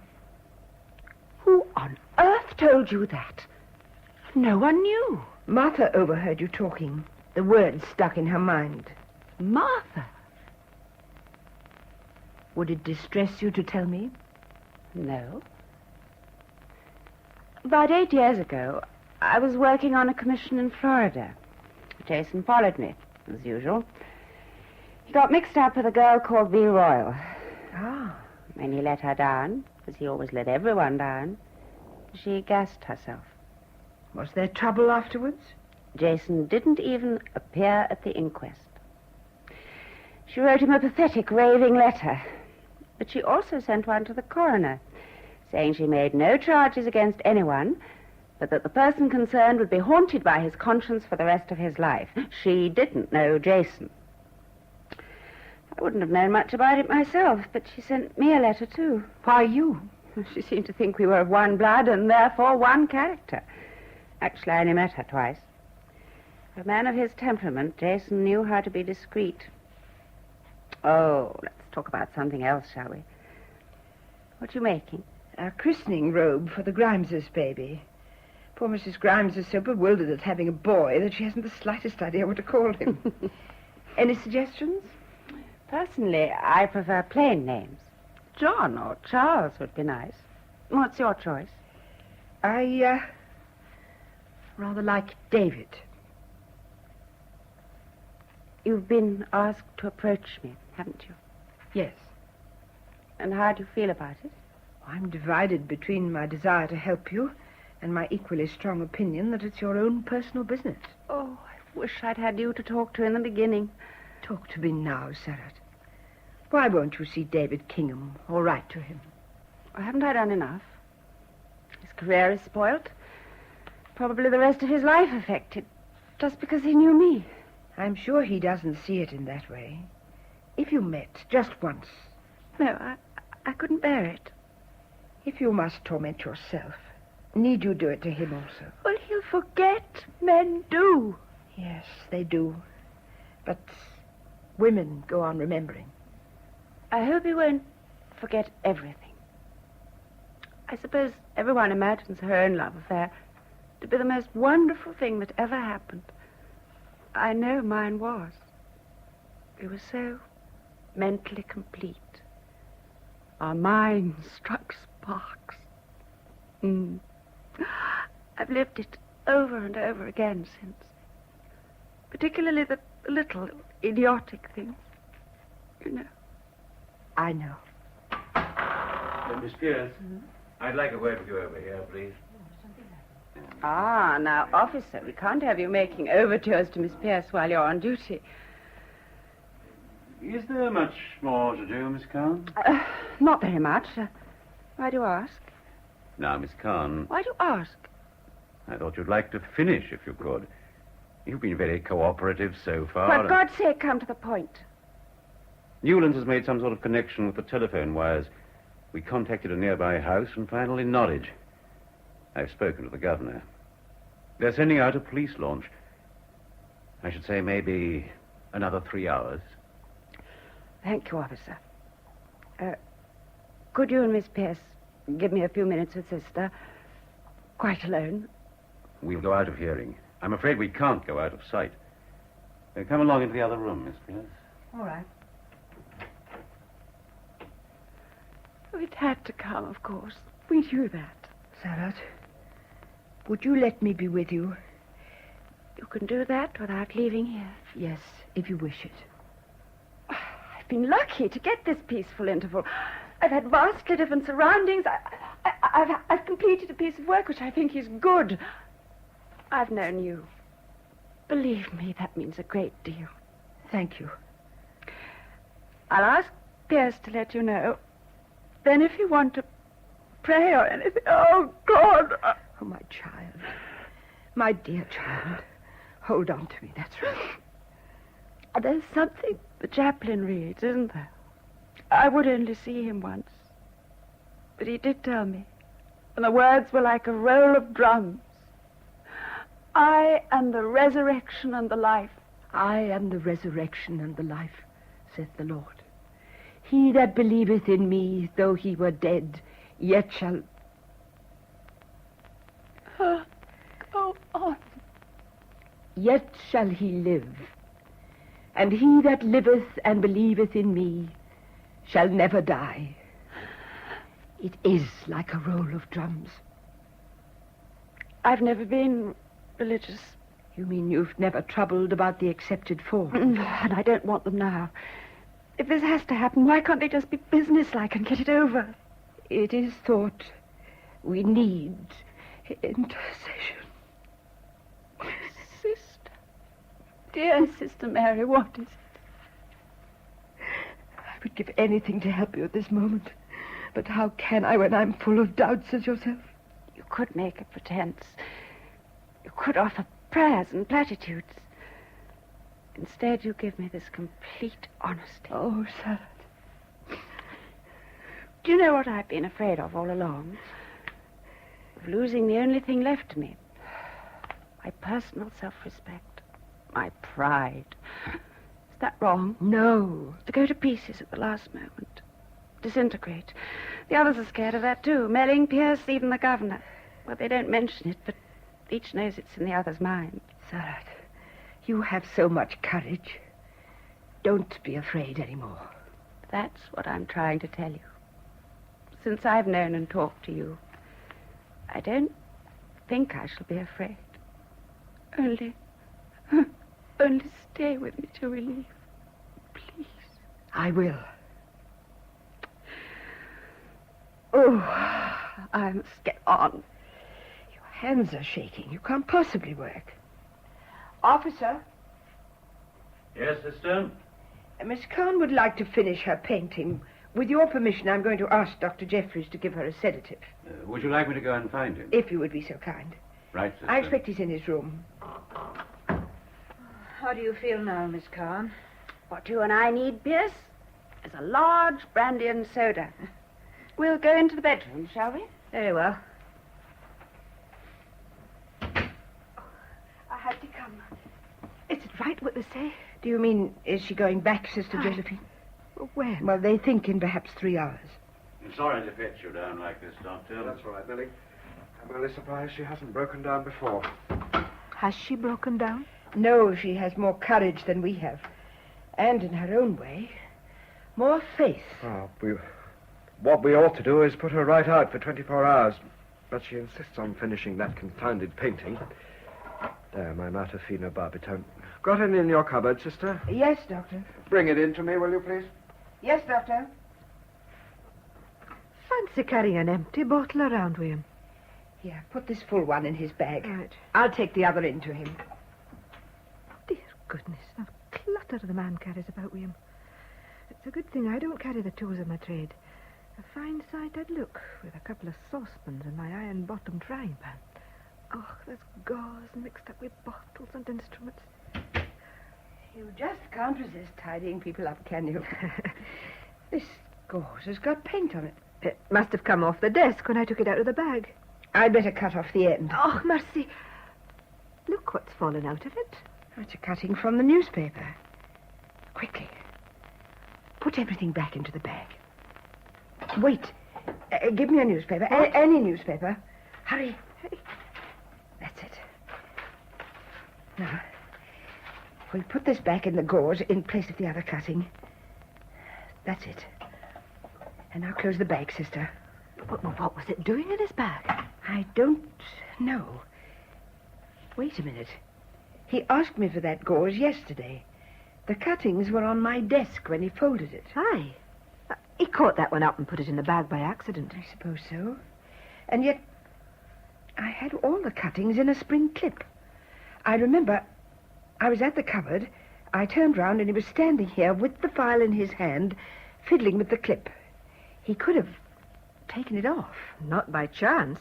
Who on earth told you that? No one knew. Martha overheard you talking. The words stuck in her mind. Martha? Would it distress you to tell me? No. About 8 years ago, I was working on a commission in Florida. Jason followed me, as usual. He got mixed up with a girl called V. Royal. Ah. When he let her down, as he always let everyone down, she gassed herself. Was there trouble afterwards? Jason didn't even appear at the inquest. She wrote him a pathetic, raving letter. But she also sent one to the coroner, saying she made no charges against anyone, but that the person concerned would be haunted by his conscience for the rest of his life. She didn't know Jason. I wouldn't have known much about it myself, but she sent me a letter, too. Why you? She seemed to think we were of one blood and therefore one character. Actually, I only met her twice. For a man of his temperament, Jason knew how to be discreet. Oh, let's talk about something else, shall we? What are you making? A christening robe for the Grimeses' baby. Poor Mrs. Grimes is so bewildered at having a boy that she hasn't the slightest idea what to call him. Any suggestions? Personally, I prefer plain names. John or Charles would be nice. What's your choice? I, rather like David. You've been asked to approach me, haven't you? Yes. And how do you feel about it? I'm divided between my desire to help you and my equally strong opinion that it's your own personal business. Oh, I wish I'd had you to talk to in the beginning. Talk to me now, Sarah. Why won't you see David Kingham or write to him? Haven't I done enough? His career is spoilt. Probably the rest of his life affected. Just because he knew me. I'm sure he doesn't see it in that way. If you met just once. No, I couldn't bear it. If you must torment yourself, need you do it to him also? Well, he'll forget. Men do. Yes, they do. But women go on remembering. I hope he won't forget everything. I suppose everyone imagines her own love affair to be the most wonderful thing that ever happened. I know mine was. It was so mentally complete. Our minds struck sparks. I've lived it over and over again since. Particularly the little idiotic things. You know. I know. Miss Pierce, I'd like a word with you over here, please. Ah, now, officer, we can't have you making overtures to Miss Pierce while you're on duty. Is there much more to do, Miss Khan? Not very much. Why do you ask? Now, Miss Khan, Why do you ask? I thought you'd like to finish if you could. You've been very cooperative so far. For God's sake, come to the point. Newlands has made some sort of connection with the telephone wires. We contacted a nearby house and finally Norwich. I've spoken to the governor. They're sending out a police launch. I should say maybe another 3 hours. Thank you, officer. Could you and Miss Pierce give me a few minutes with Sister? Quite alone. We'll go out of hearing. I'm afraid we can't go out of sight. Come along into the other room, Miss Pierce. All right. Oh, it had to come, of course. We knew that. Sarah, would you let me be with you? You can do that without leaving here. Yes, if you wish it. I've been lucky to get this peaceful interval. I've had vastly different surroundings. I've completed a piece of work which I think is good. I've known you. Believe me, that means a great deal. Thank you. I'll ask Pierce to let you know. Then if you want to pray or anything... Oh, God! Oh, my child. My dear child. Hold on to me, that's right. There's something the chaplain reads, isn't there? I would only see him once. But he did tell me. And the words were like a roll of drums. I am the resurrection and the life. I am the resurrection and the life, saith the Lord. He that believeth in me, though he were dead, yet shall... Go on. Yet shall he live. And he that liveth and believeth in me shall never die. It is like a roll of drums. I've never been religious. You mean you've never troubled about the accepted forms? And I don't want them now. If this has to happen, why can't they just be businesslike and get it over? It is thought we need intercession. Sister. Dear Sister Mary, what is it? I would give anything to help you at this moment. But how can I when I'm full of doubts as yourself? You could make a pretense. You could offer prayers and platitudes. Instead, you give me this complete honesty. Oh, Charlotte. Do you know what I've been afraid of all along? Of losing the only thing left to me. My personal self-respect. My pride. Is that wrong? No. To go to pieces at the last moment. Disintegrate. The others are scared of that, too. Melling, Pierce, even the governor. Well, they don't mention it, but each knows it's in the other's mind. Charlotte, you have so much courage. Don't be afraid anymore. That's what I'm trying to tell you. Since I've known and talked to you, I don't think I shall be afraid. Only stay with me till we leave. Please. I will. Oh, I must get on. Your hands are shaking. You can't possibly work. Officer? Yes, sister? Miss Kahn would like to finish her painting. With your permission, I'm going to ask Dr. Jeffries to give her a sedative. Would you like me to go and find him? If you would be so kind. Right, sister. I expect he's in his room. How do you feel now, Miss Kahn? What you and I need, Pierce, is a large brandy and soda. We'll go into the bedroom, shall we? Very well. I had to come. Is it right what they say? Do you mean, is she going back, Sister Josephine? When? Well, they think in perhaps 3 hours. I'm sorry to fetch you down like this, Doctor. That's right, Millie. I'm only surprised she hasn't broken down before. Has she broken down? No, she has more courage than we have. And in her own way, more faith. Oh, what we ought to do is put her right out for 24 hours. But she insists on finishing that confounded painting. There, my Matafina Barbitone. Got any in your cupboard, sister? Yes, Doctor. Bring it in to me, will you, please? Yes, Doctor. Fancy carrying an empty bottle around with him. Here, put this full one in his bag. Right. I'll take the other in to him. Dear goodness, the clutter the man carries about with him. It's a good thing I don't carry the tools of my trade. A fine sight I'd look, with a couple of saucepans and my iron-bottomed frying pan. Oh, there's gauze mixed up with bottles and instruments. You just can't resist tidying people up, can you? This gauze has got paint on it. It must have come off the desk when I took it out of the bag. I'd better cut off the end. Oh, mercy. Look what's fallen out of it. It's a cutting from the newspaper. Quickly. Put everything back into the bag. Wait. Give me a newspaper. Any newspaper. Hurry. That's it. Now, we'll put this back in the gauze in place of the other cutting. That's it. And now close the bag, sister. What was it doing in his bag? I don't know. Wait a minute. He asked me for that gauze yesterday. The cuttings were on my desk when he folded it. Aye. He caught that one up and put it in the bag by accident. I suppose so. And yet, I had all the cuttings in a spring clip. I remember I was at the cupboard. I turned round and he was standing here with the file in his hand, fiddling with the clip. He could have taken it off. Not by chance.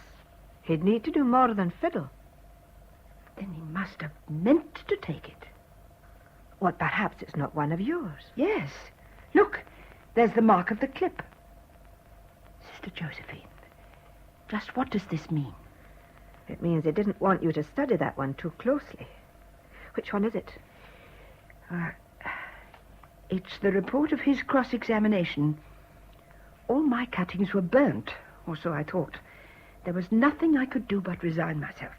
He'd need to do more than fiddle. Then he must have meant to take it. Well, perhaps it's not one of yours. Yes. Look, there's the mark of the clip. Sister Josephine, just what does this mean? It means he didn't want you to study that one too closely. Which one is it? It's the report of his cross-examination. All my cuttings were burnt, or so I thought. There was nothing I could do but resign myself.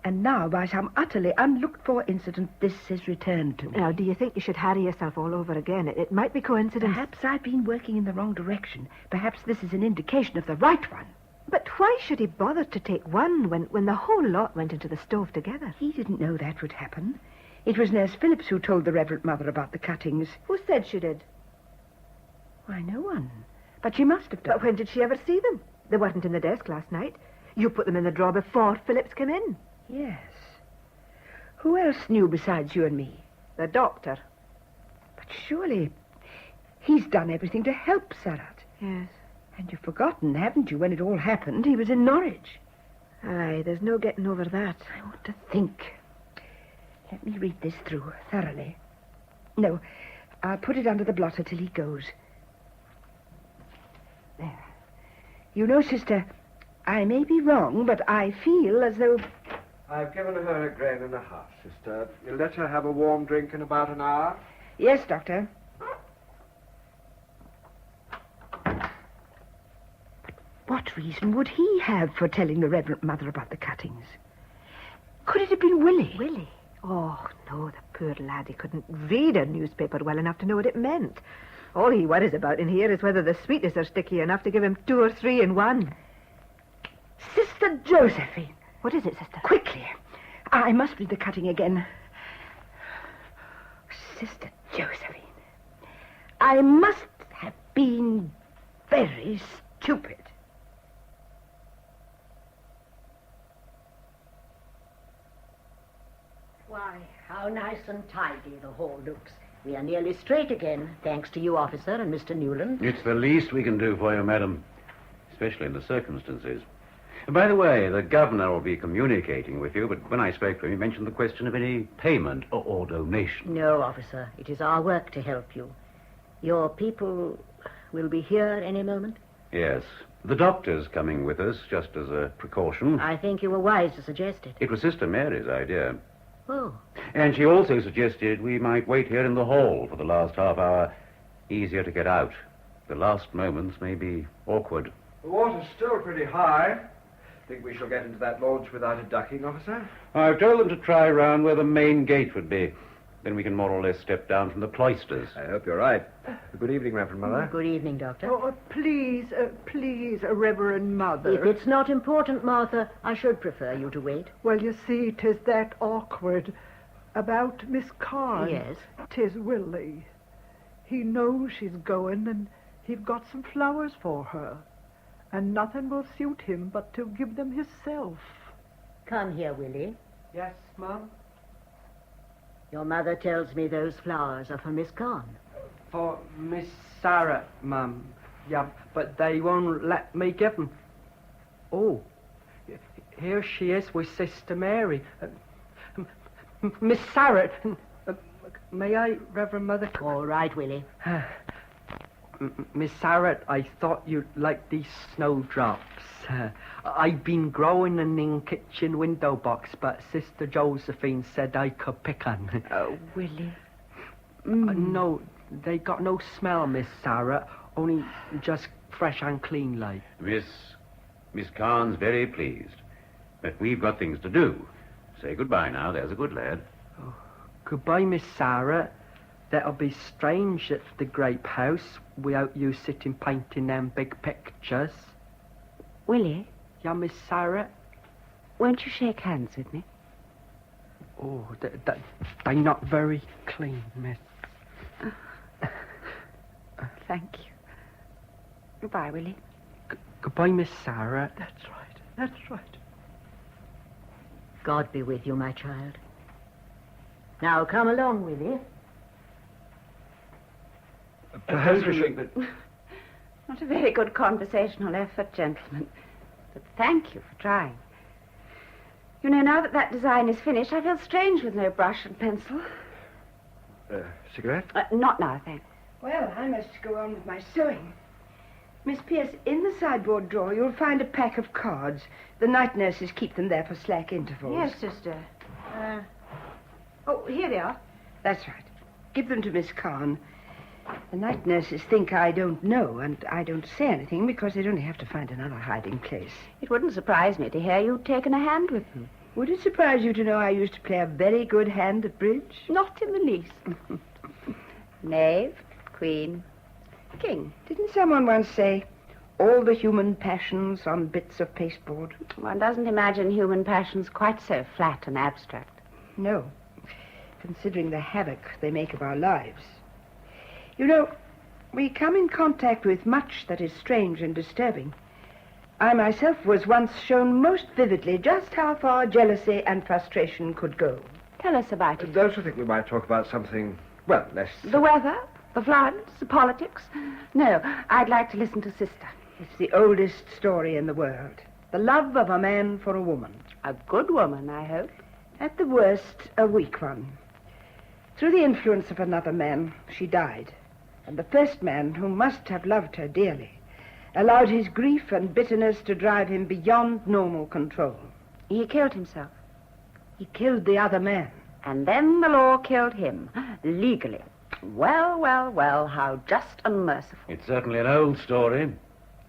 And now, by some utterly unlooked-for incident, this is returned to me. Now, do you think you should harry yourself all over again? It might be coincidence. Perhaps I've been working in the wrong direction. Perhaps this is an indication of the right one. But why should he bother to take one when the whole lot went into the stove together? He didn't know that would happen. It was Nurse Phillips who told the Reverend Mother about the cuttings. Who said she did? Why, no one. But she must have done. But when did she ever see them? They weren't in the desk last night. You put them in the drawer before Phillips came in. Yes. Who else knew besides you and me? The doctor. But surely he's done everything to help Sarat. Yes. And you've forgotten, haven't you, when it all happened, he was in Norwich. Aye, there's no getting over that. I want to think. Let me read this through thoroughly. No, I'll put it under the blotter till he goes. There. You know, sister, I may be wrong, but I feel as though... I've given her a grain and a half, sister. You'll let her have a warm drink in about an hour? Yes, Doctor. What reason would he have for telling the Reverend Mother about the cuttings? Could it have been Willie? Willie? Oh, no, the poor lad. He couldn't read a newspaper well enough to know what it meant. All he worries about in here is whether the sweetness are sticky enough to give him 2 or 3 in one. Sister Josephine. What is it, sister? Quickly. I must read the cutting again. Sister Josephine. I must have been very stupid. Why, how nice and tidy the hall looks. We are nearly straight again, thanks to you, officer, and Mr. Newland. It's the least we can do for you, madam, especially in the circumstances. And by the way, the governor will be communicating with you, but when I spoke to him, he mentioned the question of any payment or donation. No, officer. It is our work to help you. Your people will be here any moment? Yes. The doctor's coming with us, just as a precaution. I think you were wise to suggest it. It was Sister Mary's idea. Oh. And she also suggested we might wait here in the hall for the last half hour. Easier to get out. The last moments may be awkward. The water's still pretty high. Think we shall get into that launch without a ducking, officer? I've told them to try round where the main gate would be. Then we can more or less step down from the cloisters. I hope you're right. Good evening, Reverend Mother. Good evening, Doctor. Oh, please, Reverend Mother. If it's not important, Martha, I should prefer you to wait. Well, you see, 'tis that awkward. About Miss Carn. Yes? 'Tis Willie. He knows she's going, and he've got some flowers for her. And nothing will suit him but to give them himself. Come here, Willie. Yes, Mum? Your mother tells me those flowers are for Miss Carn. For Miss Sarah, Mum. Yeah, but they won't let me give them. Oh, here she is with Sister Mary. Miss Sarah, may I, Reverend Mother? All right, Willie. Miss Sarah, I thought you'd like these snowdrops. I've been growing in the kitchen window box, but Sister Josephine said I could pick on. Oh, Willie. No, they got no smell, Miss Sarah, only just fresh and clean like. Miss Carn's very pleased. But we've got things to do. Say goodbye now, there's a good lad. Oh, goodbye, Miss Sarah. That'll be strange at the Grape House without you sitting painting them big pictures. Willie? Yeah, Miss Sarah? Won't you shake hands with me? Oh, they're not very clean, miss. Thank you. Goodbye, Willie. Goodbye, Miss Sarah. That's right. That's right. God be with you, my child. Now, come along, Willie. Perhaps we should... Not a very good conversational effort, gentlemen. But thank you for trying. You know, now that design is finished, I feel strange with no brush and pencil. Cigarette? Not now, thanks. Well, I must go on with my sewing. Miss Pierce, in the sideboard drawer, you'll find a pack of cards. The night nurses keep them there for slack intervals. Yes, sister. Oh, here they are. That's right. Give them to Miss Carn. The night nurses think I don't know, and I don't say anything because they'd only have to find another hiding place. It wouldn't surprise me to hear you'd taken a hand with them. Would it surprise you to know I used to play a very good hand at bridge? Not in the least. Knave, queen, king. Didn't someone once say, all the human passions on bits of pasteboard. One doesn't imagine human passions quite so flat and abstract. No, considering the havoc they make of our lives. You know, we come in contact with much that is strange and disturbing. I myself was once shown most vividly just how far jealousy and frustration could go. Tell us about it. Don't you think we might talk about something, well, less... The weather? The floods? The politics? No, I'd like to listen to Sister. It's the oldest story in the world. The love of a man for a woman. A good woman, I hope. At the worst, a weak one. Through the influence of another man, she died. And the first man, who must have loved her dearly, allowed his grief and bitterness to drive him beyond normal control. He killed himself. He killed the other man. And then the law killed him, legally. Well, well, well, how just and merciful. It's certainly an old story.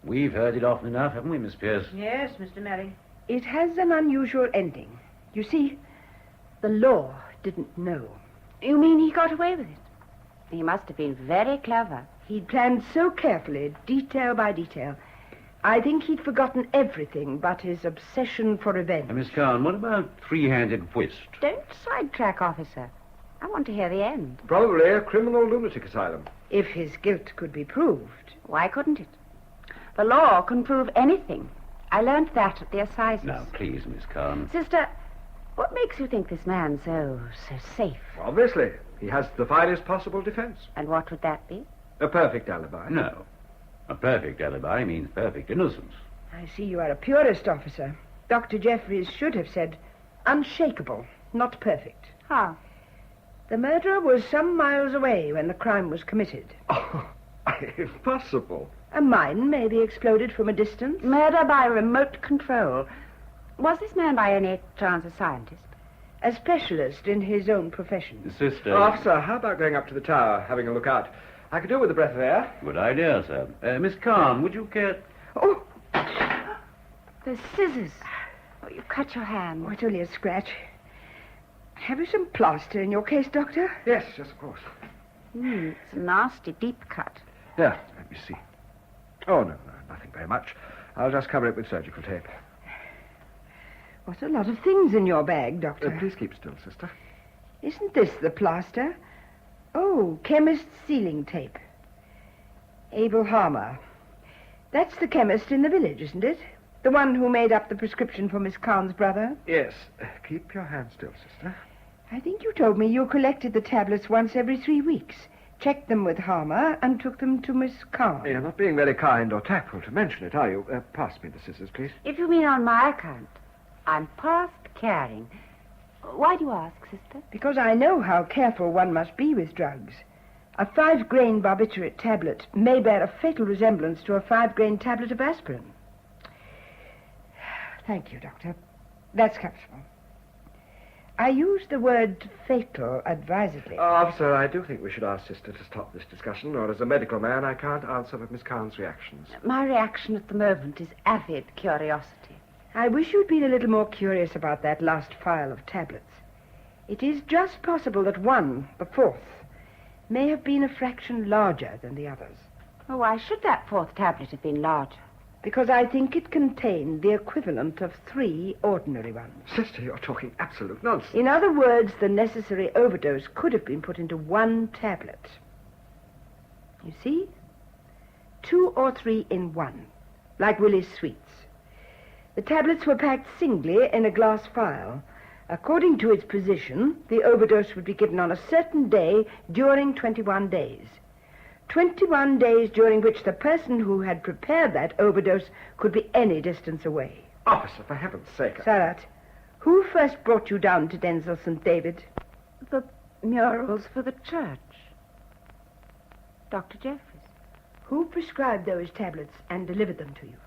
We've heard it often enough, haven't we, Miss Pierce? Yes, Mr. Merry. It has an unusual ending. You see, the law didn't know. You mean he got away with it? He must have been very clever. He'd planned so carefully, detail by detail. I think he'd forgotten everything but his obsession for revenge. Miss Khan, what about three-handed whist? Don't sidetrack, officer. I want to hear the end. Probably a criminal lunatic asylum. If his guilt could be proved. Why couldn't it? The law can prove anything. I learned that at the assizes. Now, please, Miss Khan. Sister, what makes you think this man's so safe? Obviously. He has the finest possible defense. And what would that be? A perfect alibi. No. A perfect alibi means perfect innocence. I see you are a purist, officer. Dr. Jeffries should have said unshakable, not perfect. How? The murderer was some miles away when the crime was committed. Oh, impossible. A mine may be exploded from a distance. Murder by remote control. Was this man by any chance a scientist? A specialist in his own profession. Sister. Officer, how about going up to the tower, having a look out? I could do with a breath of air. Good idea, sir. Miss Khan, would you care... Oh! The scissors. Oh, you cut your hand. Oh, it's only a scratch. Have you some plaster in your case, Doctor? Yes, of course. It's a nasty, deep cut. Yeah, let me see. Oh, no, nothing very much. I'll just cover it with surgical tape. What a lot of things in your bag, Doctor. Please keep still, sister. Isn't this the plaster? Oh, chemist's sealing tape. Abel Harmer. That's the chemist in the village, isn't it? The one who made up the prescription for Miss Khan's brother? Yes. Keep your hand still, sister. I think you told me you collected the tablets once every 3 weeks, checked them with Harmer, and took them to Miss Khan. You're not being very kind or tactful to mention it, are you? Pass me the scissors, please. If you mean on my account, I'm past caring. Why do you ask, sister? Because I know how careful one must be with drugs. A 5-grain barbiturate tablet may bear a fatal resemblance to a 5-grain tablet of aspirin. Thank you, Doctor. That's comfortable. I use the word fatal advisedly. Officer, I do think we should ask Sister to stop this discussion, or as a medical man, I can't answer for Miss Khan's reactions. My reaction at the moment is avid curiosity. I wish you'd been a little more curious about that last file of tablets. It is just possible that one, the 4th, may have been a fraction larger than the others. Oh, why should that 4th tablet have been larger? Because I think it contained the equivalent of 3 ordinary ones. Sister, you're talking absolute nonsense. In other words, the necessary overdose could have been put into 1 tablet. You see? 2 or 3 in 1, like Willie's Sweets. The tablets were packed singly in a glass vial. According to its position, the overdose would be given on a certain day during 21 days. 21 days during which the person who had prepared that overdose could be any distance away. Officer, for heaven's sake. Sarat, who first brought you down to Denzil St. David? The murals for the church. Dr. Jeffries. Who prescribed those tablets and delivered them to you?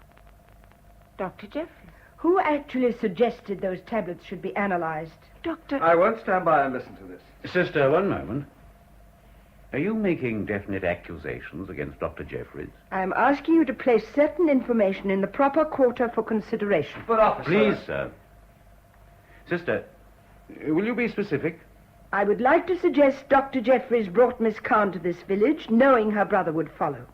Dr. Jeffries. Who actually suggested those tablets should be analyzed? Doctor... I won't stand by and listen to this. Sister, one moment. Are you making definite accusations against Dr. Jeffries? I'm asking you to place certain information in the proper quarter for consideration. But, officer... Please, sir. Sister, will you be specific? I would like to suggest Dr. Jeffries brought Miss Khan to this village, knowing her brother would follow.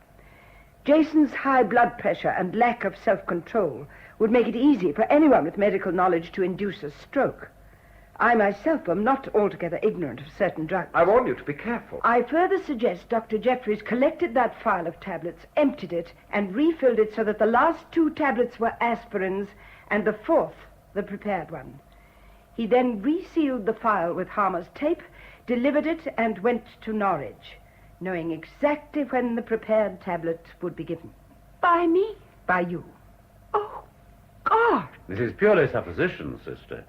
Jason's high blood pressure and lack of self-control would make it easy for anyone with medical knowledge to induce a stroke. I myself am not altogether ignorant of certain drugs. I warn you to be careful. I further suggest Dr. Jeffries collected that file of tablets, emptied it, and refilled it so that the last 2 tablets were aspirins and the 4th the prepared one. He then resealed the file with Harmer's tape, delivered it, and went to Norwich, knowing exactly when the prepared tablet would be given. By me? By you. Oh, God! This is purely supposition, sister.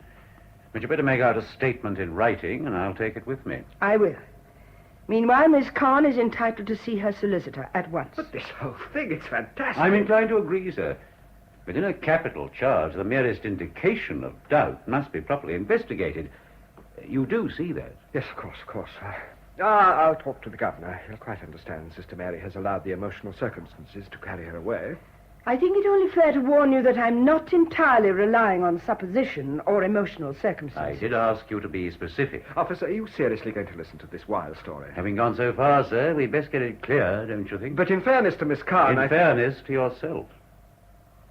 But you better make out a statement in writing, and I'll take it with me. I will. Meanwhile, Miss Khan is entitled to see her solicitor at once. But this whole thing, it's fantastic. I'm inclined to agree, sir. But in a capital charge, the merest indication of doubt must be properly investigated. You do see that? Yes, of course. I'll talk to the governor. He'll quite understand Sister Mary has allowed the emotional circumstances to carry her away. I think it only fair to warn you that I'm not entirely relying on supposition or emotional circumstances. I did ask you to be specific. Officer, are you seriously going to listen to this wild story? Having gone so far, sir, we'd best get it clear, don't you think? But in fairness to Miss Khan, In fairness to yourself.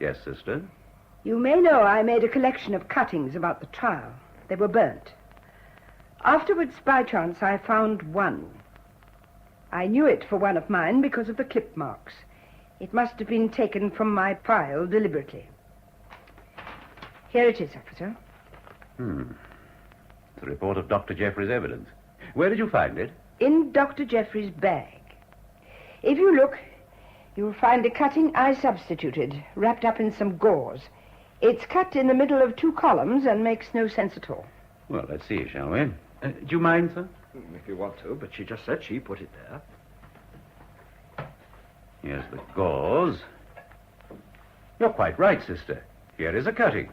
Yes, sister? You may know I made a collection of cuttings about the trial. They were burnt. Afterwards, by chance, I found one. I knew it for one of mine because of the clip marks. It must have been taken from my file deliberately. Here it is, officer. The report of Dr. Jeffries' evidence. Where did you find it? In Dr. Jeffries' bag. If you look, you'll find a cutting I substituted, wrapped up in some gauze. It's cut in the middle of 2 columns and makes no sense at all. Well, let's see, shall we? Do you mind, sir? If you want to, but she just said she put it there. Here's the gauze. You're quite right, sister. Here is a cutting.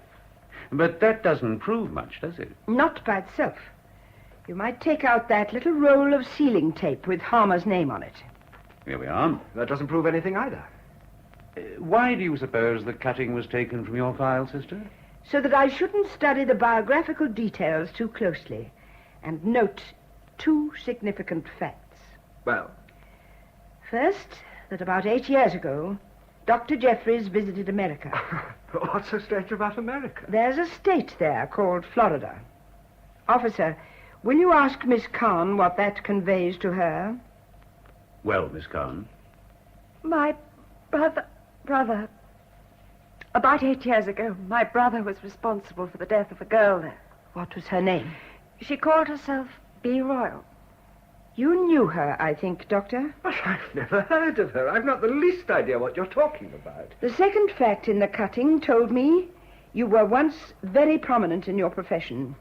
But that doesn't prove much, does it? Not by itself. You might take out that little roll of sealing tape with Harmer's name on it. Here we are. That doesn't prove anything either. Why do you suppose the cutting was taken from your file, sister? So that I shouldn't study the biographical details too closely and note 2 significant facts. Well? First, that about 8 years ago, Dr. Jeffries visited America. What's so strange about America? There's a state there called Florida. Officer, will you ask Miss Khan what that conveys to her? Well, Miss Khan. My brother... About 8 years ago, my brother was responsible for the death of a girl there. What was her name? She called herself B. Royal. You knew her, I think, Doctor. But I've never heard of her. I've not the least idea what you're talking about. The second fact in the cutting told me you were once very prominent in your profession,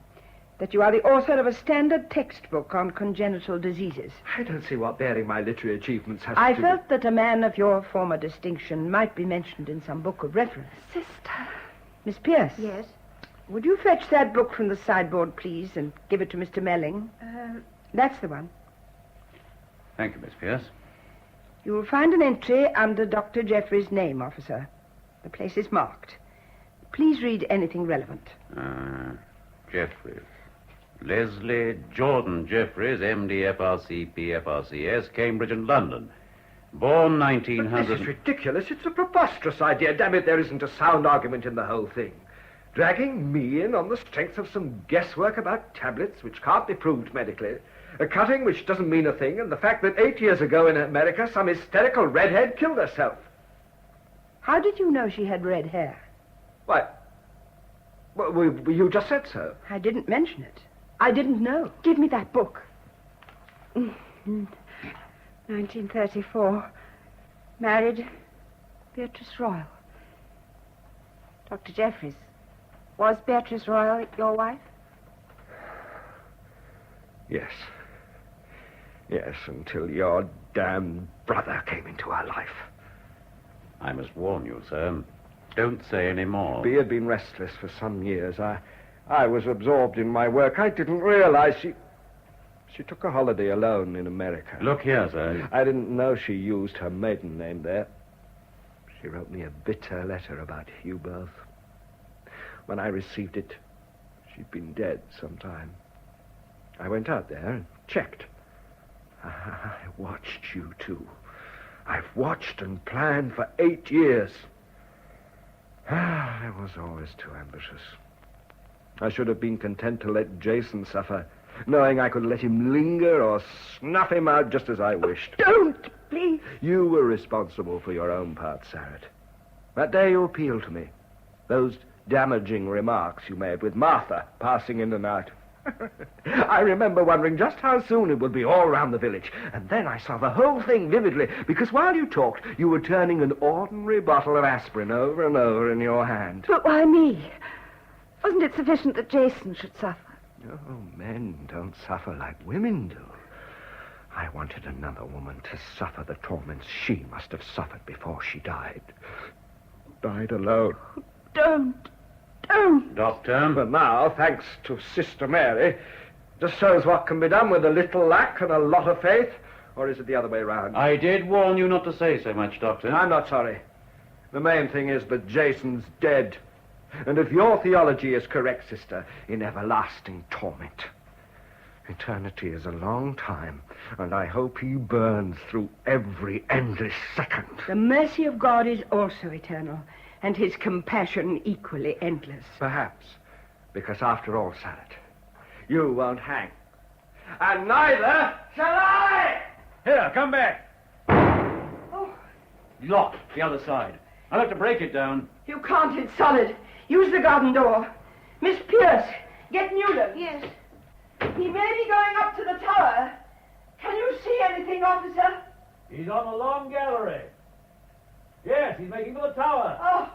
that you are the author of a standard textbook on congenital diseases. I don't see what bearing my literary achievements have to I do felt that a man of your former distinction might be mentioned in some book of reference. Sister. Miss Pierce? Yes? Would you fetch that book from the sideboard, please, and give it to Mr. Melling? That's the one. Thank you, Miss Pierce. You will find an entry under Dr. Jeffries' name, officer. The place is marked. Please read anything relevant. Jeffries. Leslie Jordan Jeffries, MD, FRC, PFRCS, Cambridge and London. Born 1900... But this is ridiculous. It's a preposterous idea. Damn it, there isn't a sound argument in the whole thing. Dragging me in on the strength of some guesswork about tablets which can't be proved medically, a cutting which doesn't mean a thing, and the fact that 8 years ago in America some hysterical redhead killed herself. How did you know she had red hair? Why, well, you just said so. I didn't mention it. I didn't know. Give me that book. 1934. Married Beatrice Royal. Dr. Jeffries. Was Beatrice Royal your wife? Yes. Yes, until your damned brother came into our life. I must warn you, sir. Don't say any more. Bea had been restless for some years. I was absorbed in my work. I didn't realize she took a holiday alone in America. Look here, sir. I didn't know she used her maiden name there. She wrote me a bitter letter about Hugh both. When I received it, she'd been dead some time. I went out there and checked. I watched you two. I've watched and planned for 8 years. I was always too ambitious. I should have been content to let Jason suffer, knowing I could let him linger or snuff him out just as I wished. Don't, please. You were responsible for your own part, Sarah. That day you appealed to me. Those damaging remarks you made with Martha passing in and out. I remember wondering just how soon it would be all round the village. And then I saw the whole thing vividly, because while you talked, you were turning an ordinary bottle of aspirin over and over in your hand. But why me? Wasn't it sufficient that Jason should suffer? Oh, men don't suffer like women do. I wanted another woman to suffer the torments she must have suffered before she died. Died alone. Don't. Doctor? But now, thanks to Sister Mary, just shows what can be done with a little luck and a lot of faith. Or is it the other way round? I did warn you not to say so much, Doctor. I'm not sorry. The main thing is that Jason's dead. And if your theology is correct, sister, in everlasting torment. Eternity is a long time, and I hope he burns through every endless second. The mercy of God is also eternal, and his compassion equally endless. Perhaps, because after all, Sarah, you won't hang. And neither shall I! Here, come back. Oh. Locked, the other side. I'll have to break it down. You can't, it's solid. Use the garden door. Miss Pierce, get Newland. Yes. He may be going up to the tower. Can you see anything, officer? He's on the long gallery. Yes, he's making for the tower. Oh.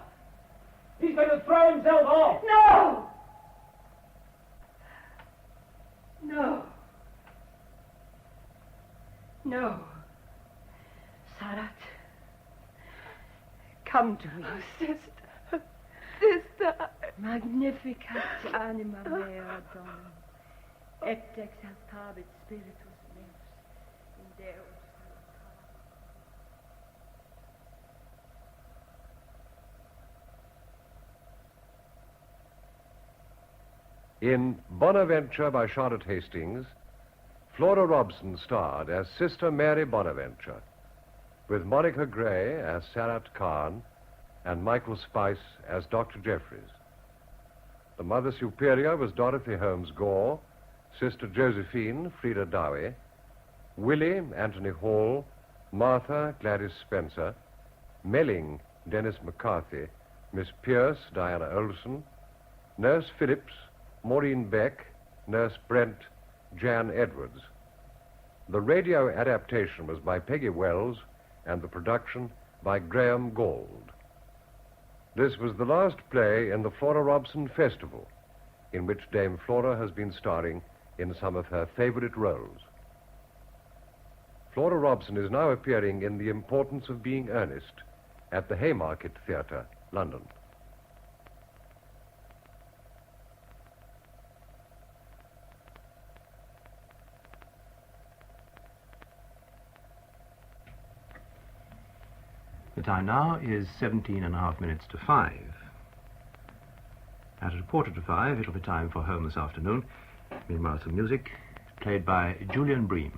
He's going to throw himself off. No! No. No. Sarat, come to me. Oh, sister. Sister. Magnificat anima mea Domum. Et exaltabit spiritus meus in Deus. In Bonaventure by Charlotte Hastings, Flora Robson starred as Sister Mary Bonaventure, with Monica Gray as Sarat Khan and Michael Spice as Dr. Jeffries. The Mother Superior was Dorothy Holmes Gore, Sister Josephine, Frida Dowie, Willie, Anthony Hall, Martha, Gladys Spencer, Melling, Dennis McCarthy, Miss Pierce, Diana Olson, Nurse Phillips, Maureen Beck, Nurse Brent, Jan Edwards. The radio adaptation was by Peggy Wells and the production by Graham Gould. This was the last play in the Flora Robson Festival, in which Dame Flora has been starring in some of her favorite roles. Flora Robson is now appearing in The Importance of Being Earnest at the Haymarket Theatre, London. The time now is 17.5 minutes to 5. At a quarter to 5, it'll be time for home this afternoon. Meanwhile, some music played by Julian Bream.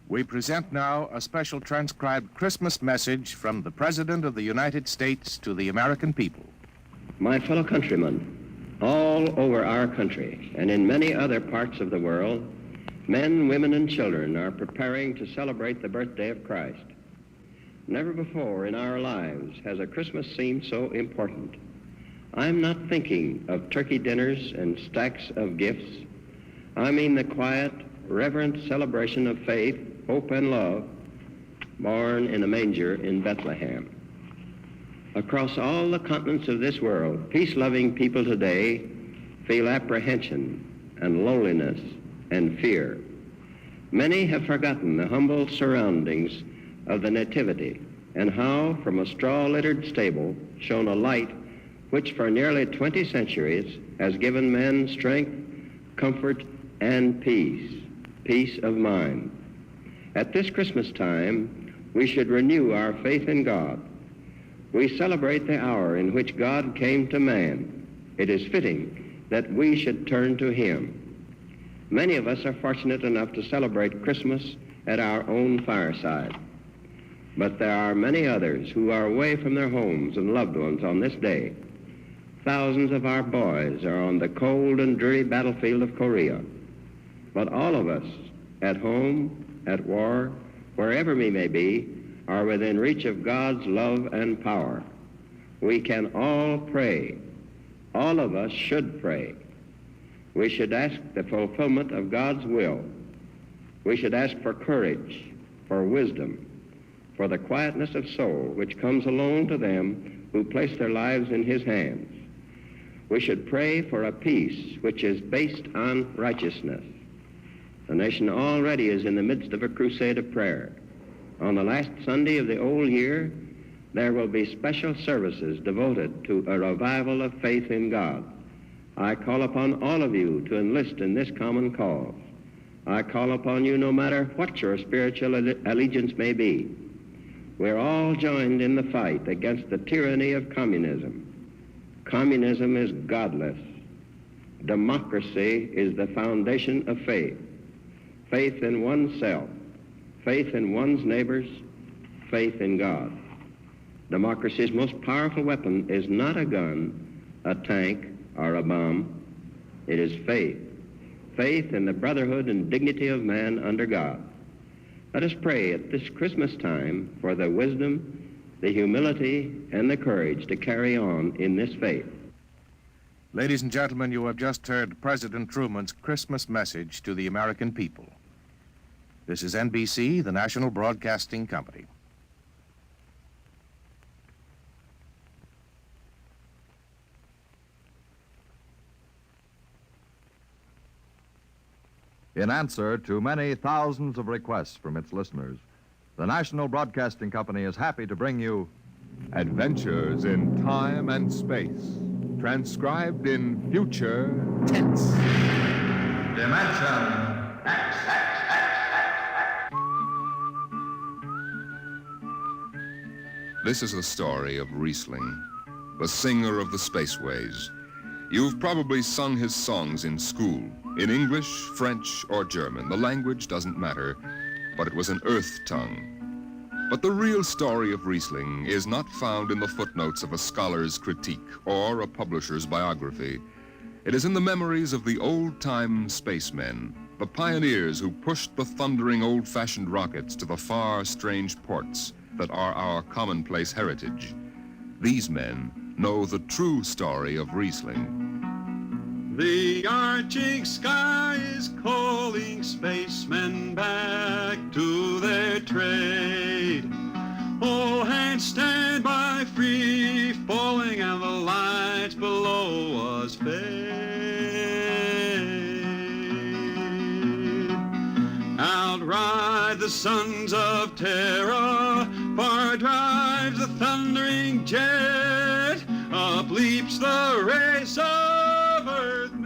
We present now a special transcribed Christmas message from the President of the United States to the American people. My fellow countrymen, all over our country and in many other parts of the world, men, women, and children are preparing to celebrate the birthday of Christ. Never before in our lives has a Christmas seemed so important. I'm not thinking of turkey dinners and stacks of gifts. I mean the quiet, reverent celebration of faith, hope, and love, born in a manger in Bethlehem. Across all the continents of this world, peace-loving people today feel apprehension and loneliness and fear. Many have forgotten the humble surroundings of the Nativity and how from a straw-littered stable shone a light which for nearly 20 centuries has given men strength, comfort, and peace of mind. At this Christmas time, we should renew our faith in God. We celebrate the hour in which God came to man. It is fitting that we should turn to him. Many of us are fortunate enough to celebrate Christmas at our own fireside. But there are many others who are away from their homes and loved ones on this day. Thousands of our boys are on the cold and dreary battlefield of Korea. But all of us, at home, at war, wherever we may be, are within reach of God's love and power. We can all pray. All of us should pray. We should ask the fulfillment of God's will. We should ask for courage, for wisdom, for the quietness of soul which comes alone to them who place their lives in His hands. We should pray for a peace which is based on righteousness. The nation already is in the midst of a crusade of prayer. On the last Sunday of the old year, there will be special services devoted to a revival of faith in God. I call upon all of you to enlist in this common cause. I call upon you no matter what your spiritual allegiance may be. We're all joined in the fight against the tyranny of communism. Communism is godless. Democracy is the foundation of faith. Faith in oneself, faith in one's neighbors, faith in God. Democracy's most powerful weapon is not a gun, a tank, or a bomb. It is faith. Faith in the brotherhood and dignity of man under God. Let us pray at this Christmas time for the wisdom, the humility, and the courage to carry on in this faith. Ladies and gentlemen, you have just heard President Truman's Christmas message to the American people. This is NBC, the National Broadcasting Company. In answer to many thousands of requests from its listeners, the National Broadcasting Company is happy to bring you Adventures in Time and Space, transcribed in future tense. Dimension X. This is the story of Riesling, the singer of the spaceways. You've probably sung his songs in school, in English, French, or German. The language doesn't matter, but it was an earth tongue. But the real story of Riesling is not found in the footnotes of a scholar's critique or a publisher's biography. It is in the memories of the old-time spacemen, the pioneers who pushed the thundering old-fashioned rockets to the far, strange ports that are our commonplace heritage. These men know the true story of Riesling. The arching sky is calling spacemen back to their trade. All hands stand by, free falling, and the lights below us fade. Outride the sons of terror, far drives the thundering jet, up leaps the race of earthmen,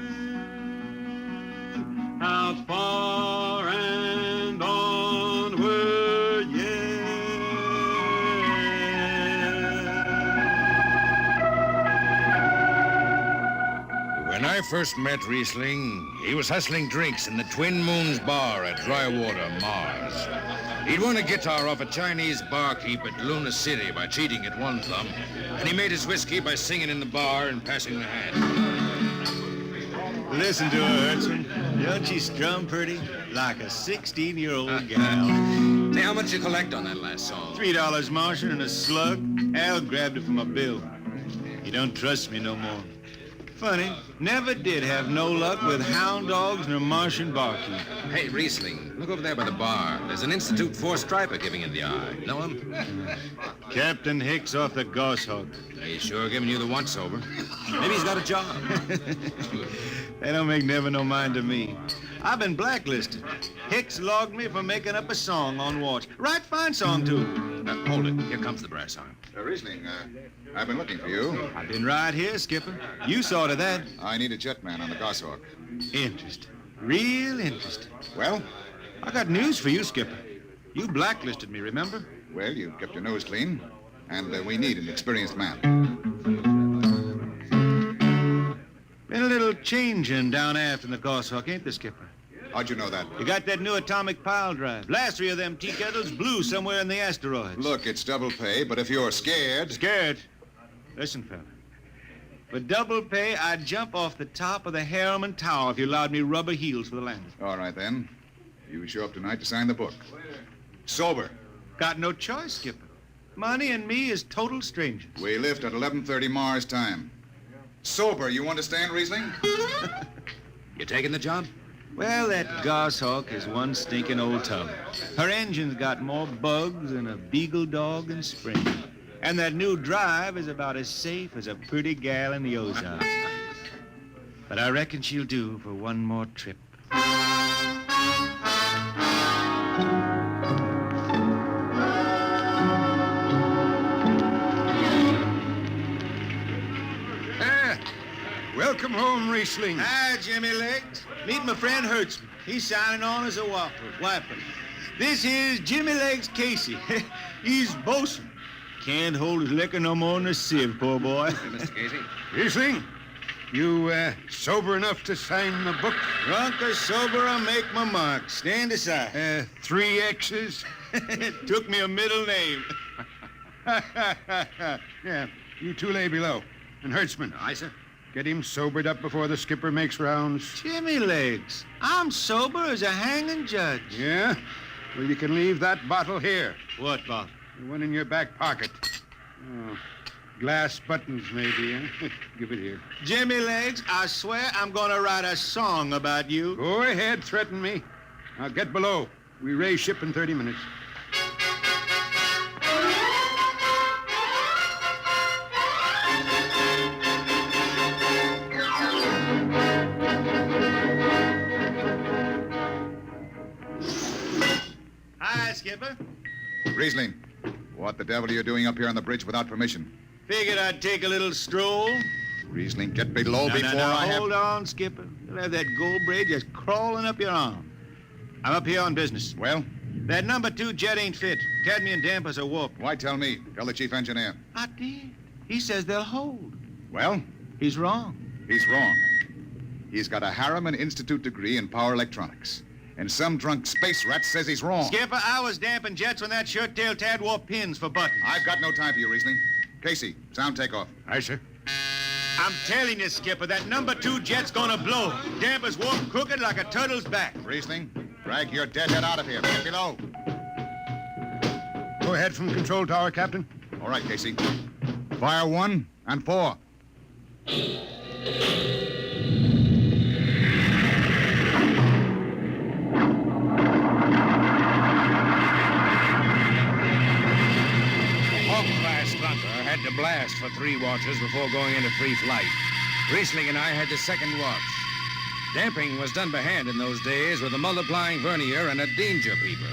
out far and onward yet. When I first met Riesling, he was hustling drinks in the Twin Moons bar at Drywater, Mars. He'd won a guitar off a Chinese barkeep at Luna City by cheating at one thumb, and he made his whiskey by singing in the bar and passing the hat. Listen to her, Hudson. Don't she strum pretty? Like a 16-year-old gal. Say, how much you collect on that last song? $3 Martian and a slug. Al grabbed it from my bill. He don't trust me no more. Funny, never did have no luck with hound dogs nor Martian barkeep. Hey, Riesling, look over there by the bar. There's an Institute 4 striper giving you the eye. Know him? Captain Hicks off the Goshawk. He's sure giving you the once-over. Maybe he's got a job. They don't make never no mind to me. I've been blacklisted. Hicks logged me for making up a song on watch. Right fine song, too. Hold it. Here comes the brass arm. Riesling, I've been looking for you. I've been right here, Skipper. You saw to that. I need a jetman on the Goshawk. Interesting. Real interesting. Well? I got news for you, Skipper. You blacklisted me, remember? Well, you kept your nose clean, and we need an experienced man. Been a little changing down aft in the Goshawk, ain't there, Skipper? How'd you know that? You got that new atomic pile drive. Last 3 of them tea kettles blew somewhere in the asteroids. Look, it's double pay, but if you're scared... Scared? Listen, fella. For double pay, I'd jump off the top of the Harriman Tower if you allowed me rubber heels for the landing. All right, then. You show up tonight to sign the book. Sober. Got no choice, Skipper. Money and me is total strangers. We lift at 11:30 Mars time. Sober, you understand, Riesling? You taking the job? Well, that goshawk is one stinking old tub. Her engine's got more bugs than a beagle dog in spring. And that new drive is about as safe as a pretty gal in the Ozarks. But I reckon she'll do for one more trip. Welcome home, Riesling. Hi, Jimmy Legs. Meet my friend Hertzman. He's signing on as a wiper. This here's Jimmy Legs Casey. He's bosun. Can't hold his liquor no more than a sieve, poor boy. Hey, Mr. Casey. Riesling, you sober enough to sign the book? Drunk or sober, I'll make my mark. Stand aside. 3 X's? It took me a middle name. Yeah, you 2 lay below. And Hertzman. Aye, sir. Get him sobered up before the skipper makes rounds. Jimmy Legs, I'm sober as a hanging judge. Yeah? Well, you can leave that bottle here. What bottle? The one in your back pocket. Oh, glass buttons, maybe, huh? Give it here. Jimmy Legs, I swear I'm gonna write a song about you. Go ahead, threaten me. Now get below. We raise ship in 30 minutes. Hi, Skipper. Riesling, what the devil are you doing up here on the bridge without permission? Figured I'd take a little stroll. Riesling, get below before I have... Hold on, Skipper. You'll have that gold braid just crawling up your arm. I'm up here on business. Well? That number 2 jet ain't fit. Cadmium dampers are warped. Why tell me? Tell the chief engineer. I did. He says they'll hold. Well? He's wrong. He's wrong. He's got a Harriman Institute degree in power electronics. And some drunk space rat says he's wrong. Skipper, I was damping jets when that shirt-tailed tad wore pins for buttons. I've got no time for you, Riesling. Casey, sound takeoff. Aye, sir. I'm telling you, Skipper, that number 2 jet's gonna blow. Dampers warped crooked like a turtle's back. Riesling, drag your deadhead out of here. Get below. Go ahead from control tower, Captain. All right, Casey. Fire 1 and 4. Had to blast for 3 watches before going into free flight. Riesling and I had the second watch. Damping was done by hand in those days with a multiplying vernier and a danger peeper.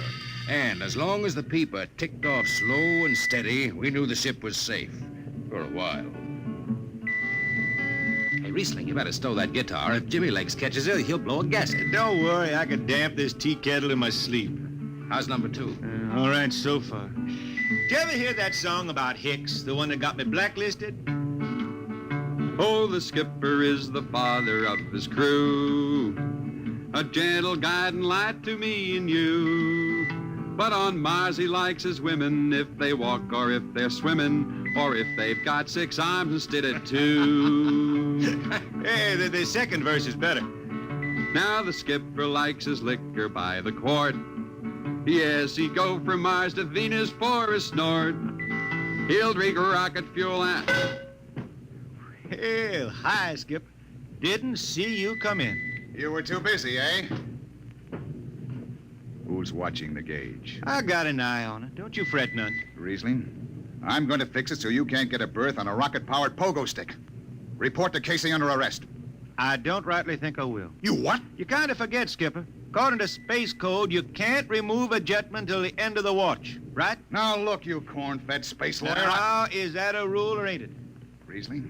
And as long as the peeper ticked off slow and steady, we knew the ship was safe. For a while. Hey, Riesling, you better stow that guitar. If Jimmy Legs catches it, he'll blow a gasket. Don't worry, I can damp this tea kettle in my sleep. How's number 2? All right, so far. Did you ever hear that song about Hicks, the one that got me blacklisted? Oh, the skipper is the father of his crew, a gentle guiding light to me and you. But on Mars he likes his women if they walk or if they're swimming, or if they've got 6 arms instead of 2. Hey, the second verse is better. Now the skipper likes his liquor by the quart. Yes, he'd go from Mars to Venus for a snort. He'll drink rocket fuel and... Hell, hi, Skipper. Didn't see you come in. You were too busy, eh? Who's watching the gauge? I got an eye on it. Don't you fret none. Riesling, I'm going to fix it so you can't get a berth on a rocket-powered pogo stick. Report to Casey under arrest. I don't rightly think I will. You what? You kind of forget, Skipper. According to Space Code, you can't remove a jetman till the end of the watch, right? Now, look, you corn-fed space lawyer. Now, is that a rule or ain't it? Riesling,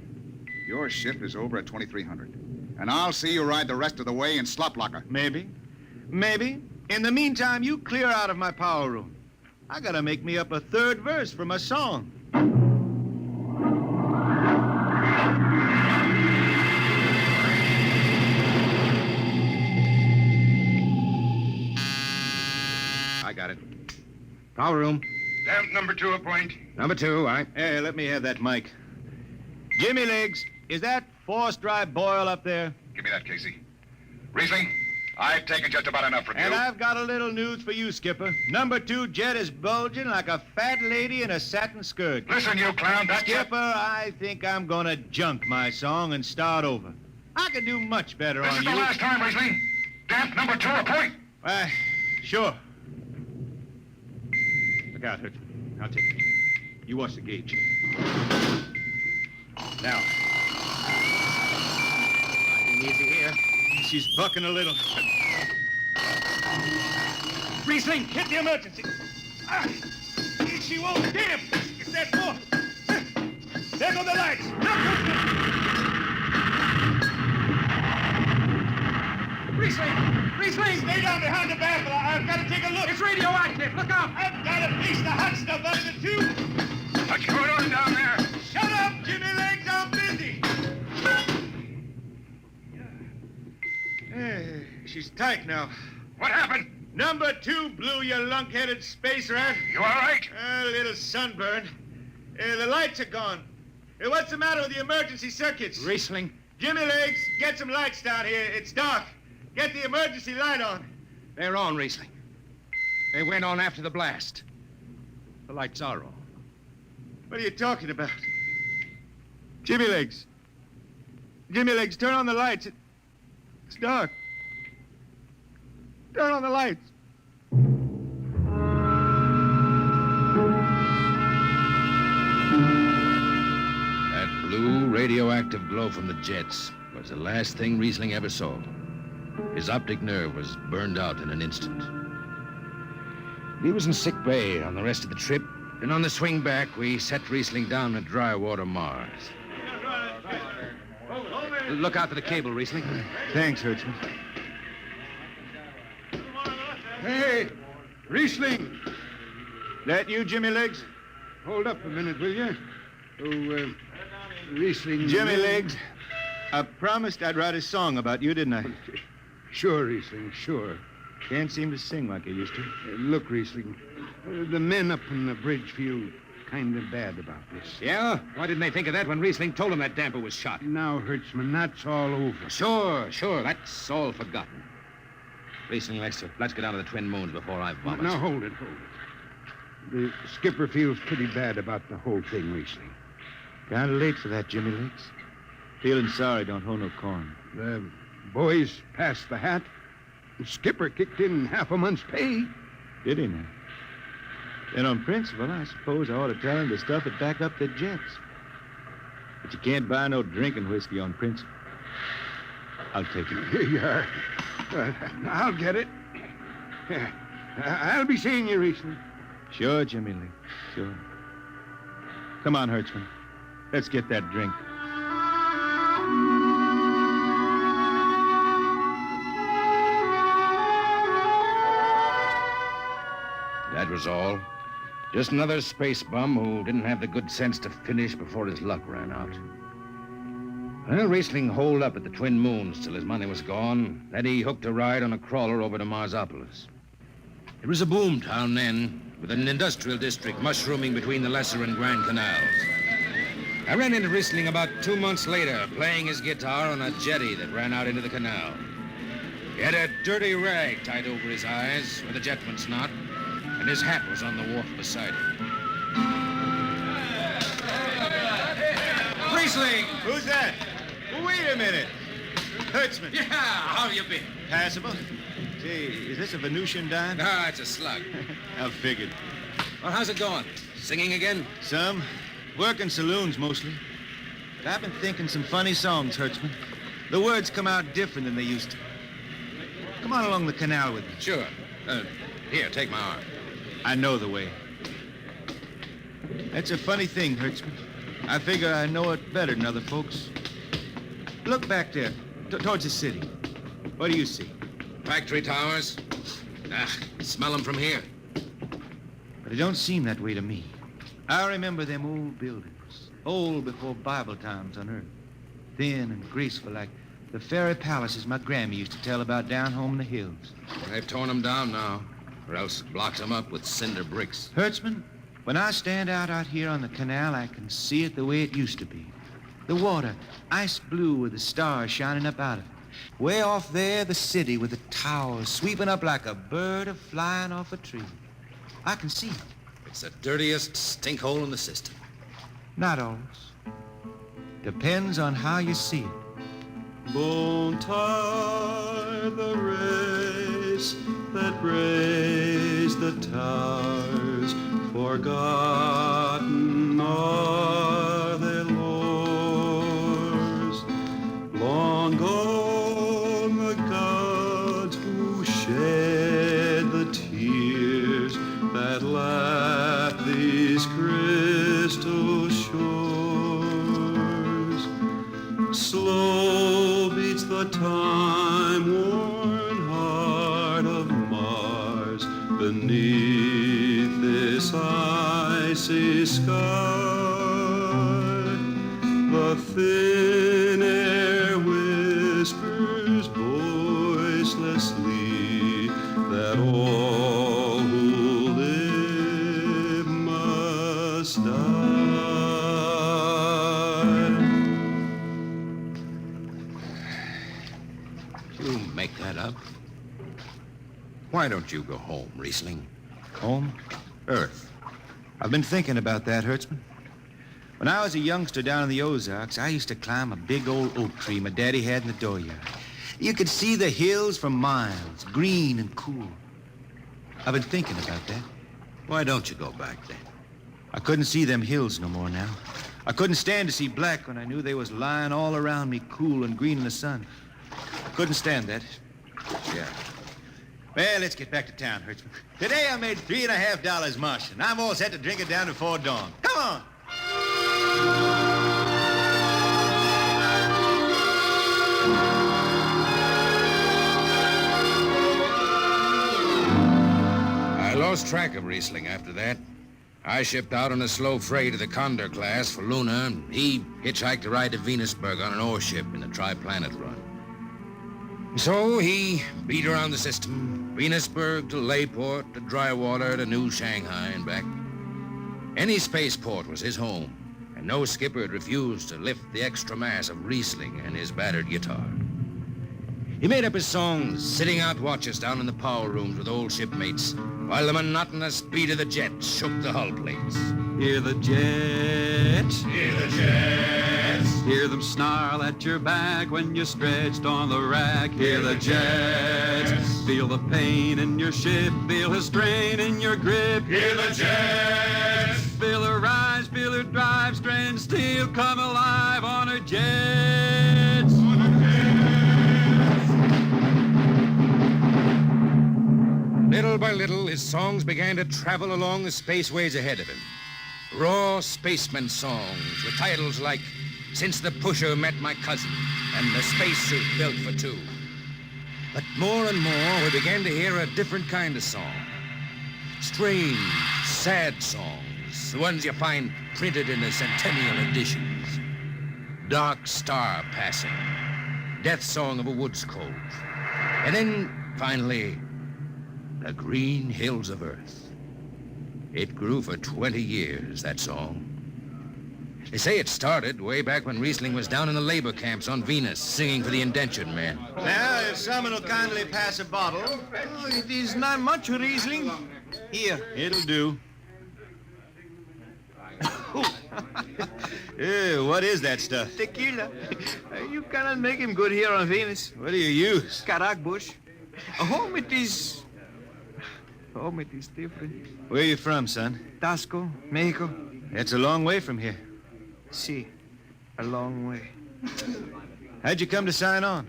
your ship is over at 2300. And I'll see you ride the rest of the way in slop locker. Maybe. Maybe. In the meantime, you clear out of my power room. I gotta make me up a 3rd verse for my song. Power room. Damp number 2 a point. Number 2, aye. Hey, let me have that mic. Jimmy Legs, is that forced dry boil up there? Give me that, Casey. Riesling, I've taken just about enough from And you. I've got a little news for you, Skipper. Number 2 jet is bulging like a fat lady in a satin skirt. Listen, you clown, that's Skipper, I think I'm gonna junk my song and start over. I could do much better This on is you. the last time, Riesling. Damp number 2 a point. Sure. Look out, Hertzman. I'll take it. You watch the gauge. Now. Riding easy here. She's bucking a little. Riesling, hit the emergency. She won't. Damn! It's that door. There go the lights. Now, Riesling! Stay down behind the baffle. I've got to take a look. It's radioactive. Look out. I've got to piece the hot stuff out of the tube. What's going on down there? Shut up, Jimmy Legs. I'm busy. She's tight now. What happened? Number 2 blew, you lunk-headed space rat. You all right? A little sunburn. The lights are gone. What's the matter with the emergency circuits? Riesling. Jimmy Legs, get some lights down here. It's dark. Get the emergency light on. They're on, Riesling. They went on after the blast. The lights are on. What are you talking about? Jimmy Legs. Jimmy Legs, turn on the lights. It's dark. Turn on the lights. That blue radioactive glow from the jets was the last thing Riesling ever saw. His optic nerve was burned out in an instant. He was in sick bay on the rest of the trip, and on the swing back, we set Riesling down at dry water Mars. Look out for the cable, Riesling. Thanks, Hertzman. Hey, Riesling. That you, Jimmy Legs? Hold up a minute, will you? Oh, Riesling. Jimmy Legs, I promised I'd write a song about you, didn't I? Sure, Riesling, sure. Can't seem to sing like I used to. Look, Riesling, the men up on the bridge feel kind of bad about this. Yeah? Why didn't they think of that when Riesling told them that damper was shot? Now, Hertzman, that's all over. Sure. That's all forgotten. Riesling, let's go down to the Twin Moons before I vomit. Now, hold it. The skipper feels pretty bad about the whole thing, Riesling. Kind of late for that, Jimmy Legs. Feeling sorry don't hold no corn. The boys passed the hat. The skipper kicked in half a month's pay. Did he now? Then on principle, I suppose I ought to tell him to stuff it back up the jets. But you can't buy no drinking whiskey on principle. I'll take it. Here you are. I'll get it. I'll be seeing you, Riesling. Sure, Jimmy Lee. Sure. Come on, Hertzman. Let's get that drink. That was all. Just another space bum who didn't have the good sense to finish before his luck ran out. Well, Riesling holed up at the Twin Moons till his money was gone. Then he hooked a ride on a crawler over to Marsopolis. It was a boom town then, with an industrial district mushrooming between the Lesser and Grand Canals. I ran into Riesling about 2 months later, playing his guitar on a jetty that ran out into the canal. He had a dirty rag tied over his eyes with a jetman's knot, and his hat was on the wharf beside him. Riesling! Who's that? Well, wait a minute. Hertzman. Yeah, how have you been? Passable. Say, is this a Venusian dime? No, it's a slug. I figured. Well, how's it going? Singing again? Some. Working saloons, mostly. But I've been thinking some funny songs, Hertzman. The words come out different than they used to. Come on along the canal with me. Sure. Here, take my arm. I know the way. That's a funny thing, Hertzman. I figure I know it better than other folks. Look back there, towards the city. What do you see? Factory towers. Smell them from here. But it don't seem that way to me. I remember them old buildings, old before Bible times on Earth. Thin and graceful like the fairy palaces my Grammy used to tell about down home in the hills. They've torn them down now. or else blocks them up with cinder bricks. Hertzman, when I stand out here on the canal, I can see it the way it used to be. The water, ice blue with the stars shining up out of it. Way off there, the city with the towers sweeping up like a bird flying off a tree. I can see it. It's the dirtiest stinkhole in the system. Not always. Depends on how you see it. Bone tie the race that raised the towers, forgotten are their lores. Long gone the gods who shed the tears that lap these crystal shores. Slow beats the time-worn heart of Mars beneath this icy sky. The thin air whispers voicelessly that all who live must die. You make that up? Why don't you go home, Riesling? Home? Earth. I've been thinking about that, Hertzman. When I was a youngster down in the Ozarks, I used to climb a big old oak tree my daddy had in the dooryard. You could see the hills for miles, green and cool. I've been thinking about that. Why don't you go back then? I couldn't see them hills no more now. I couldn't stand to see black when I knew they was lying all around me, cool and green in the sun. I couldn't stand that. Yeah. Well, let's get back to town, Hertzman. Today I made $3.50 mush, and I'm all set to drink it down before dawn. Come on! I lost track of Riesling after that. I shipped out on a slow freight of the Condor class for Luna, and he hitchhiked a ride to Venusburg on an ore ship in the Tri-Planet run. So he beat around the system, Venusburg to Layport to Drywater to New Shanghai and back. Any spaceport was his home, and no skipper had refused to lift the extra mass of Riesling and his battered guitar. He made up his songs sitting out watches down in the power rooms with old shipmates, while the monotonous beat of the jet shook the hull plates. Hear the jets, hear the jets, hear them snarl at your back when you're stretched on the rack. Hear the jets, feel the pain in your ship, feel the strain in your grip. Hear the jets, feel her rise, feel her drive, strange steel come alive on her jets. Little by little, his songs began to travel along the spaceways ahead of him. Raw spaceman songs with titles like Since the Pusher Met My Cousin and The Spacesuit Built for Two. But more and more, we began to hear a different kind of song. Strange, sad songs, the ones you find printed in the centennial editions. Dark Star Passing, Death Song of a Woods Cove. And then, finally, The Green Hills of Earth. It grew for 20 years, that song. They say it started way back when Riesling was down in the labor camps on Venus, singing for the indentured men. Now, if someone will kindly pass a bottle. Oh, it is not much, Riesling. Here. It'll do. What is that stuff? Tequila. You cannot make him good here on Venus. What do you use? Carac bush. Home it is different. Where are you from, son? Tasco, Mexico. That's a long way from here. See, a long way. How'd you come to sign on?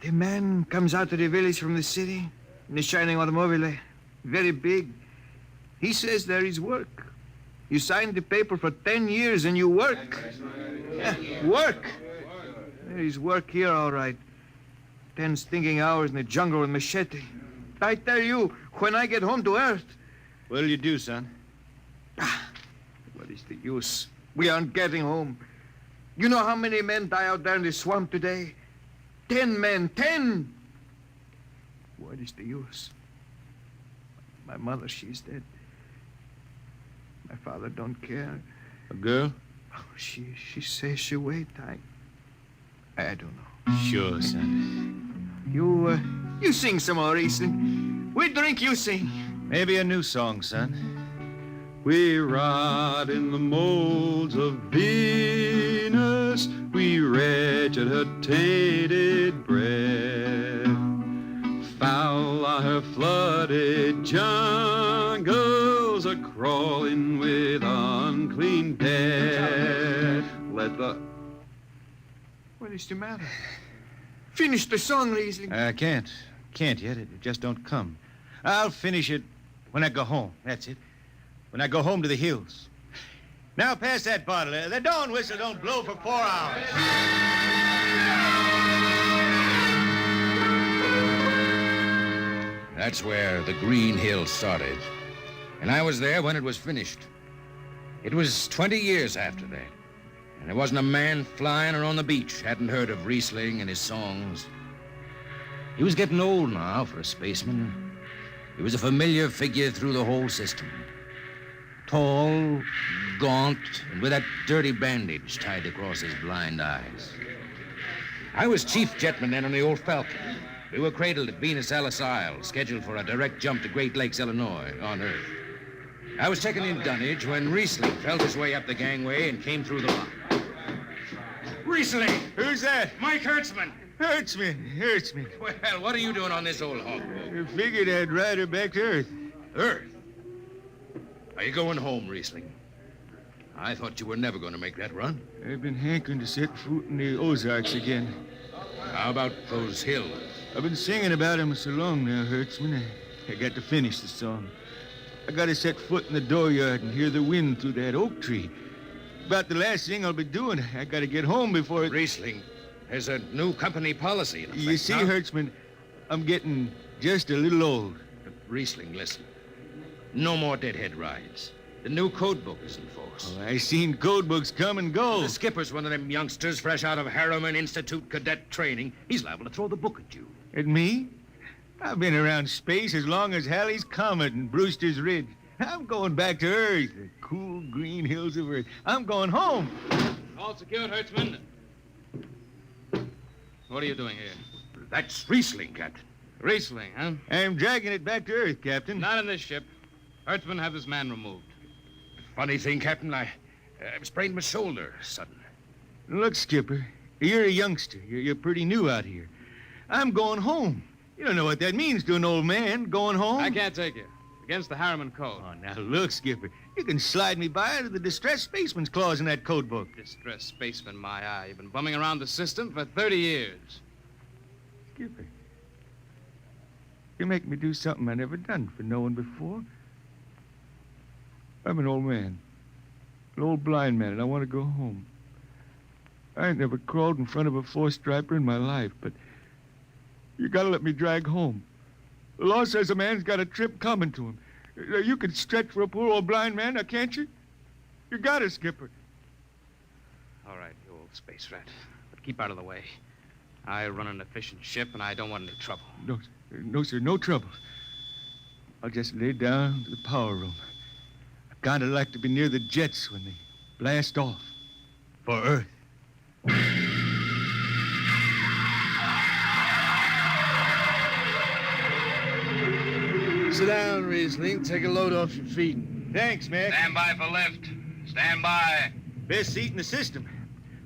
The man comes out to the village from the city in a shining automobile, very big. He says there is work. You sign the paper for 10 years and you work. Yeah, work. There is work here, all right. 10 stinking hours in the jungle with machete. I tell you, when I get home to Earth... What'll you do, son? What is the use? We aren't getting home. You know how many men die out there in the swamp today? 10 men, 10! What is the use? My mother, she's dead. My father don't care. A girl? Oh, she says she'll wait. I don't know. Sure, son. You sing some more, Riesling. We drink, you sing. Maybe a new song, son. We rot in the molds of Venus, we regurgitated bread. Foul are her flooded jungles, a-crawling with unclean dead. Let the... What is the matter? Finish the song, Riesling. I can't. Can't yet. It just don't come. I'll finish it when I go home. That's it. When I go home to the hills. Now pass that bottle. The dawn whistle don't blow for 4 hours. That's where the Green Hill started. And I was there when it was finished. It was 20 years after that. And there wasn't a man flying or on the beach hadn't heard of Riesling and his songs. He was getting old now for a spaceman. He was a familiar figure through the whole system. Tall, gaunt, and with that dirty bandage tied across his blind eyes. I was chief jetman then on the old Falcon. We were cradled at Venus Alice Isle, scheduled for a direct jump to Great Lakes, Illinois, on Earth. I was checking in dunnage when Riesling felt his way up the gangway and came through the lock. Riesling! Who's that? Mike Hertzman. Hertzman. Well, what are you doing on this old hog? I figured I'd ride her back to Earth. Earth? Are you going home, Riesling? I thought you were never going to make that run. I've been hankering to set foot in the Ozarks again. How about those hills? I've been singing about them so long now, Hertzman. I got to finish the song. I got to set foot in the dooryard and hear the wind through that oak tree. About the last thing I'll be doing. I got to get home before it... Riesling, there's a new company policy in effect. You see, now. Hertzman, I'm getting just a little old. But Riesling, listen. No more deadhead rides. The new code book is in force. Oh, I seen code books come and go. The skipper's one of them youngsters fresh out of Harriman Institute cadet training. He's liable to throw the book at you. At me? I've been around space as long as Halley's Comet and Brewster's Ridge. I'm going back to Earth, the cool green hills of Earth. I'm going home. All secured, Hertzman. What are you doing here? That's Riesling, Captain. Riesling, huh? I'm dragging it back to Earth, Captain. Not in this ship. Hertzman, have this man removed. Funny thing, Captain, I sprained my shoulder sudden. Look, Skipper, you're a youngster. You're pretty new out here. I'm going home. You don't know what that means to an old man, going home. I can't take you. Against the Harriman Code. Oh, now look, Skipper. You can slide me by to the distressed spaceman's clause in that code book. Distressed spaceman, my eye. You've been bumming around the system for 30 years. Skipper, you make me do something I never done for no one before. I'm an old man. An old blind man, and I want to go home. I ain't never crawled in front of a four-striper in my life, but you gotta let me drag home. The law says a man's got a trip coming to him. You can stretch for a poor old blind man, now can't you? You got it, Skipper. All right, you old space rat. But keep out of the way. I run an efficient ship, and I don't want any trouble. No, sir, no trouble. I'll just lay down to the power room. I kind of like to be near the jets when they blast off for Earth. Sit down, Riesling. Take a load off your feet. Thanks, Mac. Stand by for lift. Stand by. Best seat in the system.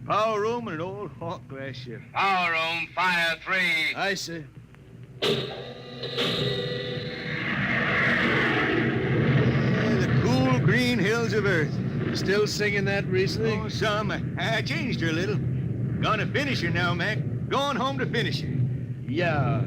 Power room and an old Hawk class ship. Power room, fire 3. Aye, sir. The cool green hills of Earth. Still singing that, Riesling? Oh, some. I changed her a little. Gonna finish her now, Mac. Going home to finish her. Yeah.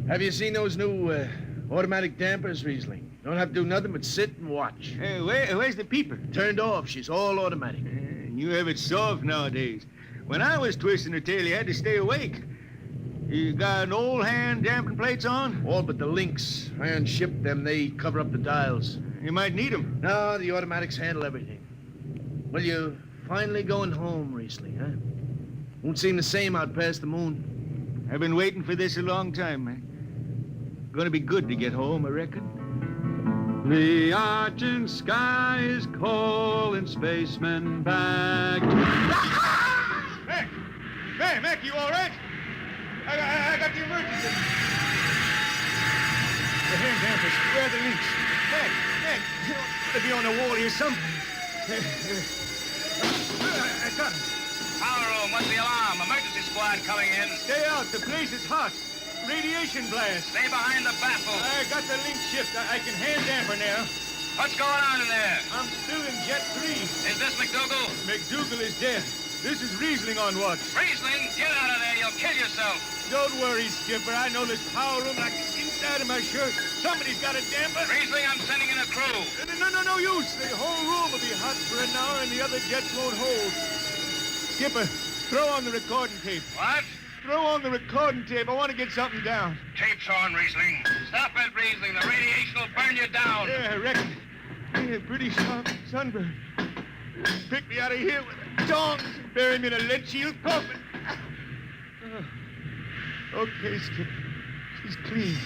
Have you seen those new automatic dampers, Riesling? Don't have to do nothing but sit and watch. Hey, where's the peeper? Turned off. She's all automatic. And you have it soft nowadays. When I was twisting her tail, you had to stay awake. You got an old hand damping plates on? All but the links. Iron shipped them. They cover up the dials. You might need them. No, the automatics handle everything. Well, you're finally going home, Riesling, huh? Won't seem the same out past the moon. I've been waiting for this a long time, man. Gonna be good to get home, I reckon. The argent sky is calling spacemen back. Mac, you all right? I got the emergency. The hand dampers. Where are the links? Mac, you ought to be on the wall here some. I got him. Power room, what's the alarm? Emergency squad coming in. Stay out. The place is hot. Radiation blast. Stay behind the baffle. I got the link shift. I can hand damper now. What's going on in there? I'm still in Jet 3. Is this McDougal? McDougal is dead. This is Riesling on watch. Riesling? Get out of there. You'll kill yourself. Don't worry, Skipper. I know this power room like the inside of my shirt. Somebody's got a damper. Riesling, I'm sending in a crew. No use. The whole room will be hot for an hour and the other jets won't hold. Skipper, throw on the recording tape. What? Throw on the recording tape. I want to get something down. Tape's on, Riesling. Stop it, Riesling. The radiation will burn you down. Yeah, I reckon. Yeah, pretty sharp sunburn. Pick me out of here with the tongs and bury me in a lead shield coffin. Okay, Skipper. She's clean.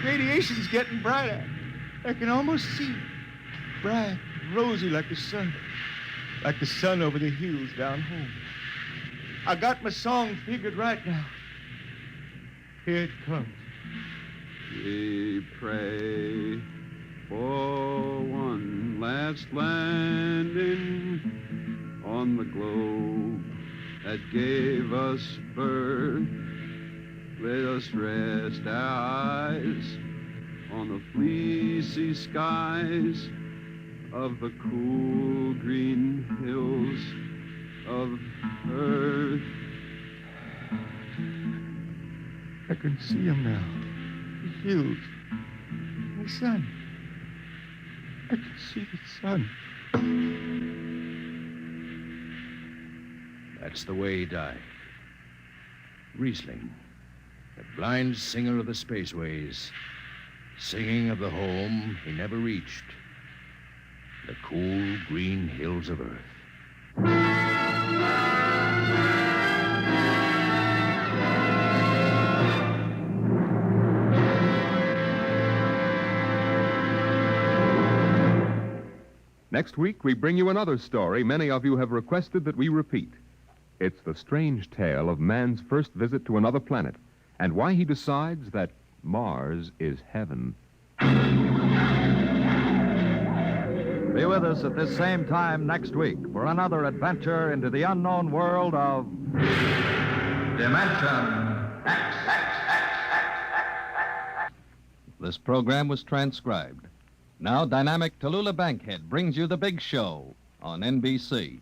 Radiation's getting brighter. I can almost see it. Bright, rosy like the sun. Like the sun over the hills down home. I got my song figured right now. Here it comes. We pray for one last landing on the globe that gave us birth. Let us rest our eyes on the fleecy skies of the cool green hills of Earth. I can see him now. The hills. The sun. I can see the sun. That's the way he died. Riesling, the blind singer of the spaceways, singing of the home he never reached, the cool green hills of Earth. Next week, we bring you another story many of you have requested that we repeat. It's the strange tale of man's first visit to another planet and why he decides that Mars is heaven. Be with us at this same time next week for another adventure into the unknown world of Dimension X. This program was transcribed. Now, dynamic Tallulah Bankhead brings you The Big Show on NBC.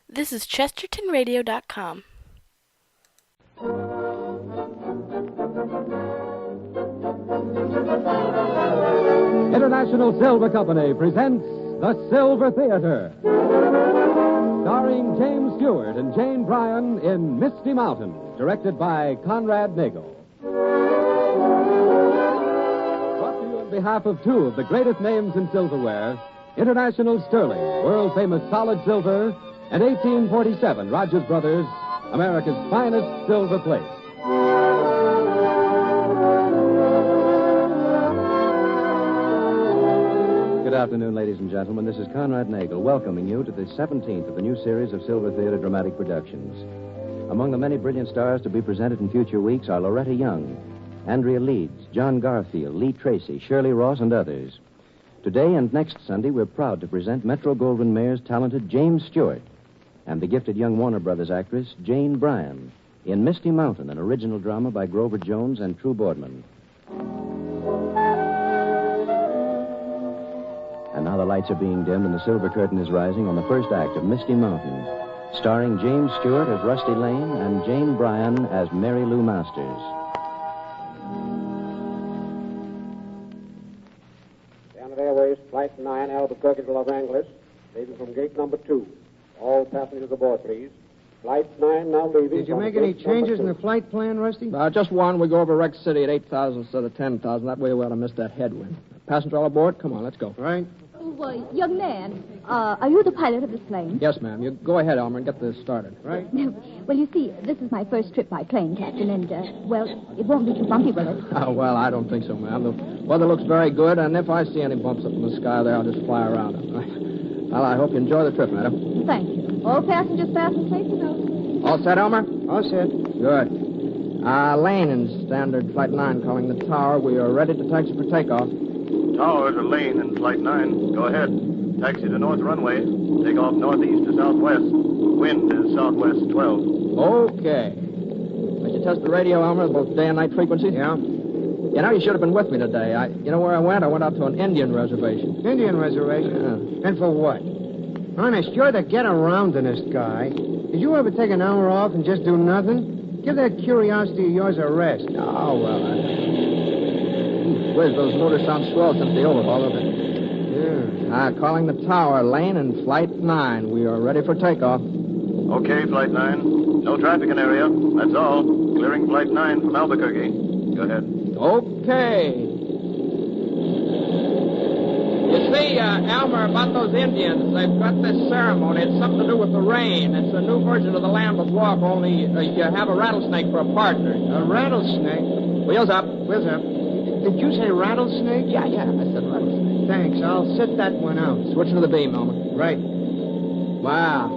This is ChestertonRadio.com. International Silver Company presents The Silver Theater, starring James Stewart and Jane Bryan in Misty Mountain, directed by Conrad Nagel. Brought to you on behalf of two of the greatest names in silverware, International Sterling, world-famous solid silver, and 1847 Rogers Brothers, America's finest silver plate. Good afternoon, ladies and gentlemen. This is Conrad Nagel welcoming you to the 17th of the new series of Silver Theater dramatic productions. Among the many brilliant stars to be presented in future weeks are Loretta Young, Andrea Leeds, John Garfield, Lee Tracy, Shirley Ross, and others. Today and next Sunday, we're proud to present Metro-Goldwyn-Mayer's talented James Stewart and the gifted young Warner Brothers actress Jane Bryan in Misty Mountain, an original drama by Grover Jones and True Boardman. And now the lights are being dimmed and the silver curtain is rising on the first act of Misty Mountain, starring James Stewart as Rusty Lane and Jane Bryan as Mary Lou Masters. Standard Airways, Flight 9, Albuquerque to Los Angeles, leaving from gate number 2. All passengers aboard, please. Flight 9 now leaving. Did you make any changes in the flight plan, Rusty? Just one. We go over Rex City at 8,000 instead of 10,000. That way we ought to miss that headwind. Passenger all aboard? Come on, let's go. Right. Well, young man, are you the pilot of this plane? Yes, ma'am. You go ahead, Elmer, and get this started. Right. Well, you see, this is my first trip by plane, Captain, and, well, it won't be too bumpy, will it? Oh, well, I don't think so, ma'am. The weather looks very good, and if I see any bumps up in the sky there, I'll just fly around them. Well, I hope you enjoy the trip, madam. Thank you. All passengers fasten safety belts. All set, Elmer? All set. Good. Lane in Standard Flight 9 calling the tower. We are ready to taxi for takeoff. Towers are Lane in Flight 9. Go ahead. Taxi to north runway. Take off northeast to southwest. Wind is southwest 12. Okay. Did you test the radio, Elmer, both day and night frequency? Yeah. You know, you should have been with me today. You know where I went? I went out to an Indian reservation. Indian reservation? Yeah. And for what? Honest, you're the get-aroundingest guy. Did you ever take an hour off and just do nothing? Give that curiosity of yours a rest. Oh, well, Where's those motors sound swell since the overhaul, don't they? Yeah. Calling the tower, Lane in Flight 9. We are ready for takeoff. Okay, Flight 9. No traffic in area. That's all. Clearing Flight 9 from Albuquerque. Go ahead. Okay. You see, Elmer, about those Indians, they've got this ceremony. It's something to do with the rain. It's a new version of the Lambeth Walk, only you have a rattlesnake for a partner. A rattlesnake? Wheels up. Wheels up. Did you say rattlesnake? Yeah, I said rattlesnake. Thanks. I'll sit that one out. Switching to the beam, Elmer. Right. Wow.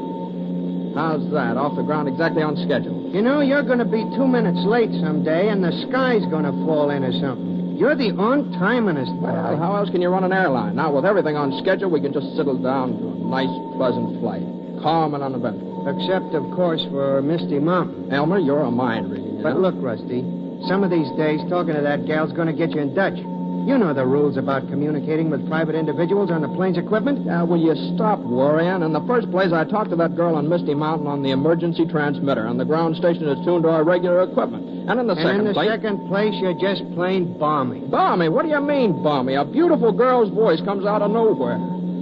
How's that? Off the ground exactly on schedule. You know, you're going to be 2 minutes late someday, and the sky's going to fall in or something. You're the on-timingest guy. Well, how else can you run an airline? Now, with everything on schedule, we can just settle down to a nice, pleasant flight. Calm and uneventful. Except, of course, for Misty Mountain. Elmer, you're a mind reader. But look, Rusty, some of these days, talking to that gal's going to get you in Dutch. You know the rules about communicating with private individuals on the plane's equipment. Will you stop worrying? In the first place, I talked to that girl on Misty Mountain on the emergency transmitter, and the ground station is tuned to our regular equipment. And in the second place, you're just plain balmy. Balmy? What do you mean, balmy? A beautiful girl's voice comes out of nowhere.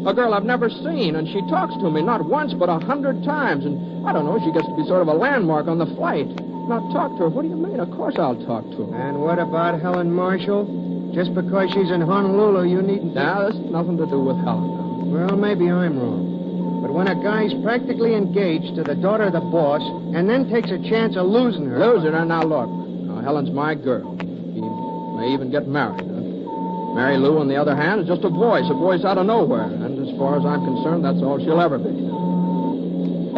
A girl I've never seen, and she talks to me not once but 100 times. And I don't know, she gets to be sort of a landmark on the flight. Now, talk to her. What do you mean? Of course I'll talk to her. And what about Helen Marshall? Just because she's in Honolulu, you needn't... Now, that's nothing to do with Helen, now. Well, maybe I'm wrong. But when a guy's practically engaged to the daughter of the boss and then takes a chance of losing her... Losing her? Now, look. Now, Helen's my girl. She may even get married. Mary Lou, on the other hand, is just a voice out of nowhere. And as far as I'm concerned, that's all she'll ever be.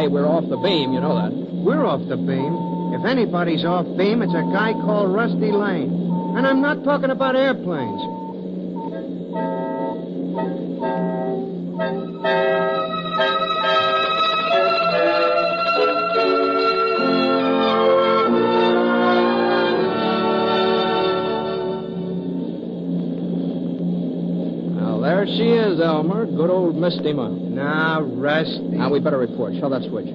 Hey, we're off the beam, you know that. We're off the beam. If anybody's off beam, it's a guy called Rusty Lane. And I'm not talking about airplanes. Well, there she is, Elmer. Good old Misty Mountain. Now, Rusty. Now, we better report. Show that switch.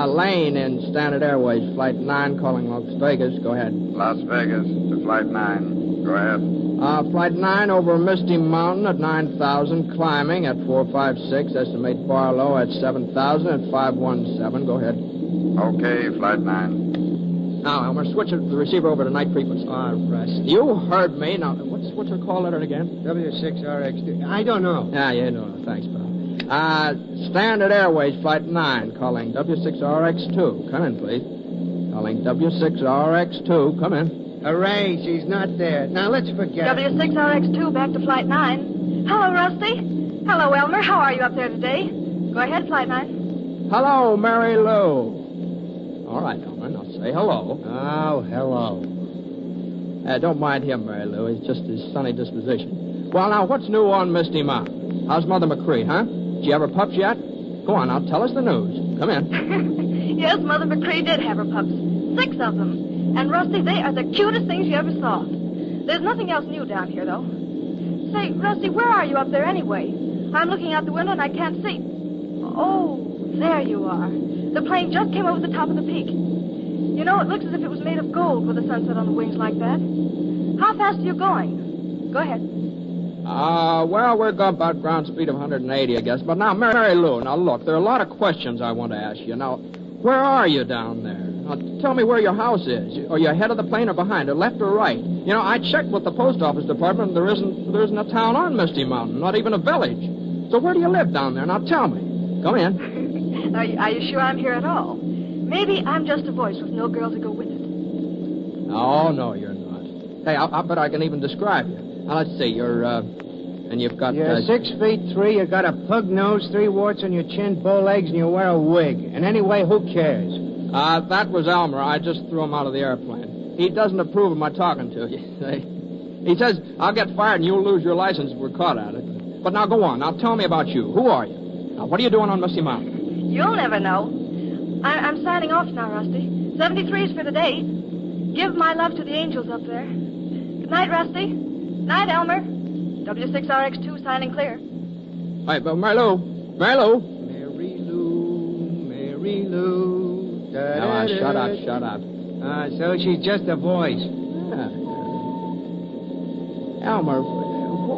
Lane in Standard Airways, Flight 9, calling Las Vegas. Go ahead. Las Vegas to Flight 9. Go ahead. Flight 9 over Misty Mountain at 9,000, climbing at 456. Estimate bar low at 7,000 at 517. Go ahead. Okay, Flight 9. Now, Elmer, switch the receiver over to night frequency. Rusty. You heard me. Now, what's her call letter again? W6RX2. I don't know. Yeah, you know. Thanks, pal. Standard Airways, Flight 9, calling W6RX2. Come in, please. Calling W6RX2. Come in. Hooray, she's not there. Now, let's forget W6RX2, back to Flight 9. Hello, Rusty. Hello, Elmer. How are you up there today? Go ahead, Flight 9. Hello, Mary Lou. All right, Elmer, now say hello. Oh, hello. Don't mind him, Mary Lou. He's just his sunny disposition. Well, now, what's new on Misty Mountain? How's Mother McCree, huh? Did you have her pups yet? Go on, now, tell us the news. Come in. Yes, Mother McCree did have her pups. 6 of them. And, Rusty, they are the cutest things you ever saw. There's nothing else new down here, though. Say, Rusty, where are you up there anyway? I'm looking out the window and I can't see. Oh, there you are. The plane just came over the top of the peak. You know, it looks as if it was made of gold with the sunset on the wings like that. How fast are you going? Go ahead. Well, we're going about ground speed of 180, I guess. But now, Mary Lou, now look, there are a lot of questions I want to ask you. Now, where are you down there? Now, tell me where your house is. Are you ahead of the plane or behind it, left or right? You know, I checked with the post office department, and there isn't a town on Misty Mountain, not even a village. So where do you live down there? Now, tell me. Come in. Are you sure I'm here at all? Maybe I'm just a voice with no girl to go with it. Oh, no, you're not. Hey, I bet I can even describe you. Now, let's see, and you've got... You're 6'3", you got a pug nose, 3 warts on your chin, bow legs, and you wear a wig. And anyway, who cares? That was Elmer. I just threw him out of the airplane. He doesn't approve of my talking to you, see? He says I'll get fired and you'll lose your license if we're caught at it. But now go on. Now tell me about you. Who are you? Now, what are you doing on Misty Mountain? You'll never know. I'm signing off now, Rusty. 73's for today. Give my love to the angels up there. Good night, Rusty. Night, Elmer. W6RX2 signing clear. Hey, but Mary Lou. Mary Lou. Now, shut up. So she's just a voice. Yeah. Elmer,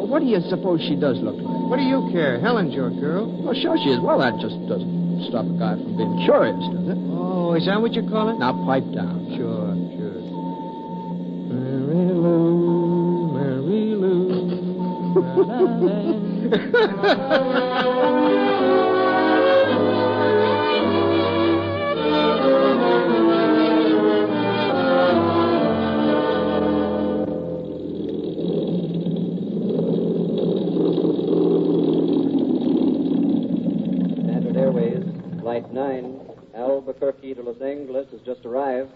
what do you suppose she does look like? What do you care? Helen's your girl. Well, sure she is. Well, that just doesn't stop a guy from being curious, does it? Oh, is that what you call it? Now, pipe down. Sure. Mary Lou, Mary Lou. Standard Airways, Flight 9, Albuquerque to Los Angeles has just arrived.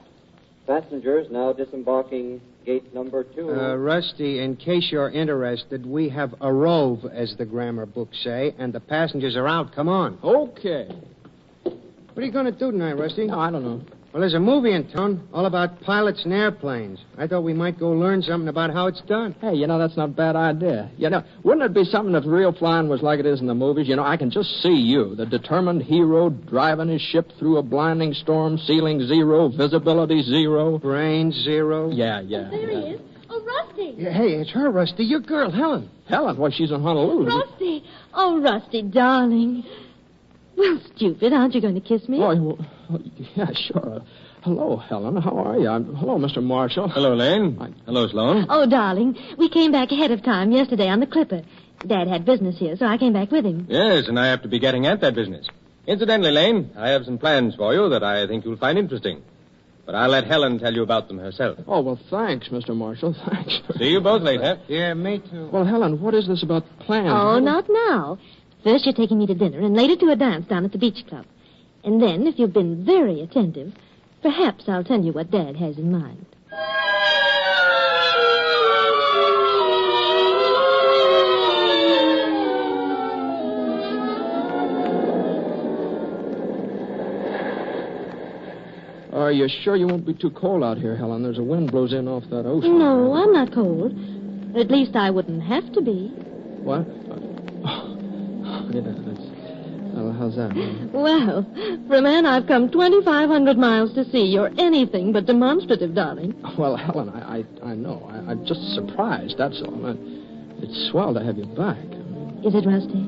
Passengers now disembarking gate number 2. Rusty, in case you're interested, we have a rove, as the grammar books say, and the passengers are out. Come on. Okay. What are you going to do tonight, Rusty? No, I don't know. Well, there's a movie in town all about pilots and airplanes. I thought we might go learn something about how it's done. Hey, that's not a bad idea. Wouldn't it be something if real flying was like it is in the movies? I can just see you, the determined hero, driving his ship through a blinding storm, ceiling 0, visibility 0. Range 0. Yeah. There he is. Oh, Rusty. Yeah, hey, it's her, Rusty. Your girl, Helen. Helen? Why, she's in Honolulu. Rusty. Oh, Rusty, darling. Well, stupid, aren't you going to kiss me? Oh, yeah, sure. Hello, Helen. How are you? Hello, Mr. Marshall. Hello, Lane. Hello, Sloan. Oh, darling, we came back ahead of time yesterday on the Clipper. Dad had business here, so I came back with him. Yes, and I have to be getting at that business. Incidentally, Lane, I have some plans for you that I think you'll find interesting. But I'll let Helen tell you about them herself. Oh, well, thanks, Mr. Marshall. Thanks. See you both later. Yeah, me too. Well, Helen, what is this about plans? Oh, not now. First, you're taking me to dinner, and later to a dance down at the beach club. And then, if you've been very attentive, perhaps I'll tell you what Dad has in mind. Are you sure you won't be too cold out here, Helen? There's a wind blows in off that ocean. No, I'm not cold. At least I wouldn't have to be. What? Yeah, that's... Well, how's that? Well, for a man I've come 2,500 miles to see, you're anything but demonstrative, darling. Well, Helen, I know. I'm just surprised, that's all. It's swell to have you back. Is it, Rusty?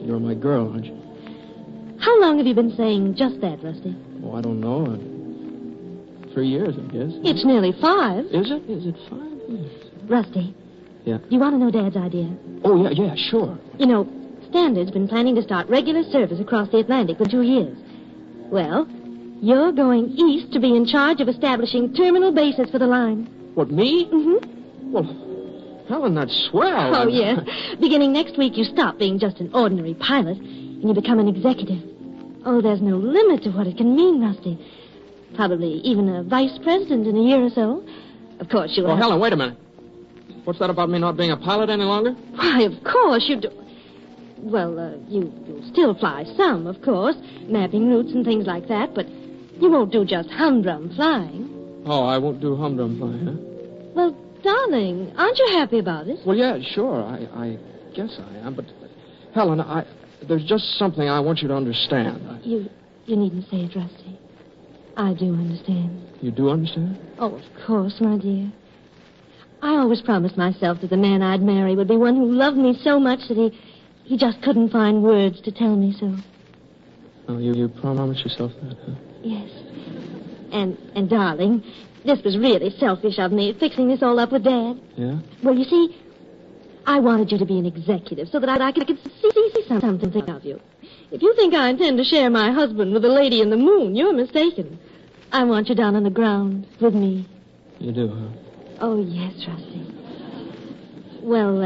You're my girl, aren't you? How long have you been saying just that, Rusty? Oh, I don't know. 3 years, I guess. It's nearly 5. Is it? Is it 5? Yes. Rusty. Yeah? Do you want to know Dad's idea? Oh, yeah, sure. Standard's been planning to start regular service across the Atlantic for 2 years. Well, you're going east to be in charge of establishing terminal bases for the line. What, me? Mm-hmm. Well, Helen, that's swell. Oh, yes. Beginning next week, you stop being just an ordinary pilot, and you become an executive. Oh, there's no limit to what it can mean, Rusty. Probably even a vice president in a year or so. Of course, you'll have... Helen, wait a minute. What's that about me not being a pilot any longer? Why, of course you do... Well, you'll still fly some, of course, mapping routes and things like that, but you won't do just humdrum flying. Oh, I won't do humdrum flying, huh? Well, darling, aren't you happy about it? Well, yeah, sure. I guess I am, but Helen, there's just something I want you to understand. You needn't say it, Rusty. I do understand. You do understand? Oh, of course, my dear. I always promised myself that the man I'd marry would be one who loved me so much that he just couldn't find words to tell me so. Oh, you promised yourself that, huh? Yes. And darling, this was really selfish of me, fixing this all up with Dad. Yeah? Well, you see, I wanted you to be an executive so that I could see something of you. If you think I intend to share my husband with a lady in the moon, you're mistaken. I want you down on the ground with me. You do, huh? Oh, yes, Rusty. Well,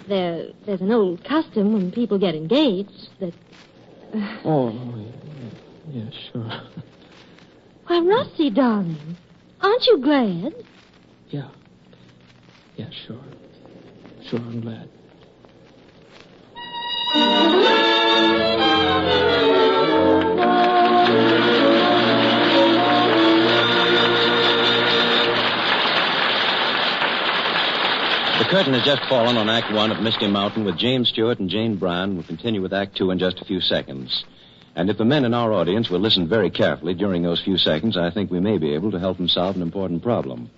there's an old custom when people get engaged that... Yeah, sure. Why, Rusty, darling, aren't you glad? Yeah, sure. Sure, I'm glad. The curtain has just fallen on Act One of Misty Mountain with James Stewart and Jane Brown. We'll continue with Act Two in just a few seconds. And if the men in our audience will listen very carefully during those few seconds, I think we may be able to help them solve an important problem.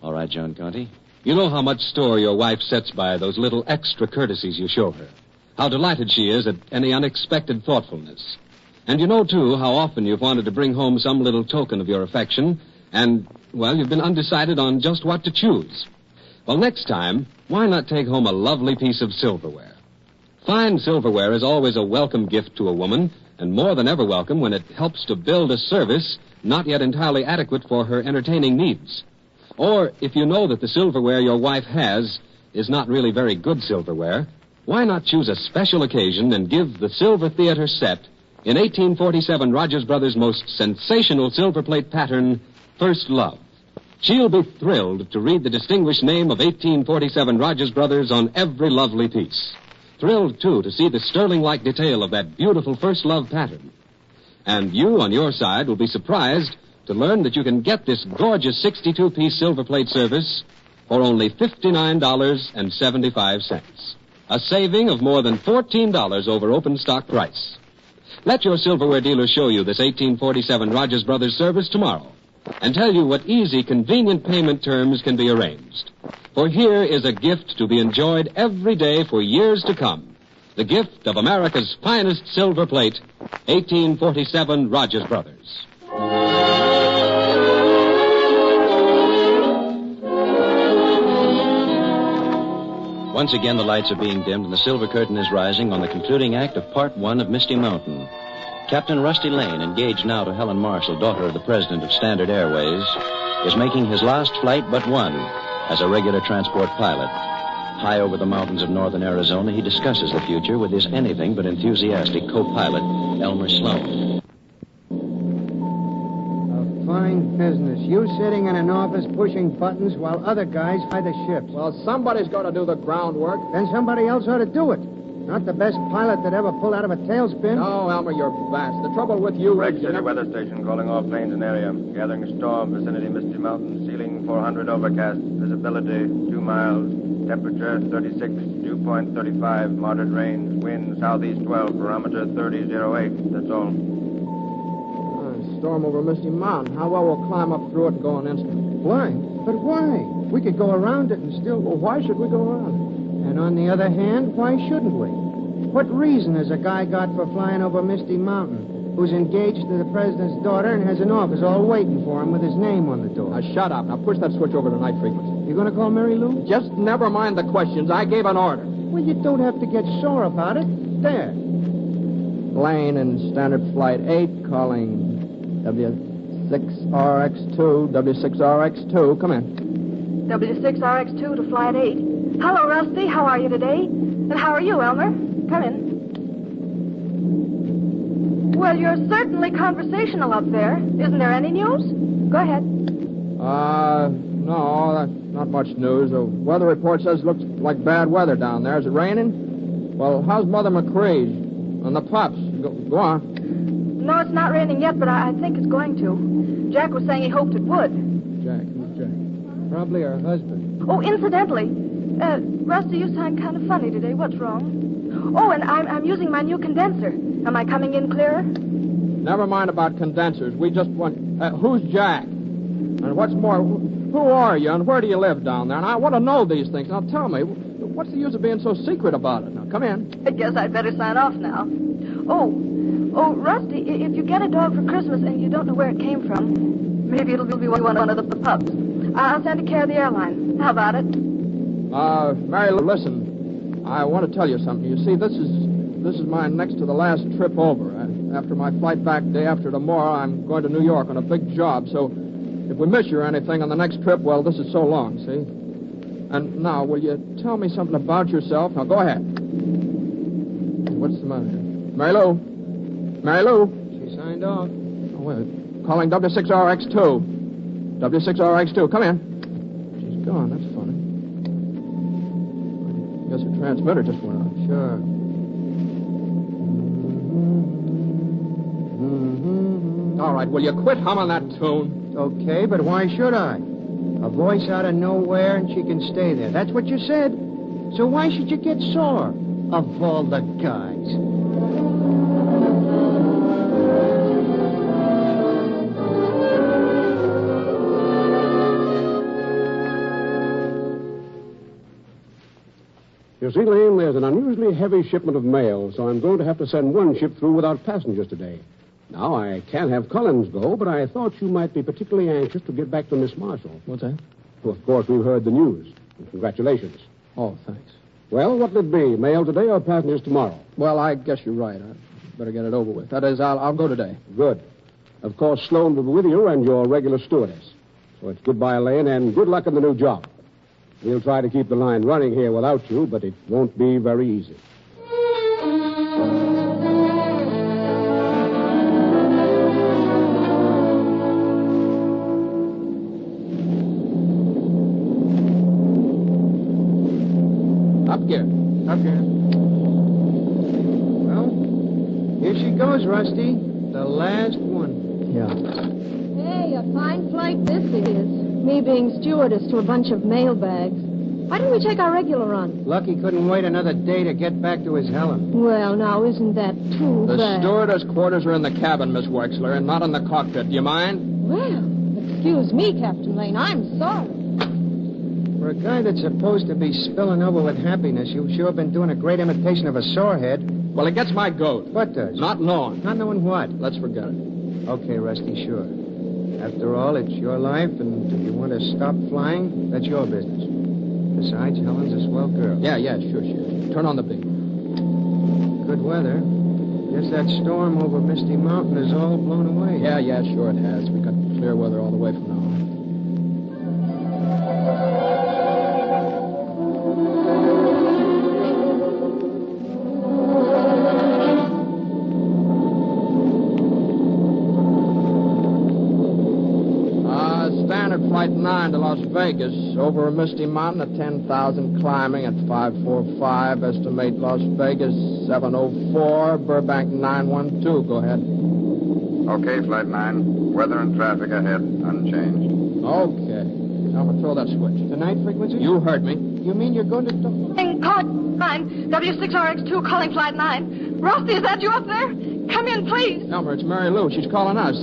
All right, John Conte? You know how much store your wife sets by those little extra courtesies you show her. How delighted she is at any unexpected thoughtfulness. And you know, too, how often you've wanted to bring home some little token of your affection, and, well, you've been undecided on just what to choose. Well, next time, why not take home a lovely piece of silverware? Fine silverware is always a welcome gift to a woman, and more than ever welcome when it helps to build a service not yet entirely adequate for her entertaining needs. Or, if you know that the silverware your wife has is not really very good silverware, why not choose a special occasion and give the Silver Theater set in 1847 Rogers Brothers' most sensational silver plate pattern, First Love? She'll be thrilled to read the distinguished name of 1847 Rogers Brothers on every lovely piece. Thrilled, too, to see the sterling-like detail of that beautiful First Love pattern. And you, on your side, will be surprised to learn that you can get this gorgeous 62-piece silver plate service for only $59.75. A saving of more than $14 over open stock price. Let your silverware dealer show you this 1847 Rogers Brothers service tomorrow and tell you what easy, convenient payment terms can be arranged. For here is a gift to be enjoyed every day for years to come. The gift of America's finest silver plate, 1847 Rogers Brothers. Once again, the lights are being dimmed and the silver curtain is rising on the concluding act of Part One of Misty Mountain. Captain Rusty Lane, engaged now to Helen Marshall, daughter of the president of Standard Airways, is making his last flight but one as a regular transport pilot. High over the mountains of northern Arizona, he discusses the future with his anything but enthusiastic co-pilot, Elmer Sloan. A fine business. You sitting in an office pushing buttons while other guys fly the ships. Well, somebody's got to do the groundwork. Then somebody else ought to do it. Not the best pilot that ever pulled out of a tailspin. No, Elmer, you're vast. The trouble with you Red is... City weather station calling all planes in area. Gathering storm, vicinity Misty Mountain. Ceiling 400 overcast. Visibility 2 miles. Temperature 36. Dew point 35. Moderate range. Wind southeast 12. Barometer 30.08. That's all. Storm over Misty Mountain. How well we'll climb up through it and go an instant? Why? But why? We could go around it and still... Well, why should we go around it? And on the other hand, why shouldn't we? What reason has a guy got for flying over Misty Mountain who's engaged to the president's daughter and has an office all waiting for him with his name on the door? Now, shut up. Now, push that switch over to night frequency. You going to call Mary Lou? Just never mind the questions. I gave an order. Well, you don't have to get sore about it. There. Lane in Standard Flight 8 calling W6RX2. W6RX2. Come in. W6RX2 to Flight 8. Hello, Rusty. How are you today? And how are you, Elmer? Come in. Well, you're certainly conversational up there. Isn't there any news? Go ahead. No, that's not much news. The weather report says it looks like bad weather down there. Is it raining? Well, how's Mother McCree's and the pups? Go on. No, it's not raining yet, but I think it's going to. Jack was saying he hoped it would. Jack? Who's Jack? Probably her husband. Oh, incidentally, Rusty, you sound kind of funny today. What's wrong? Oh, and I'm using my new condenser. Am I coming in clearer? Never mind about condensers. We just want... who's Jack? And what's more, Who are you, and where do you live down there? And I want to know these things. Now, tell me, what's the use of being so secret about it? Now, come in. I guess I'd better sign off now. Oh, Rusty, if you get a dog for Christmas and you don't know where it came from, maybe it'll be one of the pups. I'll send it care of the airline. How about it? Mary Lou, listen. I want to tell you something. You see, this is my next to the last trip over. After my flight back day after tomorrow, I'm going to New York on a big job, so if we miss you or anything on the next trip, well, this is so long, see? And now, will you tell me something about yourself? Now, go ahead. What's the matter? Mary Lou? Mary Lou? She signed off. Oh, wait. Calling W6RX2. W6RX2, come in. She's gone, that's funny. I guess her transmitter just went off. Sure. All right, will you quit humming that tune? Okay, but why should I? A voice out of nowhere and she can stay there. That's what you said. So why should you get sore? Of all the guys. You see, Lane, there's an unusually heavy shipment of mail, so I'm going to have to send one ship through without passengers today. Now, I can't have Collins go, but I thought you might be particularly anxious to get back to Miss Marshall. What's that? Well, of course, we've heard the news. Congratulations. Oh, thanks. Well, what'll it be, mail today or passengers tomorrow? Well, I guess you're right. I better get it over with. That is, I'll go today. Good. Of course, Sloan will be with you and your regular stewardess. So it's goodbye, Lane, and good luck in the new job. We'll try to keep the line running here without you, but it won't be very easy. Up here. Well, here she goes, Rusty. The last one. Yeah. Hey, a fine flight this is. Me being stewardess to a bunch of mail bags. Why didn't we take our regular run? Lucky couldn't wait another day to get back to his Helen. Well, now, isn't that too The bad? stewardess' quarters are in the cabin, Miss Wexler, and not in the cockpit. Do you mind? Well, excuse me, Captain Lane. I'm sorry. For a guy that's supposed to be spilling over with happiness, you've sure been doing a great imitation of a sorehead. Well, it gets my goat. What does? Not knowing. Not knowing what? Let's forget it. Okay, Rusty, sure. After all, it's your life, and if you want to stop flying, that's your business. Besides, Helen's a swell girl. Yeah, sure. Turn on the beam. Good weather. Guess that storm over Misty Mountain is all blown away. Yeah, sure it has. We got clear weather all the way from now on. Flight 9 to Las Vegas, over Misty Mountain at 10,000, climbing at 545, estimate Las Vegas 704, Burbank 912. Go ahead. Okay, Flight 9. Weather and traffic ahead, unchanged. Okay. Now, I'm going to throw that switch. The night frequency? You heard me. You mean you're going to... Call 9, W6RX2, calling Flight 9. Rusty, is that you up there? Come in, please. Elmer, it's Mary Lou. She's calling us.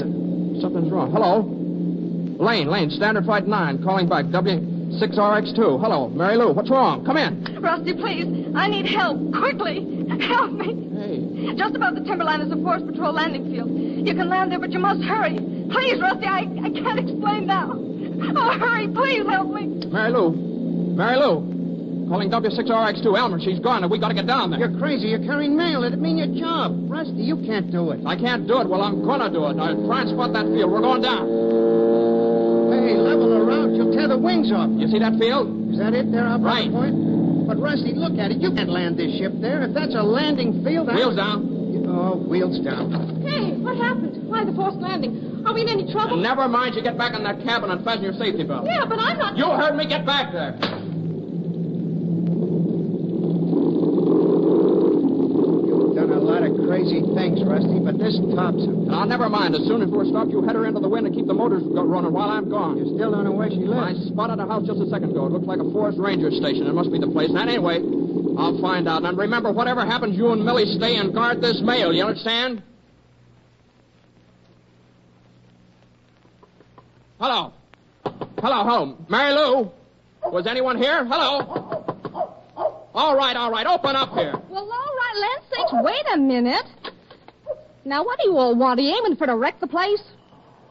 Something's wrong. Hello? Lane, Standard Flight 9, calling back, W6RX2. Hello, Mary Lou, what's wrong? Come in. Rusty, please, I need help, quickly. Help me. Hey. Just above the timberline is a Forest Patrol landing field. You can land there, but you must hurry. Please, Rusty, I can't explain now. Oh, hurry, please help me. Mary Lou, calling W6RX2. Elmer, she's gone, and we got to get down there. You're crazy. You're carrying mail. It'd mean your job. Rusty, you can't do it. I can't do it. Well, I'm going to do it. I'll try and spot that field. We're going down. Hey, level her out. You'll tear the wings off. You see that field? Is that it there up right. on the point? But, Rusty, look at it. You can't land this ship there. If that's a landing field... Wheels down. Oh, wheels down. Hey, what happened? Why the forced landing? Are we in any trouble? Never mind. You get back in that cabin and fasten your safety belt. Yeah, but I'm not... You heard me. Get back there. Crazy things, Rusty, but this tops him. Now, never mind. As soon as we're stopped, you head her into the wind and keep the motors running while I'm gone. You still don't know where she lives? I spotted a house just a second ago. It looks like a forest ranger station. It must be the place. And anyway, I'll find out. And remember, whatever happens, you and Millie stay and guard this mail. You understand? Hello. Hello. Mary Lou? Was anyone here? Hello? All right. Open up here. Well, all right, Lance sakes, wait a minute. Now, what do you all want? Are you aiming for to wreck the place?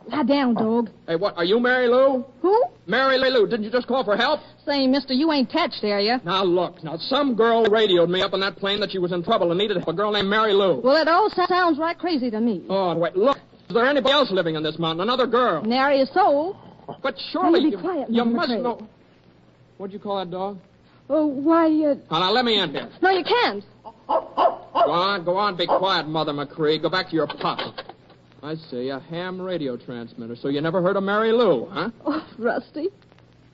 Lie down, dog. Hey, what? Are you Mary Lou? Who? Mary Lou. Didn't you just call for help? Say, mister, you ain't touched, are you? Now, look. Some girl radioed me up on that plane that she was in trouble and needed a girl named Mary Lou. Well, it all sounds right crazy to me. Oh, wait. Look. Is there anybody else living in this mountain? Another girl? Nary a soul. But surely... Be quiet, you Mother must McCrae. know... What'd you call that dog? Oh, why, Now, let me in here. No, you can't. Go on. Be quiet, Mother McCree. Go back to your papa. I see, a ham radio transmitter. So you never heard of Mary Lou, huh? Oh, Rusty.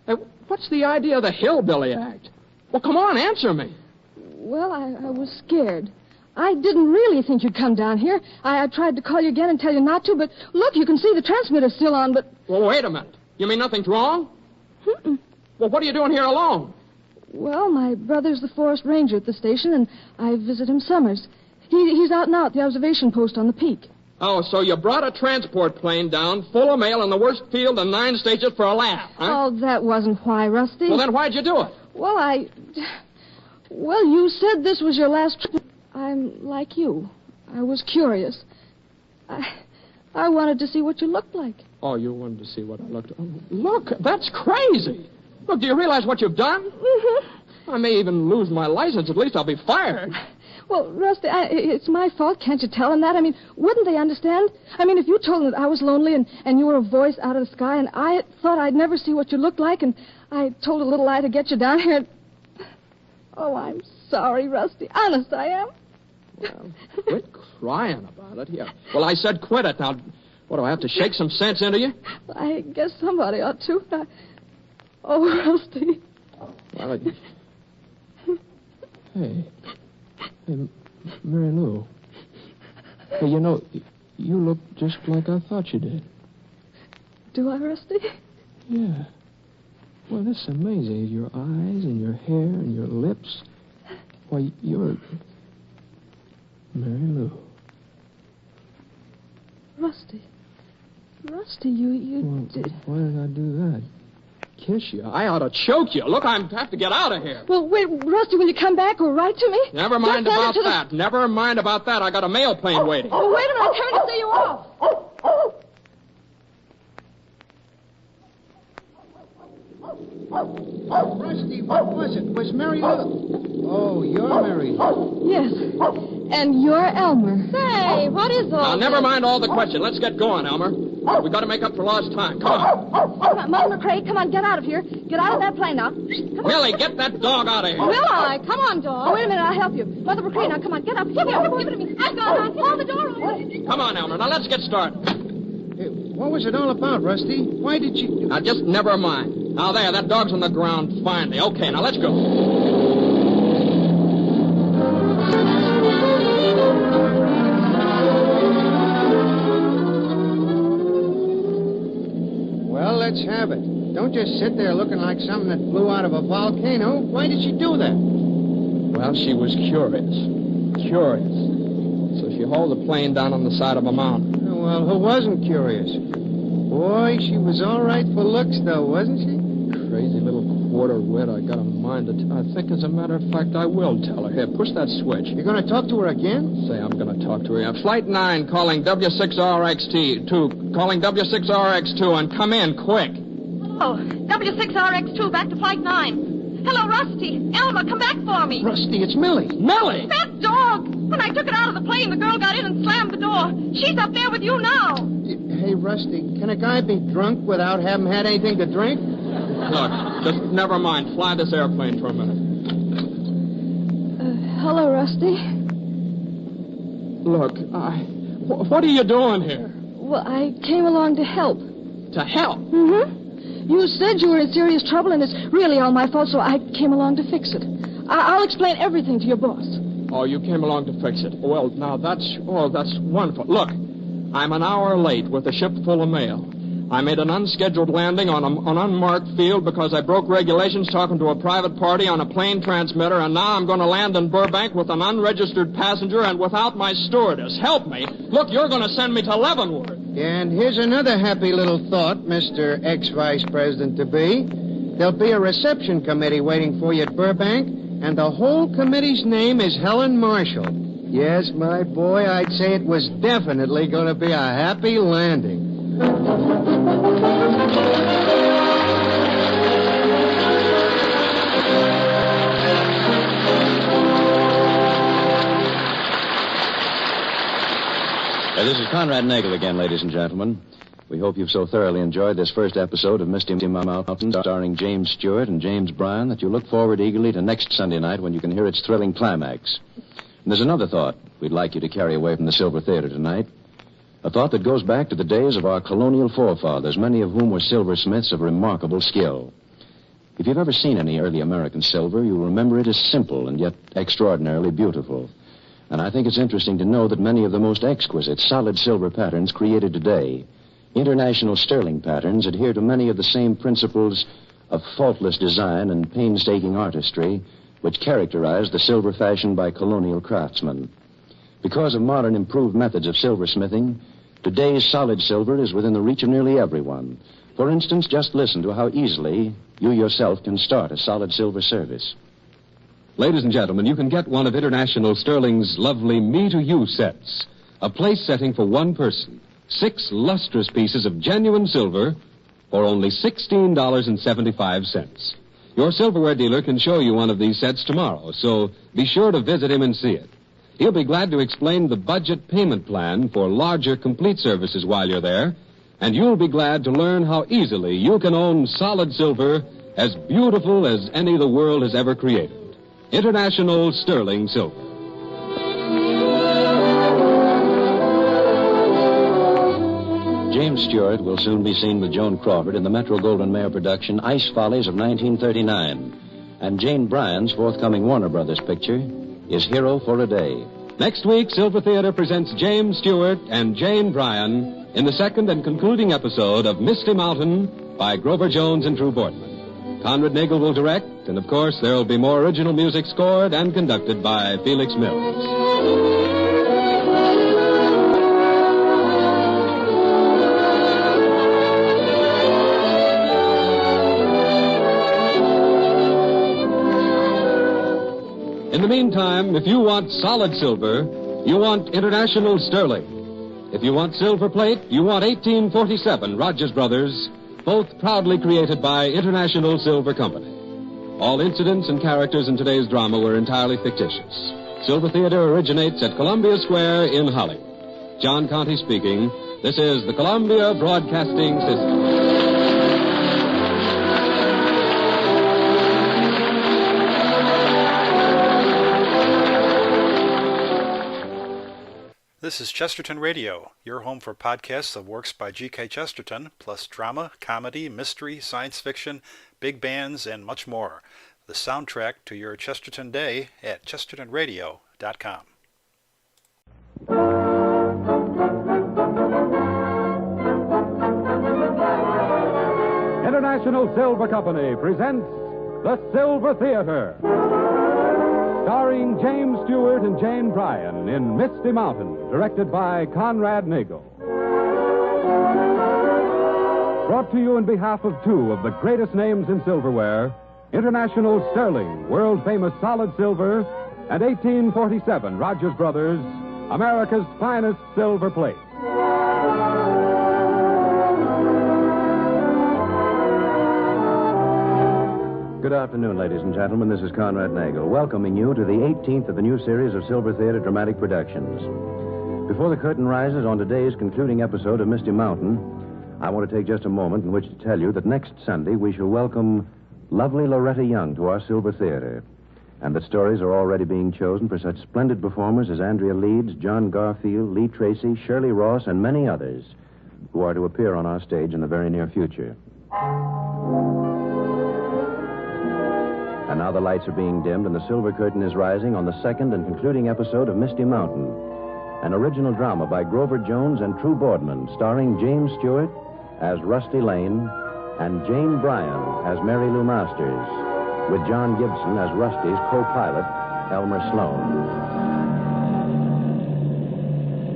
Hey, what's the idea of the hillbilly act? Well, come on, answer me. Well, I was scared. I didn't really think you'd come down here. I tried to call you again and tell you not to, but look, you can see the transmitter's still on, but... Well, wait a minute. You mean nothing's wrong? Mm-mm. Well, what are you doing here alone? Well, my brother's the forest ranger at the station, and I visit him summers. He's out now at the observation post on the peak. Oh, so you brought a transport plane down full of mail in the worst field in 9 states just for a laugh, huh? Oh, that wasn't why, Rusty. Well, then why'd you do it? Well, you said this was your last trip. I'm like you. I was curious. I wanted to see what you looked like. Oh, you wanted to see what I looked... Oh, look, that's crazy. Look, do you realize what you've done? Mm-hmm. I may even lose my license. At least I'll be fired. Well, Rusty, it's my fault. Can't you tell them that? I mean, wouldn't they understand? I mean, if you told them that I was lonely and you were a voice out of the sky and I thought I'd never see what you looked like and I told a little lie to get you down here... Oh, I'm sorry, Rusty. Honest, I am. Well, quit crying about it. Yeah. Well, I said quit it. Now, what, do I have to shake some sense into you? I guess somebody ought to. Oh, Rusty. Well, Hey, Mary Lou. Hey, you know, you look just like I thought you did. Do I, Rusty? Yeah. Well, this is amazing. Your eyes and your hair and your lips. Why, you're... Mary Lou. Rusty, you Well, did... why did I do that? Kiss you? I ought to choke you. Look, I have to get out of here. Well, wait, Rusty, will you come back or write to me? Never mind about that. Never mind about that. I got a mail plane waiting. Oh, wait a minute. I'm coming to see you off. Rusty, what was it? Was Mary Lou? Oh, you're Mary Lou. Yes. And you're Elmer. Say, what is all Now, this? never mind all the question. Let's get going, Elmer. We've got to make up for lost time. Come on. Come on, Mother McCrae, come on, get out of here. Get out of that plane now. Come Millie, get that dog out of here. Will I? Come on, dog. Oh, wait a minute, I'll help you. Mother McCrae, now, come on, get up. Give it to me. I've got it. Hold the door open. Come on, Elmer. Now, let's get started. Hey, what was it all about, Rusty? Why did you... Now, just never mind. Now, there, that dog's on the ground finally. Okay, now, let's go. Well, let's have it. Don't just sit there looking like something that blew out of a volcano. Why did she do that? Well, she was curious. So she hauled the plane down on the side of a mountain. Well, who wasn't curious? Boy, she was all right for looks, though, wasn't she? Crazy little quarter wit. I got a mind to... I think, as a matter of fact, I will tell her. Here, push that switch. You're going to talk to her again? Say, I'm going to talk to her. Flight 9 calling W6RX2. Calling W6RX2 and come in quick. Oh, W6RX2, back to Flight 9. Hello, Rusty. Elmer, come back for me. Rusty, it's Millie. Millie? That dog. When I took it out of the plane, the girl got in and slammed the door. She's up there with you now. Hey, Rusty, can a guy be drunk without having had anything to drink? Look, just never mind. Fly this airplane for a minute. Hello, Rusty. Look, what are you doing here? Well, I came along to help. To help? Mm-hmm. You said you were in serious trouble, and it's really all my fault, so I came along to fix it. I'll explain everything to your boss. Oh, you came along to fix it. Well, now, that's wonderful. Look, I'm an hour late with a ship full of mail. I made an unscheduled landing on an unmarked field because I broke regulations talking to a private party on a plane transmitter, and now I'm going to land in Burbank with an unregistered passenger and without my stewardess. Help me. Look, you're going to send me to Leavenworth. And here's another happy little thought, Mr. Ex-Vice President-to-be. There'll be a reception committee waiting for you at Burbank, and the whole committee's name is Helen Marshall. Yes, my boy, I'd say it was definitely going to be a happy landing. This is Conrad Nagel again, ladies and gentlemen. We hope you've so thoroughly enjoyed this first episode of Misty Mountain, starring James Stewart and James Bryan, that you look forward eagerly to next Sunday night when you can hear its thrilling climax. And there's another thought we'd like you to carry away from the Silver Theater tonight. A thought that goes back to the days of our colonial forefathers, many of whom were silversmiths of remarkable skill. If you've ever seen any early American silver, you'll remember it as simple and yet extraordinarily beautiful. And I think it's interesting to know that many of the most exquisite solid silver patterns created today, international sterling patterns, adhere to many of the same principles of faultless design and painstaking artistry which characterized the silver fashion by colonial craftsmen. Because of modern improved methods of silversmithing, today's solid silver is within the reach of nearly everyone. For instance, just listen to how easily you yourself can start a solid silver service. Ladies and gentlemen, you can get one of International Sterling's lovely me-to-you sets. A place setting for one person. 6 lustrous pieces of genuine silver for only $16.75. Your silverware dealer can show you one of these sets tomorrow, so be sure to visit him and see it. He'll be glad to explain the budget payment plan for larger complete services while you're there, and you'll be glad to learn how easily you can own solid silver as beautiful as any the world has ever created. International Sterling Silver. James Stewart will soon be seen with Joan Crawford in the Metro-Goldwyn-Mayer production Ice Follies of 1939. And Jane Bryan's forthcoming Warner Brothers picture is Hero for a Day. Next week, Silver Theater presents James Stewart and Jane Bryan in the second and concluding episode of Misty Mountain by Grover Jones and True Boardman. Conrad Nagel will direct, and of course there will be more original music scored and conducted by Felix Mills. In the meantime, if you want solid silver, you want International Sterling. If you want silver plate, you want 1847 Rogers Brothers, both proudly created by International Silver Company. All incidents and characters in today's drama were entirely fictitious. Silver Theater originates at Columbia Square in Hollywood. John Conte speaking. This is the Columbia Broadcasting System. This is Chesterton Radio, your home for podcasts of works by G.K. Chesterton, plus drama, comedy, mystery, science fiction, big bands, and much more. The soundtrack to your Chesterton day at chestertonradio.com. International Silver Company presents The Silver Theater, starring James Stewart and Jane Bryan in Misty Mountain, directed by Conrad Nagel. Brought to you on behalf of 2 of the greatest names in silverware, International Sterling, world-famous solid silver, and 1847 Rogers Brothers, America's finest silver plate. Good afternoon, ladies and gentlemen. This is Conrad Nagel, welcoming you to the 18th of the new series of Silver Theater Dramatic Productions. Before the curtain rises on today's concluding episode of Misty Mountain, I want to take just a moment in which to tell you that next Sunday we shall welcome lovely Loretta Young to our Silver Theater, and that stories are already being chosen for such splendid performers as Andrea Leeds, John Garfield, Lee Tracy, Shirley Ross, and many others who are to appear on our stage in the very near future. And now the lights are being dimmed and the silver curtain is rising on the second and concluding episode of Misty Mountain, an original drama by Grover Jones and True Boardman, starring James Stewart as Rusty Lane and Jane Bryan as Mary Lou Masters, with John Gibson as Rusty's co-pilot, Elmer Sloan.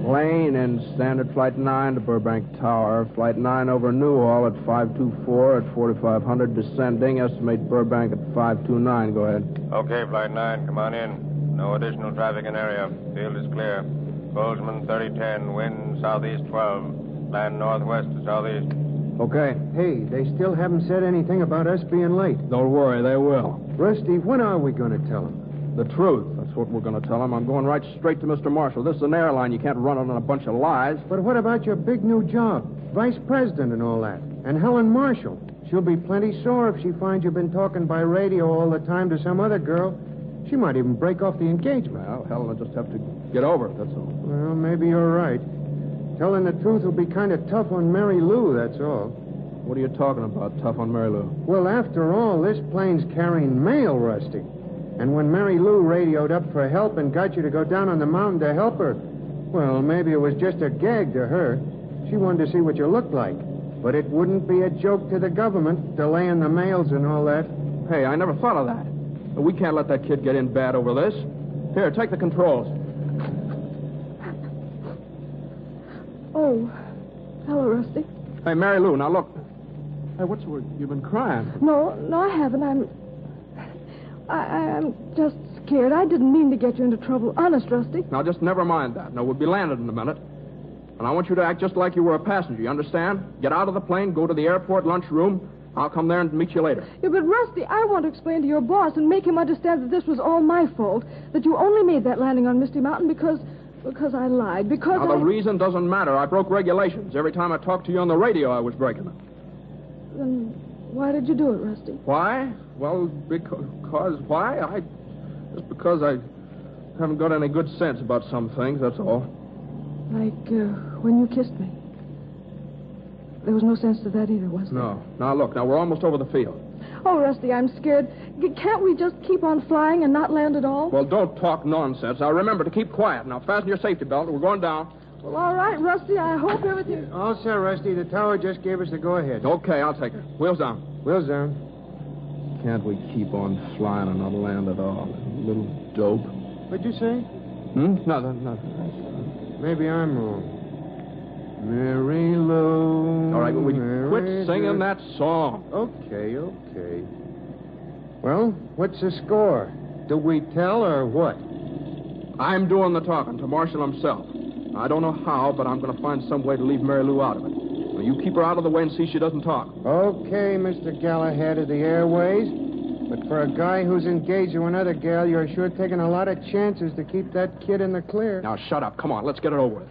Plane in Standard Flight 9 to Burbank Tower. Flight 9 over Newhall at 524 at 4500 descending. Estimate Burbank at 529. Go ahead. Okay, Flight 9, come on in. No additional traffic in area. Field is clear. Bozeman 3010, wind southeast 12. Land northwest to southeast. Okay. Hey, they still haven't said anything about us being late. Don't worry, they will. Rusty, when are we going to tell them? The truth. That's what we're going to tell them. I'm going right straight to Mr. Marshall. This is an airline. You can't run it on a bunch of lies. But what about your big new job? Vice president and all that. And Helen Marshall. She'll be plenty sore if she finds you've been talking by radio all the time to some other girl. She might even break off the engagement. Well, Helen will just have to get over it, that's all. Well, maybe you're right. Telling the truth will be kind of tough on Mary Lou, that's all. What are you talking about, tough on Mary Lou? Well, after all, this plane's carrying mail, Rusty. And when Mary Lou radioed up for help and got you to go down on the mountain to help her, well, maybe it was just a gag to her. She wanted to see what you looked like. But it wouldn't be a joke to the government, delaying the mails and all that. Hey, I never thought of that. We can't let that kid get in bad over this. Here, take the controls. Oh, hello, Rusty. Hey, Mary Lou, now look. Hey, what's the word? You've been crying. No, I haven't. I'm just scared. I didn't mean to get you into trouble. Honest, Rusty. Now, just never mind that. Now, we'll be landed in a minute. And I want you to act just like you were a passenger, you understand? Get out of the plane, go to the airport lunchroom. I'll come there and meet you later. Yeah, but Rusty, I want to explain to your boss and make him understand that this was all my fault. That you only made that landing on Misty Mountain because I lied. Now, the reason doesn't matter. I broke regulations. Every time I talked to you on the radio, I was breaking them. Then why did you do it, Rusty? Why? Well, because why? Just because I haven't got any good sense about some things, that's all. Like when you kissed me. There was no sense to that either, was there? No. Now, look, we're almost over the field. Oh, Rusty, I'm scared. Can't we just keep on flying and not land at all? Well, don't talk nonsense. Now, remember to keep quiet. Now, fasten your safety belt. We're going down. Well, all right, Rusty. I hope everything... All set, Rusty. The tower just gave us the go-ahead. Okay, I'll take it. Wheels down. Wheels down. Can't we keep on flying and not land at all? Little dope. What'd you say? Nothing. Maybe I'm wrong. Mary Lou. All right, will you quit singing that song? Okay. Well, what's the score? Do we tell or what? I'm doing the talking to Marshall himself. I don't know how, but I'm going to find some way to leave Mary Lou out of it. Now, you keep her out of the way and see she doesn't talk. Okay, Mr. Galahad of the Airways. But for a guy who's engaged to another gal, you're sure taking a lot of chances to keep that kid in the clear. Now, shut up. Come on, let's get it over with.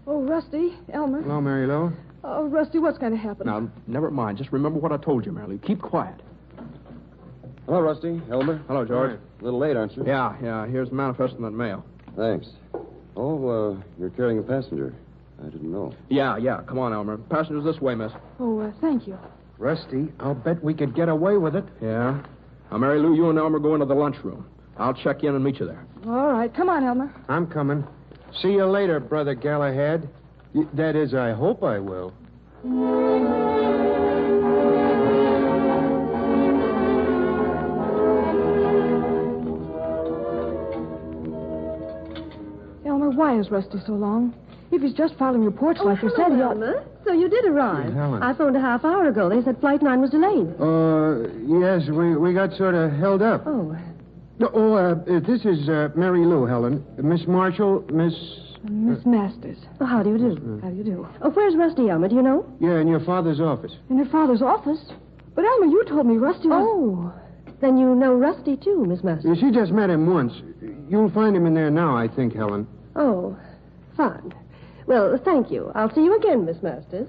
Oh, Rusty, Elmer. Hello, Mary Lou. Oh, Rusty, what's going to happen? Now, never mind. Just remember what I told you, Mary Lou. Keep quiet. Hello, Rusty. Elmer. Hello, George. Hi. A little late, aren't you? Yeah. Here's the manifest in that mail. Thanks. Oh, you're carrying a passenger. I didn't know. Yeah. Come on, Elmer. Passengers this way, miss. Oh, thank you. Rusty, I'll bet we could get away with it. Yeah. Now, Mary Lou, you and Elmer go into the lunchroom. I'll check in and meet you there. All right. Come on, Elmer. I'm coming. See you later, Brother Galahad. That is, I hope I will. Elmer, why is Rusty so long? If he's just filing reports like you said, Elmer. So you did arrive. Helen. I phoned a half hour ago. They said Flight 9 was delayed. Yes, we got sort of held up. Oh. This is Mary Lou, Helen. Miss Marshall, Miss Masters. Oh, how do you do? How do you do? Oh, where's Rusty, Elmer? Do you know? Yeah, in your father's office. In her father's office? But, Elmer, you told me Rusty was... Oh. Then you know Rusty, too, Miss Masters. She just met him once. You'll find him in there now, I think, Helen. Oh, fine. Well, thank you. I'll see you again, Miss Masters.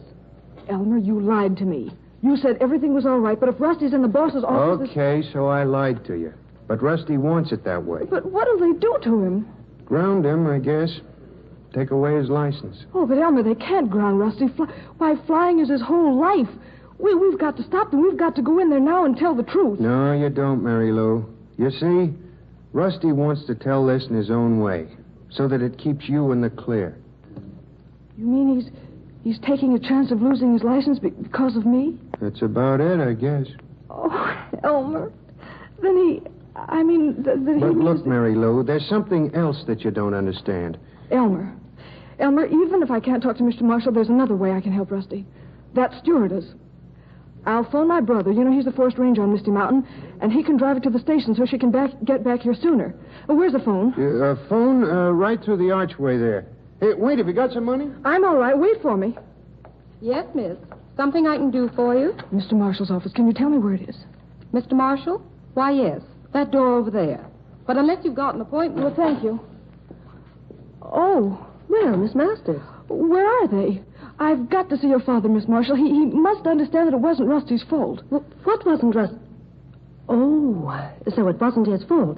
Elmer, you lied to me. You said everything was all right, but if Rusty's in the boss's office... Okay, so I lied to you. But Rusty wants it that way. But what'll they do to him? Ground him, I guess. Take away his license. Oh, but Elmer, they can't ground Rusty. Why, flying is his whole life. We've got to stop them. We've got to go in there now and tell the truth. No, you don't, Mary Lou. You see, Rusty wants to tell this in his own way, so that it keeps you in the clear. You mean he's taking a chance of losing his license because of me? That's about it, I guess. Oh, Elmer. Then But look, Mary Lou, there's something else that you don't understand. Elmer, Elmer, even if I can't talk to Mr. Marshall, there's another way I can help Rusty. That stewardess. I'll phone my brother. You know, he's the forest ranger on Misty Mountain, and he can drive her to the station so she can get back here sooner. Where's the phone? Phone right through the archway there. Hey, wait, have you got some money? I'm all right. Wait for me. Yes, miss. Something I can do for you? Mr. Marshall's office. Can you tell me where it is? Mr. Marshall? Why, yes. That door over there. But unless you've got an appointment... Well, thank you. Oh. Well, Miss Masters. Where are they? I've got to see your father, Miss Marshall. He must understand that it wasn't Rusty's fault. Well, what wasn't Rusty? Oh, so it wasn't his fault.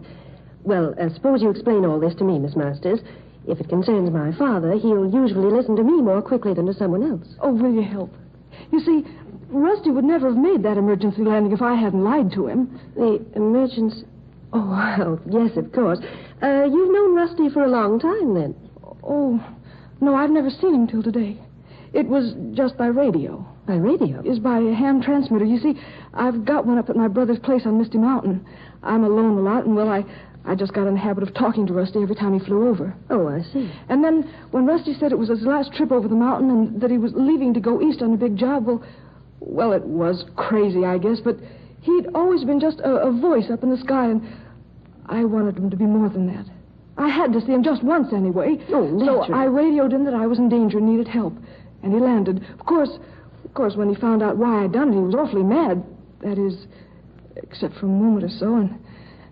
Well, suppose you explain all this to me, Miss Masters. If it concerns my father, he'll usually listen to me more quickly than to someone else. Oh, will you help? You see, Rusty would never have made that emergency landing if I hadn't lied to him. The emergency... Oh, well, yes, of course. You've known Rusty for a long time, then. Oh, no, I've never seen him till today. It was just by radio. By radio? Is by a ham transmitter. You see, I've got one up at my brother's place on Misty Mountain. I'm alone a lot, and, well, I just got in the habit of talking to Rusty every time he flew over. Oh, I see. And then when Rusty said it was his last trip over the mountain and that he was leaving to go east on a big job, well, it was crazy, I guess, but he'd always been just a voice up in the sky, and I wanted him to be more than that. I had to see him just once anyway. Oh, naturally. So I radioed him that I was in danger and needed help. And he landed. Of course, when he found out why I'd done it, he was awfully mad. That is, except for a moment or so. And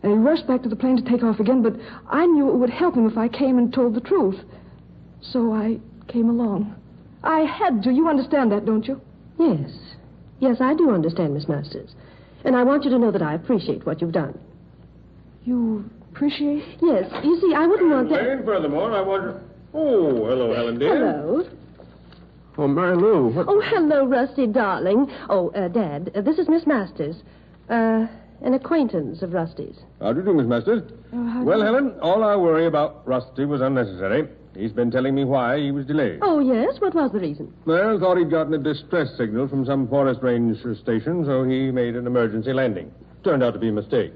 he rushed back to the plane to take off again, but I knew it would help him if I came and told the truth. So I came along. I had to. You understand that, don't you? Yes. Yes, I do understand, Miss Masters. And I want you to know that I appreciate what you've done. You appreciate? Yes. You see, I wouldn't want that... And furthermore, I wonder... Oh, hello, Helen, dear. Hello. Oh, Mary Lou. What... Oh, hello, Rusty, darling. Oh, Dad, this is Miss Masters. An acquaintance of Rusty's. How do you do, Miss Masters? Well, Helen, all our worry about Rusty was unnecessary. He's been telling me why he was delayed. Oh, yes? What was the reason? Well, thought he'd gotten a distress signal from some forest range station, so he made an emergency landing. Turned out to be a mistake.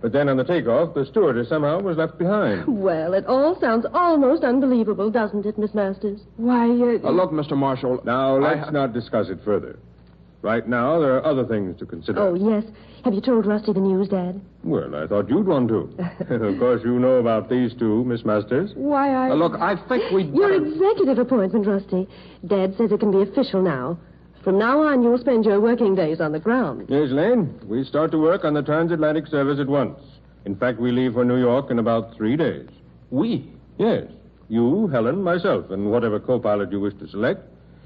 But then on the takeoff, the stewardess somehow was left behind. Well, it all sounds almost unbelievable, doesn't it, Miss Masters? Why, look, Mr. Marshall... Now, let's not discuss it further. Right now, there are other things to consider. Oh, yes. Have you told Rusty the news, Dad? Well, I thought you'd want to. Of course, you know about these two, Miss Masters. Why, look, I think we'd... Your executive appointment, Rusty. Dad says it can be official now. From now on, you'll spend your working days on the ground. Yes, Lane. We start to work on the transatlantic service at once. In fact, we leave for New York in about 3 days. We? Yes. You, Helen, myself, and whatever co-pilot you wish to select.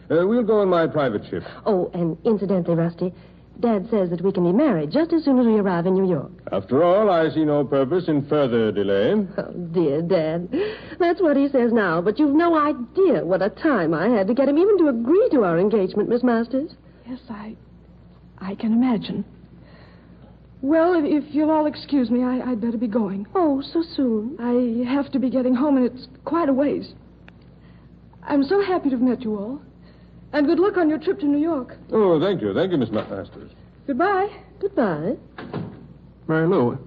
We'll go in my private ship. Oh, and incidentally, Rusty, Dad says that we can be married just as soon as we arrive in New York. After all, I see no purpose in further delay. Oh, dear Dad. That's what he says now, but you've no idea what a time I had to get him even to agree to our engagement, Miss Masters. Yes, I can imagine. Well, if you'll all excuse me, I'd better be going. Oh, so soon? I have to be getting home, and it's quite a ways. I'm so happy to have met you all. And good luck on your trip to New York. Oh, thank you. Thank you, Miss Masters. Goodbye. Goodbye. Mary Lou.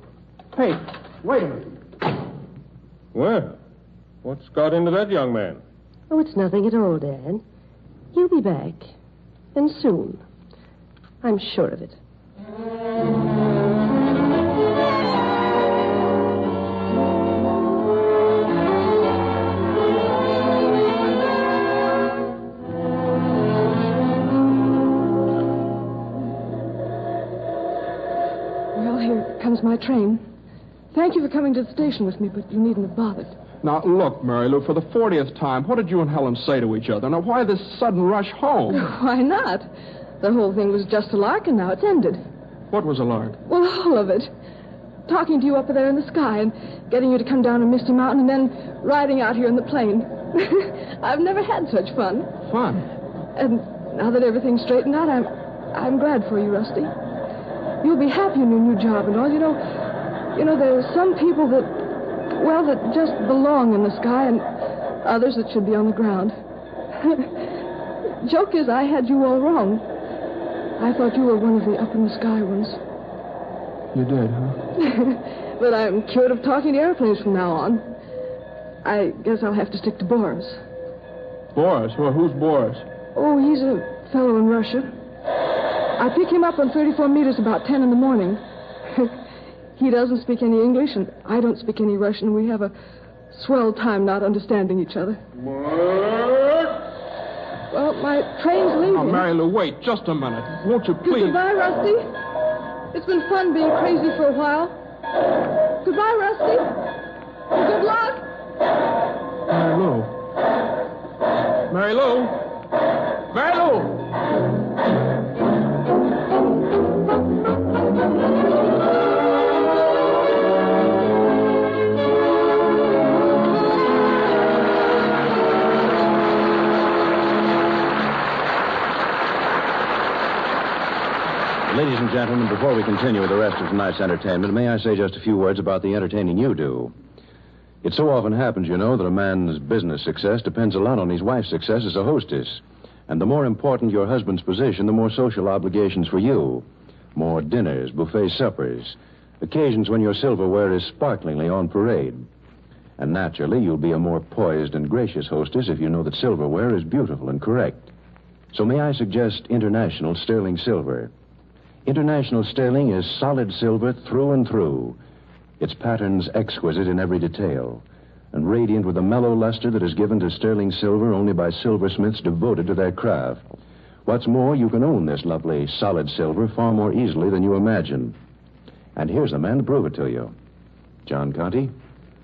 Hey, wait a minute. Well, what's got into that young man? Oh, it's nothing at all, Dad. He'll be back. And soon. I'm sure of it. Comes my train. Thank you for coming to the station with me, but you needn't have bothered. Now, look, Mary Lou, for the 40th time, what did you and Helen say to each other? Now, why this sudden rush home? Why not? The whole thing was just a lark, and now it's ended. What was a lark? Well, all of it. Talking to you up there in the sky and getting you to come down to Misty Mountain and then riding out here in the plane. I've never had such fun. Fun? And now that everything's straightened out, I'm glad for you, Rusty. You'll be happy in your new job and all. You know, there's some people that just belong in the sky and others that should be on the ground. Joke is, I had you all wrong. I thought you were one of the up-in-the-sky ones. You did, huh? But I'm cured of talking to airplanes from now on. I guess I'll have to stick to Boris. Boris? Well, who's Boris? Oh, he's a fellow in Russia. I pick him up on 34 meters about 10 in the morning. He doesn't speak any English, and I don't speak any Russian. We have a swell time not understanding each other. Well, my train's leaving. Oh, Mary Lou, wait just a minute. Won't you please? Goodbye, Rusty. It's been fun being crazy for a while. Goodbye, Rusty. Good luck. Mary Lou. Mary Lou. Mary Lou. Ladies and gentlemen, before we continue with the rest of tonight's entertainment, may I say just a few words about the entertaining you do? It so often happens, you know, that a man's business success depends a lot on his wife's success as a hostess. And the more important your husband's position, the more social obligations for you. More dinners, buffet suppers, occasions when your silverware is sparklingly on parade. And naturally, you'll be a more poised and gracious hostess if you know that silverware is beautiful and correct. So may I suggest International Sterling Silver? International Sterling is solid silver through and through. Its patterns exquisite in every detail, and radiant with the mellow luster that is given to sterling silver only by silversmiths devoted to their craft. What's more, you can own this lovely solid silver far more easily than you imagine. And here's a man to prove it to you. John Conte?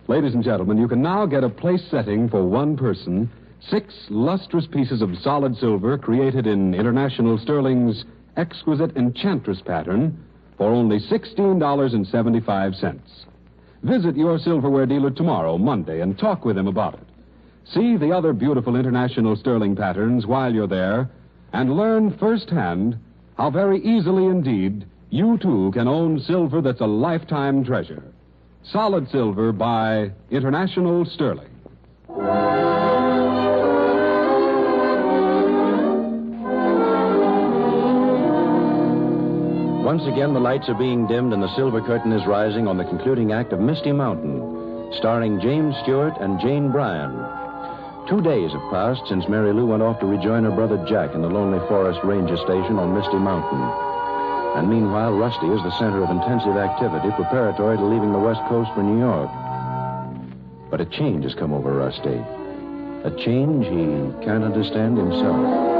Ladies and gentlemen, you can now get a place setting for one person, 6 lustrous pieces of solid silver created in International Sterling's exquisite enchantress pattern for only $16.75. Visit your silverware dealer tomorrow, Monday, and talk with him about it. See the other beautiful International Sterling patterns while you're there, and learn firsthand how very easily indeed you too can own silver that's a lifetime treasure. Solid silver by International Sterling. Once again, the lights are being dimmed and the silver curtain is rising on the concluding act of Misty Mountain, starring James Stewart and Jane Bryan. 2 days have passed since Mary Lou went off to rejoin her brother Jack in the Lonely Forest Ranger Station on Misty Mountain. And meanwhile, Rusty is the center of intensive activity preparatory to leaving the West Coast for New York. But a change has come over Rusty. A change he can't understand himself.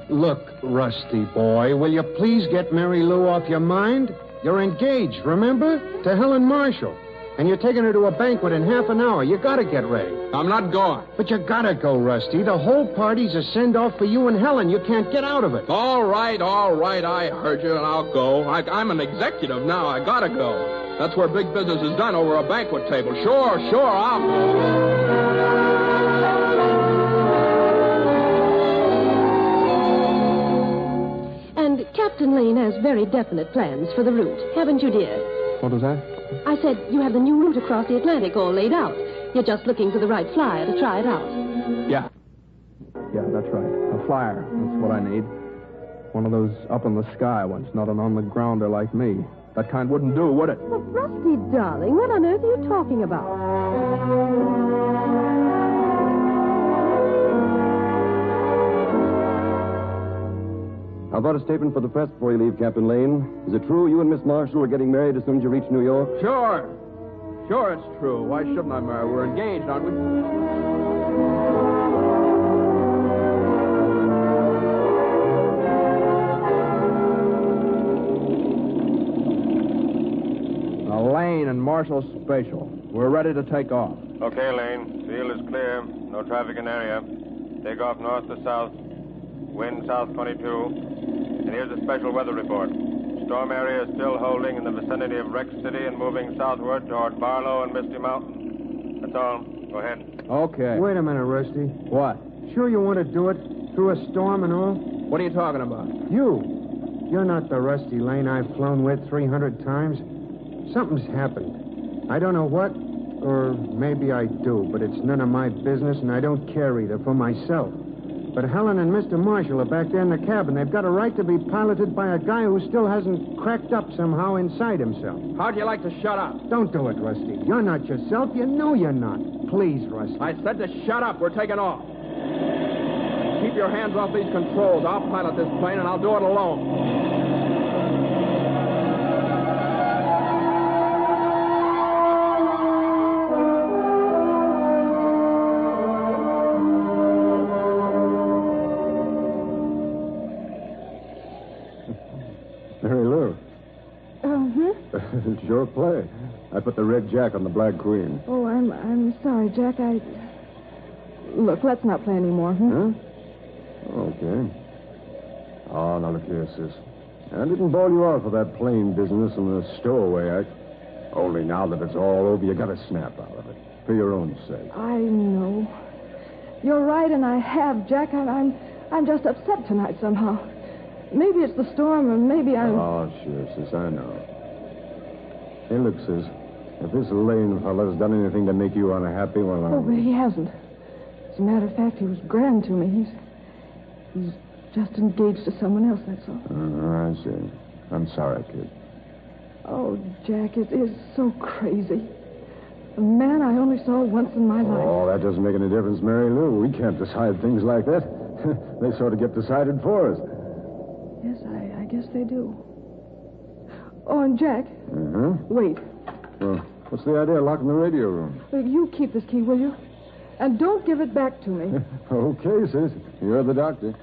Look, Rusty boy, will you please get Mary Lou off your mind? You're engaged, remember? To Helen Marshall. And you're taking her to a banquet in half an hour. You gotta get ready. I'm not going. But you gotta go, Rusty. The whole party's a send-off for you and Helen. You can't get out of it. All right. I heard you, and I'll go. I'm an executive now. I gotta go. That's where big business is done, over a banquet table. Sure, I'll go. Captain Lane has very definite plans for the route, haven't you, dear? What was that? I said you have the new route across the Atlantic all laid out. You're just looking for the right flyer to try it out. Yeah, that's right. A flyer. That's what I need. One of those up-in-the-sky ones, not an on-the-grounder like me. That kind wouldn't do, would it? Well, Rusty, darling, what on earth are you talking about? How about a statement for the press before you leave, Captain Lane? Is it true you and Miss Marshall are getting married as soon as you reach New York? Sure, it's true. Why shouldn't I marry? We're engaged, aren't we? Lane and Marshall Spatial. We're ready to take off. Okay, Lane. Field is clear. No traffic in area. Take off north to south. Wind south 22. And here's a special weather report. Storm area is still holding in the vicinity of Rex City and moving southward toward Barlow and Misty Mountain. That's all. Go ahead. Okay. Wait a minute, Rusty. What? Sure you want to do it? Through a storm and all? What are you talking about? You're not the Rusty Lane I've flown with 300 times. Something's happened. I don't know what, or maybe I do, but it's none of my business, and I don't care either for myself. But Helen and Mr. Marshall are back there in the cabin. They've got a right to be piloted by a guy who still hasn't cracked up somehow inside himself. How'd you like to shut up? Don't do it, Rusty. You're not yourself. You know you're not. Please, Rusty. I said to shut up. We're taking off. Keep your hands off these controls. I'll pilot this plane, and I'll do it alone. Mary Lou. It's your play. I put the red jack on the black queen. Oh, I'm sorry, Jack. Look, let's not play anymore. Huh? Okay. Oh, now look here, sis. I didn't bawl you out for that plane business and the stowaway act. Only now that it's all over, you gotta snap out of it. For your own sake. I know. You're right, and I have, Jack. I'm just upset tonight somehow. Maybe it's the storm, or maybe I'm... Oh, sure, sis, I know. Hey, look, sis. If this Lane fella's done anything to make you unhappy, well, Oh, but he hasn't. As a matter of fact, he was grand to me. He's just engaged to someone else, that's all. I see. I'm sorry, kid. Oh, Jack, it is so crazy. A man I only saw once in my life. Oh, that doesn't make any difference, Mary Lou. We can't decide things like that. They sort of get decided for us. Yes, I guess they do. Oh, and Jack. Wait. Well, what's the idea of locking the radio room? You keep this key, will you? And don't give it back to me. Okay, sis. You're the doctor.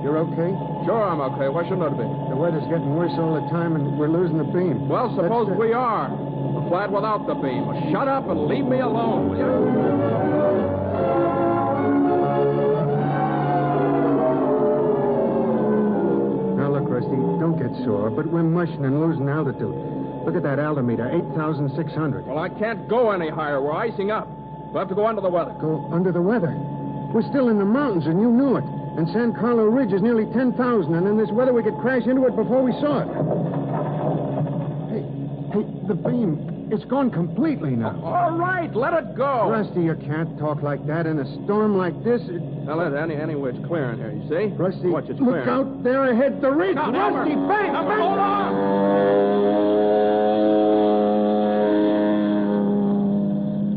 You're okay? Sure, I'm okay. Why shouldn't I be? The weather's getting worse all the time, and we're losing the beam. Well, suppose we are. We're flat without the beam. Well, shut up and leave me alone, will you? Now, look, Rusty, don't get sore, but we're mushing and losing altitude. Look at that altimeter, 8,600. Well, I can't go any higher. We're icing up. We'll have to go under the weather. Go under the weather? We're still in the mountains, and you knew it. And San Carlo Ridge is nearly 10,000, and in this weather we could crash into it before we saw it. Hey, the beam, it's gone completely now. All right, let it go. Rusty, you can't talk like that in a storm like this. Now, anyway, it's clearing here, you see? Rusty, watch, it's clearing. Look out there ahead, the ridge. No, Rusty, bang! Hold on!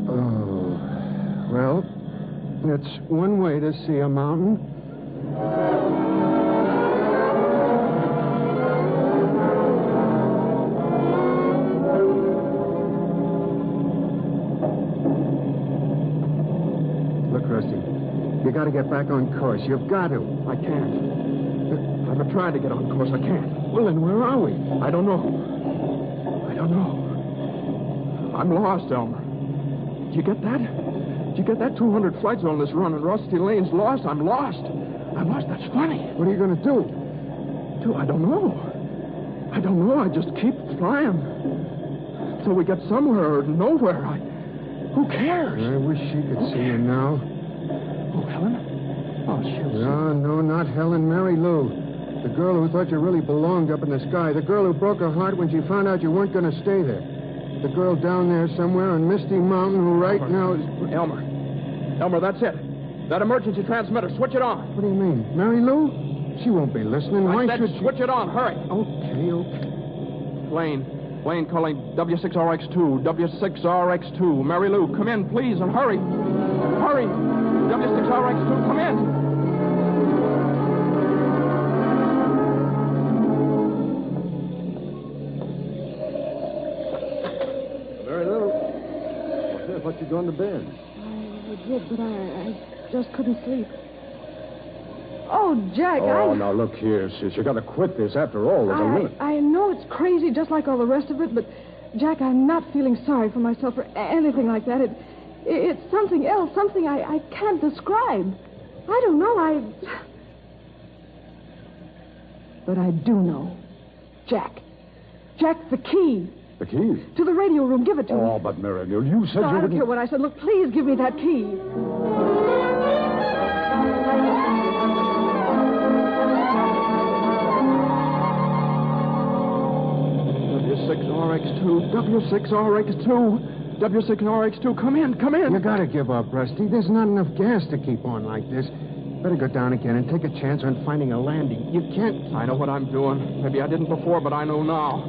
Oh, well... It's one way to see a mountain. Look, Rusty, you got to get back on course. You've got to. I can't. I've been trying to get on course. I can't. Well, then where are we? I don't know. I'm lost, Elmer. Did you get that? Did you get that? 200 flights on this run, and Rusty Lane's lost. I'm lost. That's funny. What are you going to do? I don't know. I just keep flying. Till we get somewhere or nowhere. Who cares? I wish she could see you now. Oh, Helen? Oh, she'll see. No, not Helen. Mary Lou. The girl who thought you really belonged up in the sky. The girl who broke her heart when she found out you weren't going to stay there. The girl down there somewhere on Misty Mountain who right now is... Elmer, that's it. That emergency transmitter. Switch it on. What do you mean? Mary Lou? She won't be listening. I Why said should she... switch it on. Hurry. Okay. Lane calling W6RX2. W6RX2. Mary Lou, come in, please, and hurry. Hurry. W6RX2, come in. What you going to bed? I did, but I just couldn't sleep. Oh, Jack, now look here, sis. You got to quit this. After all, there's a limit. I know it's crazy, just like all the rest of it, but, Jack, I'm not feeling sorry for myself or anything like that. It's something else, something I can't describe. I don't know, But I do know. Jack. Jack's the key. The key? To the radio room. Give it to me. Oh, but Mary Lou, you said No, you I don't care what I said. Look, please give me that key. W6RX2, W6RX2, W6RX2, come in. You gotta give up, Rusty. There's not enough gas to keep on like this. Better go down again and take a chance on finding a landing. You can't... I know what I'm doing. Maybe I didn't before, but I know now.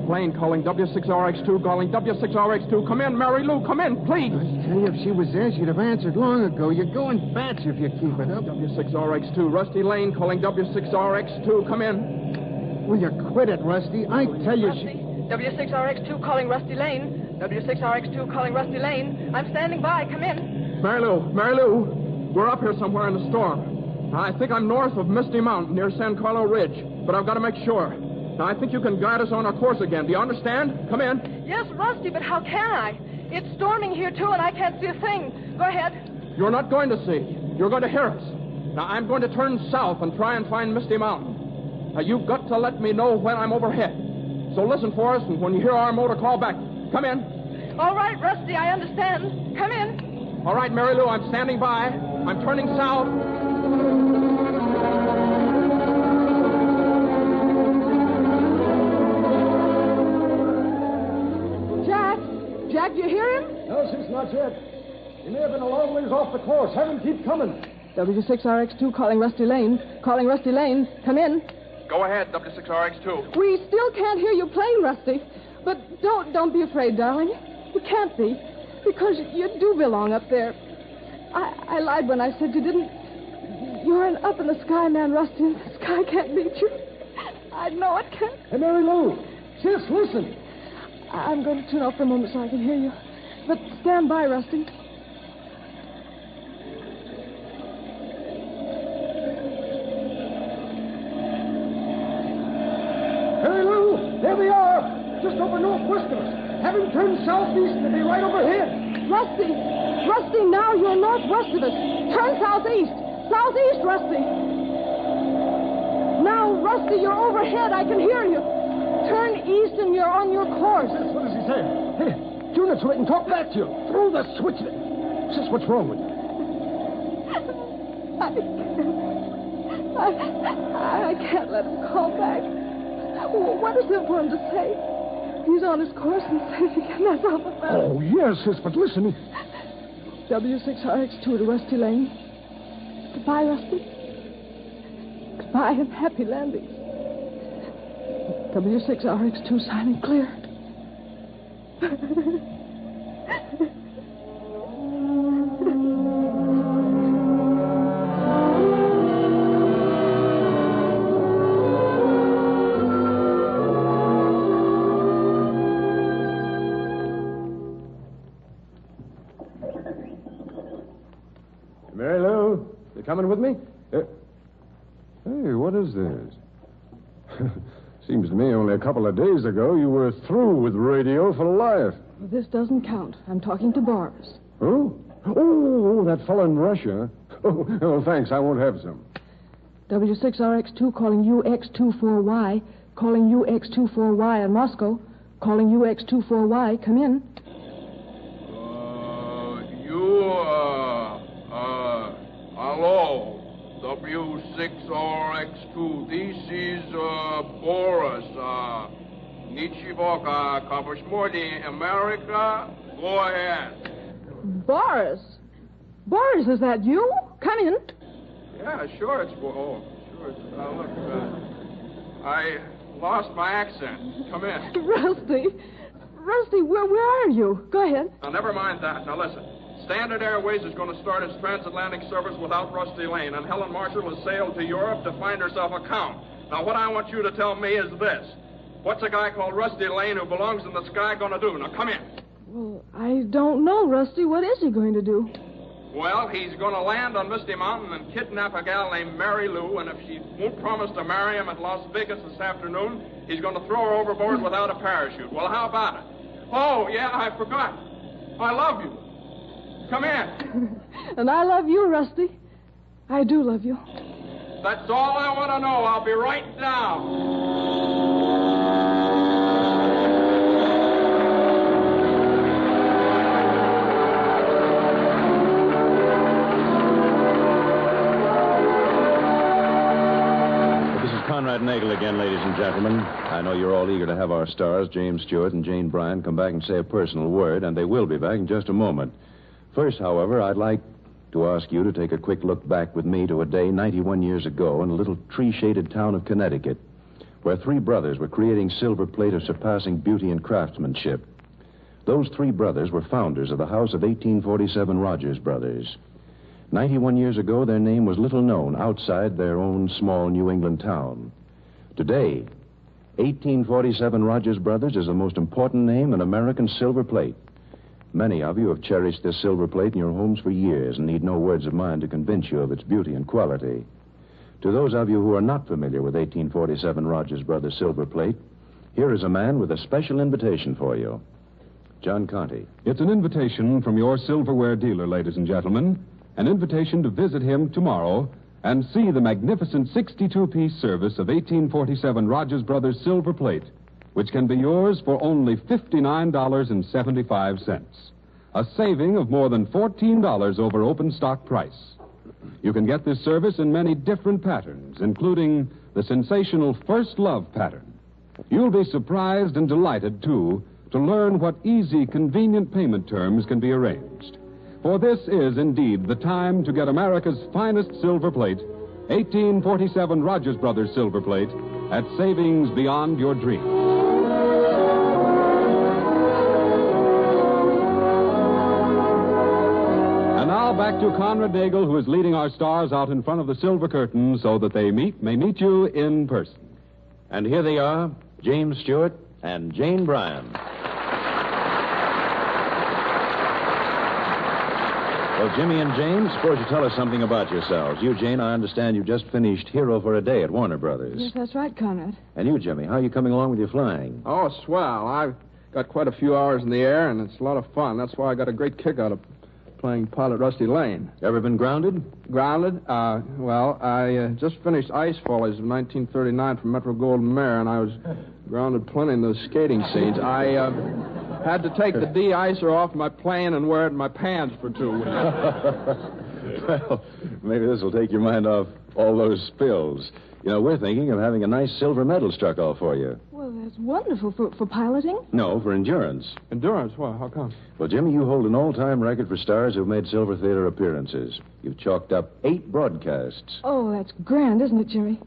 Plane calling W6RX2, calling W6RX2. Come in, Mary Lou, come in, please. I tell you, if she was there, she'd have answered long ago. You're going bats if you keep it up. W6RX2, Rusty Lane calling W6RX2. Come in. Will you quit it, Rusty? I tell you... Rusty, W6RX2 calling Rusty Lane. W6RX2 calling Rusty Lane. I'm standing by. Come in. Mary Lou, we're up here somewhere in the storm. Now, I think I'm north of Misty Mountain near San Carlo Ridge, but I've got to make sure. Now, I think you can guide us on our course again. Do you understand? Come in. Yes, Rusty, but how can I? It's storming here, too, and I can't see a thing. Go ahead. You're not going to see. You're going to hear us. Now, I'm going to turn south and try and find Misty Mountain. Now, you've got to let me know when I'm overhead. So listen for us, and when you hear our motor, call back. Come in. All right, Rusty, I understand. Come in. All right, Mary Lou, I'm standing by. I'm turning south. Jack, do you hear him? No, sis, not yet. He may have been a long ways off the course. Have him keep coming. W6RX2 calling Rusty Lane. Calling Rusty Lane. Come in. Go ahead, W6RX2. We still can't hear you playing, Rusty. But don't be afraid, darling. You can't be. Because you do belong up there. I lied when I said you didn't. You're an up-in-the-sky man, Rusty, and the sky can't beat you. I know it can't. Hey, Mary Lou. Sis, listen. I'm going to tune off for a moment so I can hear you. But stand by, Rusty. Mary Lou, there we are. Just over northwest of us. Have him turn southeast and be right overhead. Rusty, now you're northwest of us. Turn southeast. Southeast, Rusty. Now, Rusty, you're overhead. I can hear you. Turn east and you're on your course. Sis, what does he say? Hey, tune it so he can talk back to you. Throw the switch. Sis, what's wrong with you? I can't let him call back. What is there for him to say? He's on his course and says he can mess up with that. Oh, yes, sis, but listen. W6RX2 to Rusty Lane. Goodbye, Rusty. Goodbye and happy landings. W6RX2 signing clear. Mary Lou, you coming with me? Hey, what is this? Seems to me only a couple of days ago you were through with radio for life. This doesn't count. I'm talking to Boris. Oh? Oh, that fellow in Russia. Oh, thanks. I won't have some. W6RX2 calling UX24Y. Calling UX24Y in Moscow. Calling UX24Y. Come in. Hello. W6RX2. This is, Boris. Nichivoka, Kavashmordi, America. Go ahead. Boris? Boris, is that you? Come in. Yeah, sure it's... Oh, sure it's... look, I lost my accent. Come in. Rusty, where are you? Go ahead. Now, never mind that. Now, listen. Standard Airways is going to start its transatlantic service without Rusty Lane, and Helen Marshall has sailed to Europe to find herself a count. Now, what I want you to tell me is this. What's a guy called Rusty Lane who belongs in the sky going to do? Now, come in. Well, I don't know, Rusty. What is he going to do? Well, he's going to land on Misty Mountain and kidnap a gal named Mary Lou, and if she won't promise to marry him at Las Vegas this afternoon, he's going to throw her overboard without a parachute. Well, how about it? Oh, yeah, I forgot. I love you. Come in. And I love you, Rusty. I do love you. That's all I want to know. I'll be right down. Conrad Nagel again, ladies and gentlemen. I know you're all eager to have our stars, James Stewart and Jane Bryan, come back and say a personal word, and they will be back in just a moment. First, however, I'd like to ask you to take a quick look back with me to a day 91 years ago in a little tree-shaded town of Connecticut, where three brothers were creating silver plate of surpassing beauty and craftsmanship. Those three brothers were founders of the house of 1847 Rogers Brothers. 91 years ago, their name was little known outside their own small New England town. Today, 1847 Rogers Brothers is the most important name in American silver plate. Many of you have cherished this silver plate in your homes for years and need no words of mine to convince you of its beauty and quality. To those of you who are not familiar with 1847 Rogers Brothers silver plate, here is a man with a special invitation for you. John Conte. It's an invitation from your silverware dealer, ladies and gentlemen. An invitation to visit him tomorrow and see the magnificent 62-piece service of 1847 Rogers Brothers silver plate, which can be yours for only $59.75, a saving of more than $14 over open stock price. You can get this service in many different patterns, including the sensational First Love pattern. You'll be surprised and delighted, too, to learn what easy, convenient payment terms can be arranged. For this is indeed the time to get America's finest silver plate, 1847 Rogers Brothers silver plate, at savings beyond your dreams. And now back to Conrad Nagel, who is leading our stars out in front of the silver curtain so that they may meet you in person. And here they are, James Stewart and Jane Bryan. Well, Jimmy and Jane, suppose you tell us something about yourselves. You, Jane, I understand you've just finished Hero for a Day at Warner Brothers. Yes, that's right, Conrad. And you, Jimmy, how are you coming along with your flying? Oh, swell. I've got quite a few hours in the air, and it's a lot of fun. That's why I got a great kick out of playing Pilot Rusty Lane. Ever been grounded? Grounded? Well, I just finished Ice Follies of 1939 from Metro-Goldwyn-Mayer, and I was grounded plenty in those skating scenes. I had to take the de-icer off my plane and wear it in my pants for 2 weeks. Well, maybe this will take your mind off all those spills. You know, we're thinking of having a nice silver medal struck off for you. Well, that's wonderful. For piloting? No, for endurance. Endurance? Why? How come? Well, Jimmy, you hold an all-time record for stars who've made silver theater appearances. You've chalked up 8 broadcasts. Oh, that's grand, isn't it, Jimmy?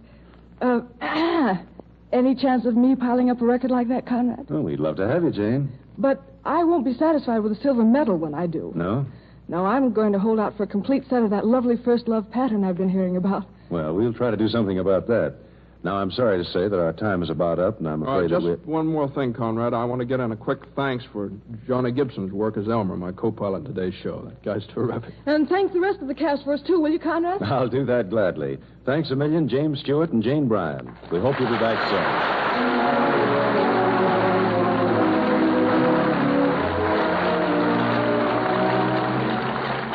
Any chance of me piling up a record like that, Conrad? Well, we'd love to have you, Jane. But I won't be satisfied with a silver medal when I do. No? No, I'm going to hold out for a complete set of that lovely First Love pattern I've been hearing about. Well, we'll try to do something about that. Now, I'm sorry to say that our time is about up, and I'm afraid just that one more thing, Conrad. I want to get in a quick thanks for Johnny Gibson's work as Elmer, my co-pilot in today's show. That guy's terrific. And thank the rest of the cast for us, too, will you, Conrad? I'll do that gladly. Thanks a million, James Stewart and Jane Bryan. We hope you'll be back soon.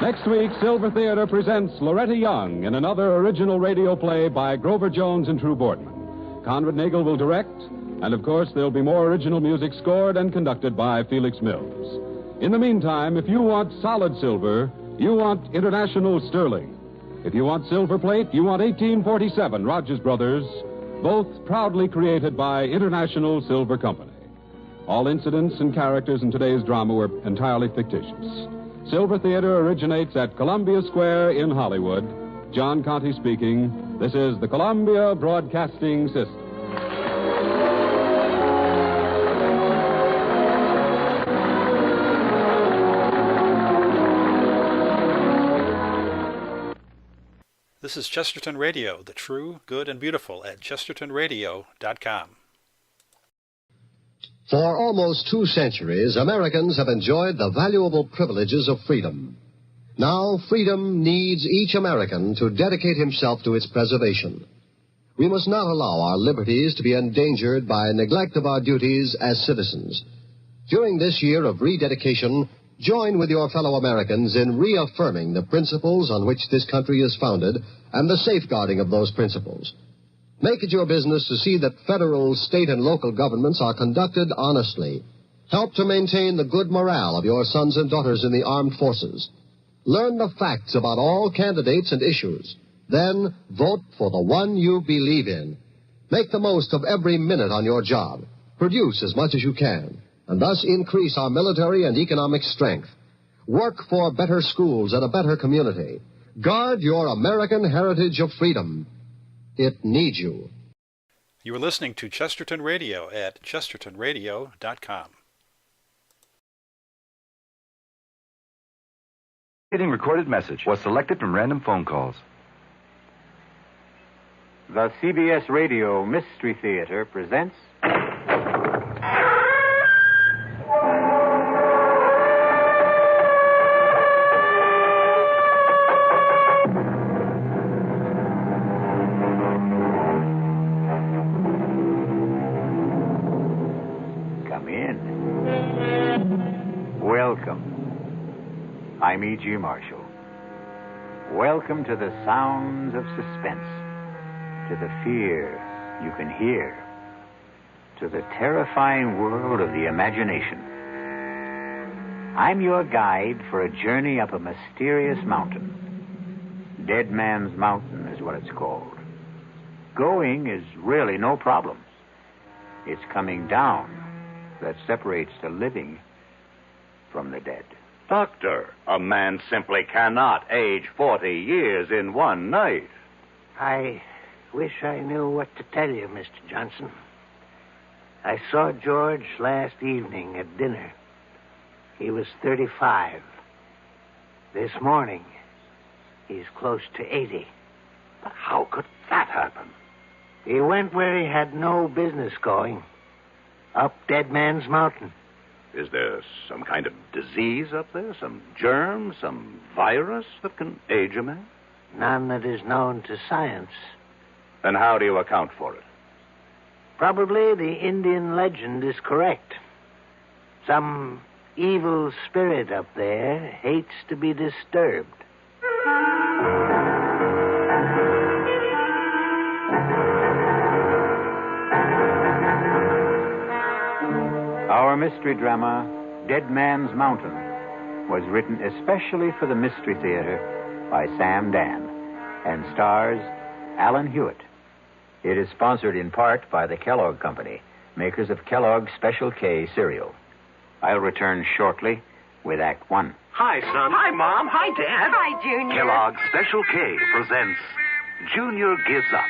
Next week, Silver Theater presents Loretta Young in another original radio play by Grover Jones and True Boardman. Conrad Nagel will direct, and of course, there'll be more original music scored and conducted by Felix Mills. In the meantime, if you want solid silver, you want International Sterling. If you want silver plate, you want 1847 Rogers Brothers, both proudly created by International Silver Company. All incidents and characters in today's drama were entirely fictitious. Silver Theater originates at Columbia Square in Hollywood. John Conte speaking. This is the Columbia Broadcasting System. This is Chesterton Radio, the true, good, and beautiful at chestertonradio.com. For almost 2 centuries, Americans have enjoyed the valuable privileges of freedom. Now, freedom needs each American to dedicate himself to its preservation. We must not allow our liberties to be endangered by neglect of our duties as citizens. During this year of rededication, join with your fellow Americans in reaffirming the principles on which this country is founded and the safeguarding of those principles. Make it your business to see that federal, state, and local governments are conducted honestly. Help to maintain the good morale of your sons and daughters in the armed forces. Learn the facts about all candidates and issues. Then vote for the one you believe in. Make the most of every minute on your job. Produce as much as you can, and thus increase our military and economic strength. Work for better schools and a better community. Guard your American heritage of freedom. It needs you. You are listening to Chesterton Radio at chestertonradio.com. Getting recorded message was selected from random phone calls. The CBS Radio Mystery Theater presents... Come in. Welcome. I'm E.G. Marshall. Welcome to the sounds of suspense, to the fear you can hear, to the terrifying world of the imagination. I'm your guide for a journey up a mysterious mountain. Dead Man's Mountain is what it's called. Going is really no problem. It's coming down that separates the living from the dead. Doctor, a man simply cannot age 40 years in one night. I wish I knew what to tell you, Mr. Johnson. I saw George last evening at dinner. He was 35. This morning, he's close to 80. But how could that happen? He went where he had no business going. Up Dead Man's Mountain. Is there some kind of disease up there? Some germ? Some virus that can age a man? None that is known to science. Then how do you account for it? Probably the Indian legend is correct. Some evil spirit up there hates to be disturbed. Our mystery drama, Dead Man's Mountain, was written especially for the Mystery Theater by Sam Dan and stars Alan Hewitt. It is sponsored in part by the Kellogg Company, makers of Kellogg's Special K cereal. I'll return shortly with Act One. Hi, son. Hi, Mom. Hi, Dad. Hi, Junior. Kellogg's Special K presents Junior Gives Up.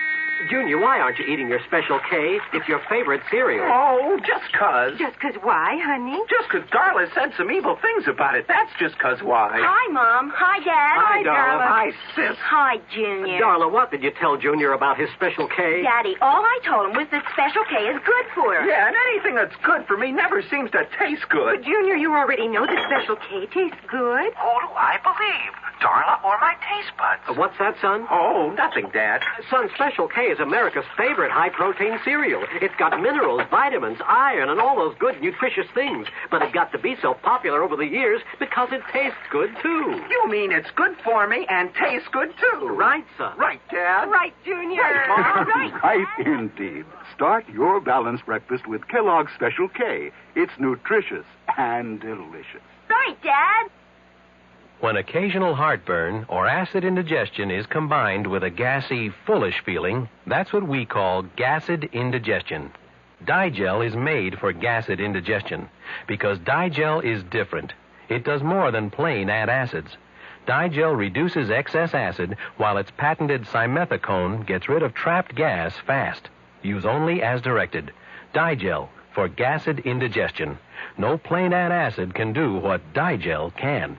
Junior, why aren't you eating your Special K? It's your favorite cereal. Oh, just 'cause. Just 'cause why, honey? Just 'cause Darla said some evil things about it. That's just 'cause why. Hi, Mom. Hi, Dad. Hi, Darla. Hi, Sis. Hi, Junior. Darla, what did you tell Junior about his Special K? Daddy, all I told him was that Special K is good for us. Yeah, and anything that's good for me never seems to taste good. But, Junior, you already know that Special K tastes good. Who do I believe? Darla or my taste buds? What's that, son? Oh, nothing, Dad. Son, Special K is America's favorite high-protein cereal. It's got minerals, vitamins, iron, and all those good, nutritious things. But it got to be so popular over the years because it tastes good, too. You mean it's good for me and tastes good, too? Right, son. Right, Dad. Right, Junior. Right, Mom. Right. Right, indeed. Start your balanced breakfast with Kellogg's Special K. It's nutritious and delicious. Right, Dad. When occasional heartburn or acid indigestion is combined with a gassy, foolish feeling, that's what we call gassed indigestion. Digel is made for gassed indigestion because Digel is different. It does more than plain add acids. Digel reduces excess acid while its patented simethicone gets rid of trapped gas fast. Use only as directed. Digel for gassed indigestion. No plain add acid can do what Digel can.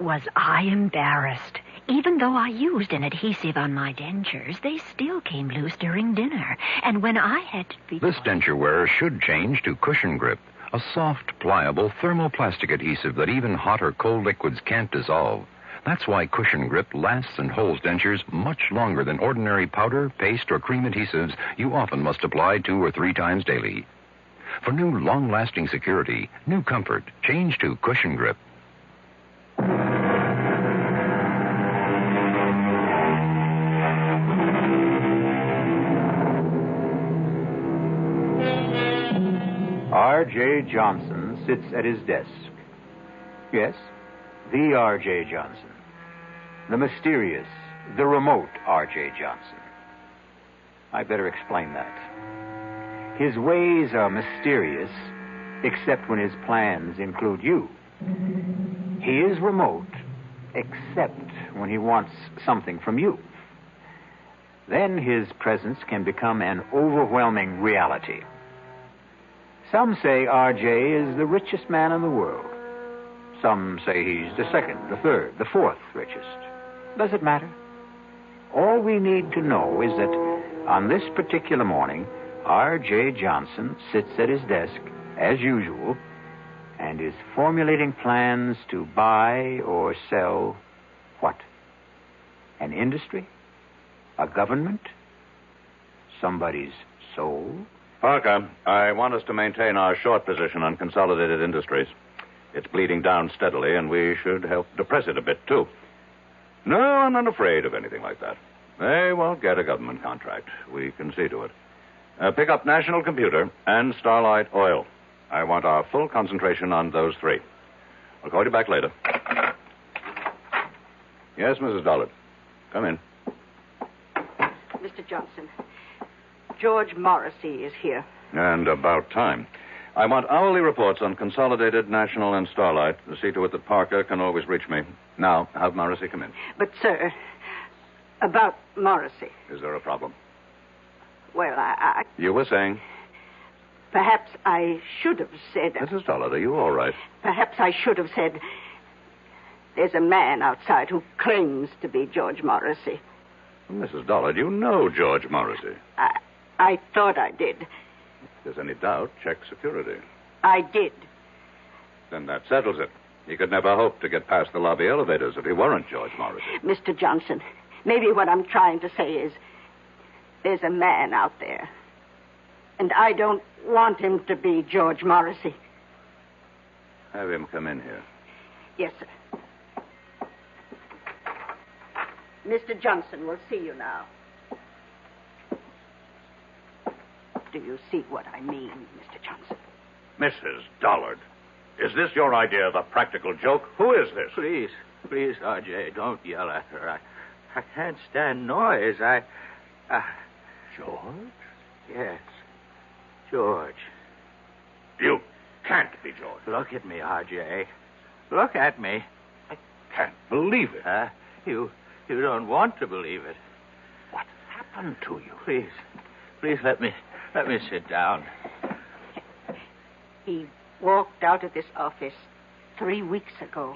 Was I embarrassed? Even though I used an adhesive on my dentures, they still came loose during dinner. And when I had to be... This denture wearer should change to Cushion Grip, a soft, pliable thermoplastic adhesive that even hot or cold liquids can't dissolve. That's why Cushion Grip lasts and holds dentures much longer than ordinary powder, paste, or cream adhesives you often must apply 2 or 3 times daily. For new, long-lasting security, new comfort, change to Cushion Grip. R.J. Johnson sits at his desk. Yes, the R.J. Johnson. The mysterious, the remote R.J. Johnson. I better explain that. His ways are mysterious, except when his plans include you. He is remote, except when he wants something from you. Then his presence can become an overwhelming reality. Some say R.J. is the richest man in the world. Some say he's the second, the third, the fourth richest. Does it matter? All we need to know is that on this particular morning, R.J. Johnson sits at his desk, as usual, and is formulating plans to buy or sell what? An industry? A government? Somebody's soul? Parker, I want us to maintain our short position on Consolidated Industries. It's bleeding down steadily, and we should help depress it a bit, too. No, I'm not afraid of anything like that. They won't get a government contract. We can see to it. Pick up National Computer and Starlight Oil. I want our full concentration on those three. I'll call you back later. Yes, Mrs. Dollard. Come in. Mr. Johnson, George Morrissey is here. And about time. I want hourly reports on Consolidated, National, and Starlight. See to it that Parker can always reach me. Now, have Morrissey come in. But, sir, about Morrissey. Is there a problem? Well, I... You were saying? Perhaps I should have said... Mrs. Dollard, are you all right? Perhaps I should have said... There's a man outside who claims to be George Morrissey. Mrs. Dollard, you know George Morrissey. I thought I did. If there's any doubt, check security. I did. Then that settles it. He could never hope to get past the lobby elevators if he weren't George Morrissey. Mr. Johnson, maybe what I'm trying to say is there's a man out there. And I don't want him to be George Morrissey. Have him come in here. Yes, sir. Mr. Johnson will see you now. Do you see what I mean, Mr. Johnson? Mrs. Dollard, is this your idea of a practical joke? Who is this? Please, R.J., don't yell at her. I can't stand noise. George? Yes, George. You can't be George. Look at me, R.J. Look at me. I can't believe it. You don't want to believe it. What happened to you? Please let me sit down. He walked out of this office 3 weeks ago.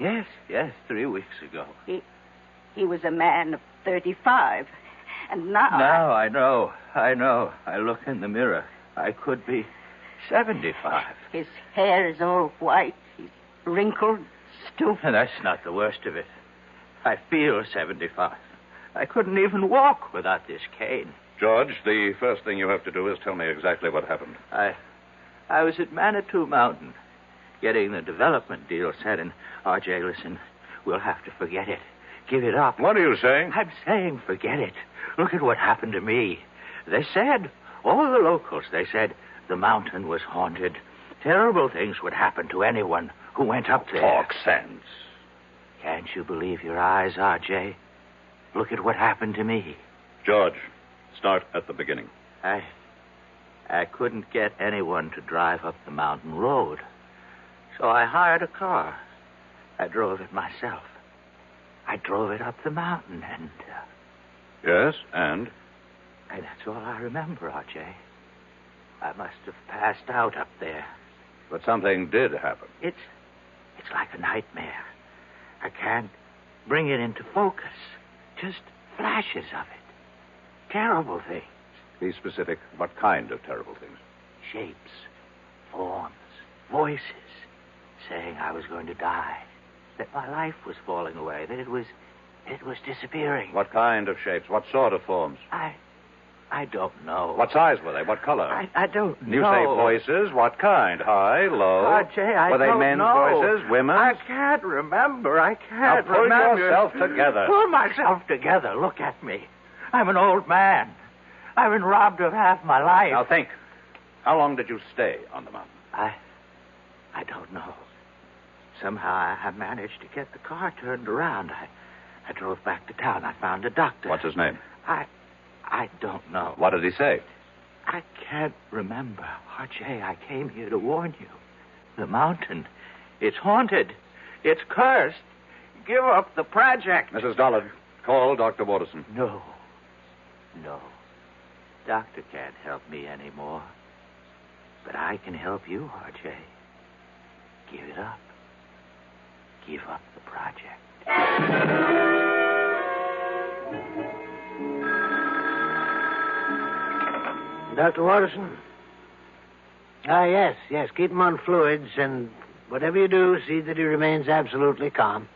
Yes, 3 weeks ago. He was a man of 35. And now... Now I know. I look in the mirror. I could be 75. His hair is all white. He's wrinkled, stooped. And that's not the worst of it. I feel 75. I couldn't even walk without this cane. George, the first thing you have to do is tell me exactly what happened. I was at Manitou Mountain getting the development deal set, and R.J., listen, we'll have to forget it. Give it up. What are you saying? I'm saying forget it. Look at what happened to me. They said, all the locals, they said the mountain was haunted. Terrible things would happen to anyone who went up there. Talk sense. Can't you believe your eyes, R.J.? Look at what happened to me. George, start at the beginning. I couldn't get anyone to drive up the mountain road. So I hired a car. I drove it myself. I drove it up the mountain and... Yes, and? And that's all I remember, R.J. I must have passed out up there. But something did happen. It's like a nightmare. I can't bring it into focus. Just flashes of it. Terrible things. Be specific. What kind of terrible things? Shapes, forms, voices, saying I was going to die, that my life was falling away, that it was disappearing. What kind of shapes? What sort of forms? I don't know. What size were they? What color? I don't know. You say voices. What kind? High, low? R.J., I were they don't men's know. voices? Women's? I can't remember. I can't now pull remember. yourself together. Pull myself together. Look at me. I'm an old man. I've been robbed of half my life. Now think. How long did you stay on the mountain? I don't know. Somehow I managed to get the car turned around. I drove back to town. I found a doctor. What's his name? I don't know. What did he say? I can't remember. R.J., I came here to warn you. The mountain, it's haunted. It's cursed. Give up the project. Mrs. Dollard, call Dr. Waterson. No. Doctor can't help me anymore. But I can help you, R.J. Give it up. Give up the project. Dr. Waterson? Yes. Keep him on fluids, and whatever you do, see that he remains absolutely calm.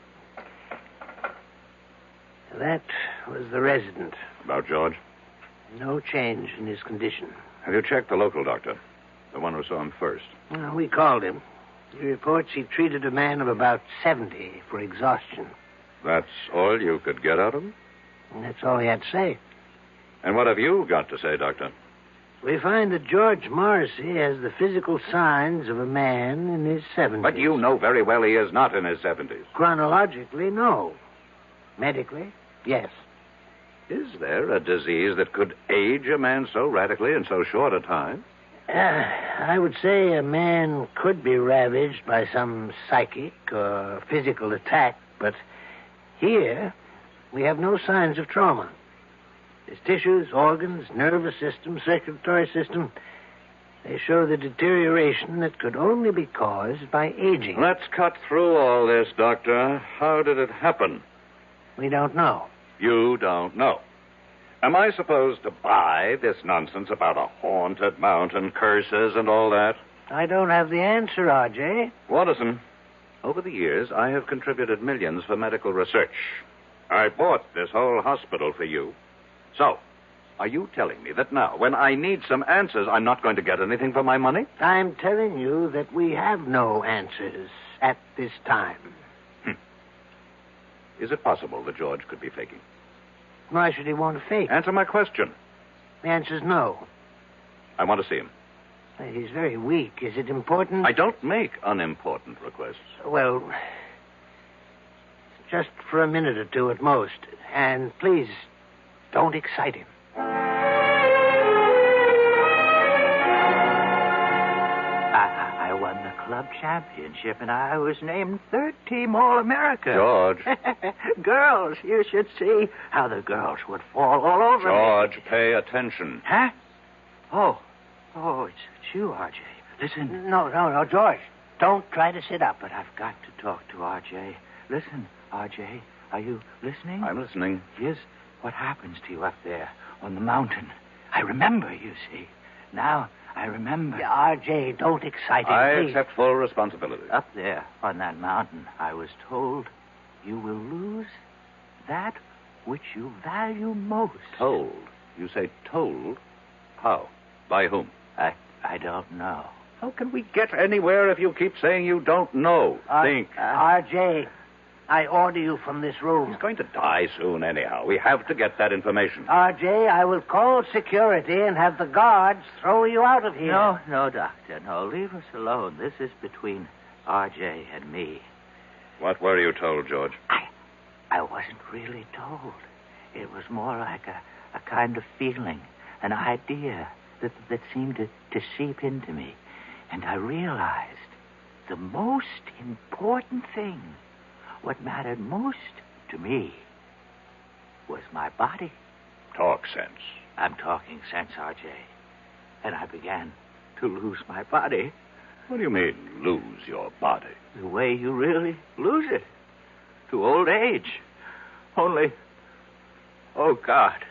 That was the resident. About George? No change in his condition. Have you checked the local doctor? The one who saw him first? We called him. He reports he treated a man of about 70 for exhaustion. That's all you could get out of him? And that's all he had to say. And what have you got to say, Doctor? We find that George Morrissey has the physical signs of a man in his 70s. But you know very well he is not in his 70s. Chronologically, no. Medically, yes. Is there a disease that could age a man so radically in so short a time? I would say a man could be ravaged by some psychic or physical attack, but here we have no signs of trauma. His tissues, organs, nervous system, circulatory system, they show the deterioration that could only be caused by aging. Let's cut through all this, Doctor. How did it happen? We don't know. You don't know. Am I supposed to buy this nonsense about a haunted mountain, curses, and all that? I don't have the answer, R.J. Waterson, over the years, I have contributed millions for medical research. I bought this whole hospital for you. So, are you telling me that now, when I need some answers, I'm not going to get anything for my money? I'm telling you that we have no answers at this time. Is it possible that George could be faking? Why should he want to fake? Answer my question. The answer's no. I want to see him. He's very weak. Is it important? I don't make unimportant requests. Well, just for a minute or two at most. And please, don't excite him. I won the club championship, and I was named third team All-America. George. Girls, you should see how the girls would fall all over me. George, pay attention. Huh? Oh, it's you, R.J. Listen. No, George. Don't try to sit up. But I've got to talk to R.J. Listen, R.J., are you listening? I'm listening. Here's what happens to you up there on the mountain. I remember, you see. Now, I remember. R.J., don't excite him, I please. accept full responsibility. Up there on that mountain, I was told you will lose that which you value most. Told? You say told? How? By whom? I don't know. How can we get anywhere if you keep saying you don't know? Think. R.J., I order you from this room. He's going to die soon anyhow. We have to get that information. R.J., I will call security and have the guards throw you out of here. No, Doctor. No, leave us alone. This is between R.J. and me. What were you told, George? I wasn't really told. It was more like a kind of feeling, an idea that seemed to seep into me. And I realized the most important thing, what mattered most to me, was my body. Talk sense. I'm talking sense, R.J. And I began to lose my body. What do you mean, lose your body? The way you really lose it. To old age. Only, oh, God.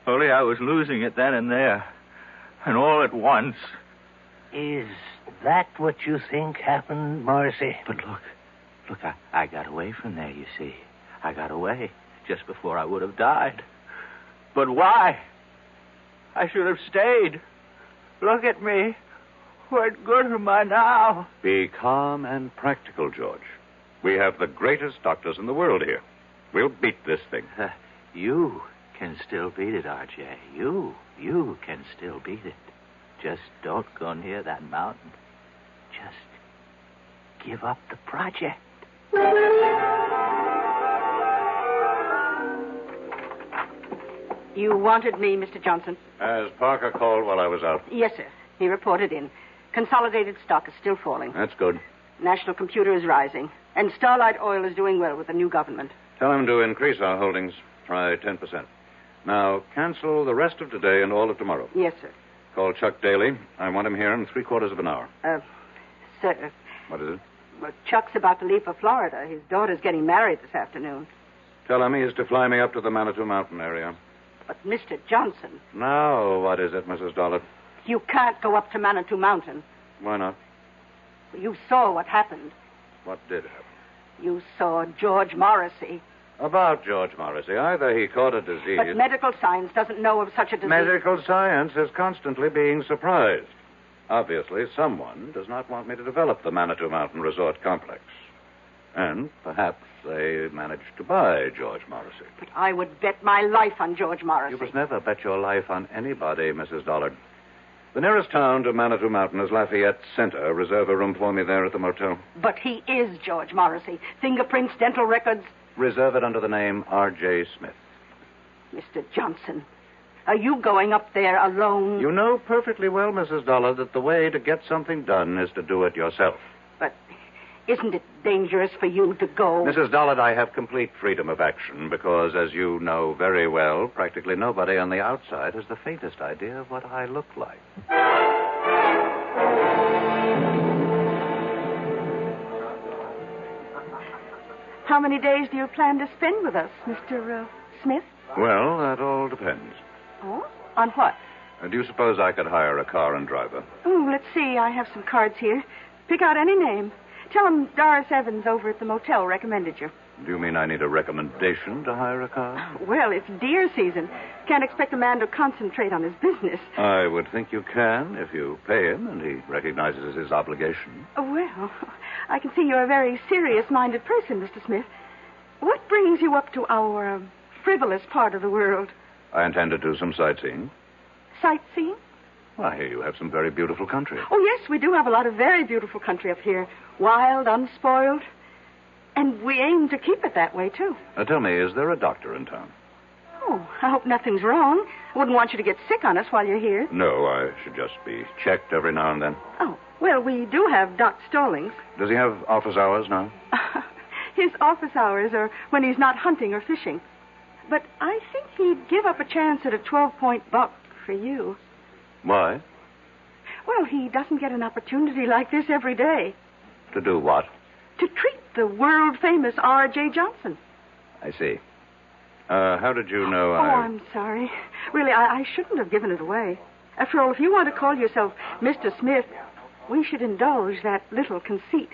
Only I was losing it then and there. And all at once. Is that what you think happened, Morrissey? But look, I got away from there, you see. I got away just before I would have died. But why? I should have stayed. Look at me. What good am I now? Be calm and practical, George. We have the greatest doctors in the world here. We'll beat this thing. You can still beat it, R.J. You can still beat it. Just don't go near that mountain. Just give up the project. You wanted me, Mr. Johnson? Has Parker called while I was out? Yes, sir. He reported in. Consolidated stock is still falling. That's good. National Computer is rising. And Starlight Oil is doing well with the new government. Tell him to increase our holdings. Try 10%. Now, cancel the rest of today and all of tomorrow. Yes, sir. Call Chuck Daly. I want him here in 3/4 of an hour. Sir. What is it? Well, Chuck's about to leave for Florida. His daughter's getting married this afternoon. Tell him he is to fly me up to the Manitou Mountain area. But, Mr. Johnson... Now, what is it, Mrs. Dollard? You can't go up to Manitou Mountain. Why not? You saw what happened. What did happen? You saw George Morrissey. About George Morrissey. Either he caught a disease... But medical science doesn't know of such a disease. Medical science is constantly being surprised. Obviously, someone does not want me to develop the Manitou Mountain Resort Complex. And perhaps they managed to buy George Morrissey. But I would bet my life on George Morrissey. You must never bet your life on anybody, Mrs. Dollard. The nearest town to Manitou Mountain is Lafayette Center. Reserve a room for me there at the motel. But he is George Morrissey. Fingerprints, dental records. Reserve it under the name R.J. Smith. Mr. Johnson, are you going up there alone? You know perfectly well, Mrs. Dollard, that the way to get something done is to do it yourself. But isn't it dangerous for you to go? Mrs. Dollard, I have complete freedom of action because, as you know very well, practically nobody on the outside has the faintest idea of what I look like. How many days do you plan to spend with us, Mr. Smith? Well, that all depends. Oh? On what? Do you suppose I could hire a car and driver? Oh, let's see. I have some cards here. Pick out any name. Tell him Doris Evans over at the motel recommended you. Do you mean I need a recommendation to hire a car? Well, it's deer season. Can't expect a man to concentrate on his business. I would think you can if you pay him and he recognizes his obligation. Well, I can see you're a very serious-minded person, Mr. Smith. What brings you up to our frivolous part of the world? I intend to do some sightseeing. Sightseeing? Well, I hear you have some very beautiful country. Oh, yes, we do have a lot of very beautiful country up here. Wild, unspoiled. And we aim to keep it that way, too. Tell me, is there a doctor in town? Oh, I hope nothing's wrong. I wouldn't want you to get sick on us while you're here. No, I should just be checked every now and then. Oh, well, we do have Doc Stallings. Does he have office hours now? His office hours are when he's not hunting or fishing. But I think he'd give up a chance at a 12-point buck for you. Why? Well, he doesn't get an opportunity like this every day. To do what? To treat the world-famous R.J. Johnson. I see. How did you know I'm sorry. Really, I shouldn't have given it away. After all, if you want to call yourself Mr. Smith, we should indulge that little conceit.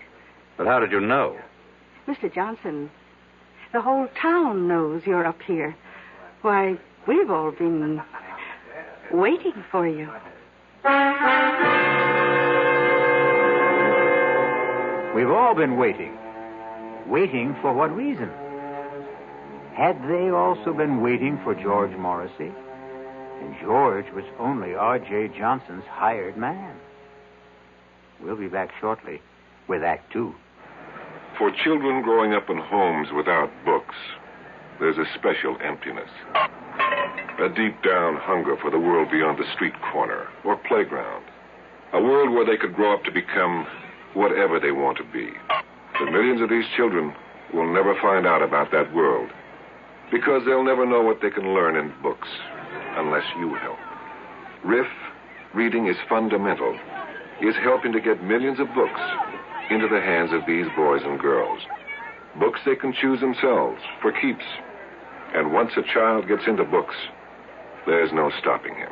But how did you know? Mr. Johnson, the whole town knows you're up here. Why, we've all been waiting for you. We've all been waiting. Waiting for what reason? Had they also been waiting for George Morrissey? And George was only R.J. Johnson's hired man. We'll be back shortly with Act 2. For children growing up in homes without books, there's a special emptiness. A deep-down hunger for the world beyond the street corner or playground. A world where they could grow up to become whatever they want to be. The millions of these children will never find out about that world because they'll never know what they can learn in books unless you help. RIF, Reading is Fundamental, is helping to get millions of books into the hands of these boys and girls. Books they can choose themselves for keeps. And once a child gets into books, there's no stopping him.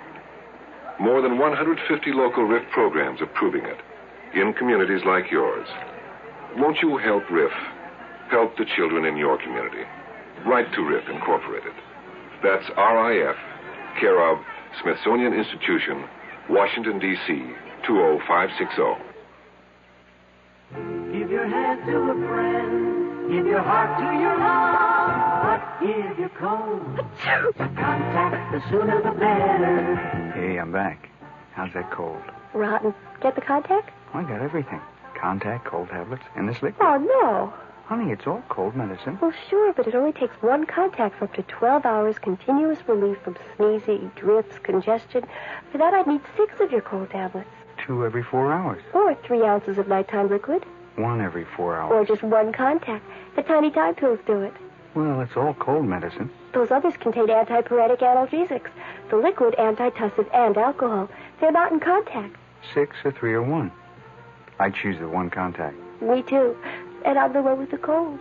More than 150 local RIF programs are proving it in communities like yours. Won't you help RIF? Help the children in your community. Write to RIF Incorporated. That's RIF, care of Smithsonian Institution, Washington, D.C., 20560. Give your hand to a friend. Give your heart to your love. But if you're cold, contact, the sooner the better. Hey, I'm back. How's that cold? Rotten. Get the contact? I got everything. Contact, cold tablets, and this liquid. Oh, no. Honey, it's all cold medicine. Well, sure, but it only takes one contact for up to 12 hours continuous relief from sneezy, drips, congestion. For that, I'd need 6 of your cold tablets. 2 every 4 hours. Or 3 ounces of nighttime liquid. 1 every 4 hours. Or just one contact. The tiny time pills do it. Well, it's all cold medicine. Those others contain antipyretic analgesics. The liquid, antitussive, and alcohol. They're not in contact. 6 or 3 or 1. I'd choose the one contact. Me too. And I'm the one with the cold.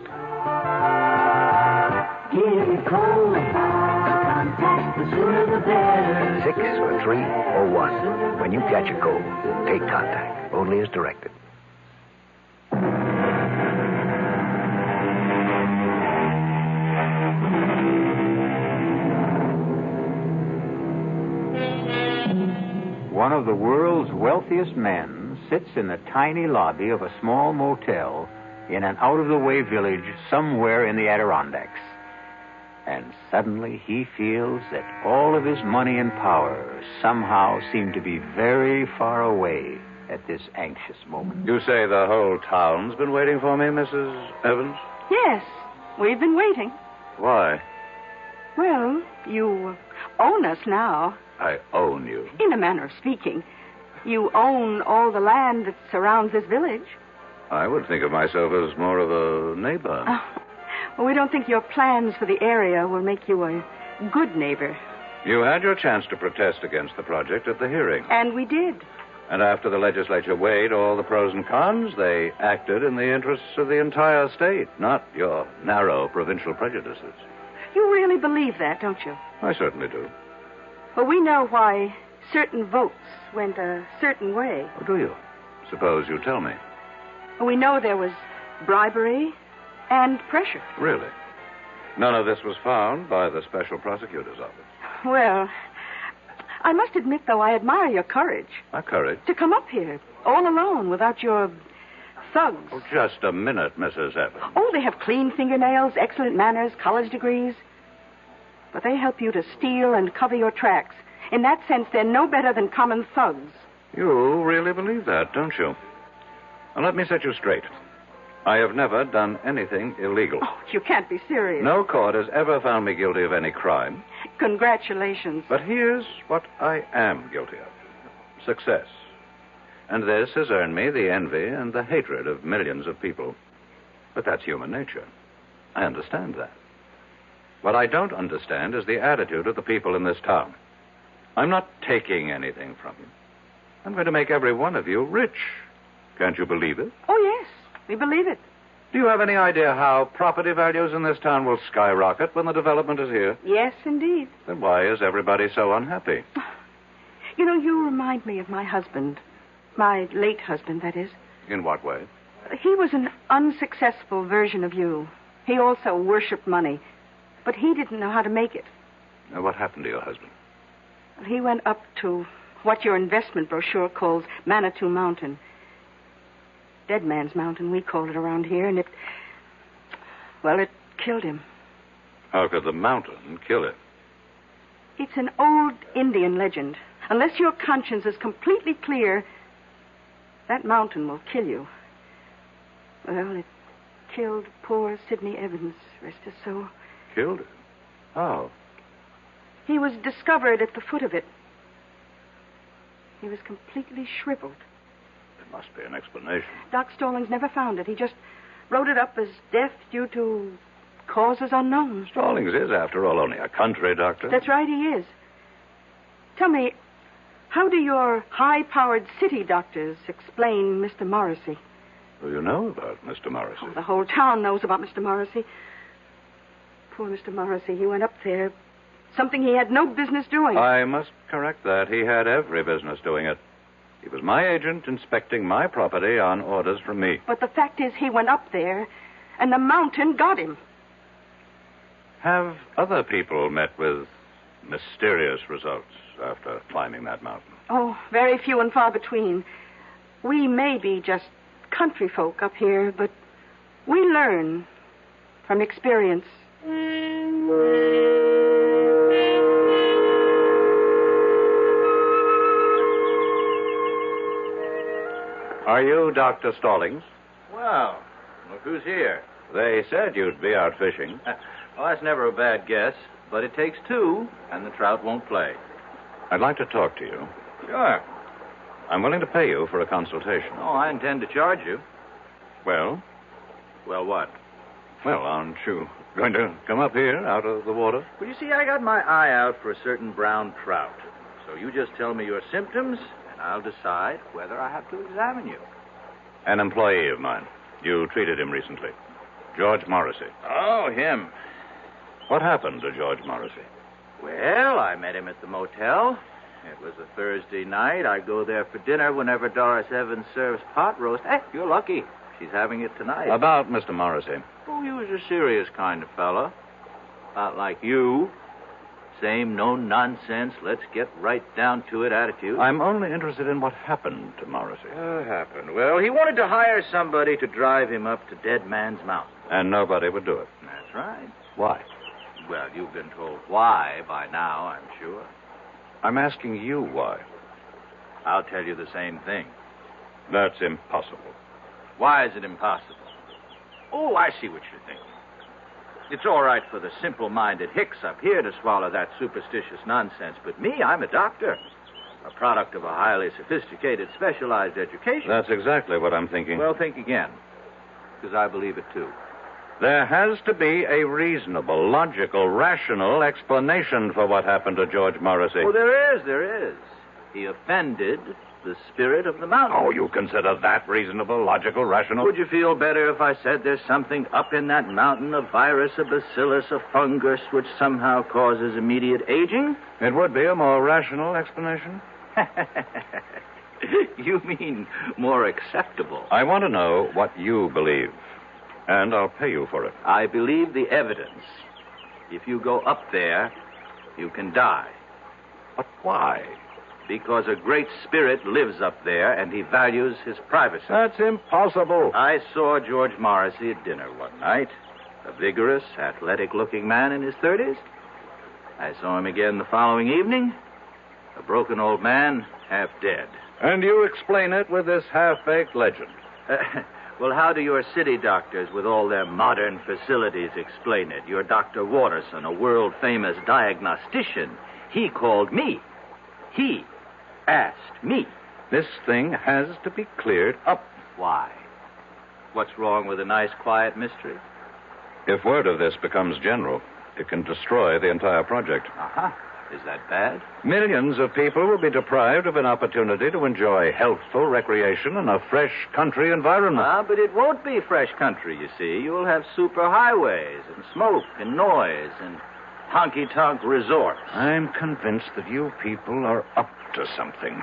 Give you cold contact, the sooner the better. 6 or 3 or 1. When you catch a cold, take contact. Only as directed. One of the world's wealthiest men sits in the tiny lobby of a small motel in an out-of-the-way village somewhere in the Adirondacks. And suddenly he feels that all of his money and power somehow seem to be very far away at this anxious moment. You say the whole town's been waiting for me, Mrs. Evans? Yes, we've been waiting. Why? Well, you own us now. I own you. In a manner of speaking. You own all the land that surrounds this village. I would think of myself as more of a neighbor. Well, we don't think your plans for the area will make you a good neighbor. You had your chance to protest against the project at the hearing. And we did. And after the legislature weighed all the pros and cons, they acted in the interests of the entire state, not your narrow provincial prejudices. You really believe that, don't you? I certainly do. Well, we know why certain votes went a certain way. Oh, do you? Suppose you tell me. We know there was bribery and pressure. Really? None of this was found by the special prosecutor's office. Well, I must admit, though, I admire your courage. My courage? To come up here, all alone, without your thugs. Oh, just a minute, Mrs. Evans. Oh, they have clean fingernails, excellent manners, college degrees. But they help you to steal and cover your tracks. In that sense, they're no better than common thugs. You really believe that, don't you? Now, let me set you straight. I have never done anything illegal. Oh, you can't be serious. No court has ever found me guilty of any crime. Congratulations. But here's what I am guilty of. Success. And this has earned me the envy and the hatred of millions of people. But that's human nature. I understand that. What I don't understand is the attitude of the people in this town. I'm not taking anything from you. I'm going to make every one of you rich. Can't you believe it? Oh, yes. We believe it. Do you have any idea how property values in this town will skyrocket when the development is here? Yes, indeed. Then why is everybody so unhappy? You know, you remind me of my husband. My late husband, that is. In what way? He was an unsuccessful version of you. He also worshipped money. But he didn't know how to make it. Now, what happened to your husband? He went up to what your investment brochure calls Manitou Mountain. Dead Man's Mountain, we call it around here, and it killed him. How could the mountain kill him? It's an old Indian legend. Unless your conscience is completely clear, that mountain will kill you. Well, it killed poor Sidney Evans, rest his soul. Killed him? How? He was discovered at the foot of it. He was completely shriveled. There must be an explanation. Doc Stallings never found it. He just wrote it up as death due to causes unknown. Stallings is, after all, only a country doctor. That's right, he is. Tell me, how do your high-powered city doctors explain Mr. Morrissey? Well, you know about Mr. Morrissey. Oh, the whole town knows about Mr. Morrissey. Poor Mr. Morrissey, he went up there. Something he had no business doing. I must correct that. He had every business doing it. He was my agent inspecting my property on orders from me. But the fact is he went up there, and the mountain got him. Have other people met with mysterious results after climbing that mountain? Oh, very few and far between. We may be just country folk up here, but we learn from experience. Are you Dr. Stallings? Well, look who's here. They said you'd be out fishing. Well, that's never a bad guess, but it takes two, and the trout won't play. I'd like to talk to you. Sure. I'm willing to pay you for a consultation. Oh, I intend to charge you. Well? Well, what? Well, aren't you going to come up here out of the water? Well, you see, I got my eye out for a certain brown trout. So you just tell me your symptoms, and I'll decide whether I have to examine you. An employee of mine. You treated him recently. George Morrissey. Oh, him. What happened to George Morrissey? Well, I met him at the motel. It was a Thursday night. I go there for dinner whenever Doris Evans serves pot roast. Hey, you're lucky. She's having it tonight. About Mr. Morrissey. Oh, he was a serious kind of fellow. Not like you. Same no-nonsense, let's get right down to it attitude. I'm only interested in what happened to Morrissey. What happened? Well, he wanted to hire somebody to drive him up to Dead Man's Mountain. And nobody would do it. That's right. Why? Well, you've been told why by now, I'm sure. I'm asking you why. I'll tell you the same thing. That's impossible. Why is it impossible? Oh, I see what you're thinking. It's all right for the simple-minded hicks up here to swallow that superstitious nonsense, but me, I'm a doctor. A product of a highly sophisticated, specialized education. That's exactly what I'm thinking. Well, think again, because I believe it, too. There has to be a reasonable, logical, rational explanation for what happened to George Morrissey. Oh, there is. He offended the spirit of the mountain. Oh, you consider that reasonable, logical, rational? Would you feel better if I said there's something up in that mountain, a virus, a bacillus, a fungus, which somehow causes immediate aging? It would be a more rational explanation. You mean more acceptable? I want to know what you believe, and I'll pay you for it. I believe the evidence. If you go up there, you can die. But why? Because a great spirit lives up there, and he values his privacy. That's impossible. I saw George Morrissey at dinner one night. A vigorous, athletic-looking man in his 30s. I saw him again the following evening. A broken old man, half dead. And you explain it with this half-baked legend. Well, how do your city doctors, with all their modern facilities, explain it? Your Dr. Watterson, a world-famous diagnostician, he called me. He asked me. This thing has to be cleared up. Why? What's wrong with a nice, quiet mystery? If word of this becomes general, it can destroy the entire project. Uh-huh. Is that bad? Millions of people will be deprived of an opportunity to enjoy healthful recreation in a fresh country environment. But it won't be fresh country, you see. You'll have superhighways and smoke and noise and honky-tonk resorts. I'm convinced that you people are up to something.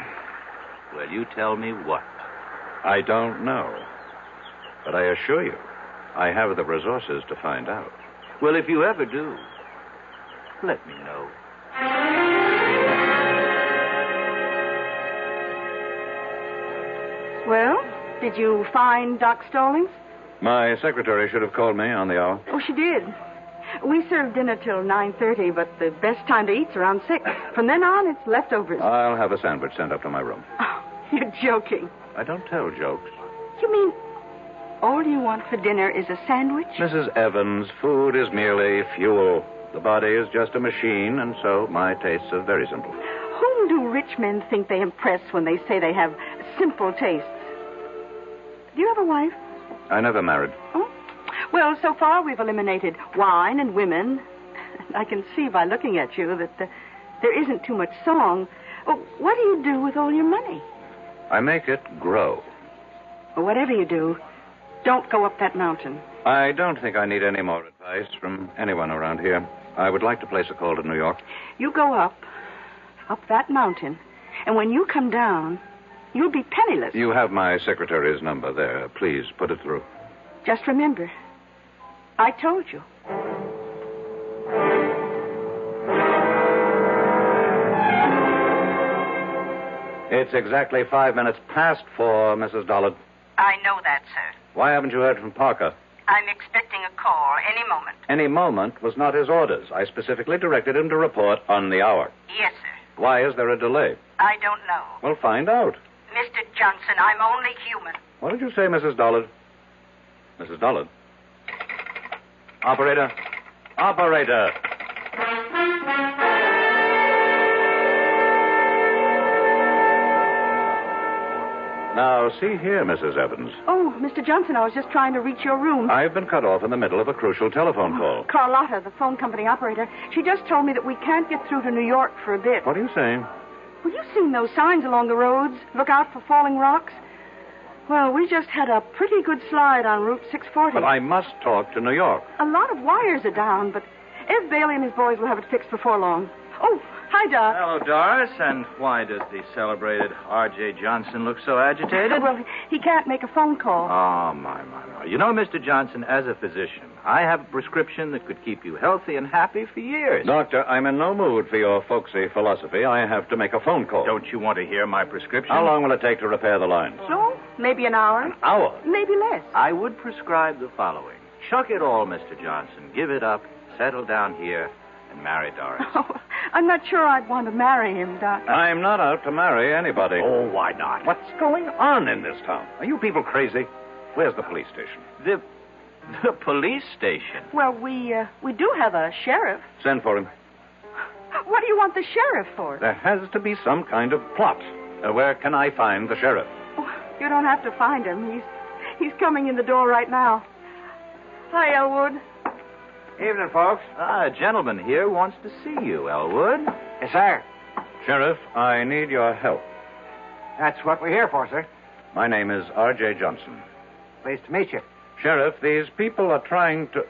Well, you tell me what. I don't know. But I assure you, I have the resources to find out. Well, if you ever do, let me know. Well, did you find Doc Stallings? My secretary should have called me on the hour. Oh, she did. We serve dinner till 9:30, but the best time to eat's around 6. From then on, it's leftovers. I'll have a sandwich sent up to my room. Oh, you're joking. I don't tell jokes. You mean all you want for dinner is a sandwich? Mrs. Evans, food is merely fuel. The body is just a machine, and so my tastes are very simple. Whom do rich men think they impress when they say they have simple tastes? Do you have a wife? I never married. Oh? Well, so far we've eliminated wine and women. I can see by looking at you that there isn't too much song. Well, what do you do with all your money? I make it grow. Well, whatever you do, don't go up that mountain. I don't think I need any more advice from anyone around here. I would like to place a call to New York. You go up that mountain, and when you come down, you'll be penniless. You have my secretary's number there. Please put it through. Just remember, I told you. It's exactly 5 minutes past 4, Mrs. Dollard. I know that, sir. Why haven't you heard from Parker? I'm expecting a call any moment. Any moment was not his orders. I specifically directed him to report on the hour. Yes, sir. Why is there a delay? I don't know. Well, find out. Mr. Johnson, I'm only human. What did you say, Mrs. Dollard? Mrs. Dollard? Operator. Operator. Now, see here, Mrs. Evans. Oh, Mr. Johnson, I was just trying to reach your room. I've been cut off in the middle of a crucial telephone call. Carlotta, the phone company operator, she just told me that we can't get through to New York for a bit. What are you saying? Well, you've seen those signs along the roads. Look out for falling rocks. Well, we just had a pretty good slide on Route 640. But I must talk to New York. A lot of wires are down, but Ed Bailey and his boys will have it fixed before long. Oh, hi, Doc. Hello, Doris. And why does the celebrated R.J. Johnson look so agitated? Well, he can't make a phone call. Oh, my. You know, Mr. Johnson, as a physician, I have a prescription that could keep you healthy and happy for years. Doctor, I'm in no mood for your folksy philosophy. I have to make a phone call. Don't you want to hear my prescription? How long will it take to repair the lines? So, maybe an hour. An hour? Maybe less. I would prescribe the following. Chuck it all, Mr. Johnson. Give it up, settle down here, and marry Doris. Oh, I'm not sure I'd want to marry him, Doc. I'm not out to marry anybody. Oh, why not? What's going on in this town? Are you people crazy? Where's the police station? The police station? Well, we do have a sheriff. Send for him. What do you want the sheriff for? There has to be some kind of plot. Where can I find the sheriff? Oh, you don't have to find him. He's coming in the door right now. Hi, Elwood. Evening, folks. A gentleman here wants to see you, Elwood. Yes, sir. Sheriff, I need your help. That's what we're here for, sir. My name is R.J. Johnson. Pleased to meet you. Sheriff, these people are trying to...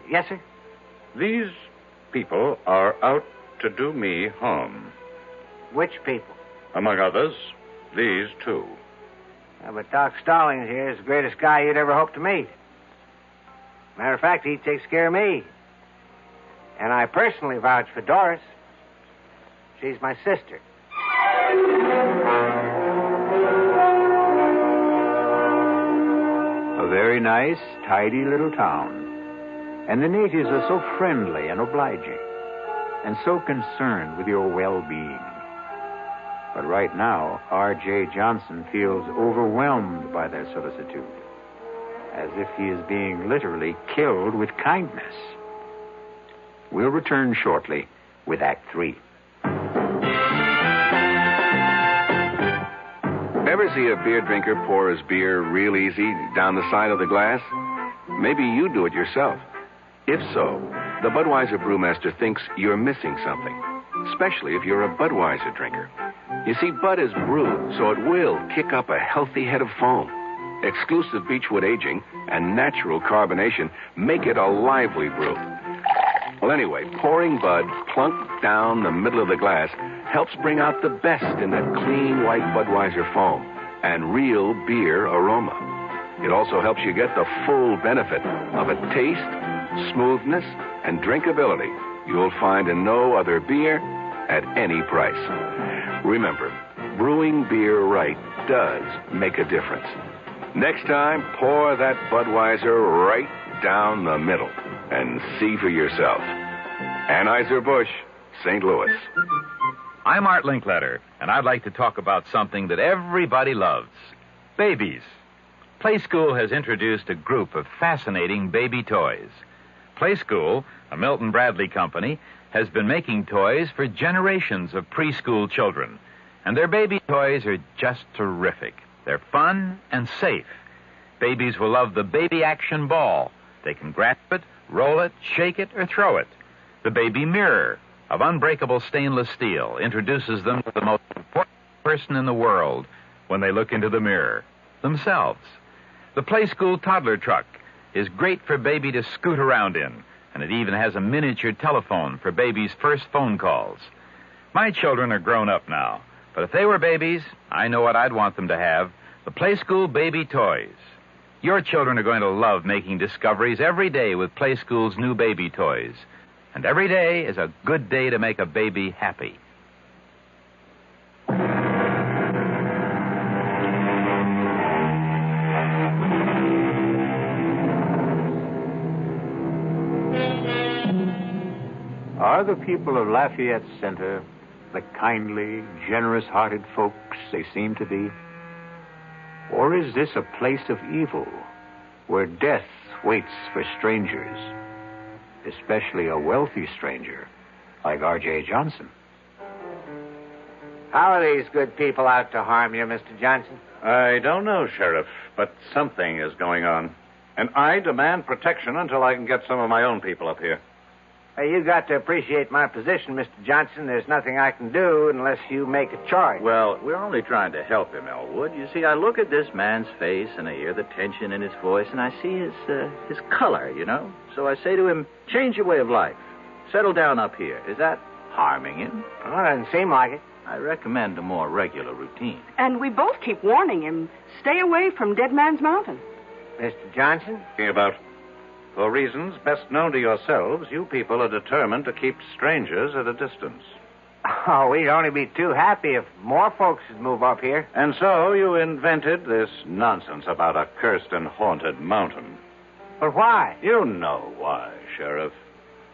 Yes, sir? These people are out to do me harm. Which people? Among others, these two. But Doc Stallings here is the greatest guy you'd ever hope to meet. Matter of fact, he takes care of me. And I personally vouch for Doris. She's my sister. A very nice, tidy little town. And the natives are so friendly and obliging, and so concerned with your well-being. But right now, R.J. Johnson feels overwhelmed by their solicitude, as if he is being literally killed with kindness. We'll return shortly with Act 3. Ever see a beer drinker pour his beer real easy down the side of the glass? Maybe you do it yourself. If so, the Budweiser brewmaster thinks you're missing something, especially if you're a Budweiser drinker. You see, Bud is brewed, so it will kick up a healthy head of foam. Exclusive beechwood aging and natural carbonation make it a lively brew. Well, anyway, pouring Bud plunk down the middle of the glass helps bring out the best in that clean white Budweiser foam and real beer aroma. It also helps you get the full benefit of a taste, smoothness, and drinkability you'll find in no other beer at any price. Remember, brewing beer right does make a difference. Next time, pour that Budweiser right down the middle and see for yourself. Anheuser-Busch, St. Louis. I'm Art Linkletter, and I'd like to talk about something that everybody loves. Babies. Play School has introduced a group of fascinating baby toys. Play School, a Milton Bradley company, has been making toys for generations of preschool children. And their baby toys are just terrific. They're fun and safe. Babies will love the Baby Action Ball. They can grasp it, roll it, shake it, or throw it. The Baby Mirror of unbreakable stainless steel introduces them to the most important person in the world when they look into the mirror, themselves. The Play School Toddler Truck is great for baby to scoot around in, and it even has a miniature telephone for baby's first phone calls. My children are grown up now, but if they were babies, I know what I'd want them to have, the Play School Baby Toys. Your children are going to love making discoveries every day with Play School's new baby toys. And every day is a good day to make a baby happy. Are the people of Lafayette Center the kindly, generous-hearted folks they seem to be? Or is this a place of evil where death waits for strangers, especially a wealthy stranger like R.J. Johnson? How are these good people out to harm you, Mr. Johnson? I don't know, Sheriff, but something is going on. And I demand protection until I can get some of my own people up here. You got to appreciate my position, Mr. Johnson. There's nothing I can do unless you make a charge. Well, we're only trying to help him, Elwood. You see, I look at this man's face, and I hear the tension in his voice, and I see his color, you know? So I say to him, change your way of life. Settle down up here. Is that harming him? Well, it doesn't seem like it. I recommend a more regular routine. And we both keep warning him, stay away from Dead Man's Mountain. Mr. Johnson? About, for reasons best known to yourselves, you people are determined to keep strangers at a distance. Oh, we'd only be too happy if more folks would move up here. And so you invented this nonsense about a cursed and haunted mountain. But why? You know why, Sheriff.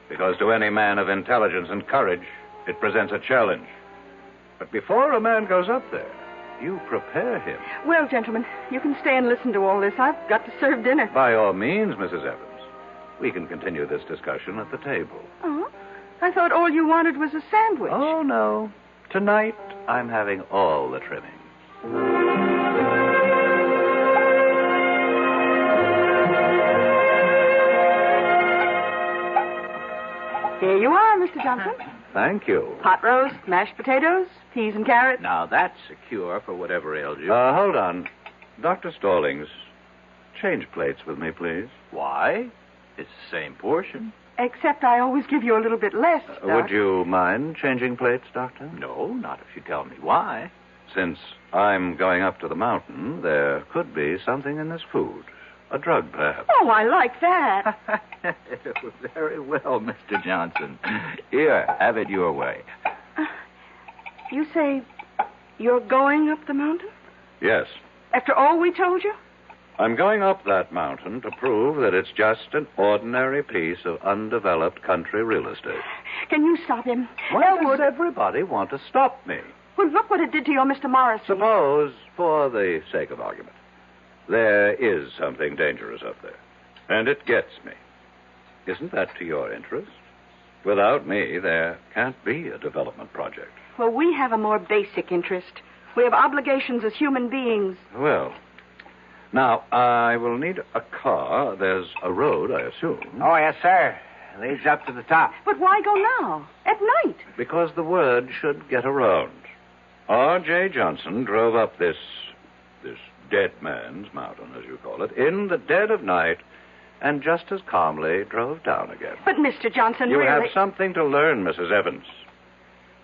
Because to any man of intelligence and courage, it presents a challenge. But before a man goes up there, you prepare him. Well, gentlemen, you can stay and listen to all this. I've got to serve dinner. By all means, Mrs. Evans. We can continue this discussion at the table. Oh? I thought all you wanted was a sandwich. Oh, no. Tonight, I'm having all the trimming. Here you are, Mr. Johnson. Thank you. Pot roast, mashed potatoes, peas and carrots. Now, that's a cure for whatever ails you. Hold on. Dr. Stallings, change plates with me, please. Why? It's the same portion. Except I always give you a little bit less, Doc. Would you mind changing plates, Doctor? No, not if you tell me why. Since I'm going up to the mountain, there could be something in this food. A drug, perhaps. Oh, I like that. Very well, Mr. Johnson. Here, have it your way. You say you're going up the mountain? Yes. After all we told you? I'm going up that mountain to prove that it's just an ordinary piece of undeveloped country real estate. Can you stop him? Why does everybody want to stop me? Well, look what it did to your Mr. Morris. Suppose, for the sake of argument, there is something dangerous up there, and it gets me. Isn't that to your interest? Without me, there can't be a development project. Well, we have a more basic interest. We have obligations as human beings. Well, now, I will need a car. There's a road, I assume. Oh, yes, sir. It leads up to the top. But why go now? At night? Because the word should get around. R.J. Johnson drove up this Dead Man's Mountain, as you call it, in the dead of night, and just as calmly drove down again. But, Mr. Johnson, you really... have something to learn, Mrs. Evans.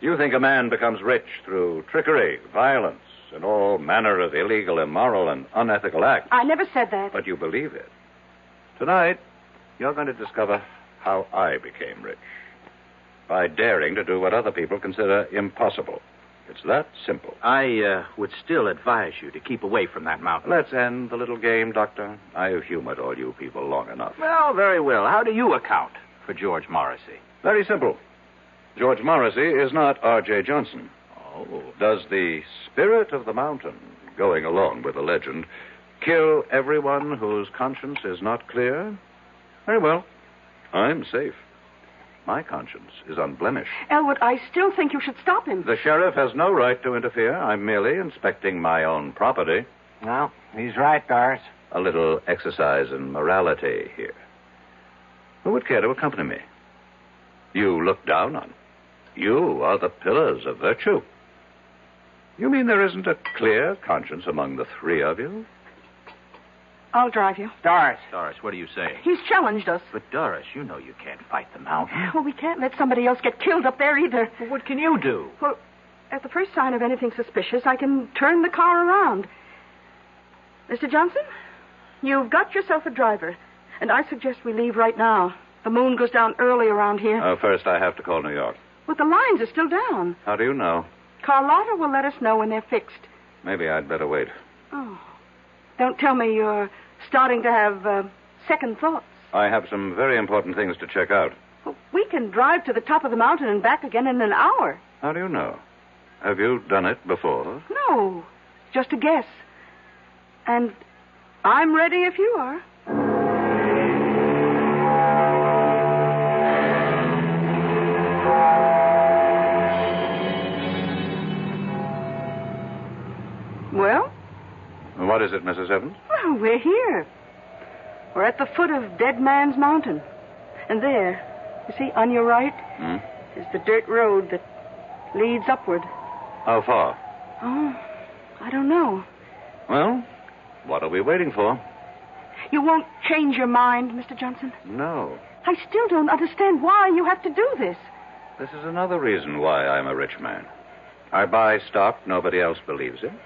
You think a man becomes rich through trickery, violence, and all manner of illegal, immoral, and unethical acts. I never said that. But you believe it. Tonight, you're going to discover how I became rich. By daring to do what other people consider impossible. It's that simple. I would still advise you to keep away from that mountain. Let's end the little game, Doctor. I've humored all you people long enough. Well, very well. How do you account for George Morrissey? Very simple. George Morrissey is not R.J. Johnson. Oh. Does the spirit of the mountain, going along with the legend, kill everyone whose conscience is not clear? Very well. I'm safe. My conscience is unblemished. Elwood, I still think you should stop him. The sheriff has no right to interfere. I'm merely inspecting my own property. Well, he's right, Doris. A little exercise in morality here. Who would care to accompany me? You look down on. You are the pillars of virtue. You mean there isn't a clear conscience among the three of you? I'll drive you. Doris, what do you say? He's challenged us. But, Doris, you know you can't fight the mountain. Well, we can't let somebody else get killed up there either. Well, what can you do? Well, at the first sign of anything suspicious, I can turn the car around. Mr. Johnson, you've got yourself a driver, and I suggest we leave right now. The moon goes down early around here. First, I have to call New York. But the lines are still down. How do you know? Carlotta will let us know when they're fixed. Maybe I'd better wait. Oh. Don't tell me you're starting to have second thoughts. I have some very important things to check out. Well, we can drive to the top of the mountain and back again in an hour. How do you know? Have you done it before? No, just a guess. And I'm ready if you are. Well? What is it, Mrs. Evans? Well, we're here. We're at the foot of Dead Man's Mountain. And there, you see, on your right, is the dirt road that leads upward. How far? Oh, I don't know. Well, what are we waiting for? You won't change your mind, Mr. Johnson? No. I still don't understand why you have to do this. This is another reason why I'm a rich man. I buy stock nobody else believes in.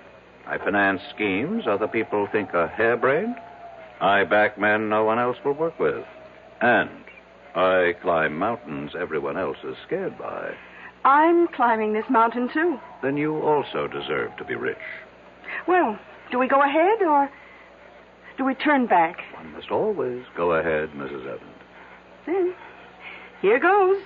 I finance schemes other people think are harebrained. I back men no one else will work with. And I climb mountains everyone else is scared by. I'm climbing this mountain, too. Then you also deserve to be rich. Well, do we go ahead or do we turn back? One must always go ahead, Mrs. Evans. Then, here goes.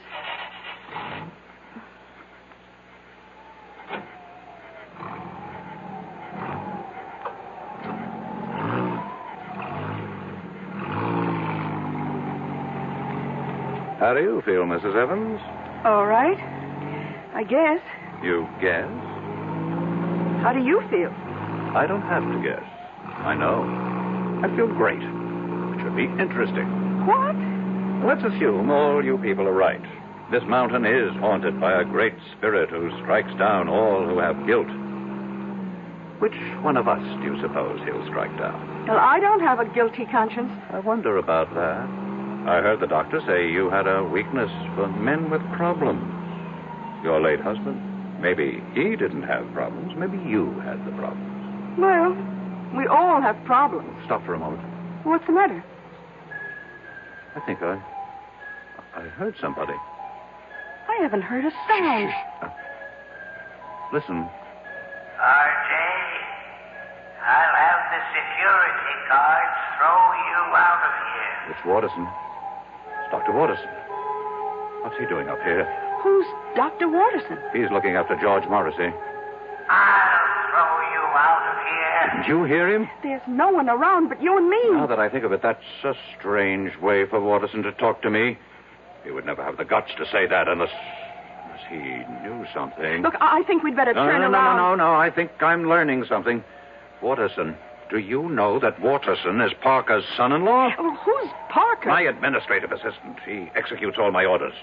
How do you feel, Mrs. Evans? All right. I guess. You guess? How do you feel? I don't have to guess. I know. I feel great. It should be interesting. What? Let's assume all you people are right. This mountain is haunted by a great spirit who strikes down all who have guilt. Which one of us do you suppose he'll strike down? Well, I don't have a guilty conscience. I wonder about that. I heard the doctor say you had a weakness for men with problems. Your late husband, maybe he didn't have problems. Maybe you had the problems. Well, we all have problems. Stop for a moment. What's the matter? I think I heard somebody. I haven't heard a sound. Listen. RJ, I'll have the security guards throw you out of here. It's Watterson. It's Dr. Watterson. What's he doing up here? Who's Dr. Watterson? He's looking after George Morrissey. I'll throw you out of here. Didn't you hear him? There's no one around but you and me. Now that I think of it, that's a strange way for Watterson to talk to me. He would never have the guts to say that unless he knew something. Look, I think we'd better turn around. No. I think I'm learning something. Watterson, do you know that Watterson is Parker's son-in-law? Well, who's Parker? My administrative assistant. He executes all my orders.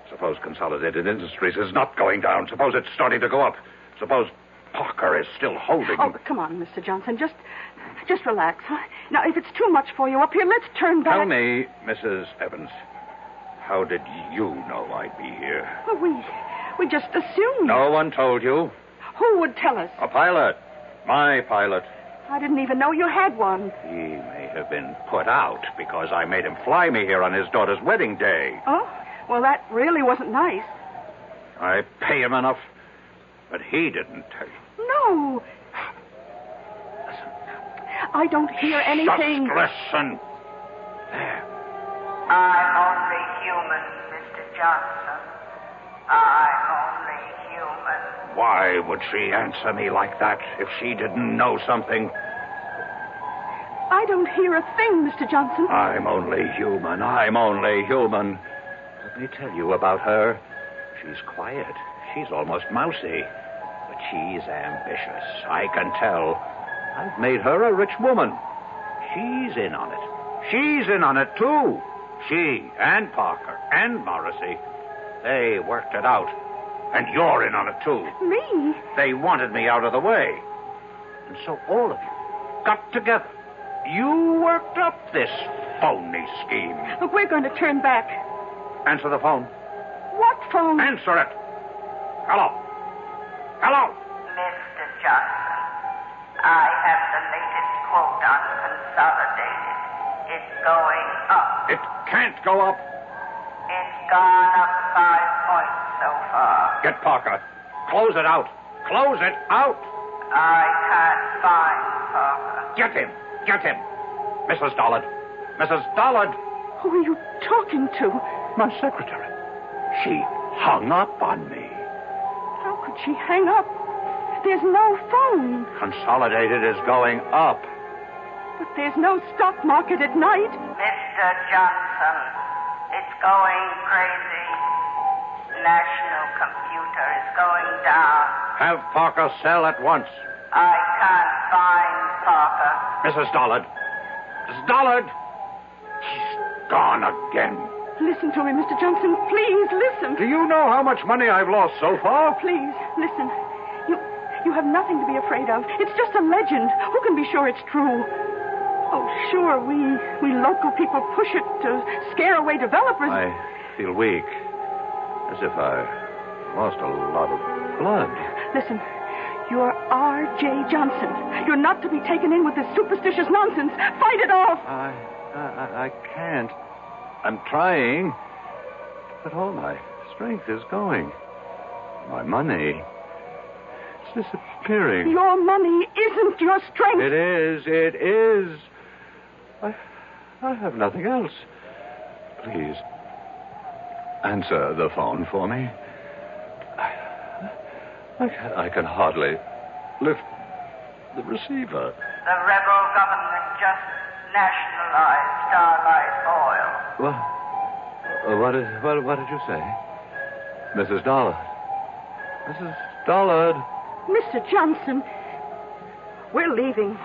Suppose Consolidated Industries is not going down. Suppose it's starting to go up. Suppose Parker is still holding... Oh, come on, Mr. Johnson. Just relax. Huh? Now, if it's too much for you up here, let's turn back. Tell me, Mrs. Evans, how did you know I'd be here? Well, we just assumed. No one told you. Who would tell us? A pilot. My pilot. I didn't even know you had one. He may have been put out because I made him fly me here on his daughter's wedding day. Oh? Well, that really wasn't nice. I pay him enough, but he didn't tell you. No. Listen. I don't hear anything. Just listen. There. I'm only human, Mr. Johnson. I'm only human. Why would she answer me like that if she didn't know something? I don't hear a thing, Mr. Johnson. I'm only human. I'm only human. Let me tell you about her. She's quiet. She's almost mousy. But she's ambitious. I can tell. I've made her a rich woman. She's in on it. She's in on it, too. She and Parker and Morrissey. They worked it out. And you're in on it, too. Me? They wanted me out of the way. And so all of you got together. You worked up this phony scheme. Look, we're going to turn back. Answer the phone. What phone? Answer it. Hello. Hello. Mr. Johnson, I have the latest quote on Consolidated. It's going up. It can't go up. It's gone up 5 points so far. Get Parker. Close it out. Close it out. I can't find Parker. Get him. Get him. Mrs. Dollard. Mrs. Dollard. Who are you talking to? My secretary. She hung up on me. How could she hang up? there's no phone. Consolidated is going up. But there's no stock market at night. Mr. Johnson, it's going crazy. National computer is going down. Have Parker sell at once. I can't find Parker. Mrs. Dollard. Mrs. Dollard! She's gone again. Listen to me, Mr. Johnson. Please, listen. Do you know how much money I've lost so far? Please, listen. You have nothing to be afraid of. It's just a legend. Who can be sure it's true? Oh, sure, we local people push it to scare away developers. I feel weak. As if I lost a lot of blood. Listen, you're R.J. Johnson. You're not to be taken in with this superstitious nonsense. Fight it off. I can't. I'm trying. But all my strength is going. My money is disappearing. Your money isn't your strength. It is. I have nothing else. Please, answer the phone for me. I can hardly lift the receiver. The rebel government just nationalized Starlight Oil. What did you say? Mrs. Dollard. Mrs. Dollard. Mr. Johnson, we're leaving.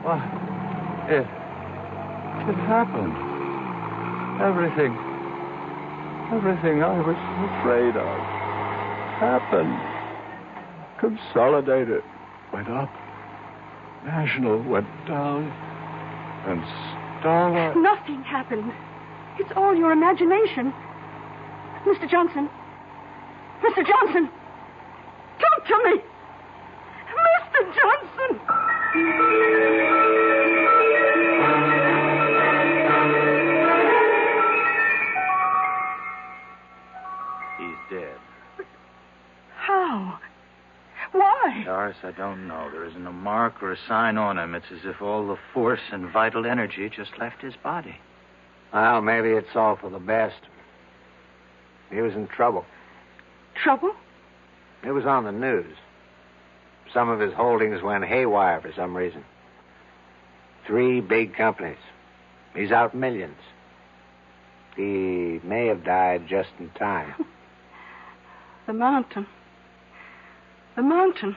What? It happened. Everything I was afraid of happened. Consolidated went up. National went down. And Starlight... Nothing happened. It's all your imagination. Mr. Johnson. Mr. Johnson. Talk to me. Mr. Johnson. He's dead. How? Why? Doris, I don't know. There isn't a mark or a sign on him. It's as if all the force and vital energy just left his body. Well, maybe it's all for the best. He was in trouble. Trouble? It was on the news. Some of his holdings went haywire for some reason. 3 big companies. He's out millions. He may have died just in time. The mountain. The mountain.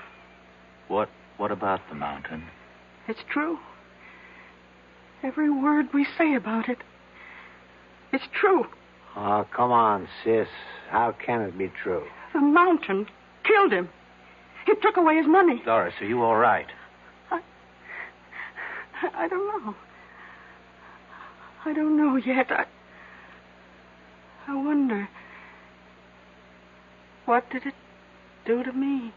What about the mountain? It's true. Every word we say about it. It's true. Oh, come on, sis. How can it be true? The mountain killed him. It took away his money. Doris, are you all right? I don't know. I don't know yet. I wonder. What did it do to me?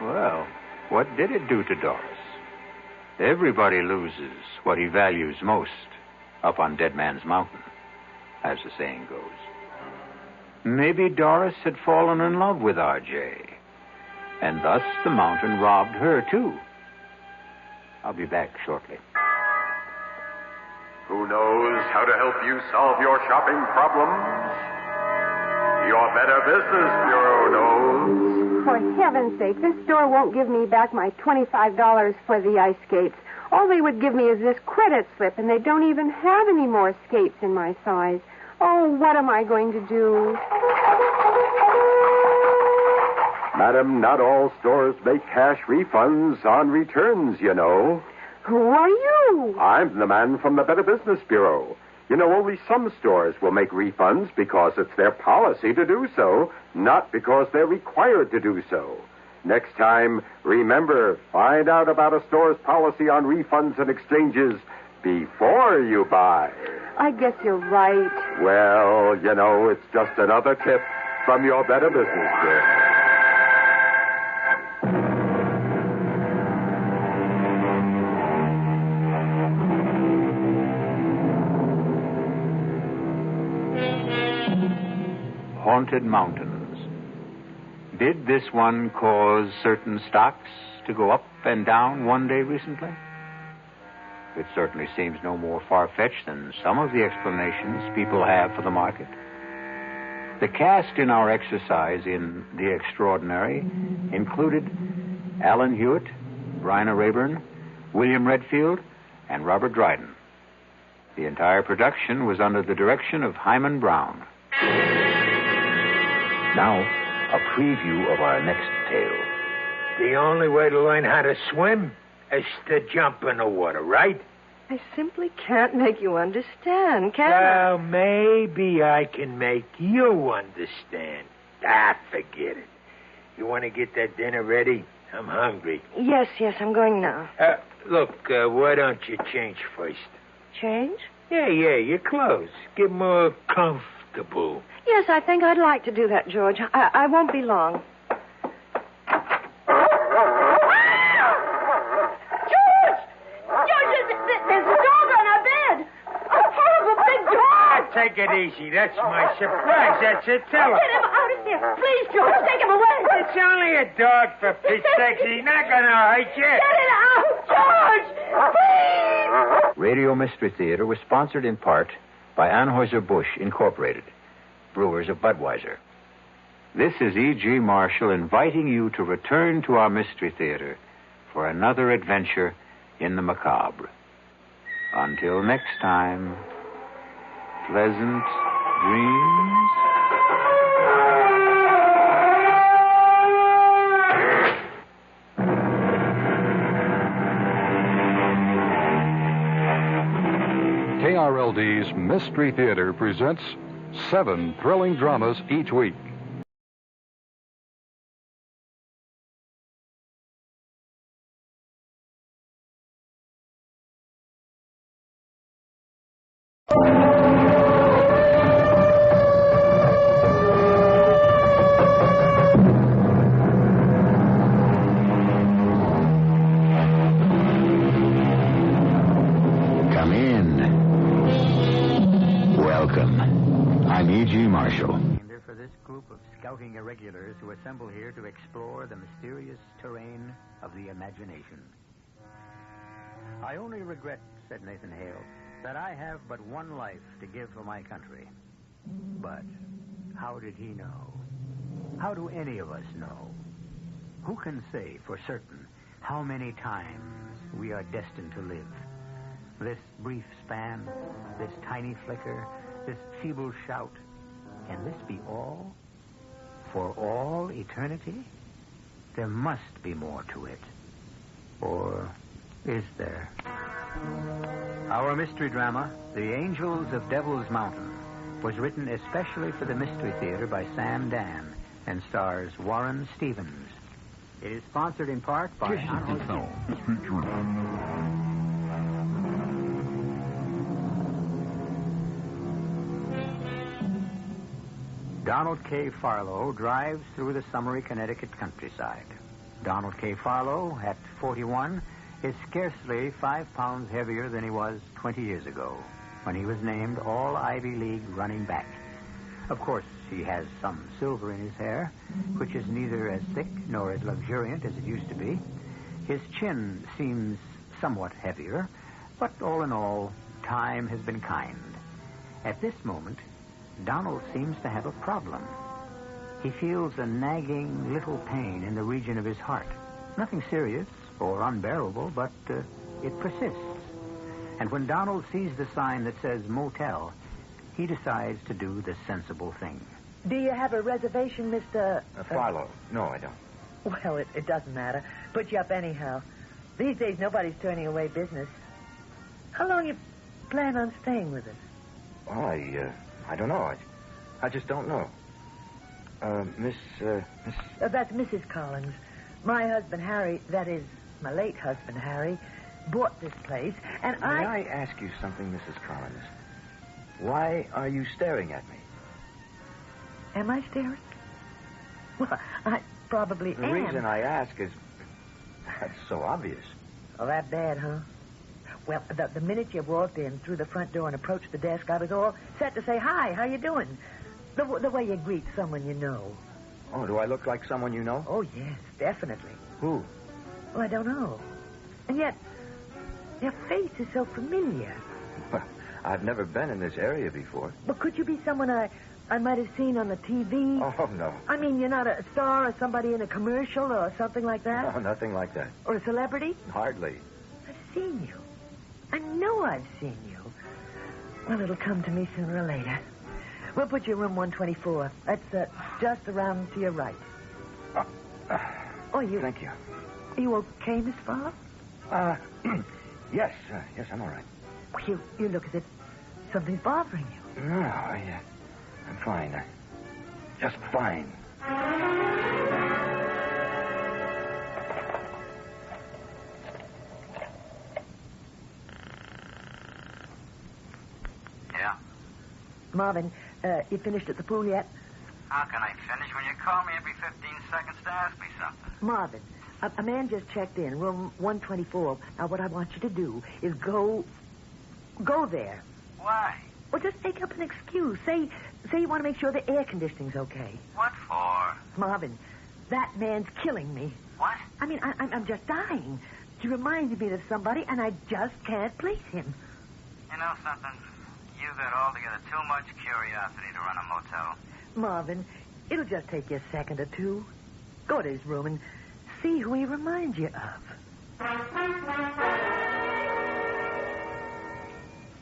Well, what did it do to Doris? Everybody loses what he values most up on Dead Man's Mountain, as the saying goes. Maybe Doris had fallen in love with R.J., and thus the mountain robbed her, too. I'll be back shortly. Who knows how to help you solve your shopping problems? Your Better Business Bureau knows. For heaven's sake, this store won't give me back my $25 for the ice skates. All they would give me is this credit slip, and they don't even have any more skates in my size. Oh, what am I going to do? Madam, not all stores make cash refunds on returns, you know. Who are you? I'm the man from the Better Business Bureau. You know, only some stores will make refunds because it's their policy to do so, not because they're required to do so. Next time, remember, find out about a store's policy on refunds and exchanges before you buy. I guess you're right. Well, you know, it's just another tip from your Better Business Bureau. Haunted mountains. Did this one cause certain stocks to go up and down one day recently? It certainly seems no more far-fetched than some of the explanations people have for the market. The cast in our exercise in The Extraordinary included Alan Hewitt, Bryna Rayburn, William Redfield, and Robert Dryden. The entire production was under the direction of Hyman Brown. Now, a preview of our next tale. The only way to learn how to swim is to jump in the water, right? I simply can't make you understand, can I? Well, maybe I can make you understand. Forget it. You want to get that dinner ready? I'm hungry. Yes, I'm going now. Look, why don't you change first? Change? Yeah, your clothes. Get more comfortable. Yes, I think I'd like to do that, George. I won't be long. There's a dog on our bed. A horrible big dog. Take it easy. That's my surprise. That's it. Tell her. Get him out of here. Please, George, take him away. It's only a dog, for Pete's sake. He's not going to hurt you. Get it out, George. Please. Radio Mystery Theater was sponsored in part by Anheuser-Busch Incorporated, brewers of Budweiser. This is E.G. Marshall inviting you to return to our Mystery Theater for another adventure in the macabre. Until next time, pleasant dreams. KRLD's Mystery Theater presents 7 thrilling dramas each week. Come in. Welcome. I'm E.G. Marshall. For this group of scouting irregulars who assemble here to explore the mysterious terrain of the imagination. I only regret, said Nathan Hale, that I have but one life to give for my country. But how did he know? How do any of us know? Who can say for certain how many times we are destined to live? This brief span, this tiny flicker, this feeble shout, can this be all? For all eternity? There must be more to it. Or is there? Our mystery drama, The Angels of Devil's Mountain, was written especially for the Mystery Theater by Sam Dan and stars Warren Stevens. It is sponsored in part by Donald K. Farlow drives through the summery Connecticut countryside. Donald K. Farlow, at 41, is scarcely 5 pounds heavier than he was 20 years ago, when he was named All-Ivy League running back. Of course, he has some silver in his hair, which is neither as thick nor as luxuriant as it used to be. His chin seems somewhat heavier, but all in all, time has been kind. At this moment, Donald seems to have a problem. He feels a nagging little pain in the region of his heart. Nothing serious or unbearable, but it persists. And when Donald sees the sign that says motel, he decides to do the sensible thing. Do you have a reservation, Mr. Farlow? No, I don't. Well, it doesn't matter. Put you up anyhow. These days, nobody's turning away business. How long you plan on staying with us? Oh, I don't know. I just don't know. Miss... That's Mrs. Collins. My husband, Harry, that is, my late husband, Harry, bought this place, and May I ask you something, Mrs. Collins? Why are you staring at me? Am I staring? Well, I probably am. The reason I ask is... That's so obvious. Oh, that bad, huh? Well, the minute you walked in through the front door and approached the desk, I was all set to say, hi, how you doing? The way you greet someone you know. Oh, do I look like someone you know? Oh, yes, definitely. Who? Well, I don't know. And yet, your face is so familiar. Well, I've never been in this area before. But could you be someone I might have seen on the TV? Oh, no. I mean, you're not a star or somebody in a commercial or something like that? No, nothing like that. Or a celebrity? Hardly. I've seen you. I know I've seen you. Well, it'll come to me sooner or later. We'll put you in room 124. That's just around to your right. You... Thank you. Are you okay, Miss Farlow? Yes, I'm all right. You look as if something's bothering you. No, I'm fine. Just fine. Yeah? Marvin, you finished at the pool yet? How can I finish when you call me every 15 seconds to ask me something? Marvin, a man just checked in, room 124. Now, what I want you to do is go there. Why? Well, just make up an excuse. Say you want to make sure the air conditioning's okay. What for? Marvin, that man's killing me. What? I mean, I'm just dying. He reminds me of somebody, and I just can't place him. You know something? You got altogether too much curiosity to run a motel. Marvin, it'll just take you a second or two. Go to his room and see who he reminds you of.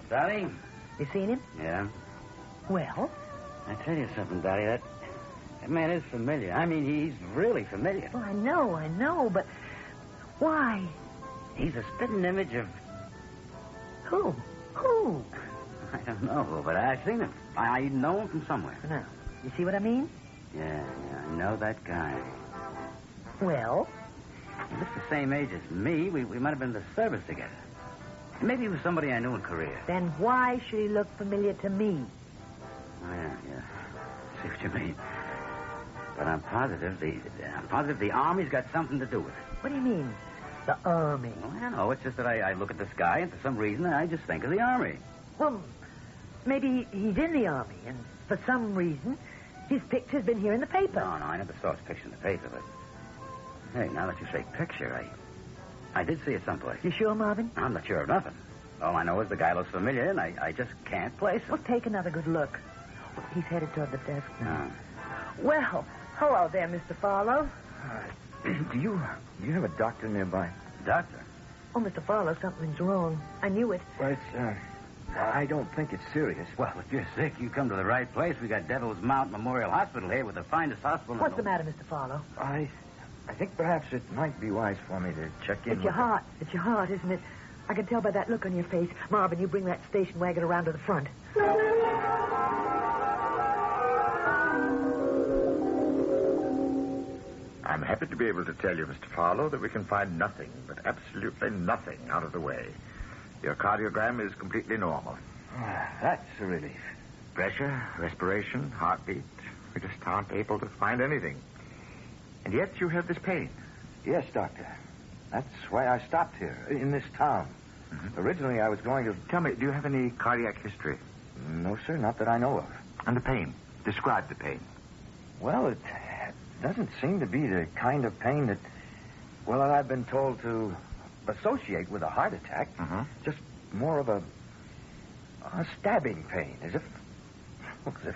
Dolly? You seen him? Yeah. Well? I tell you something, Dolly, that man is familiar. I mean, he's really familiar. Well, I know, but why? He's a spitting image of... Who? I don't know, but I've seen him. I know him from somewhere. Now, you see what I mean? Yeah, I know that guy. Well? He looks the same age as me. We might have been in the service together. Maybe he was somebody I knew in Korea. Then why should he look familiar to me? Oh, yeah. I see what you mean. But I'm positive the Army's got something to do with it. What do you mean, the Army? Well, I don't know. It's just that I look at this guy, and for some reason, I just think of the Army. Well, maybe he's in the Army, and for some reason, his picture's been here in the paper. No, I never saw his picture in the paper, but... Hey, now that you say picture, I did see it someplace. You sure, Marvin? I'm not sure of nothing. All I know is the guy looks familiar, and I just can't place him. Well, take another good look. He's headed toward the desk now. Oh. Well, hello there, Mr. Farlow. Do you have a doctor nearby? Doctor? Oh, Mr. Farlow, something's wrong. I knew it. Well, I don't think it's serious. Well, if you're sick, you come to the right place. We got Devil's Mount Memorial Hospital here with the finest hospital. What's the matter, Mr. Farlow? I think perhaps it might be wise for me to check in. It's your heart. It's your heart, isn't it? I can tell by that look on your face. Marvin, you bring that station wagon around to the front. I'm happy to be able to tell you, Mr. Farlow, that we can find nothing, but absolutely nothing out of the way. Your cardiogram is completely normal. That's a relief. Pressure, respiration, heartbeat. We just aren't able to find anything. And yet you have this pain. Yes, Doctor. That's why I stopped here, in this town. Mm-hmm. Originally, I was going to... Tell me, do you have any cardiac history? No, sir, not that I know of. And the pain? Describe the pain. Well, it doesn't seem to be the kind of pain that, I've been told to associate with a heart attack. Mm-hmm. Just more of a stabbing pain, as if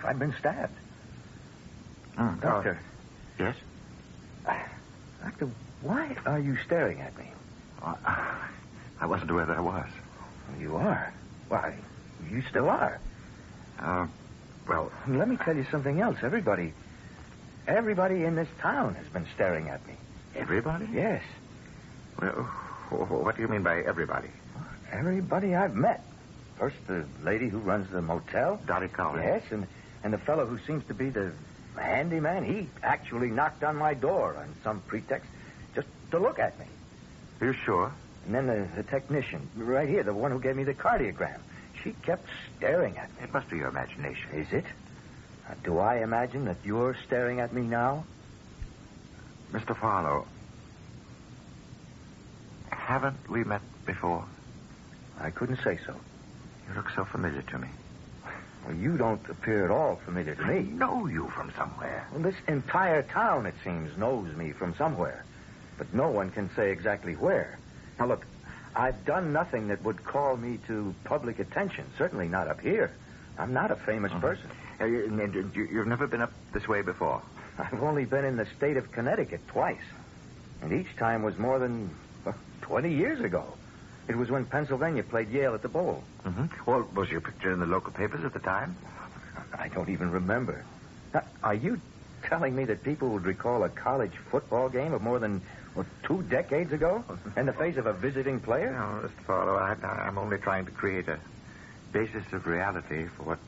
I'd been stabbed. Doctor. Yes? Doctor, why are you staring at me? I wasn't aware that I was. You are? Why, you still are. Well... Let me tell you something else. Everybody in this town has been staring at me. Everybody? Yes. Well, what do you mean by everybody? Everybody I've met. First, the lady who runs the motel. Dottie Collins. Yes, and the fellow who seems to be the handyman. He actually knocked on my door on some pretext just to look at me. Are you sure? And then the technician, right here, the one who gave me the cardiogram. She kept staring at me. It must be your imagination. Is it? Do I imagine that you're staring at me now? Mr. Farlow, haven't we met before? I couldn't say so. You look so familiar to me. Well, you don't appear at all familiar to me. I know you from somewhere. Well, this entire town, it seems, knows me from somewhere. But no one can say exactly where. Now, look, I've done nothing that would call me to public attention. Certainly not up here. I'm not a famous person. You've never been up this way before? I've only been in the state of Connecticut twice. And each time was more than 20 years ago. It was when Pennsylvania played Yale at the Bowl. Mm-hmm. Well, was your picture in the local papers at the time? I don't even remember. Now, are you telling me that people would recall a college football game of more than 2 decades ago in the face of a visiting player? No, Mr. Farlow, I'm only trying to create a basis of reality for what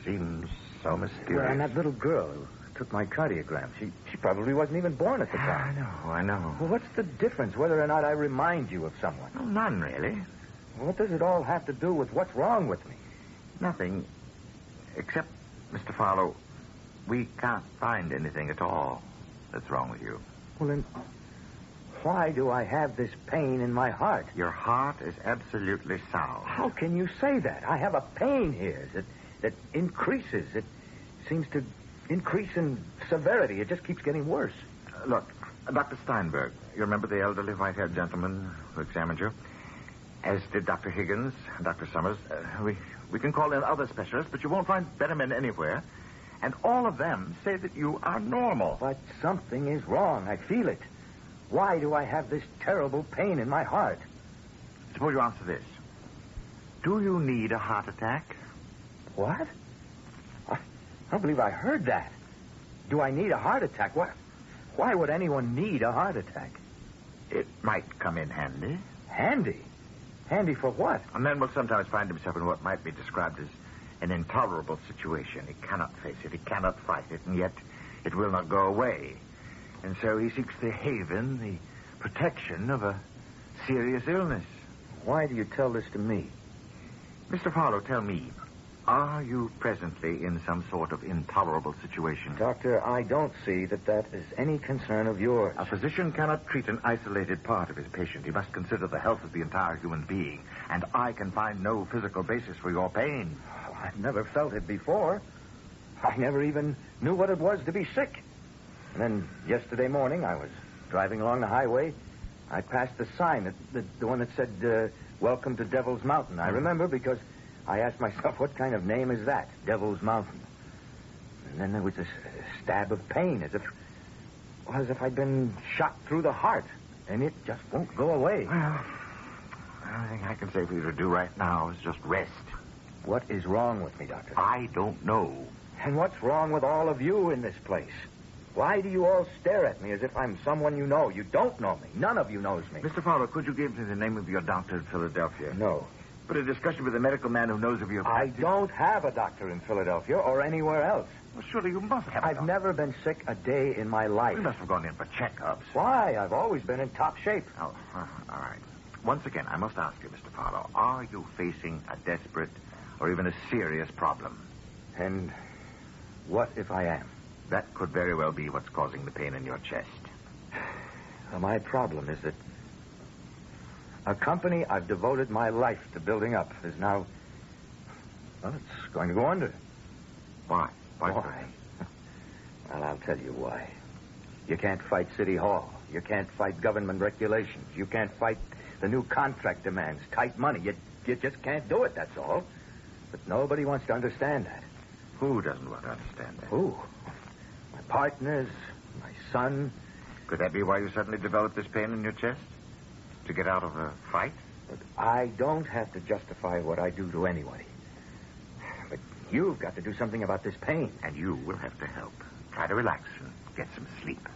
seems so mysterious. Well, and that little girl who took my cardiogram, she probably wasn't even born at the time. I know. Well, what's the difference whether or not I remind you of someone? Well, none, really. Well, what does it all have to do with what's wrong with me? Nothing. Except, Mr. Farlow, we can't find anything at all that's wrong with you. Well, then, why do I have this pain in my heart? Your heart is absolutely sound. How can you say that? I have a pain here that increases. It seems to increase in severity. It just keeps getting worse. Look, Dr. Steinberg, you remember the elderly white-haired gentleman who examined you? As did Dr. Higgins and Dr. Summers. We can call in other specialists, but you won't find better men anywhere. And all of them say that you are normal. But something is wrong. I feel it. Why do I have this terrible pain in my heart? Suppose you answer this. Do you need a heart attack? What? I don't believe I heard that. Do I need a heart attack? Why would anyone need a heart attack? It might come in handy. Handy? Handy for what? A man will sometimes find himself in what might be described as an intolerable situation. He cannot face it. He cannot fight it, and yet it will not go away. And so he seeks the haven, the protection of a serious illness. Why do you tell this to me? Mr. Farlow, tell me, are you presently in some sort of intolerable situation? Doctor, I don't see that is any concern of yours. A physician cannot treat an isolated part of his patient. He must consider the health of the entire human being. And I can find no physical basis for your pain. Oh, I've never felt it before. I never even knew what it was to be sick. And then yesterday morning, I was driving along the highway. I passed the sign, the one that said, Welcome to Devil's Mountain. I remember because I asked myself, what kind of name is that, Devil's Mountain? And then there was this stab of pain, as if I'd been shot through the heart. And it just won't go away. Well, the only thing I can say for you to do right now is just rest. What is wrong with me, Doctor? I don't know. And what's wrong with all of you in this place? Why do you all stare at me as if I'm someone you know? You don't know me. None of you knows me. Mr. Fowler, could you give me the name of your doctor in Philadelphia? No. But a discussion with a medical man who knows of your... I don't have a doctor in Philadelphia or anywhere else. Well, surely you must have I've never been sick a day in my life. You must have gone in for checkups. Why? I've always been in top shape. Oh, all right. Once again, I must ask you, Mr. Fowler, are you facing a desperate or even a serious problem? And what if I am? That could very well be what's causing the pain in your chest. Well, my problem is that a company I've devoted my life to building up is now... Well, it's going to go under. Why? Why? Well, I'll tell you why. You can't fight City Hall. You can't fight government regulations. You can't fight the new contract demands, tight money. You just can't do it, that's all. But nobody wants to understand that. Who doesn't want to understand that? Who? My partners, my son. Could that be why you suddenly developed this pain in your chest? To get out of a fight? But I don't have to justify what I do to anybody. But you've got to do something about this pain. And you will have to help. Try to relax and get some sleep.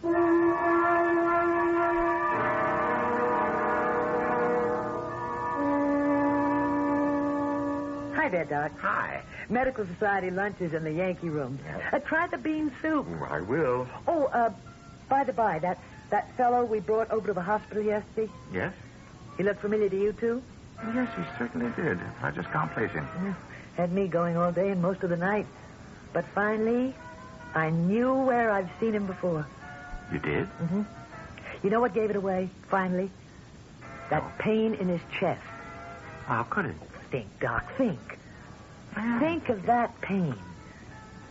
Hi there, Doc. Hi. Medical Society lunch is in the Yankee room. Try the bean soup. Oh, I will. Oh, by the by, that fellow we brought over to the hospital yesterday? Yes? He looked familiar to you, too? Yes, he certainly did. I just can't place him. Had me going all day and most of the night. But finally, I knew where I've seen him before. You did? Mm-hmm. You know what gave it away, finally? That pain in his chest. How could it? Think, Doc, think. Think of that pain.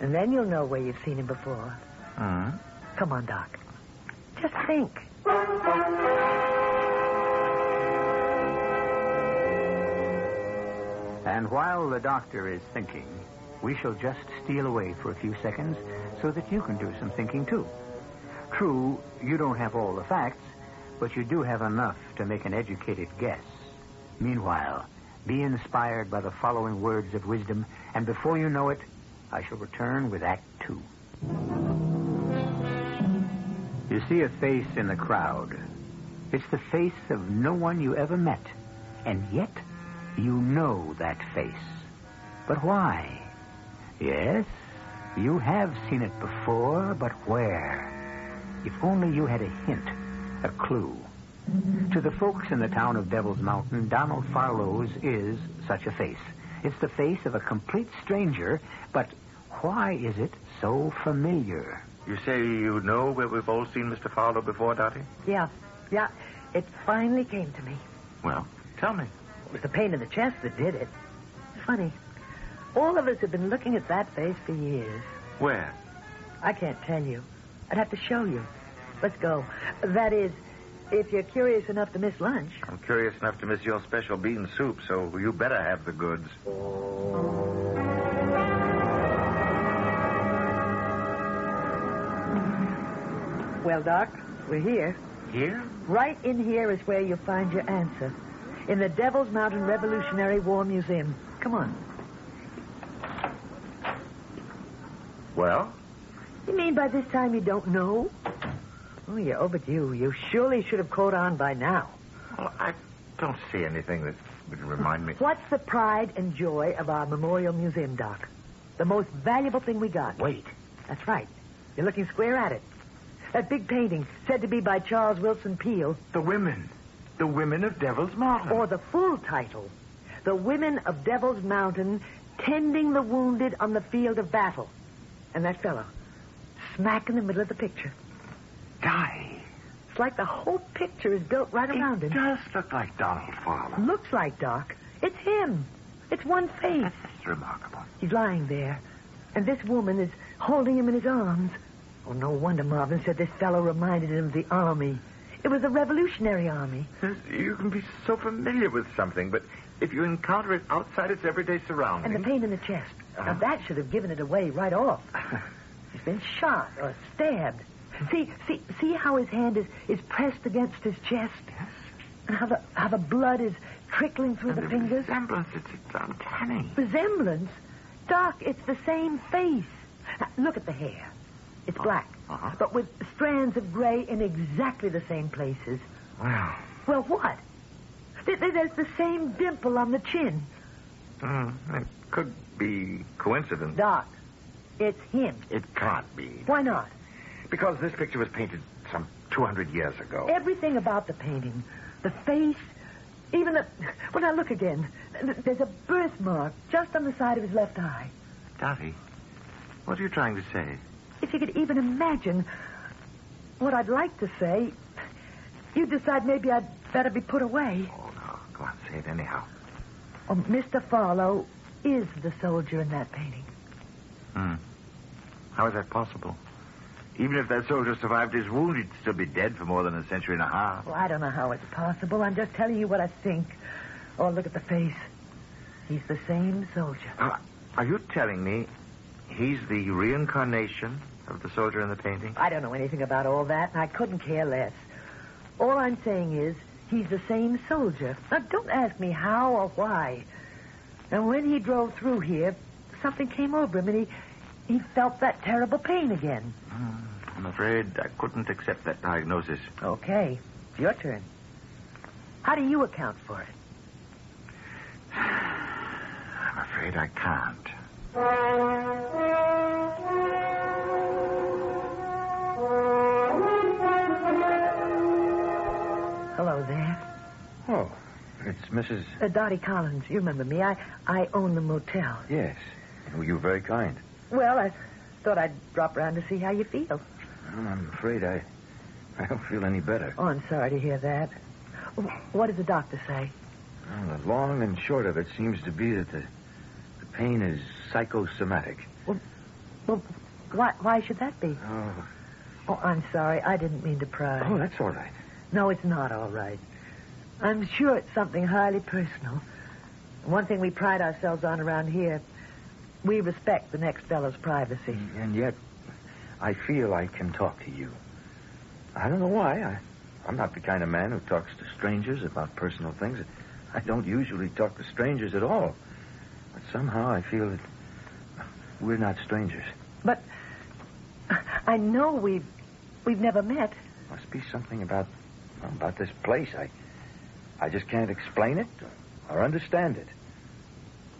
And then you'll know where you've seen him before. Mm-hmm. Come on, Doc. Just think. And while the doctor is thinking, we shall just steal away for a few seconds so that you can do some thinking, too. True, you don't have all the facts, but you do have enough to make an educated guess. Meanwhile, be inspired by the following words of wisdom, and before you know it, I shall return with Act 2. You see a face in the crowd. It's the face of no one you ever met, and yet you know that face. But why? Yes, you have seen it before, but where? If only you had a hint, a clue. To the folks in the town of Devil's Mountain, Donald Farlow's is such a face. It's the face of a complete stranger, but why is it so familiar? You say you know where we've all seen Mr. Farlow before, Dottie? Yeah. It finally came to me. Well, tell me. It was the pain in the chest that did it. It's funny. All of us have been looking at that face for years. Where? I can't tell you. I'd have to show you. Let's go. That is, if you're curious enough to miss lunch. I'm curious enough to miss your special bean soup, so you better have the goods. Well, Doc, we're here. Here? Right in here is where you'll find your answer. In the Devil's Mountain Revolutionary War Museum. Come on. Well? You mean by this time you don't know? Oh, you're overdue. You surely should have caught on by now. Well, I don't see anything that would remind me. What's the pride and joy of our Memorial Museum, Doc? The most valuable thing we got. Wait. That's right. You're looking square at it. That big painting, said to be by Charles Wilson Peale. The women. The women of Devil's Mountain. Or the full title. The women of Devil's Mountain tending the wounded on the field of battle. And that fellow, smack in the middle of the picture. Dottie. It's like the whole picture is built right around him. It does look like Donald Farlow. Looks like, Doc. It's him. It's one face. That's remarkable. He's lying there, and this woman is holding him in his arms. Oh, no wonder Marvin said this fellow reminded him of the army. It was the Revolutionary Army. You can be so familiar with something, but if you encounter it outside its everyday surroundings... And the pain in the chest. Now, that should have given it away right off. He's been shot or stabbed. See how his hand is pressed against his chest? Yes. And how the blood is trickling through the fingers? Resemblance, it's uncanny. Resemblance? Doc, it's the same face. Now, look at the hair. It's black, but with strands of gray in exactly the same places. Well, what? There's the same dimple on the chin. It could be coincidence. Doc, it's him. It can't be. Why not? Because this picture was painted some 200 years ago. Everything about the painting, the face, even the... Well, now look again. There's a birthmark just on the side of his left eye. Dottie, what are you trying to say? If you could even imagine what I'd like to say, you'd decide maybe I'd better be put away. Oh, no. Go on, say it anyhow. Oh, Mr. Farlow is the soldier in that painting. How is that possible? Even if that soldier survived his wound, he'd still be dead for more than a century and a half. Well, I don't know how it's possible. I'm just telling you what I think. Oh, look at the face. He's the same soldier. Are you telling me he's the reincarnation of the soldier in the painting? I don't know anything about all that, and I couldn't care less. All I'm saying is he's the same soldier. Now, don't ask me how or why. And when he drove through here, something came over him, and he felt that terrible pain again. I'm afraid I couldn't accept that diagnosis. Okay, it's your turn. How do you account for it? I'm afraid I can't. Hello there. Oh, it's Mrs... Dottie Collins. You remember me. I own the motel. Yes. Oh, you're very kind. Well, I thought I'd drop around to see how you feel. Well, I'm afraid I don't feel any better. Oh, I'm sorry to hear that. What did the doctor say? Well, the long and short of it seems to be that the pain is psychosomatic. Well, why should that be? Oh, I'm sorry. I didn't mean to pry. Oh, that's all right. No, it's not all right. I'm sure it's something highly personal. One thing we pride ourselves on around here, we respect the next fellow's privacy. And yet, I feel I can talk to you. I don't know why. I'm not the kind of man who talks to strangers about personal things. I don't usually talk to strangers at all. But somehow I feel that we're not strangers. But I know we've never met. Must be something about this place. I just can't explain it or understand it.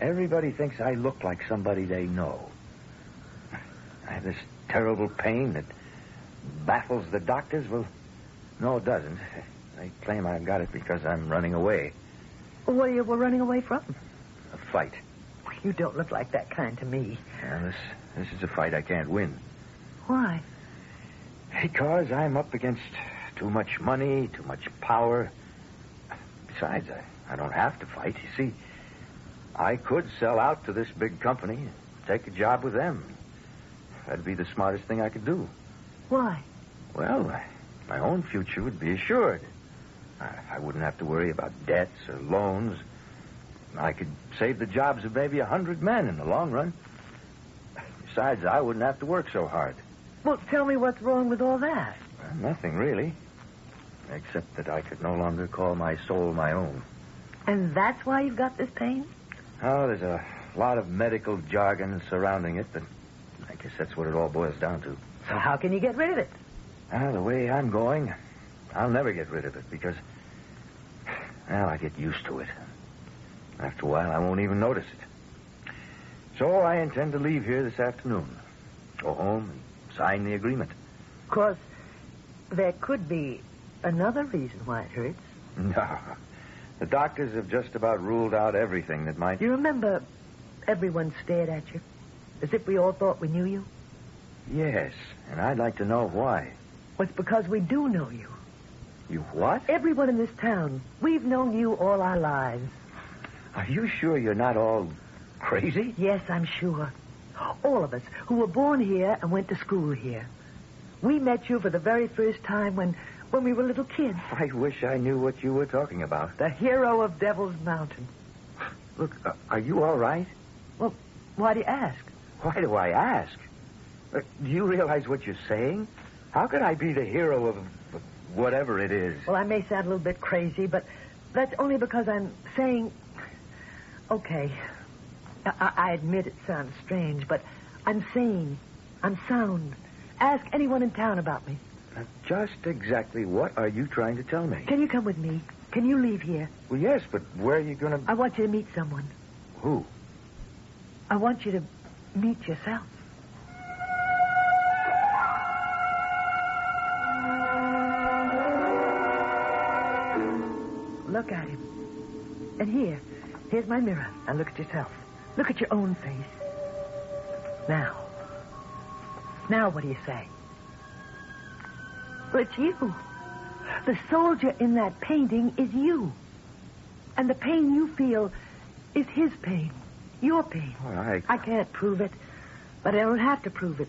Everybody thinks I look like somebody they know. I have this terrible pain that baffles the doctors. Well, no, it doesn't. They claim I've got it because I'm running away. What are you running away from? A fight. You don't look like that kind to me. Well, this is a fight I can't win. Why? Because I'm up against too much money, too much power. Besides, I don't have to fight. You see, I could sell out to this big company and take a job with them. That'd be the smartest thing I could do. Why? Well, my own future would be assured. I wouldn't have to worry about debts or loans. I could save the jobs of maybe 100 men in the long run. Besides, I wouldn't have to work so hard. Well, tell me what's wrong with all that. Well, nothing, really. Except that I could no longer call my soul my own. And that's why you've got this pain? Oh, there's a lot of medical jargon surrounding it, but I guess that's what it all boils down to. So how can you get rid of it? The way I'm going, I'll never get rid of it because, well, I get used to it. After a while, I won't even notice it. So I intend to leave here this afternoon. Go home and sign the agreement. Of course, there could be another reason why it hurts. No. The doctors have just about ruled out everything that might... You remember everyone stared at you? As if we all thought we knew you? Yes, and I'd like to know why. Well, it's because we do know you. You what? Everyone in this town. We've known you all our lives. Are you sure you're not all crazy? Yes, I'm sure. All of us who were born here and went to school here. We met you for the very first time when we were little kids. I wish I knew what you were talking about. The hero of Devil's Mountain. Look, are you all right? Well, why do you ask? Why do I ask? Do you realize what you're saying? How could I be the hero of whatever it is? Well, I may sound a little bit crazy, but that's only because I'm saying... Okay, I admit it sounds strange, but I'm sane. I'm sound. Ask anyone in town about me. Now, just exactly what are you trying to tell me? Can you come with me? Can you leave here? Well, yes, but where are you going to... I want you to meet someone. Who? I want you to meet yourself. Look at him. And here's my mirror. Now look at yourself. Look at your own face. Now what do you say? Well, it's you. The soldier in that painting is you. And the pain you feel is his pain. Your pain. Well, I can't prove it, but I don't have to prove it.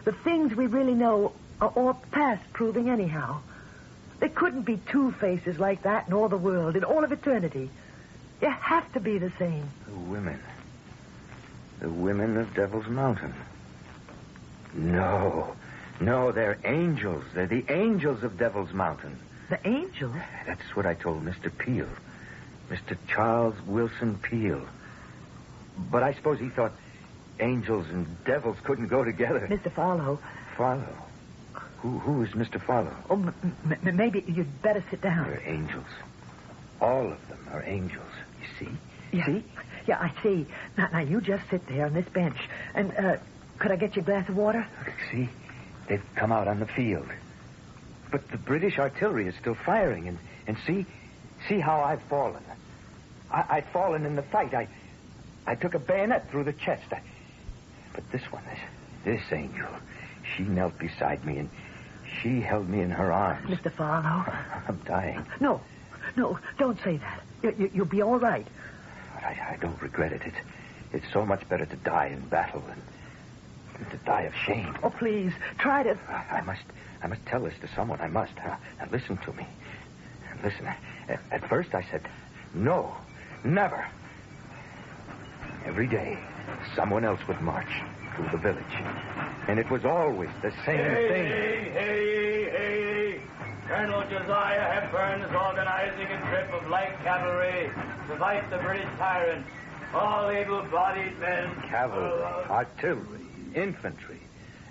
The things we really know are all past proving anyhow. There couldn't be two faces like that in all the world, in all of eternity. You have to be the same. The women of Devil's Mountain. No, they're angels. They're the angels of Devil's Mountain. The angels? That's what I told Mr. Peel. Mr. Charles Wilson Peel. But I suppose he thought angels and devils couldn't go together. Mr. Farlow. Farlow? Who is Mr. Farlow? Oh, maybe you'd better sit down. They're angels. All of them are angels. You see? Yeah. See? Yeah, I see. Now, you just sit there on this bench. And, could I get you a glass of water? Look, see? They've come out on the field. But the British artillery is still firing. And see how I've fallen. I've fallen in the fight. I took a bayonet through the chest. But this one, this angel, she knelt beside me and she held me in her arms. Mr. Farlow. I'm dying. No, don't say that. You'll be all right. But I don't regret it. It's so much better to die in battle than to die of shame. Oh, please, try to... I must tell this to someone. I must. Now, listen to me. Listen, at first I said, no, never. Every day, someone else would march through the village. And it was always the same thing. Hey. Colonel Josiah Hepburn is organizing a trip of light cavalry to fight the British tyrants. All able-bodied men. Cavalry, artillery, infantry.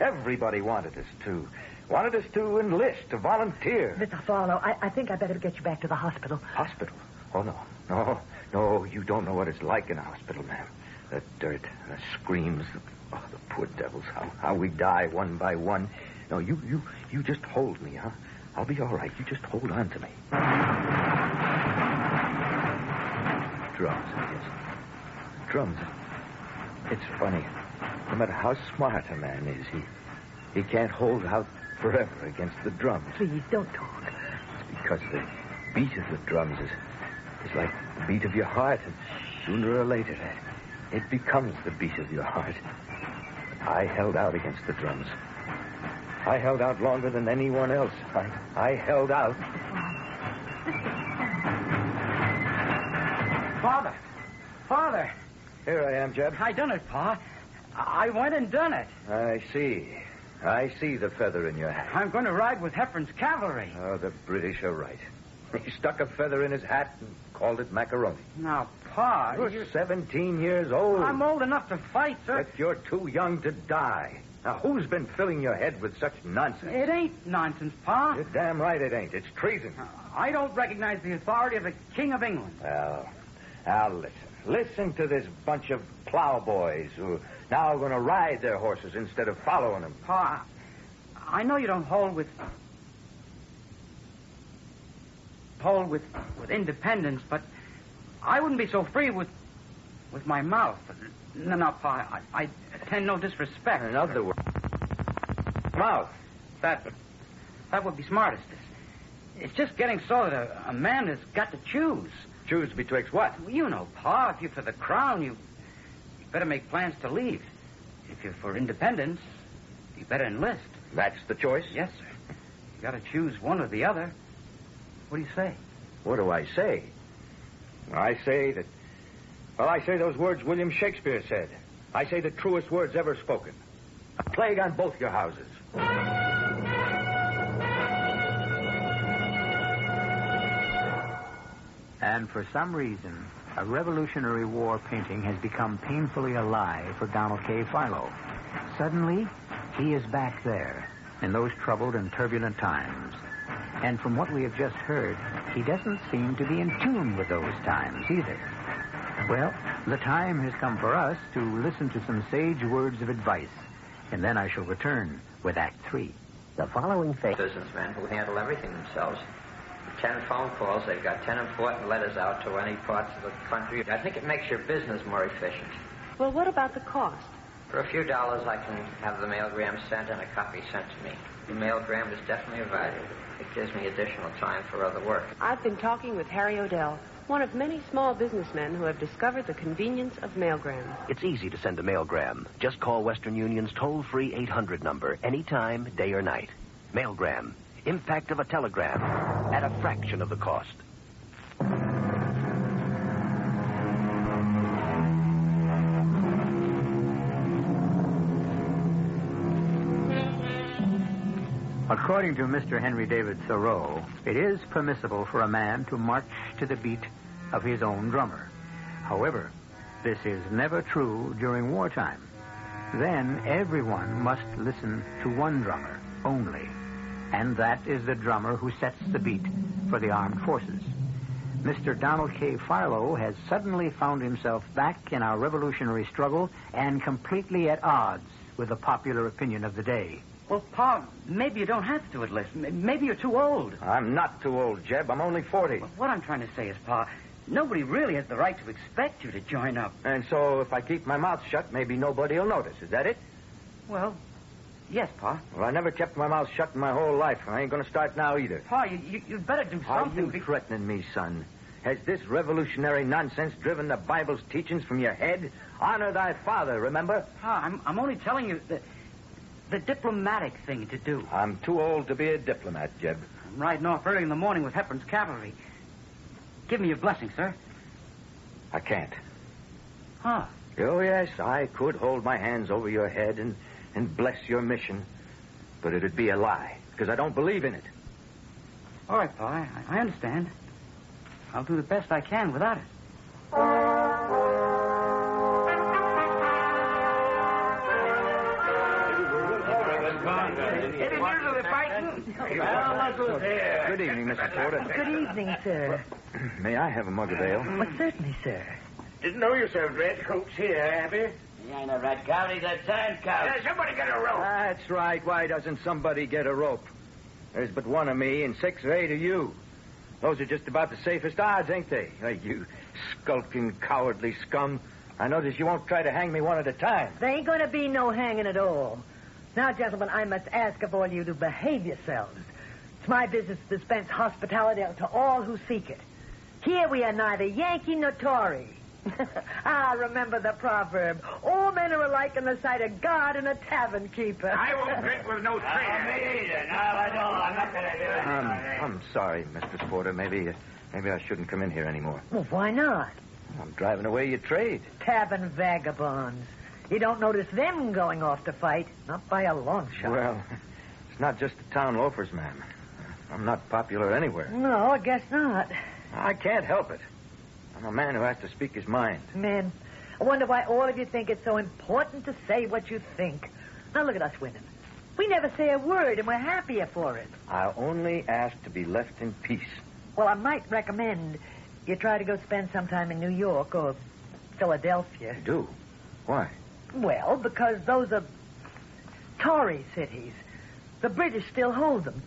Everybody wanted us to. Wanted us to enlist, to volunteer. Mr. Farlow, I think I better get you back to the hospital. Hospital? Oh, no, you don't know what it's like in a hospital, ma'am. The dirt, the screams, the poor devils, how we die one by one. No, you just hold me, huh? I'll be all right. You just hold on to me. Drums, yes. Drums. It's funny. No matter how smart a man is, he can't hold out forever against the drums. Please, don't talk. It's because the beat of the drums is like the beat of your heart, and sooner or later, it becomes the beat of your heart. I held out against the drums. I held out longer than anyone else. I held out. Father. Here I am, Jeb. I done it, Pa. I went and done it. I see the feather in your hat. I'm going to ride with Hepburn's cavalry. Oh, the British are right. He stuck a feather in his hat and called it macaroni. Now, Pa... You're 17 years old. I'm old enough to fight, sir. But you're too young to die. Now, who's been filling your head with such nonsense? It ain't nonsense, Pa. You're damn right it ain't. It's treason. I don't recognize the authority of the King of England. Well, now listen. Listen to this bunch of plowboys who are now going to ride their horses instead of following them. Pa, I know you don't hold with independence, but I wouldn't be so free with my mouth. No, Pa, I intend no disrespect. In other words, mouth. That would be smartest. It's just getting so that a man has got to choose. Choose betwixt what? Well, you know, Pa, if you're for the crown, you better make plans to leave. If you're for independence, you better enlist. That's the choice? Yes, sir. You got to choose one or the other. What do you say? What do I say? I say those words William Shakespeare said. I say the truest words ever spoken. A plague on both your houses. And for some reason, a Revolutionary War painting has become painfully alive for Donald K. Philo. Suddenly, he is back there in those troubled and turbulent times. And from what we have just heard, he doesn't seem to be in tune with those times either. Well, the time has come for us to listen to some sage words of advice. And then I shall return with Act 3. The following businessmen who handle everything themselves. 10 phone calls, they've got 10 important letters out to any parts of the country. I think it makes your business more efficient. Well, what about the cost? For a few dollars, I can have the mailgram sent and a copy sent to me. The mailgram is definitely of value. It gives me additional time for other work. I've been talking with Harry Odell, one of many small businessmen who have discovered the convenience of mailgrams. It's easy to send a mailgram. Just call Western Union's toll-free 800 number anytime, day or night. Mailgram. Impact of a telegram at a fraction of the cost. According to Mr. Henry David Thoreau, it is permissible for a man to march to the beat of his own drummer. However, this is never true during wartime. Then everyone must listen to one drummer only, and that is the drummer who sets the beat for the armed forces. Mr. Donald K. Philo has suddenly found himself back in our revolutionary struggle and completely at odds with the popular opinion of the day. Well, Pa, maybe you don't have to enlist. Maybe you're too old. I'm not too old, Jeb. I'm only 40. Well, what I'm trying to say is, Pa, nobody really has the right to expect you to join up. And so if I keep my mouth shut, maybe nobody will notice. Is that it? Well, yes, Pa. Well, I never kept my mouth shut in my whole life. I ain't going to start now either. Pa, you'd better do something. Are you threatening me, son? Has this revolutionary nonsense driven the Bible's teachings from your head? Honor thy father, remember? Pa, I'm only telling you the diplomatic thing to do. I'm too old to be a diplomat, Jeb. I'm riding off early in the morning with Hepburn's cavalry. Give me your blessing, sir. I can't. Huh. Oh, yes, I could hold my hands over your head and bless your mission. But it'd be a lie, because I don't believe in it. All right, Pa, I understand. I'll do the best I can without it. Good evening, Mrs. Porter. Good evening, sir. May I have a mug of ale? Well, certainly, sir. Didn't know you served red coats here, Abby. He ain't a red coat, he's a turncoat. Somebody get a rope. That's right. Why doesn't somebody get a rope? There's but one of me and 6 or 8 of you. Those are just about the safest odds, ain't they? Hey, you skulking, cowardly scum. I notice you won't try to hang me one at a time. There ain't going to be no hanging at all. Now, gentlemen, I must ask of all you to behave yourselves. It's my business to dispense hospitality to all who seek it. Here we are neither Yankee nor Tory. Remember the proverb. All men are alike in the sight of God and a tavern keeper. I won't drink with no traitor. Me either. No, I don't. I'm not going to do it. I'm sorry, Mr. Porter. Maybe I shouldn't come in here anymore. Well, why not? I'm driving away your trade. Tavern vagabonds. You don't notice them going off to fight. Not by a long shot. Well, it's not just the town loafers, ma'am. I'm not popular anywhere. No, I guess not. I can't help it. I'm a man who has to speak his mind. Man, I wonder why all of you think it's so important to say what you think. Now look at us women. We never say a word, and we're happier for it. I only ask to be left in peace. Well, I might recommend you try to go spend some time in New York or Philadelphia. You do? Why? Well, because those are Tory cities. The British still hold them.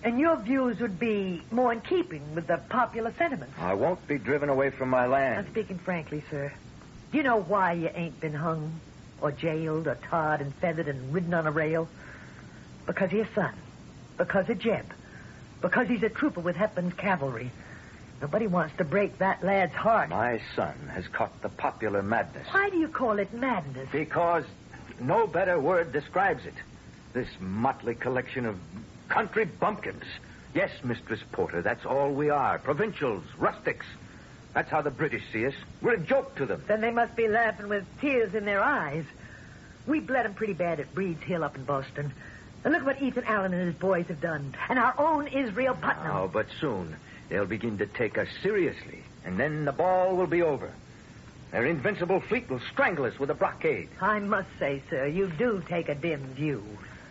And your views would be more in keeping with the popular sentiments. I won't be driven away from my land. I'm speaking frankly, sir. Do you know why you ain't been hung or jailed or tarred and feathered and ridden on a rail? Because of your son. Because of Jeb. Because he's a trooper with Hepburn's cavalry. Nobody wants to break that lad's heart. My son has caught the popular madness. Why do you call it madness? Because no better word describes it. This motley collection of country bumpkins. Yes, Mistress Porter, that's all we are. Provincials, rustics. That's how the British see us. We're a joke to them. Then they must be laughing with tears in their eyes. We bled them pretty bad at Breed's Hill up in Boston. And look what Ethan Allen and his boys have done. And our own Israel Putnam. Oh, but soon they'll begin to take us seriously. And then the ball will be over. Their invincible fleet will strangle us with a blockade. I must say, sir, you do take a dim view.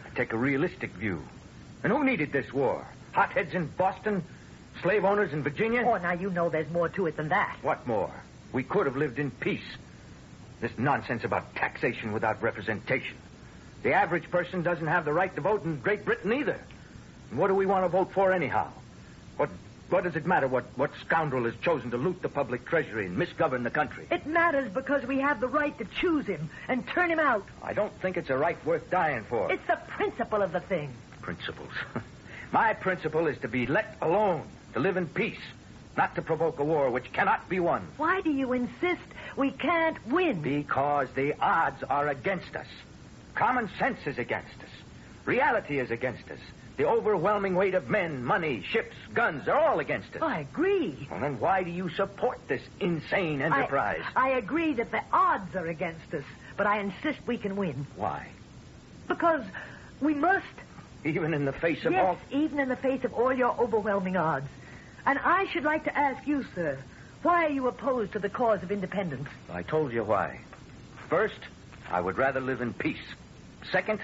I take a realistic view. And who needed this war? Hotheads in Boston? Slave owners in Virginia? Oh, now you know there's more to it than that. What more? We could have lived in peace. This nonsense about taxation without representation. The average person doesn't have the right to vote in Great Britain either. And what do we want to vote for anyhow? What does it matter what scoundrel has chosen to loot the public treasury and misgovern the country? It matters because we have the right to choose him and turn him out. I don't think it's a right worth dying for. It's the principle of the thing. Principles. My principle is to be let alone, to live in peace, not to provoke a war which cannot be won. Why do you insist we can't win? Because the odds are against us. Common sense is against us. Reality is against us. The overwhelming weight of men, money, ships, guns, they're all against us. I agree. Well, then why do you support this insane enterprise? I agree that the odds are against us, but I insist we can win. Why? Because we must. Even in the face of all... Yes, even in the face of all your overwhelming odds. And I should like to ask you, sir, why are you opposed to the cause of independence? I told you why. First, I would rather live in peace. Second,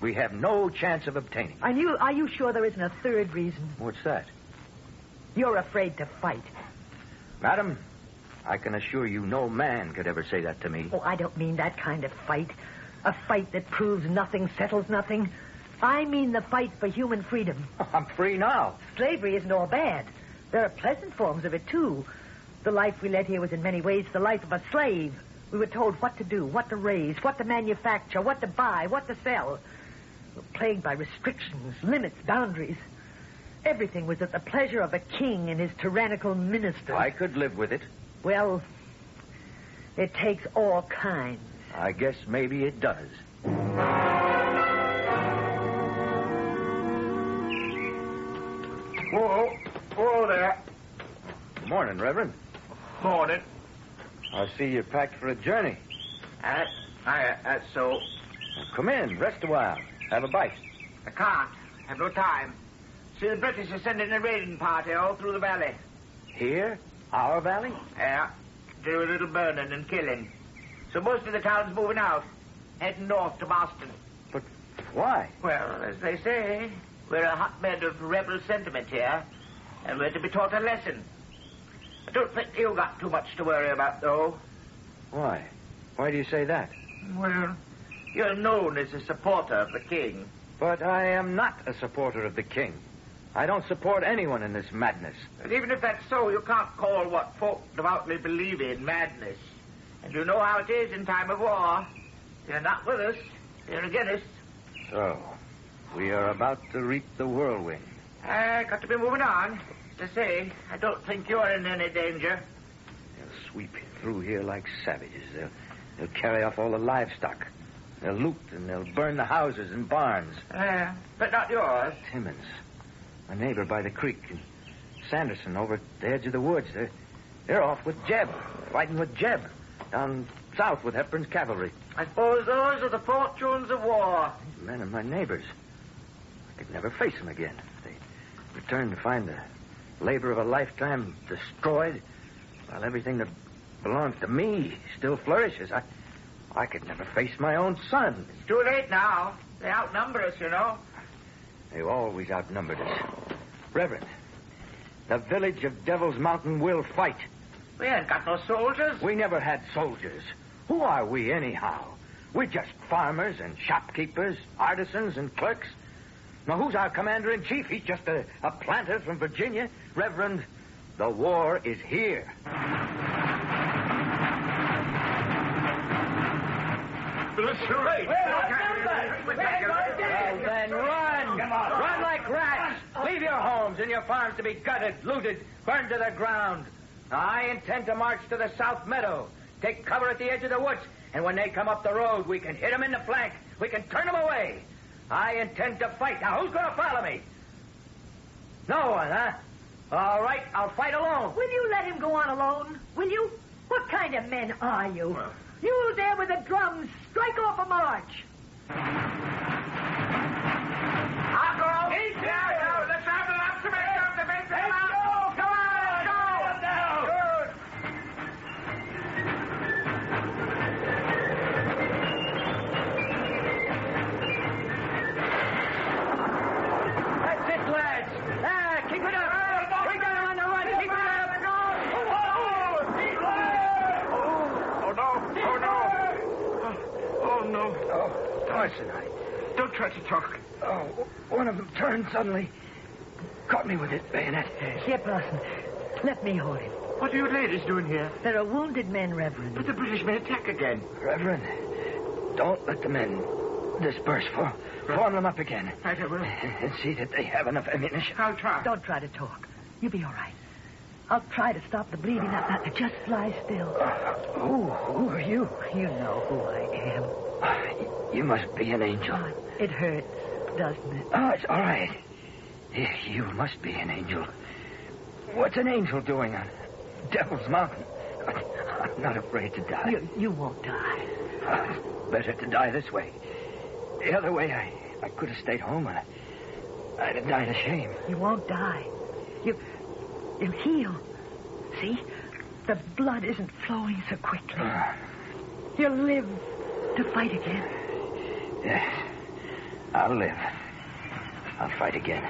we have no chance of obtaining. Are you sure there isn't a third reason? What's that? You're afraid to fight. Madam, I can assure you no man could ever say that to me. Oh, I don't mean that kind of fight. A fight that proves nothing, settles nothing. I mean the fight for human freedom. I'm free now. Slavery isn't all bad. There are pleasant forms of it, too. The life we led here was in many ways the life of a slave. We were told what to do, what to raise, what to manufacture, what to buy, what to sell. We were plagued by restrictions, limits, boundaries. Everything was at the pleasure of a king and his tyrannical ministers. I could live with it. Well, it takes all kinds. I guess maybe it does. Whoa there. Good morning, Reverend. Morning. I see you're packed for a journey. That's so. Come in. Rest a while. Have a bite. I can't. Have no time. See, the British are sending a raiding party all through the valley. Here? Our valley? Yeah. Do a little burning and killing. So most of the town's moving out, heading north to Boston. But why? Well, as they say, we're a hotbed of rebel sentiment here, and we're to be taught a lesson. I don't think you've got too much to worry about, though. Why? Why do you say that? Well, you're known as a supporter of the king. But I am not a supporter of the king. I don't support anyone in this madness. And even if that's so, you can't call what folk devoutly believe in madness. And you know how it is in time of war. You're not with us. You're against us. So, we are about to reap the whirlwind. Got to be moving on. As I say, I don't think you're in any danger. They'll sweep through here like savages. They'll carry off all the livestock. They'll loot and they'll burn the houses and barns. But not yours. Timmons, my neighbor by the creek, and Sanderson over at the edge of the woods. They're off with Jeb, fighting with Jeb, down south with Hepburn's cavalry. I suppose those are the fortunes of war. These men are my neighbors. I could never face them again. They return to find the labor of a lifetime destroyed, while everything that belongs to me still flourishes. I could never face my own son. It's too late now. They outnumber us, you know. They've always outnumbered us. Reverend, the village of Devil's Mountain will fight. We ain't got no soldiers. We never had soldiers. Who are we, anyhow? We're just farmers and shopkeepers, artisans and clerks. Now, who's our commander-in-chief? He's just a planter from Virginia. Reverend, the war is here. Let's hooray! Well, then run! Run like rats! Leave your homes and your farms to be gutted, looted, burned to the ground. Now, I intend to march to the South Meadow, take cover at the edge of the woods, and when they come up the road, we can hit them in the flank. We can turn them away. I intend to fight. Now, who's going to follow me? No one, huh? All right, I'll fight alone. Will you let him go on alone? Will you? What kind of men are you? You there with the drums, strike off a march. I'll go. He's here. No, let's have the last to make up the big thing. Let's go. Come on, go. Down. Good. That's it, lads. Keep it up. We got him on the run. Keep it up. Arsenite. Don't try to talk. Oh, one of them turned suddenly. Caught me with his bayonet. Here, Parson. Let me hold him. What are you ladies doing here? There are wounded men, Reverend. But the British may attack again. Reverend, don't let the men disperse. Form them up again. Right, I will. And see that they have enough ammunition. I'll try. Don't try to talk. You'll be all right. I'll try to stop the bleeding. Now, just lie still. Who are you? You know who I am. You must be an angel. Oh, it hurts, doesn't it? Oh, it's all right. You must be an angel. What's an angel doing on Devil's Mountain? I'm not afraid to die. You won't die. Better to die this way. The other way, I could have stayed home and I'd have died of shame. You won't die. You'll heal. See? The blood isn't flowing so quickly. You'll live to fight again. Yes. I'll live. I'll fight again.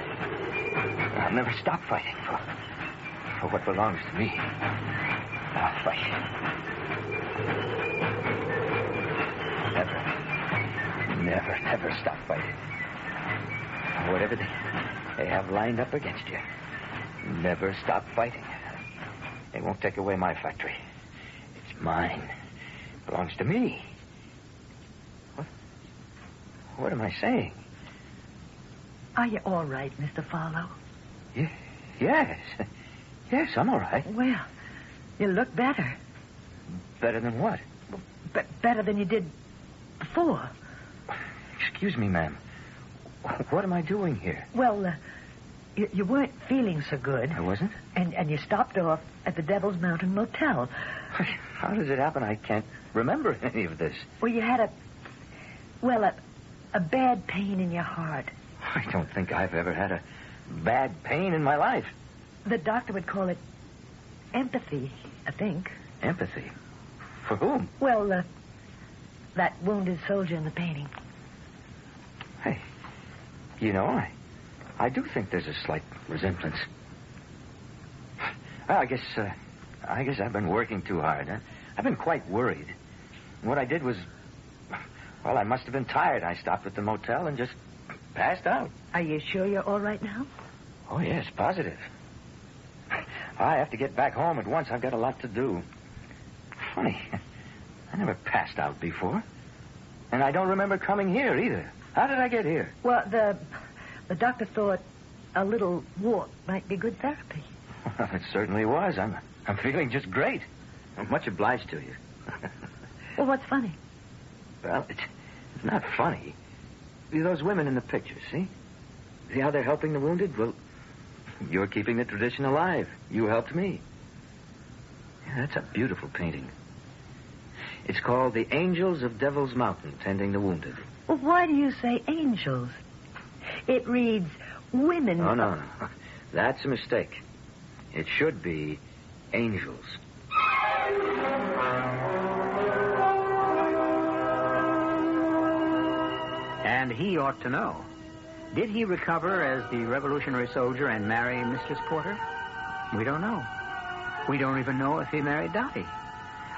I'll never stop fighting for what belongs to me. I'll fight. Never stop fighting. Whatever they have lined up against you, never stop fighting. They won't take away my factory. It's mine. It belongs to me. What am I saying? Are you all right, Mr. Farlow? Yes. Yes, I'm all right. Well, you look better. Better than what? Better than you did before. Excuse me, ma'am. What am I doing here? Well, you weren't feeling so good. I wasn't? And you stopped off at the Devil's Mountain Motel. How does it happen? I can't remember any of this. Well, you had a bad pain in your heart. I don't think I've ever had a bad pain in my life. The doctor would call it empathy, I think. Empathy? For whom? Well, that wounded soldier in the painting. Hey, you know, I do think there's a slight resemblance. Well, I guess I've been working too hard. Huh? I've been quite worried. And what I did was, well, I must have been tired. I stopped at the motel and just passed out. Are you sure you're all right now? Oh, yes, positive. I have to get back home at once. I've got a lot to do. Funny. I never passed out before. And I don't remember coming here either. How did I get here? Well, the doctor thought a little walk might be good therapy. Well, it certainly was. I'm feeling just great. I'm much obliged to you. Well, what's funny? Well, it's not funny. Those women in the picture, see? See how they're helping the wounded? Well, you're keeping the tradition alive. You helped me. Yeah, that's a beautiful painting. It's called The Angels of Devil's Mountain, Tending the Wounded. Well, why do you say angels? It reads women. Oh, no. That's a mistake. It should be angels. And he ought to know. Did he recover as the Revolutionary soldier and marry Mistress Porter? We don't know. We don't even know if he married Dottie.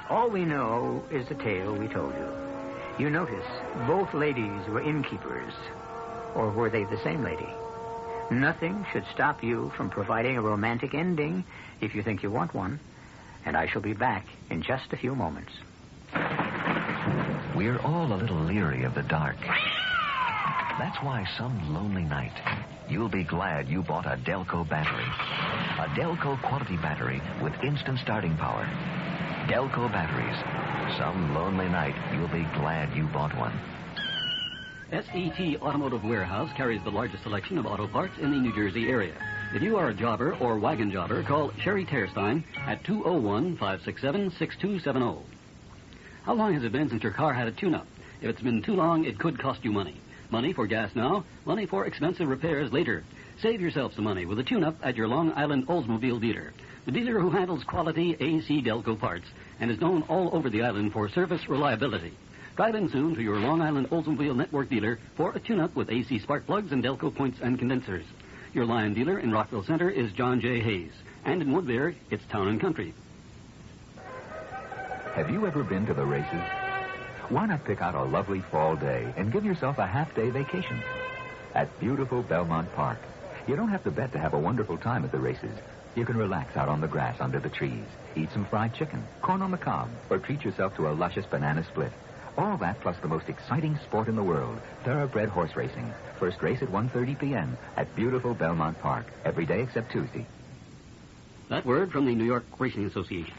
All we know is the tale we told you. You notice both ladies were innkeepers. Or were they the same lady? Nothing should stop you from providing a romantic ending if you think you want one. And I shall be back in just a few moments. We're all a little leery of the dark. That's why some lonely night, you'll be glad you bought a Delco battery. A Delco quality battery with instant starting power. Delco batteries. Some lonely night, you'll be glad you bought one. SET Automotive Warehouse carries the largest selection of auto parts in the New Jersey area. If you are a jobber or wagon jobber, call Sherry Terstein at 201-567-6270. How long has it been since your car had a tune-up? If it's been too long, it could cost you money. Money for gas now, money for expensive repairs later. Save yourself some money with a tune-up at your Long Island Oldsmobile dealer. The dealer who handles quality AC Delco parts and is known all over the island for service reliability. Drive in soon to your Long Island Oldsmobile network dealer for a tune-up with AC spark plugs and Delco points and condensers. Your Lion dealer in Rockville Center is John J. Hayes. And in Woodbury, it's Town and Country. Have you ever been to the races? Why not pick out a lovely fall day and give yourself a half-day vacation at beautiful Belmont Park? You don't have to bet to have a wonderful time at the races. You can relax out on the grass under the trees, eat some fried chicken, corn on the cob, or treat yourself to a luscious banana split. All that plus the most exciting sport in the world, thoroughbred horse racing. First race at 1:30 p.m. at beautiful Belmont Park, every day except Tuesday. That word from the New York Racing Association.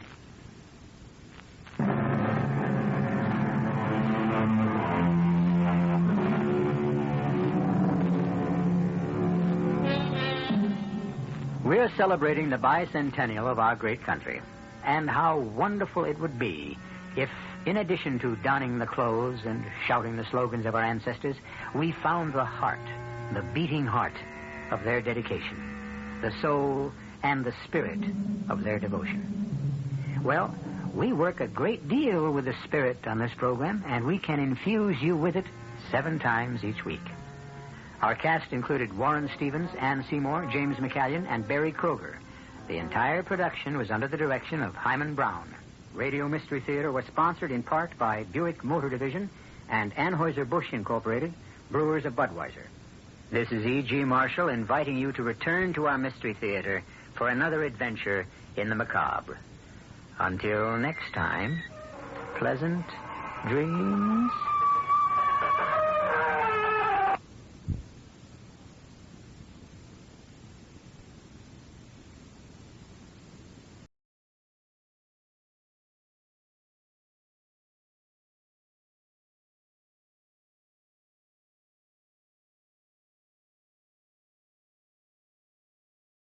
We're celebrating the bicentennial of our great country. And how wonderful it would be if, in addition to donning the clothes and shouting the slogans of our ancestors, we found the heart, the beating heart of their dedication, the soul and the spirit of their devotion. Well, we work a great deal with the spirit on this program, and we can infuse you with it 7 times each week. Our cast included Warren Stevens, Ann Seymour, James McCallion, and Barry Kroger. The entire production was under the direction of Hyman Brown. Radio Mystery Theater was sponsored in part by Buick Motor Division and Anheuser-Busch Incorporated, brewers of Budweiser. This is E.G. Marshall inviting you to return to our Mystery Theater for another adventure in the macabre. Until next time, pleasant dreams.